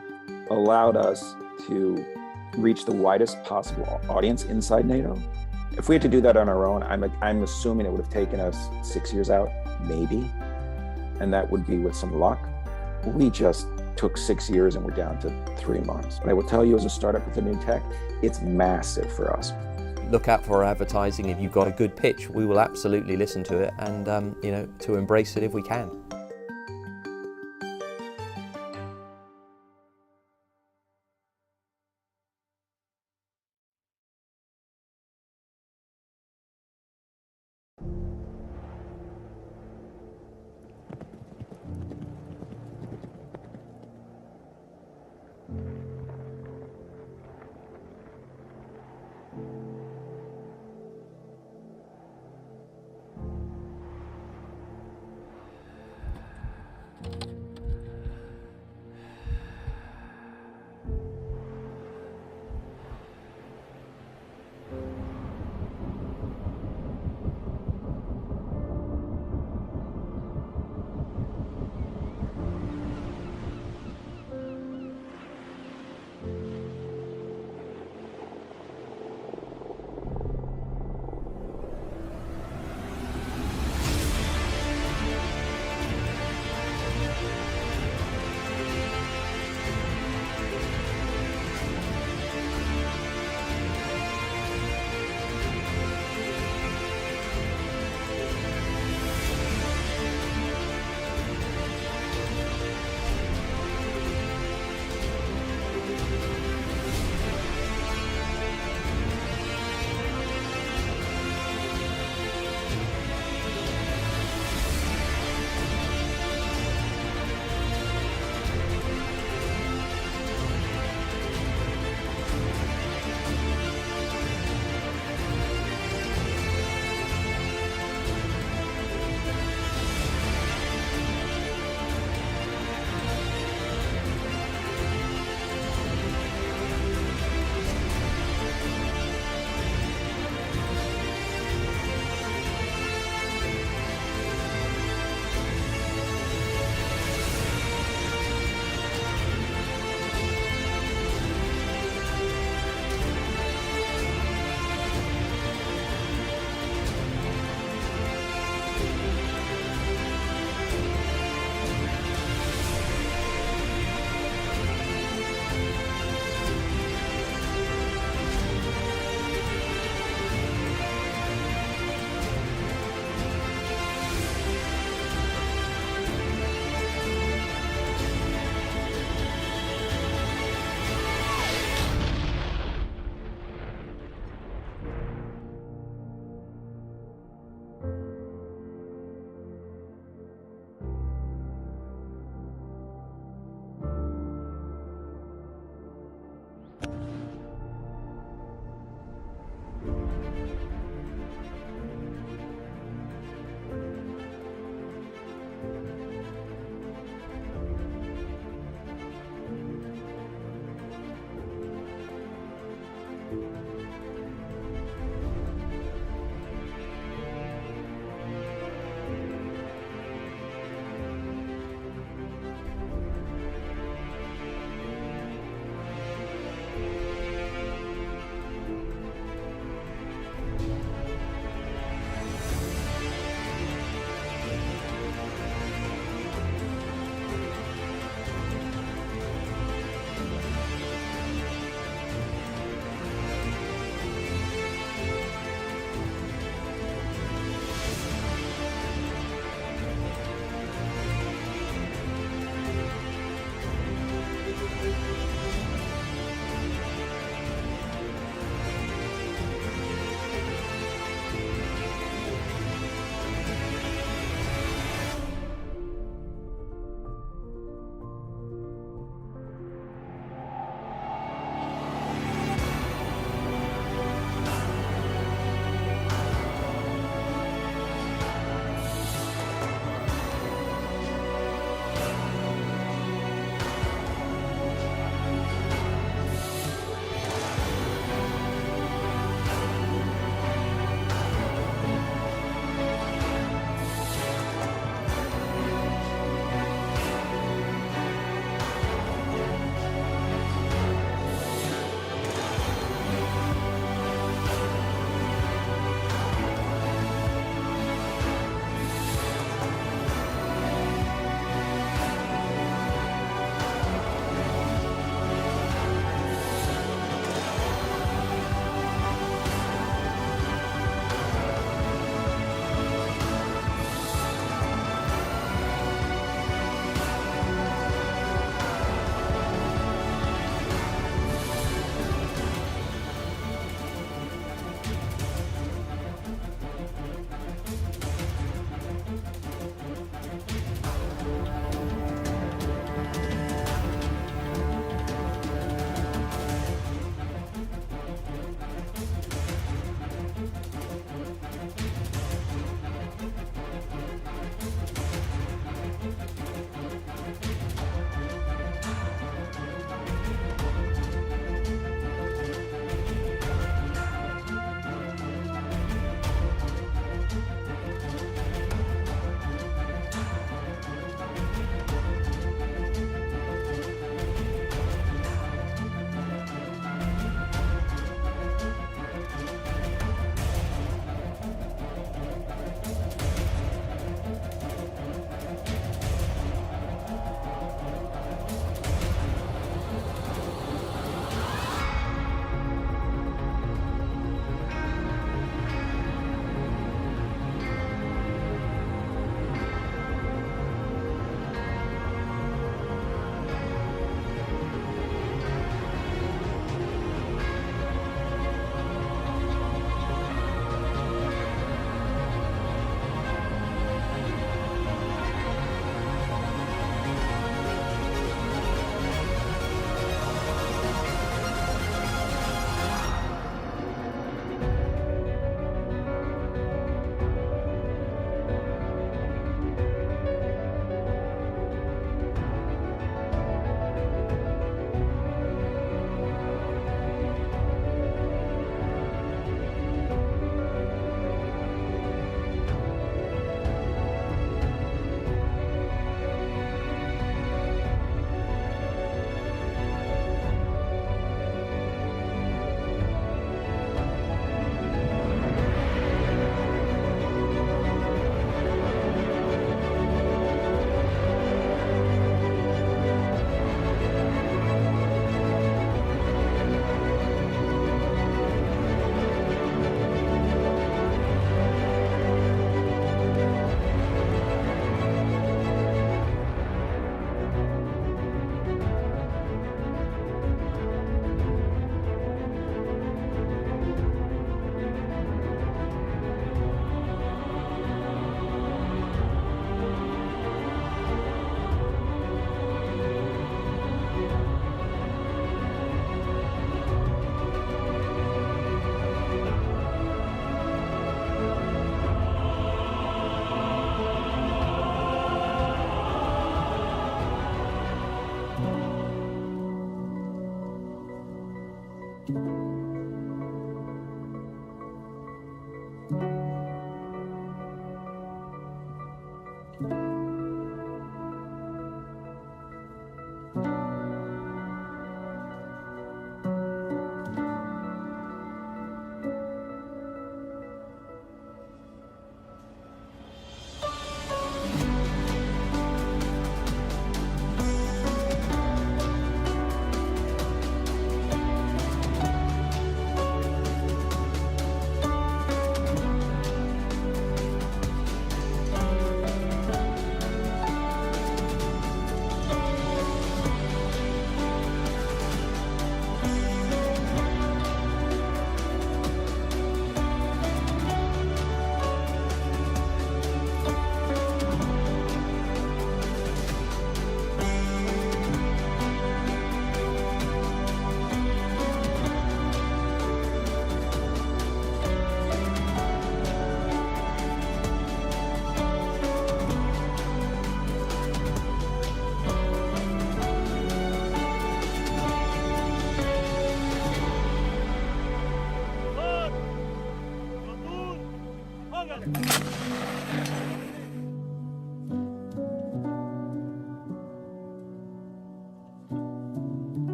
allowed us to reach the widest possible audience inside NATO. If we had to do that on our own, I'm assuming it would have taken us 6 years out, maybe, and that would be with some luck. We just took 6 years and we're down to 3 months. But I will tell you, as a startup with a new tech, it's massive for us. Look out for our advertising. If you've got a good pitch, we will absolutely listen to it and to embrace it if we can.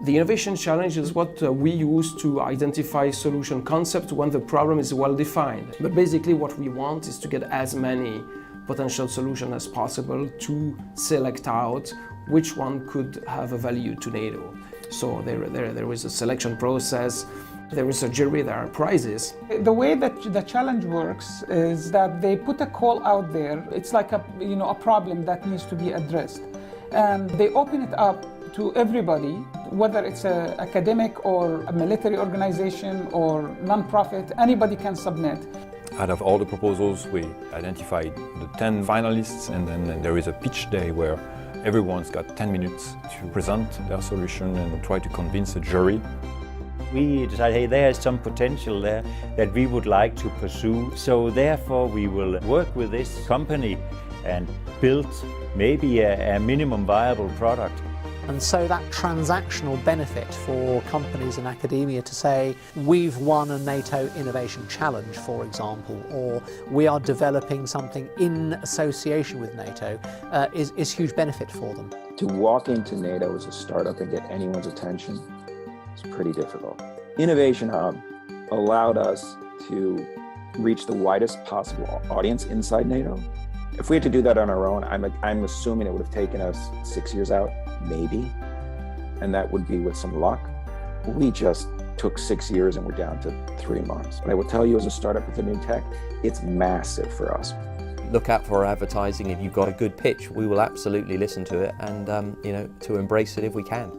The innovation challenge is what we use to identify solution concepts when the problem is well defined. But basically what we want is to get as many potential solutions as possible to select out which one could have a value to NATO. So there is a selection process, there is a jury, there are prizes. The way that the challenge works is that they put a call out there. It's like a problem that needs to be addressed. And they open it up to everybody, whether it's an academic or a military organization or non-profit, anybody can submit. Out of all the proposals, we identified the 10 finalists, and then there is a pitch day where everyone's got 10 minutes to present their solution and try to convince a jury. We decided, hey, there's some potential there that we would like to pursue. So therefore we will work with this company and build maybe a minimum viable product. And so that transactional benefit for companies and academia to say, we've won a NATO Innovation Challenge, for example, or we are developing something in association with NATO, is huge benefit for them. To walk into NATO as a startup and get anyone's attention is pretty difficult. Innovation Hub allowed us to reach the widest possible audience inside NATO. If we had to do that on our own, I'm assuming it would have taken us 6 years out, maybe, and that would be with some luck. We just took 6 years and we're down to 3 months. But I will tell you, as a startup with a new tech, it's massive for us. Look out for our advertising. If you've got a good pitch, we will absolutely listen to it and to embrace it if we can.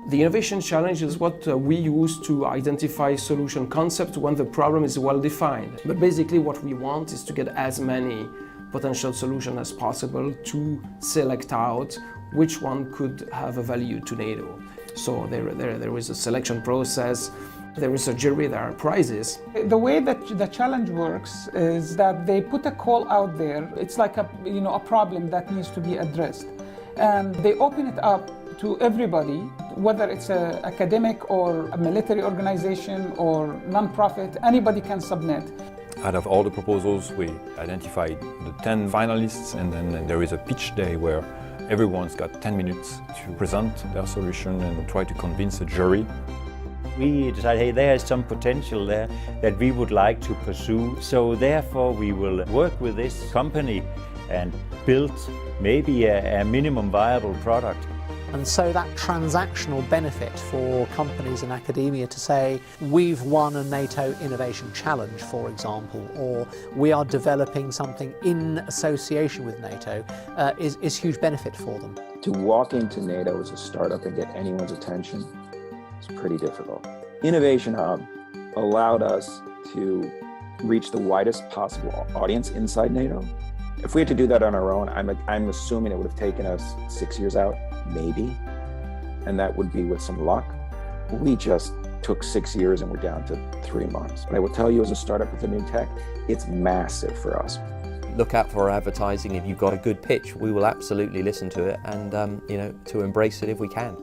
The innovation challenge is what we use to identify solution concepts when the problem is well defined. But basically what we want is to get as many potential solutions as possible to select out which one could have a value to NATO. So there is a selection process, there is a jury, there are prizes. The way that the challenge works is that they put a call out there. It's like a problem that needs to be addressed. And they open it up to everybody, whether it's an academic or a military organization or non-profit, anybody can submit. Out of all the proposals, we identified the 10 finalists, and then there is a pitch day where everyone's got 10 minutes to present their solution and try to convince a jury. We decided, hey, there is some potential there that we would like to pursue. So therefore we will work with this company and build maybe a minimum viable product. And so that transactional benefit for companies and academia to say, we've won a NATO Innovation Challenge, for example, or we are developing something in association with NATO, is huge benefit for them. To walk into NATO as a startup and get anyone's attention is pretty difficult. Innovation Hub allowed us to reach the widest possible audience inside NATO. If we had to do that on our own, I'm assuming it would have taken us 6 years out, maybe, and that would be with some luck. We just took 6 years and we're down to 3 months. But I will tell you, as a startup with a new tech, it's massive for us. Look out for our advertising. If you've got a good pitch, we will absolutely listen to it and to embrace it if we can.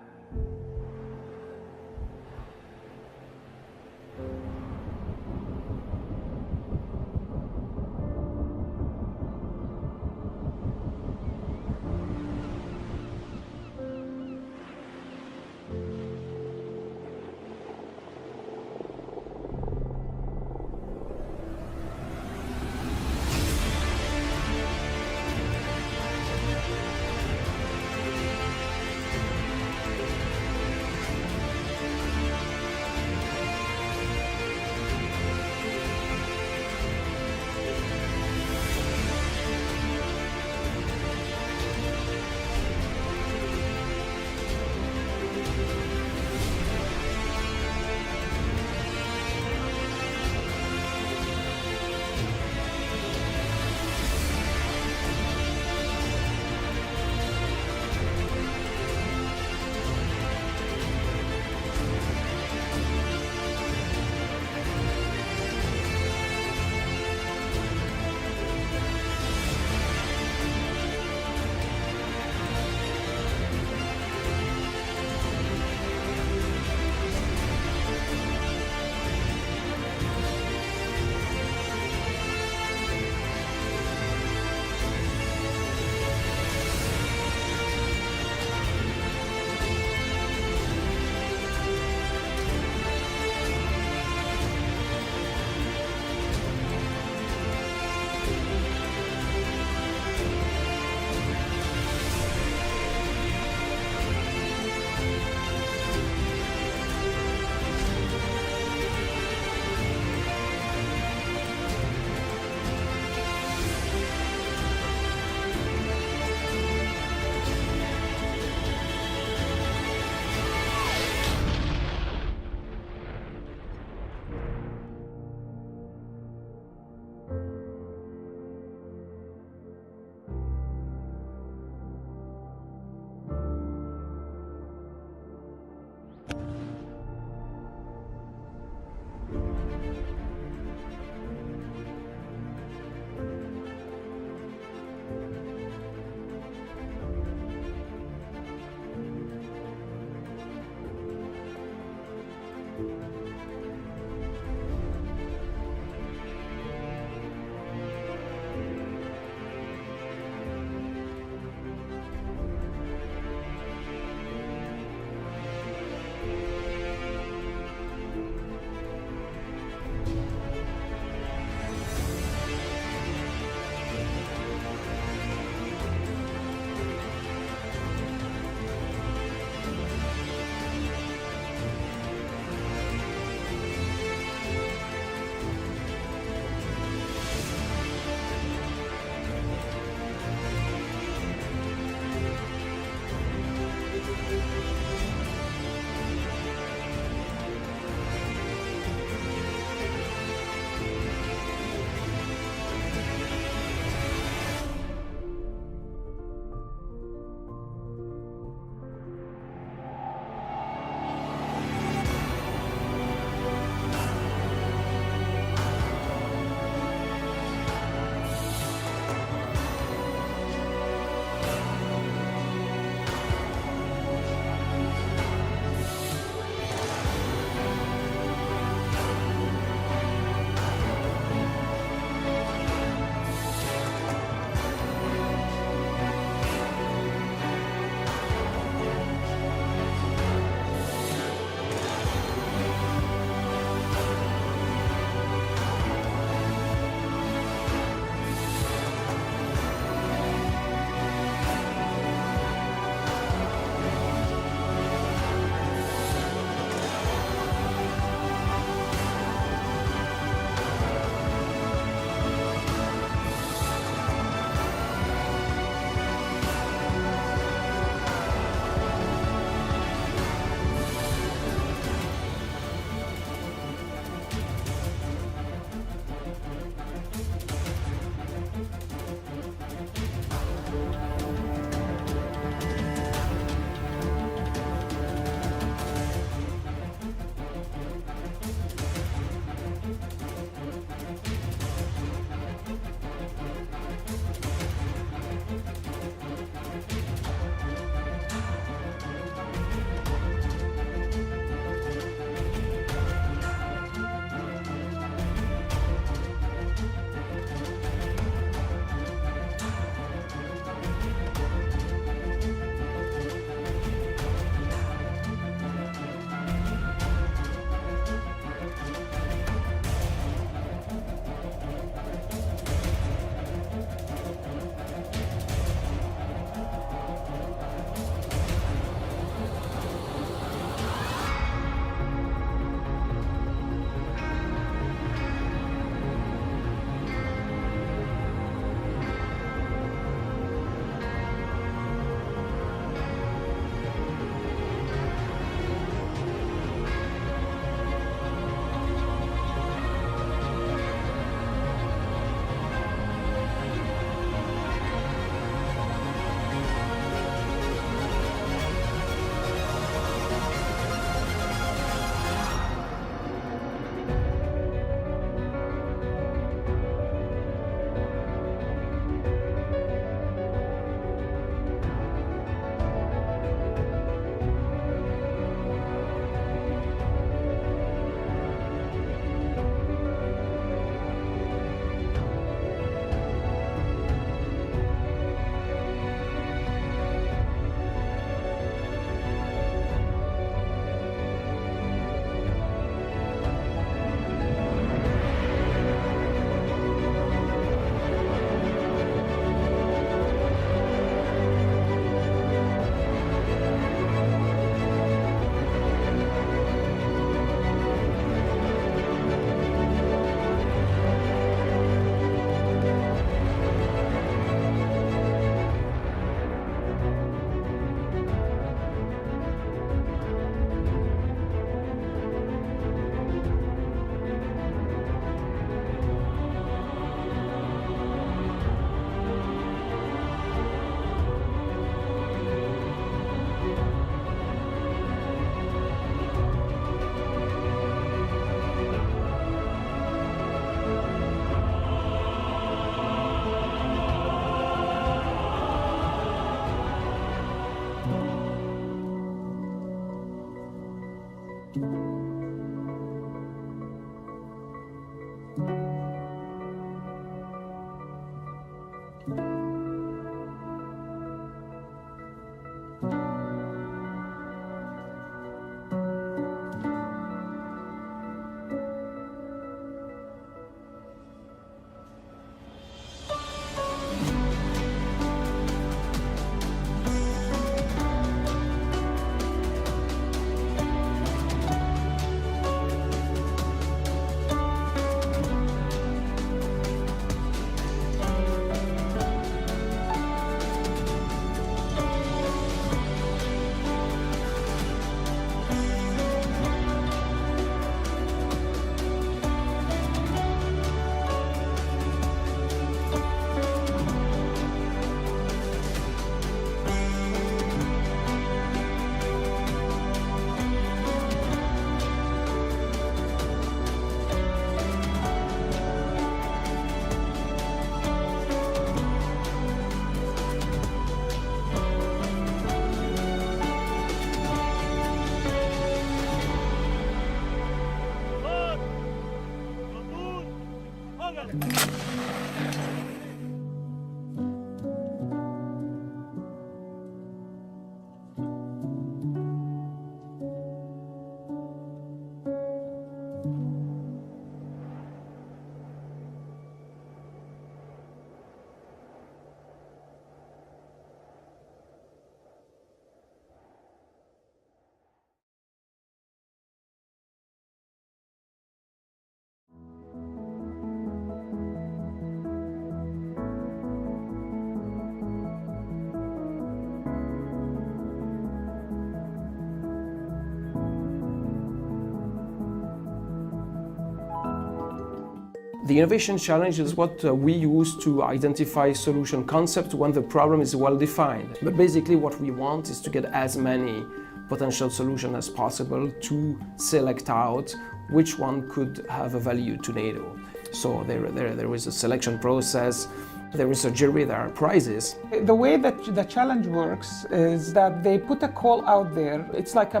The innovation challenge is what we use to identify solution concept when the problem is well defined. But basically what we want is to get as many potential solutions as possible to select out which one could have a value to NATO. So there is a selection process, there is a jury, there are prizes. The way that the challenge works is that they put a call out there. It's like a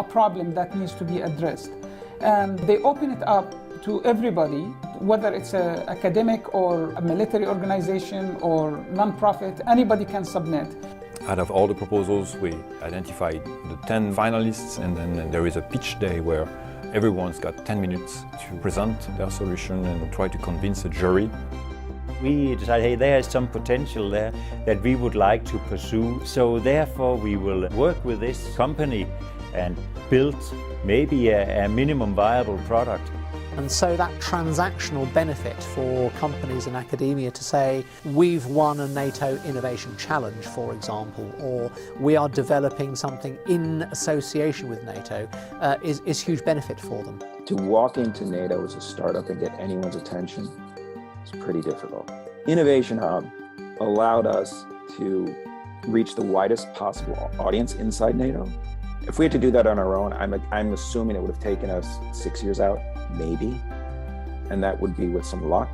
problem that needs to be addressed. And they open it up to everybody, whether it's an academic or a military organization or non-profit, anybody can submit. Out of all the proposals, we identified the 10 finalists, and then there is a pitch day where everyone's got 10 minutes to present their solution and try to convince a jury. We decided, hey, there's some potential there that we would like to pursue. So therefore we will work with this company and build maybe a minimum viable product. And so that transactional benefit for companies and academia to say, we've won a NATO Innovation Challenge, for example, or we are developing something in association with NATO, is huge benefit for them. To walk into NATO as a startup and get anyone's attention is pretty difficult. Innovation Hub allowed us to reach the widest possible audience inside NATO. If we had to do that on our own, I'm assuming it would have taken us 6 years out, maybe, and that would be with some luck.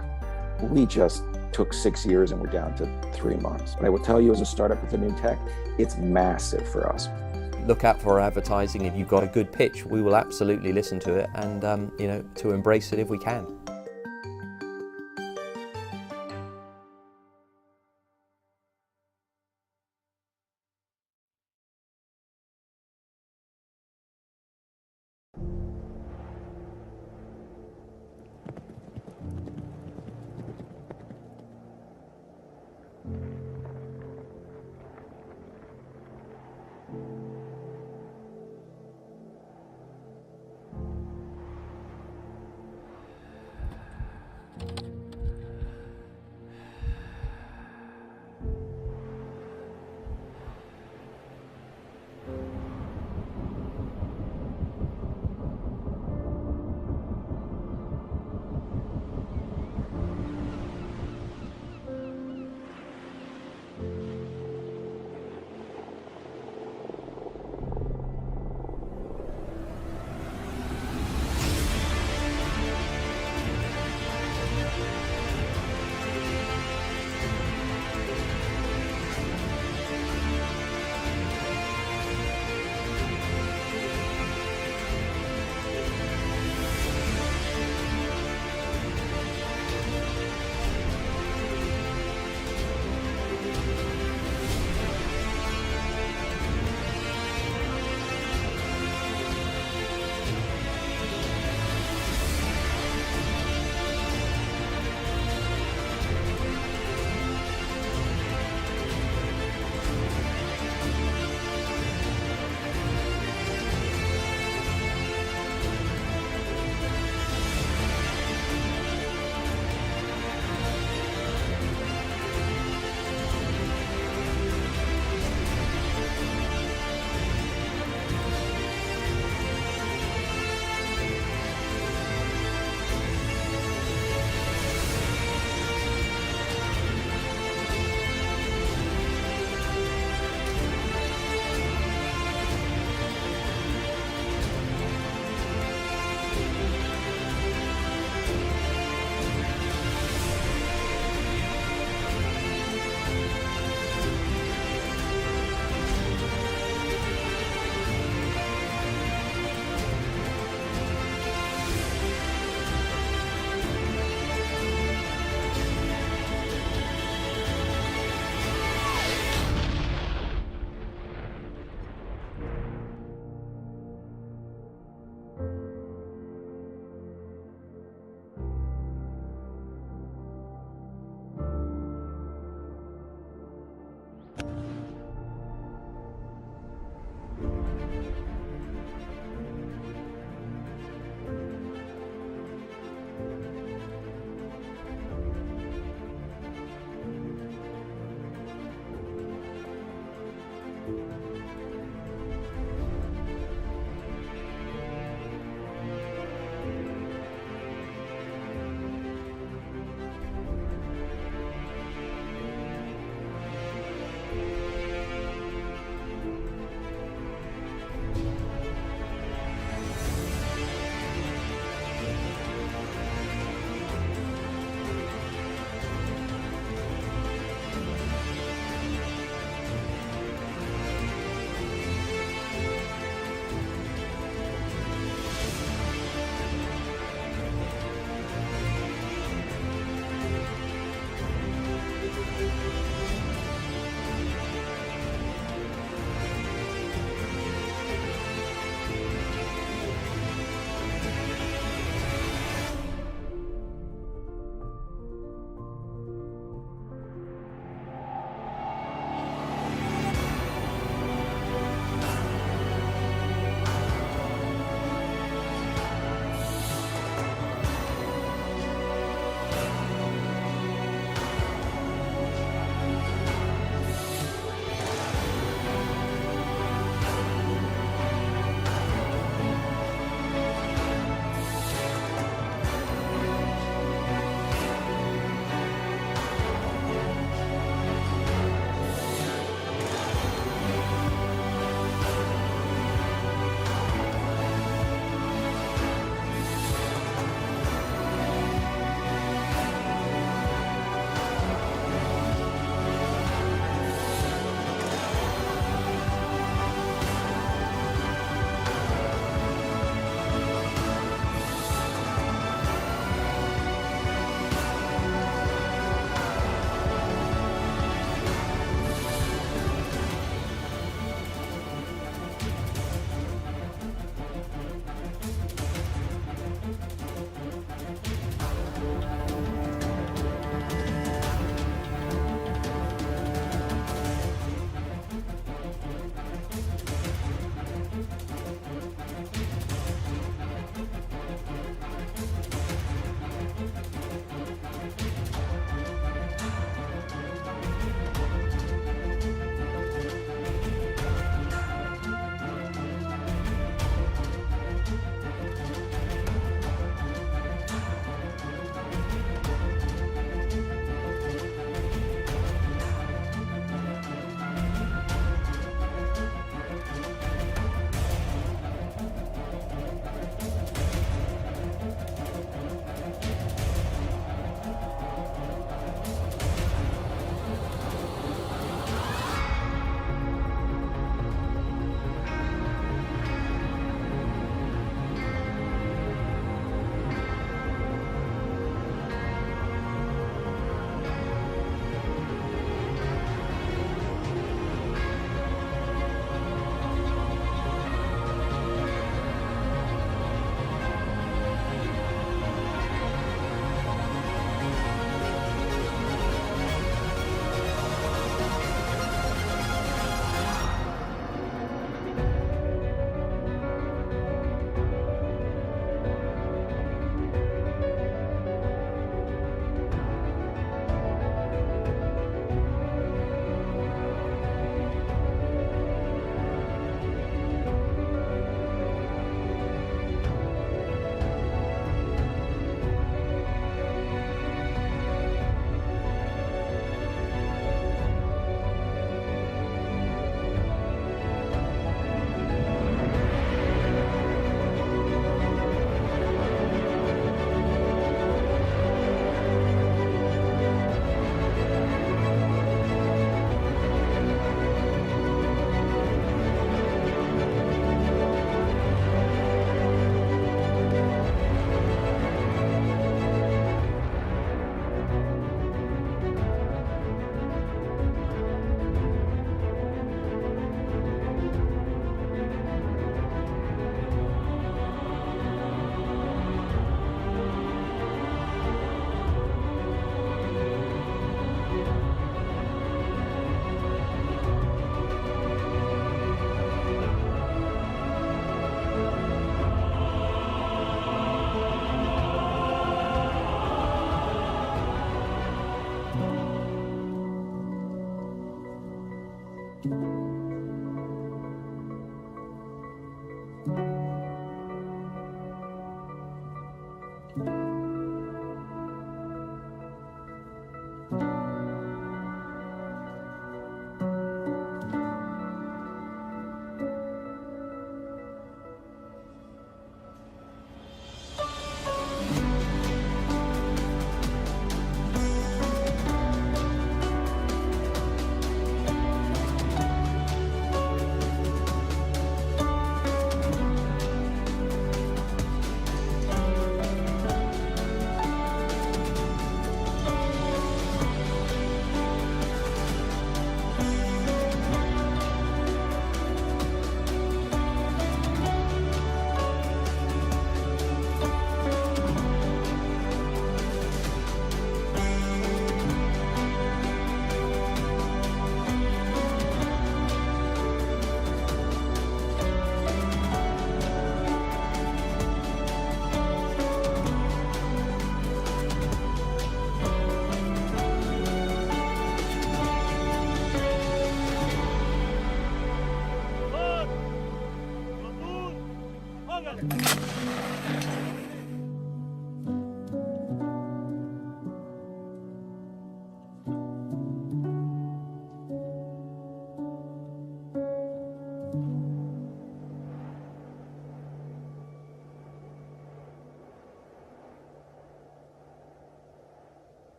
We just took 6 years and we're down to 3 months. But I will tell you, as a startup with a new tech, it's massive for us. Look out for our advertising. If you've got a good pitch, we will absolutely listen to it and to embrace it if we can.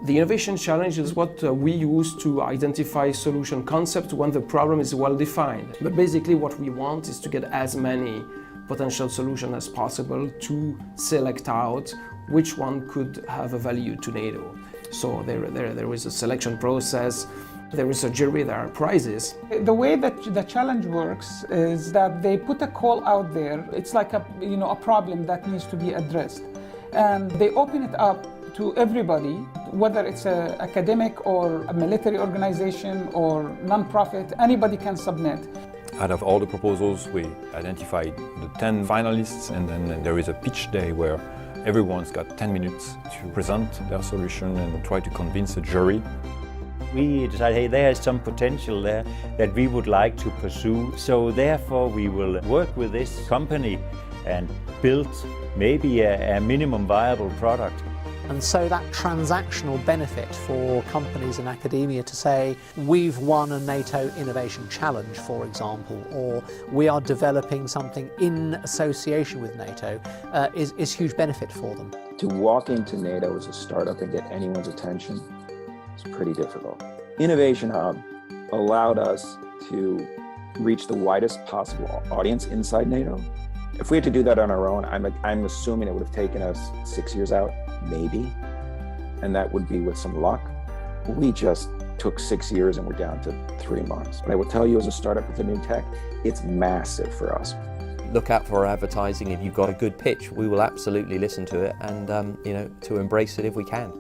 The innovation challenge is what we use to identify solution concepts when the problem is well defined. But basically what we want is to get as many potential solutions as possible to select out which one could have a value to NATO. So there is a selection process, there is a jury, there are prizes. The way that the challenge works is that they put a call out there. It's like a problem that needs to be addressed. And they open it up to everybody, whether it's an academic or a military organization or non-profit, anybody can submit. Out of all the proposals, we identified the 10 finalists, and then there is a pitch day where everyone's got 10 minutes to present their solution and try to convince a jury. We decided, hey, there is some potential there that we would like to pursue. So therefore we will work with this company and build maybe a minimum viable product. And so that transactional benefit for companies in academia to say, we've won a NATO Innovation Challenge, for example, or we are developing something in association with NATO, is huge benefit for them. To walk into NATO as a startup and get anyone's attention is pretty difficult. Innovation Hub allowed us to reach the widest possible audience inside NATO. If we had to do that on our own, I'm assuming it would have taken us 6 years out, maybe, and that would be with some luck. We just took 6 years and we're down to 3 months. But I will tell you, as a startup with a new tech, it's massive for us. Look out for our advertising. If you've got a good pitch, we will absolutely listen to it and to embrace it if we can.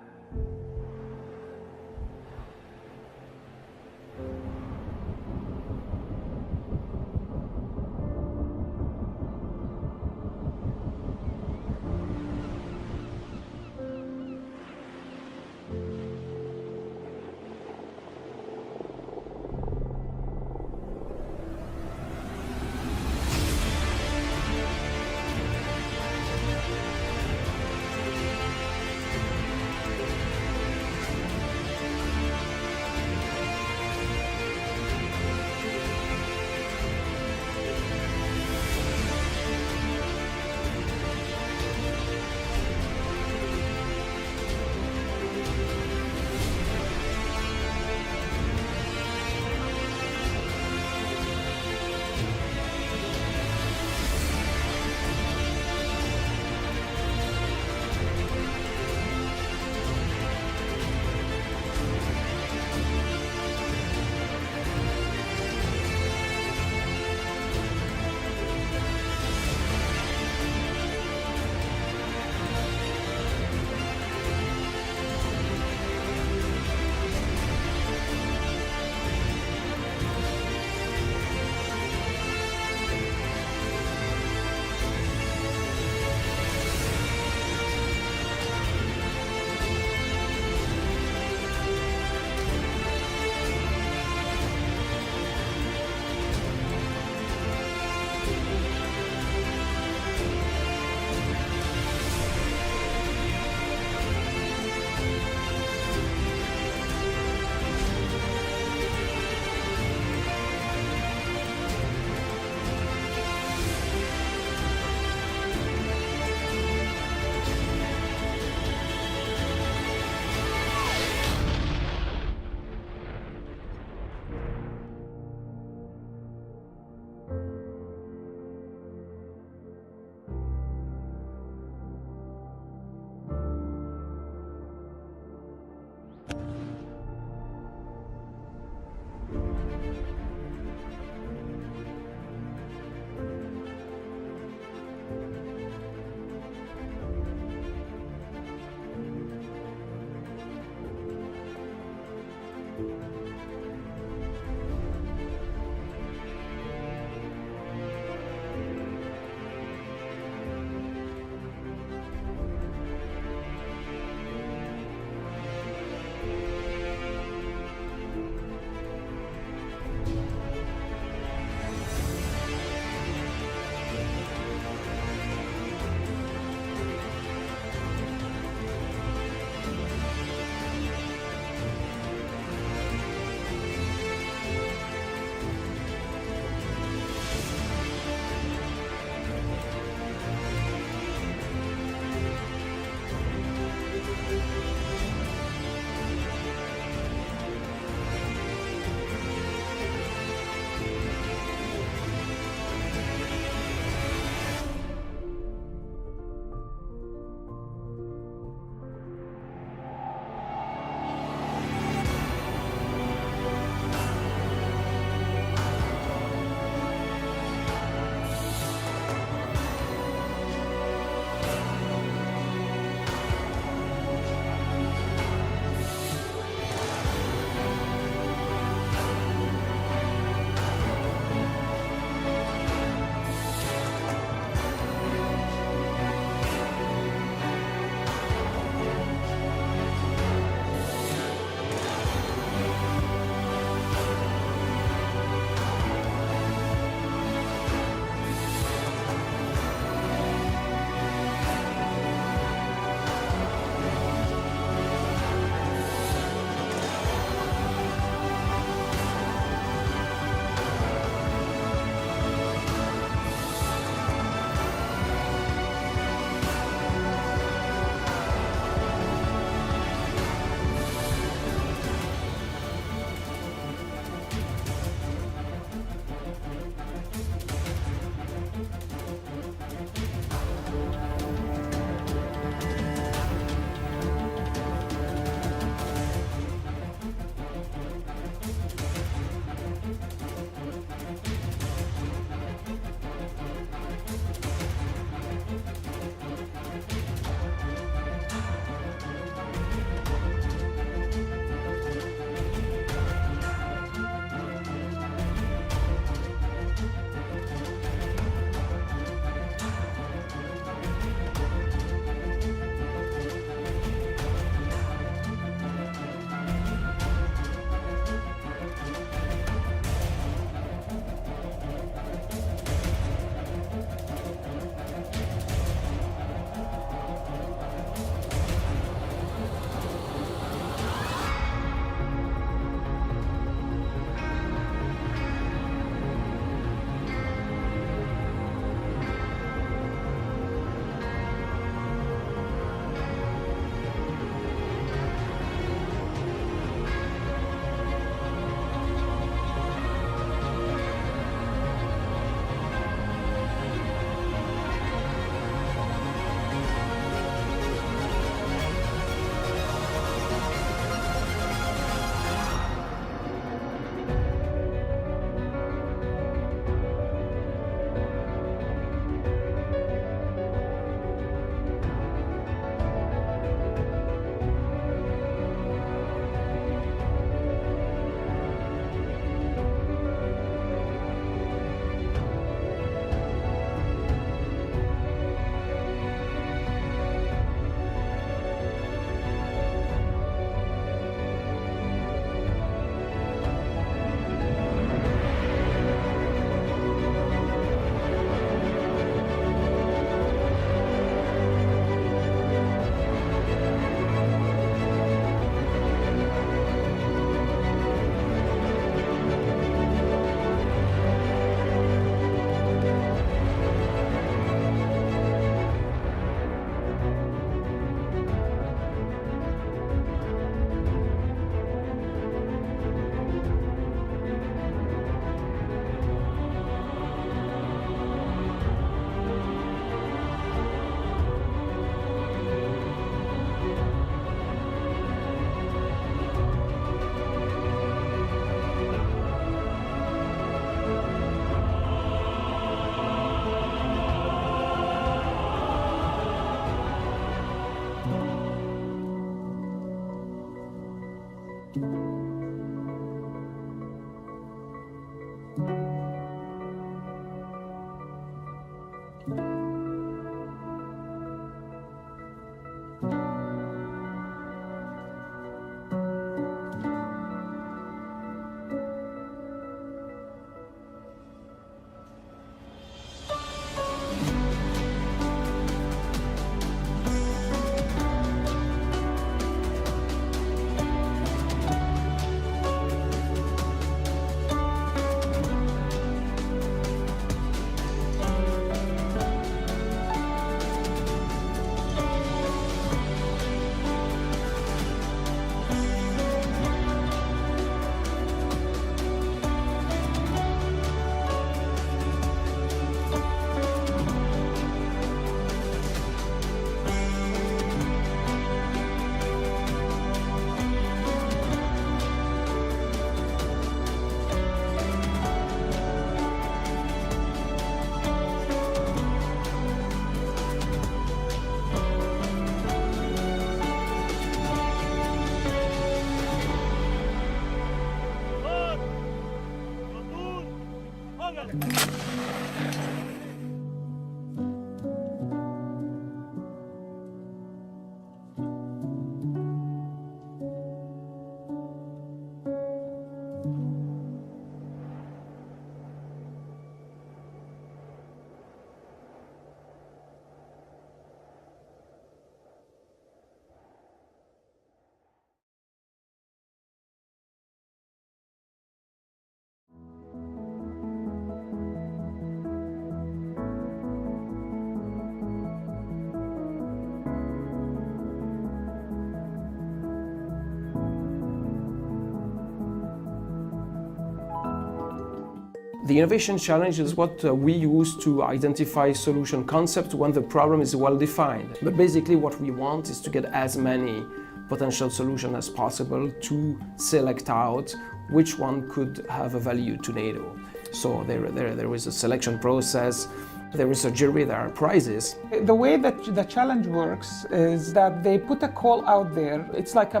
The innovation challenge is what we use to identify solution concepts when the problem is well defined. But basically what we want is to get as many potential solutions as possible to select out which one could have a value to NATO. So there is a selection process, there is a jury, there are prizes. The way that the challenge works is that they put a call out there. It's like a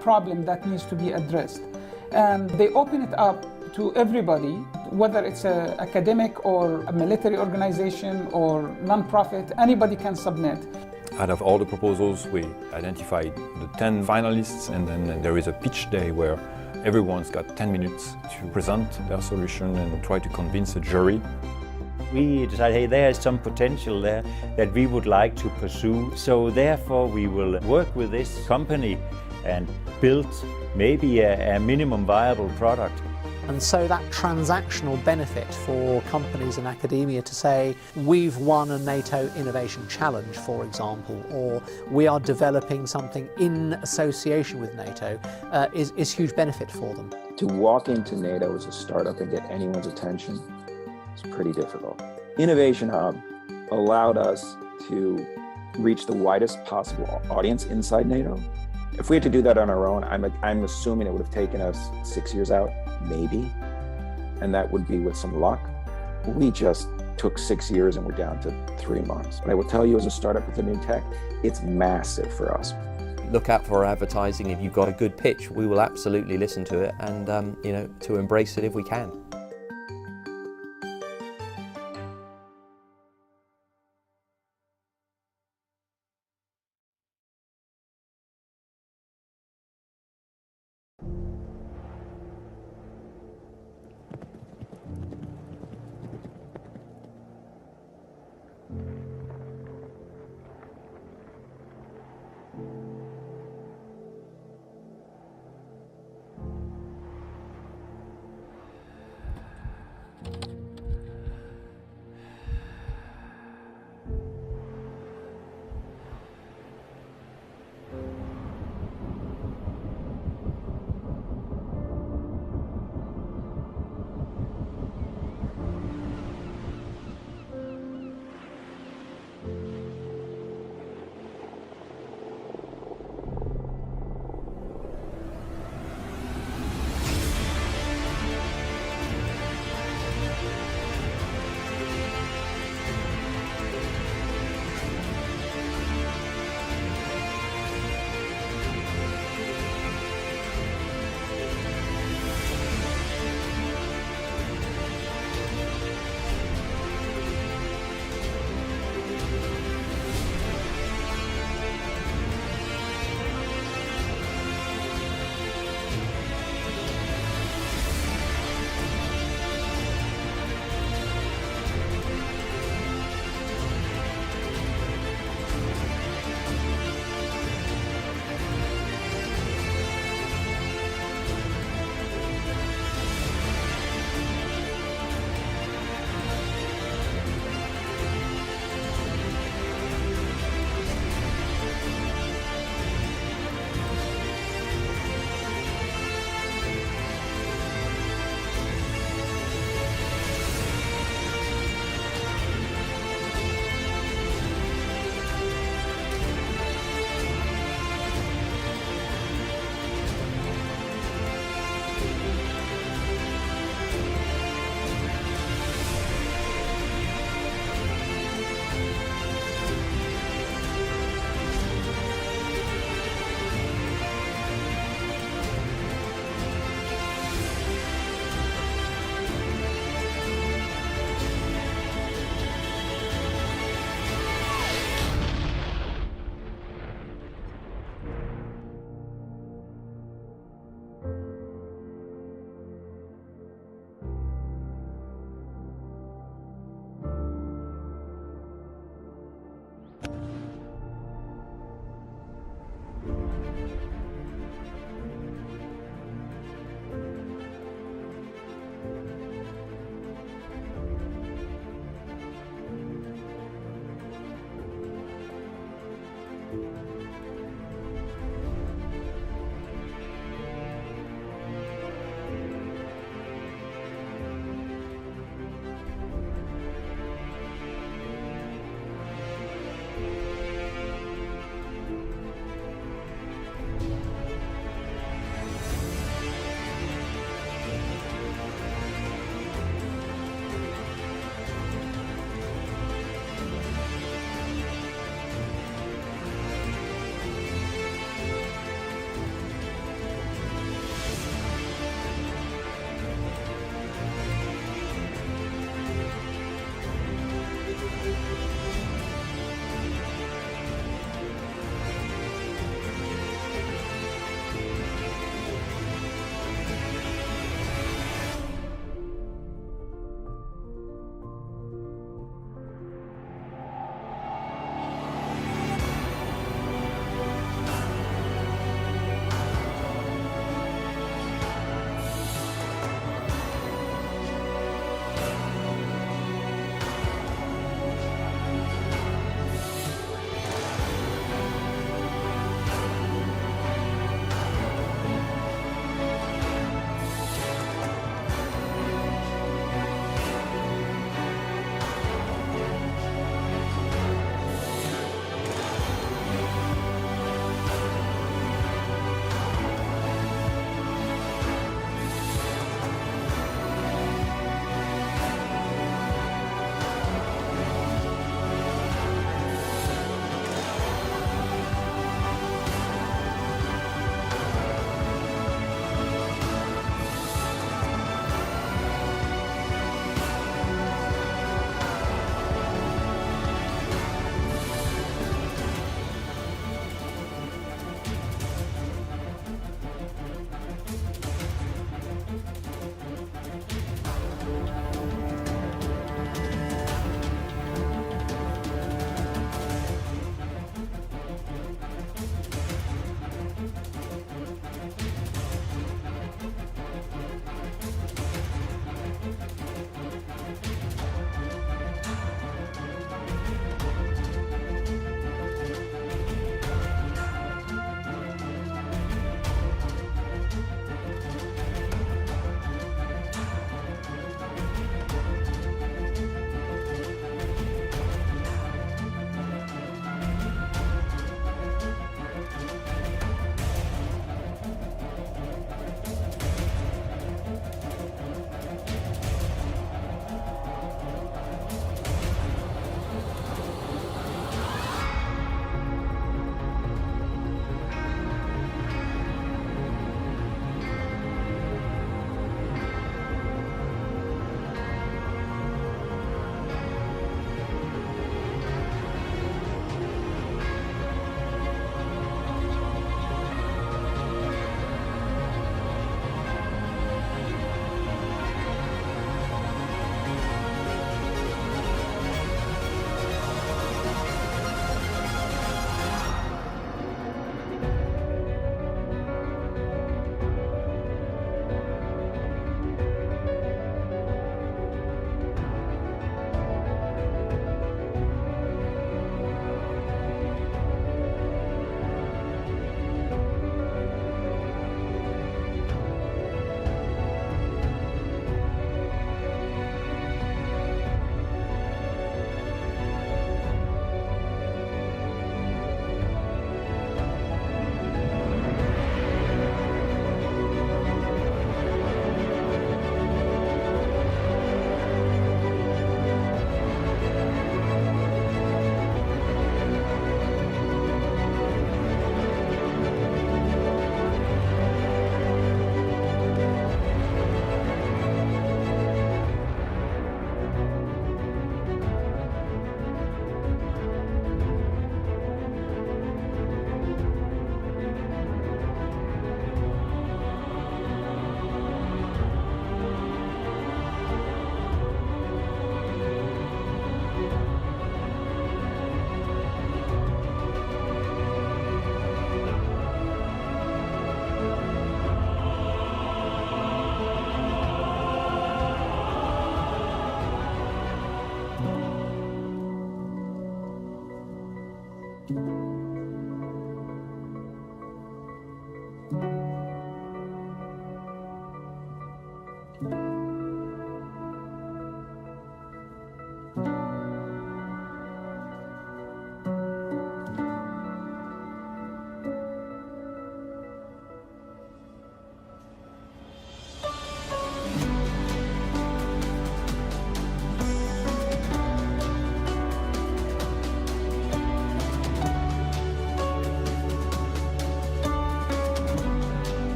problem that needs to be addressed. And they open it up to everybody, whether it's an academic or a military organization or non-profit, anybody can submit. Out of all the proposals, we identified the 10 finalists, and then there is a pitch day where everyone's got 10 minutes to present their solution and try to convince a jury. We decided, hey, there is some potential there that we would like to pursue. So therefore we will work with this company and build maybe a minimum viable product. And so that transactional benefit for companies and academia to say, we've won a NATO Innovation Challenge, for example, or we are developing something in association with NATO, is huge benefit for them. To walk into NATO as a startup and get anyone's attention is pretty difficult. Innovation Hub allowed us to reach the widest possible audience inside NATO. If we had to do that on our own, I'm assuming it would have taken us 6 years out, maybe, and that would be with some luck. We just took 6 years and we're down to 3 months. But I will tell you, as a startup with a new tech, it's massive for us. Look out for our advertising. If you've got a good pitch, we will absolutely listen to it and to embrace it if we can.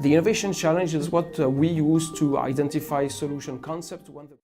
The innovation challenge is what we use to identify solution concepts when the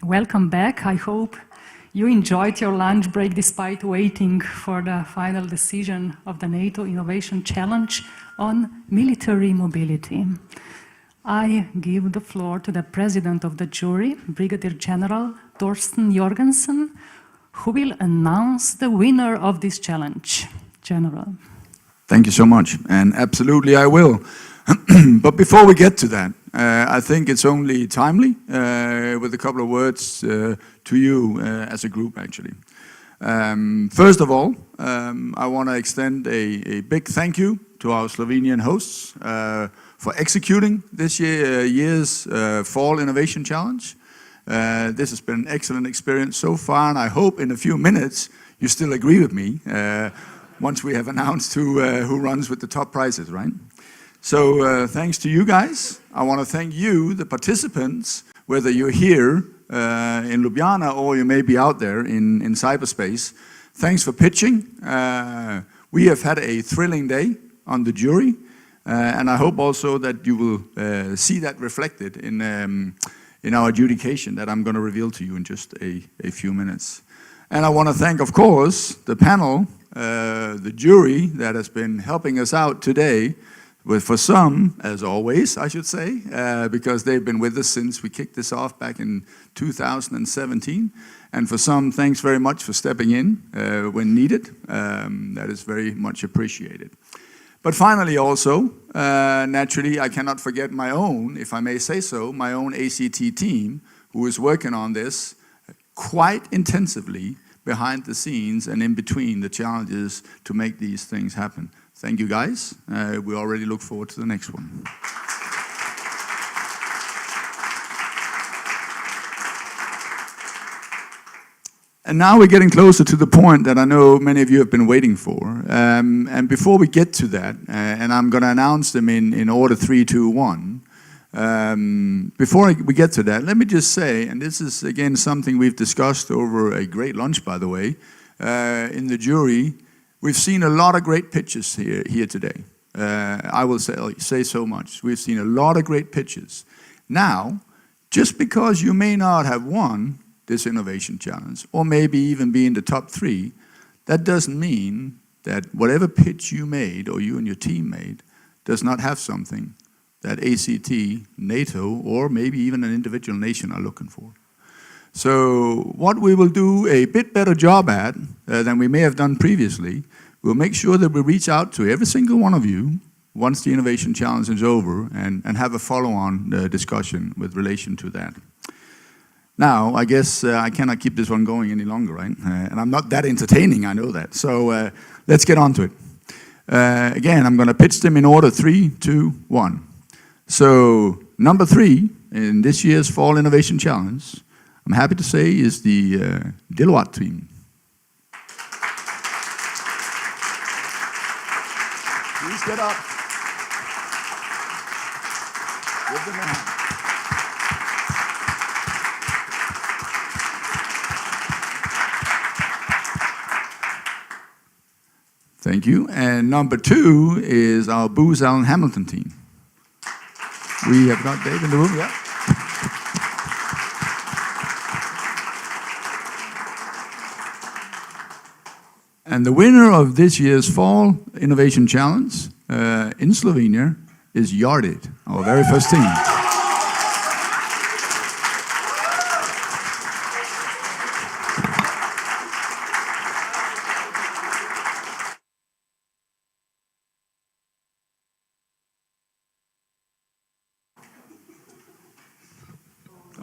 Welcome back. I hope you enjoyed your lunch break despite waiting for the final decision of the NATO Innovation Challenge on military mobility. I give the floor to the president of the jury, Brigadier General Torsten Jorgensen, who will announce the winner of this challenge. General. Thank you so much, and absolutely I will. But before we get to that, I think it's only timely with a couple of words to you as a group, actually. First of all, I want to extend a big thank you to our Slovenian hosts for executing this year's Fall Innovation Challenge. This has been an excellent experience so far, and I hope in a few minutes you still agree with me once we have announced who runs with the top prizes, right? So thanks to you guys. I want to thank you, the participants, whether you're here in Ljubljana or you may be out there in cyberspace. Thanks for pitching. We have had a thrilling day on the jury, and I hope also that you will see that reflected in our adjudication that I'm going to reveal to you in just a few minutes. And I want to thank, of course, the panel, the jury that has been helping us out today, for some, as always, I should say, because they've been with us since we kicked this off back in 2017. And for some, thanks very much for stepping in when needed. That is very much appreciated. But finally also, naturally, I cannot forget my own, if I may say so, my own ACT team, who is working on this quite intensively behind the scenes and in between the challenges to make these things happen. Thank you, guys. We already look forward to the next one. And now we're getting closer to the point that I know many of you have been waiting for. And before we get to that, and I'm going to announce them in order 3, 2, 1. Before we get to that, let me just say, and this is again something we've discussed over a great lunch, by the way, in the jury, we've seen a lot of great pitches here today. I will say so much. We've seen a lot of great pitches. Now, just because you may not have won this innovation challenge, or maybe even be in the top 3, that doesn't mean that whatever pitch you made, or you and your team made, does not have something that ACT, NATO, or maybe even an individual nation are looking for. So what we will do a bit better job at than we may have done previously, we'll make sure that we reach out to every single one of you once the innovation challenge is over and have a follow-on discussion with relation to that. Now, I guess I cannot keep this one going any longer, right? And I'm not that entertaining, I know that. So let's get on to it. Again, I'm going to pitch them in order 3, 2, 1. So number 3 in this year's Fall Innovation Challenge, I'm happy to say, is the Deloitte team. Please get up. Give them a hand. Thank you. And number 2 is our Booz Allen Hamilton team. We have got Dave in the room, yeah. And the winner of this year's Fall Innovation Challenge in Slovenia is Yardit, our very first team.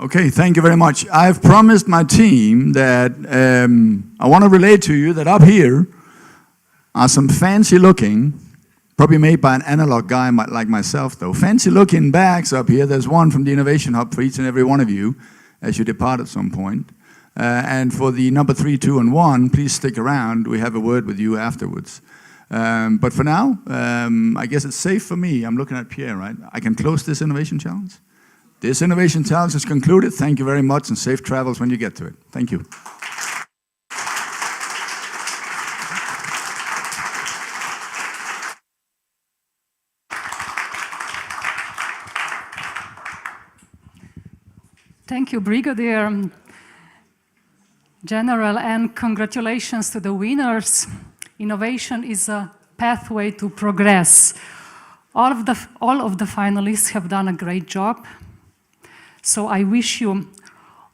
Okay, thank you very much. I've promised my team that I want to relate to you that up here are some fancy looking, probably made by an analog guy like myself though, fancy looking bags up here. There's one from the Innovation Hub for each and every one of you as you depart at some point. And for the number 3, 2, and 1, please stick around. We have a word with you afterwards. But for now, I guess it's safe for me. I'm looking at Pierre, right? I can close this Innovation Challenge. This Innovation Challenge is concluded. Thank you very much, and safe travels when you get to it. Thank you. Thank you, Brigadier General, and congratulations to the winners. Innovation is a pathway to progress. All of the finalists have done a great job. So I wish you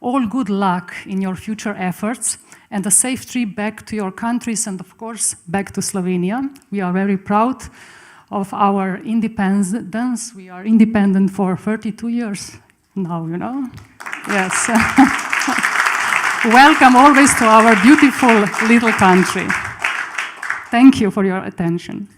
all good luck in your future efforts and a safe trip back to your countries and, of course, back to Slovenia. We are very proud of our independence. We are independent for 32 years now, you know. Yes. Welcome always to our beautiful little country. Thank you for your attention.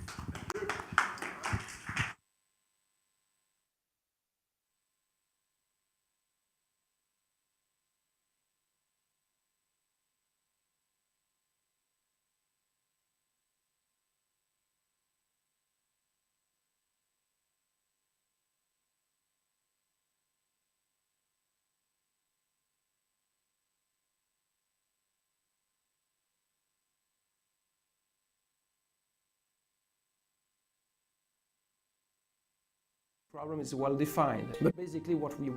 Problem is well defined, but basically what we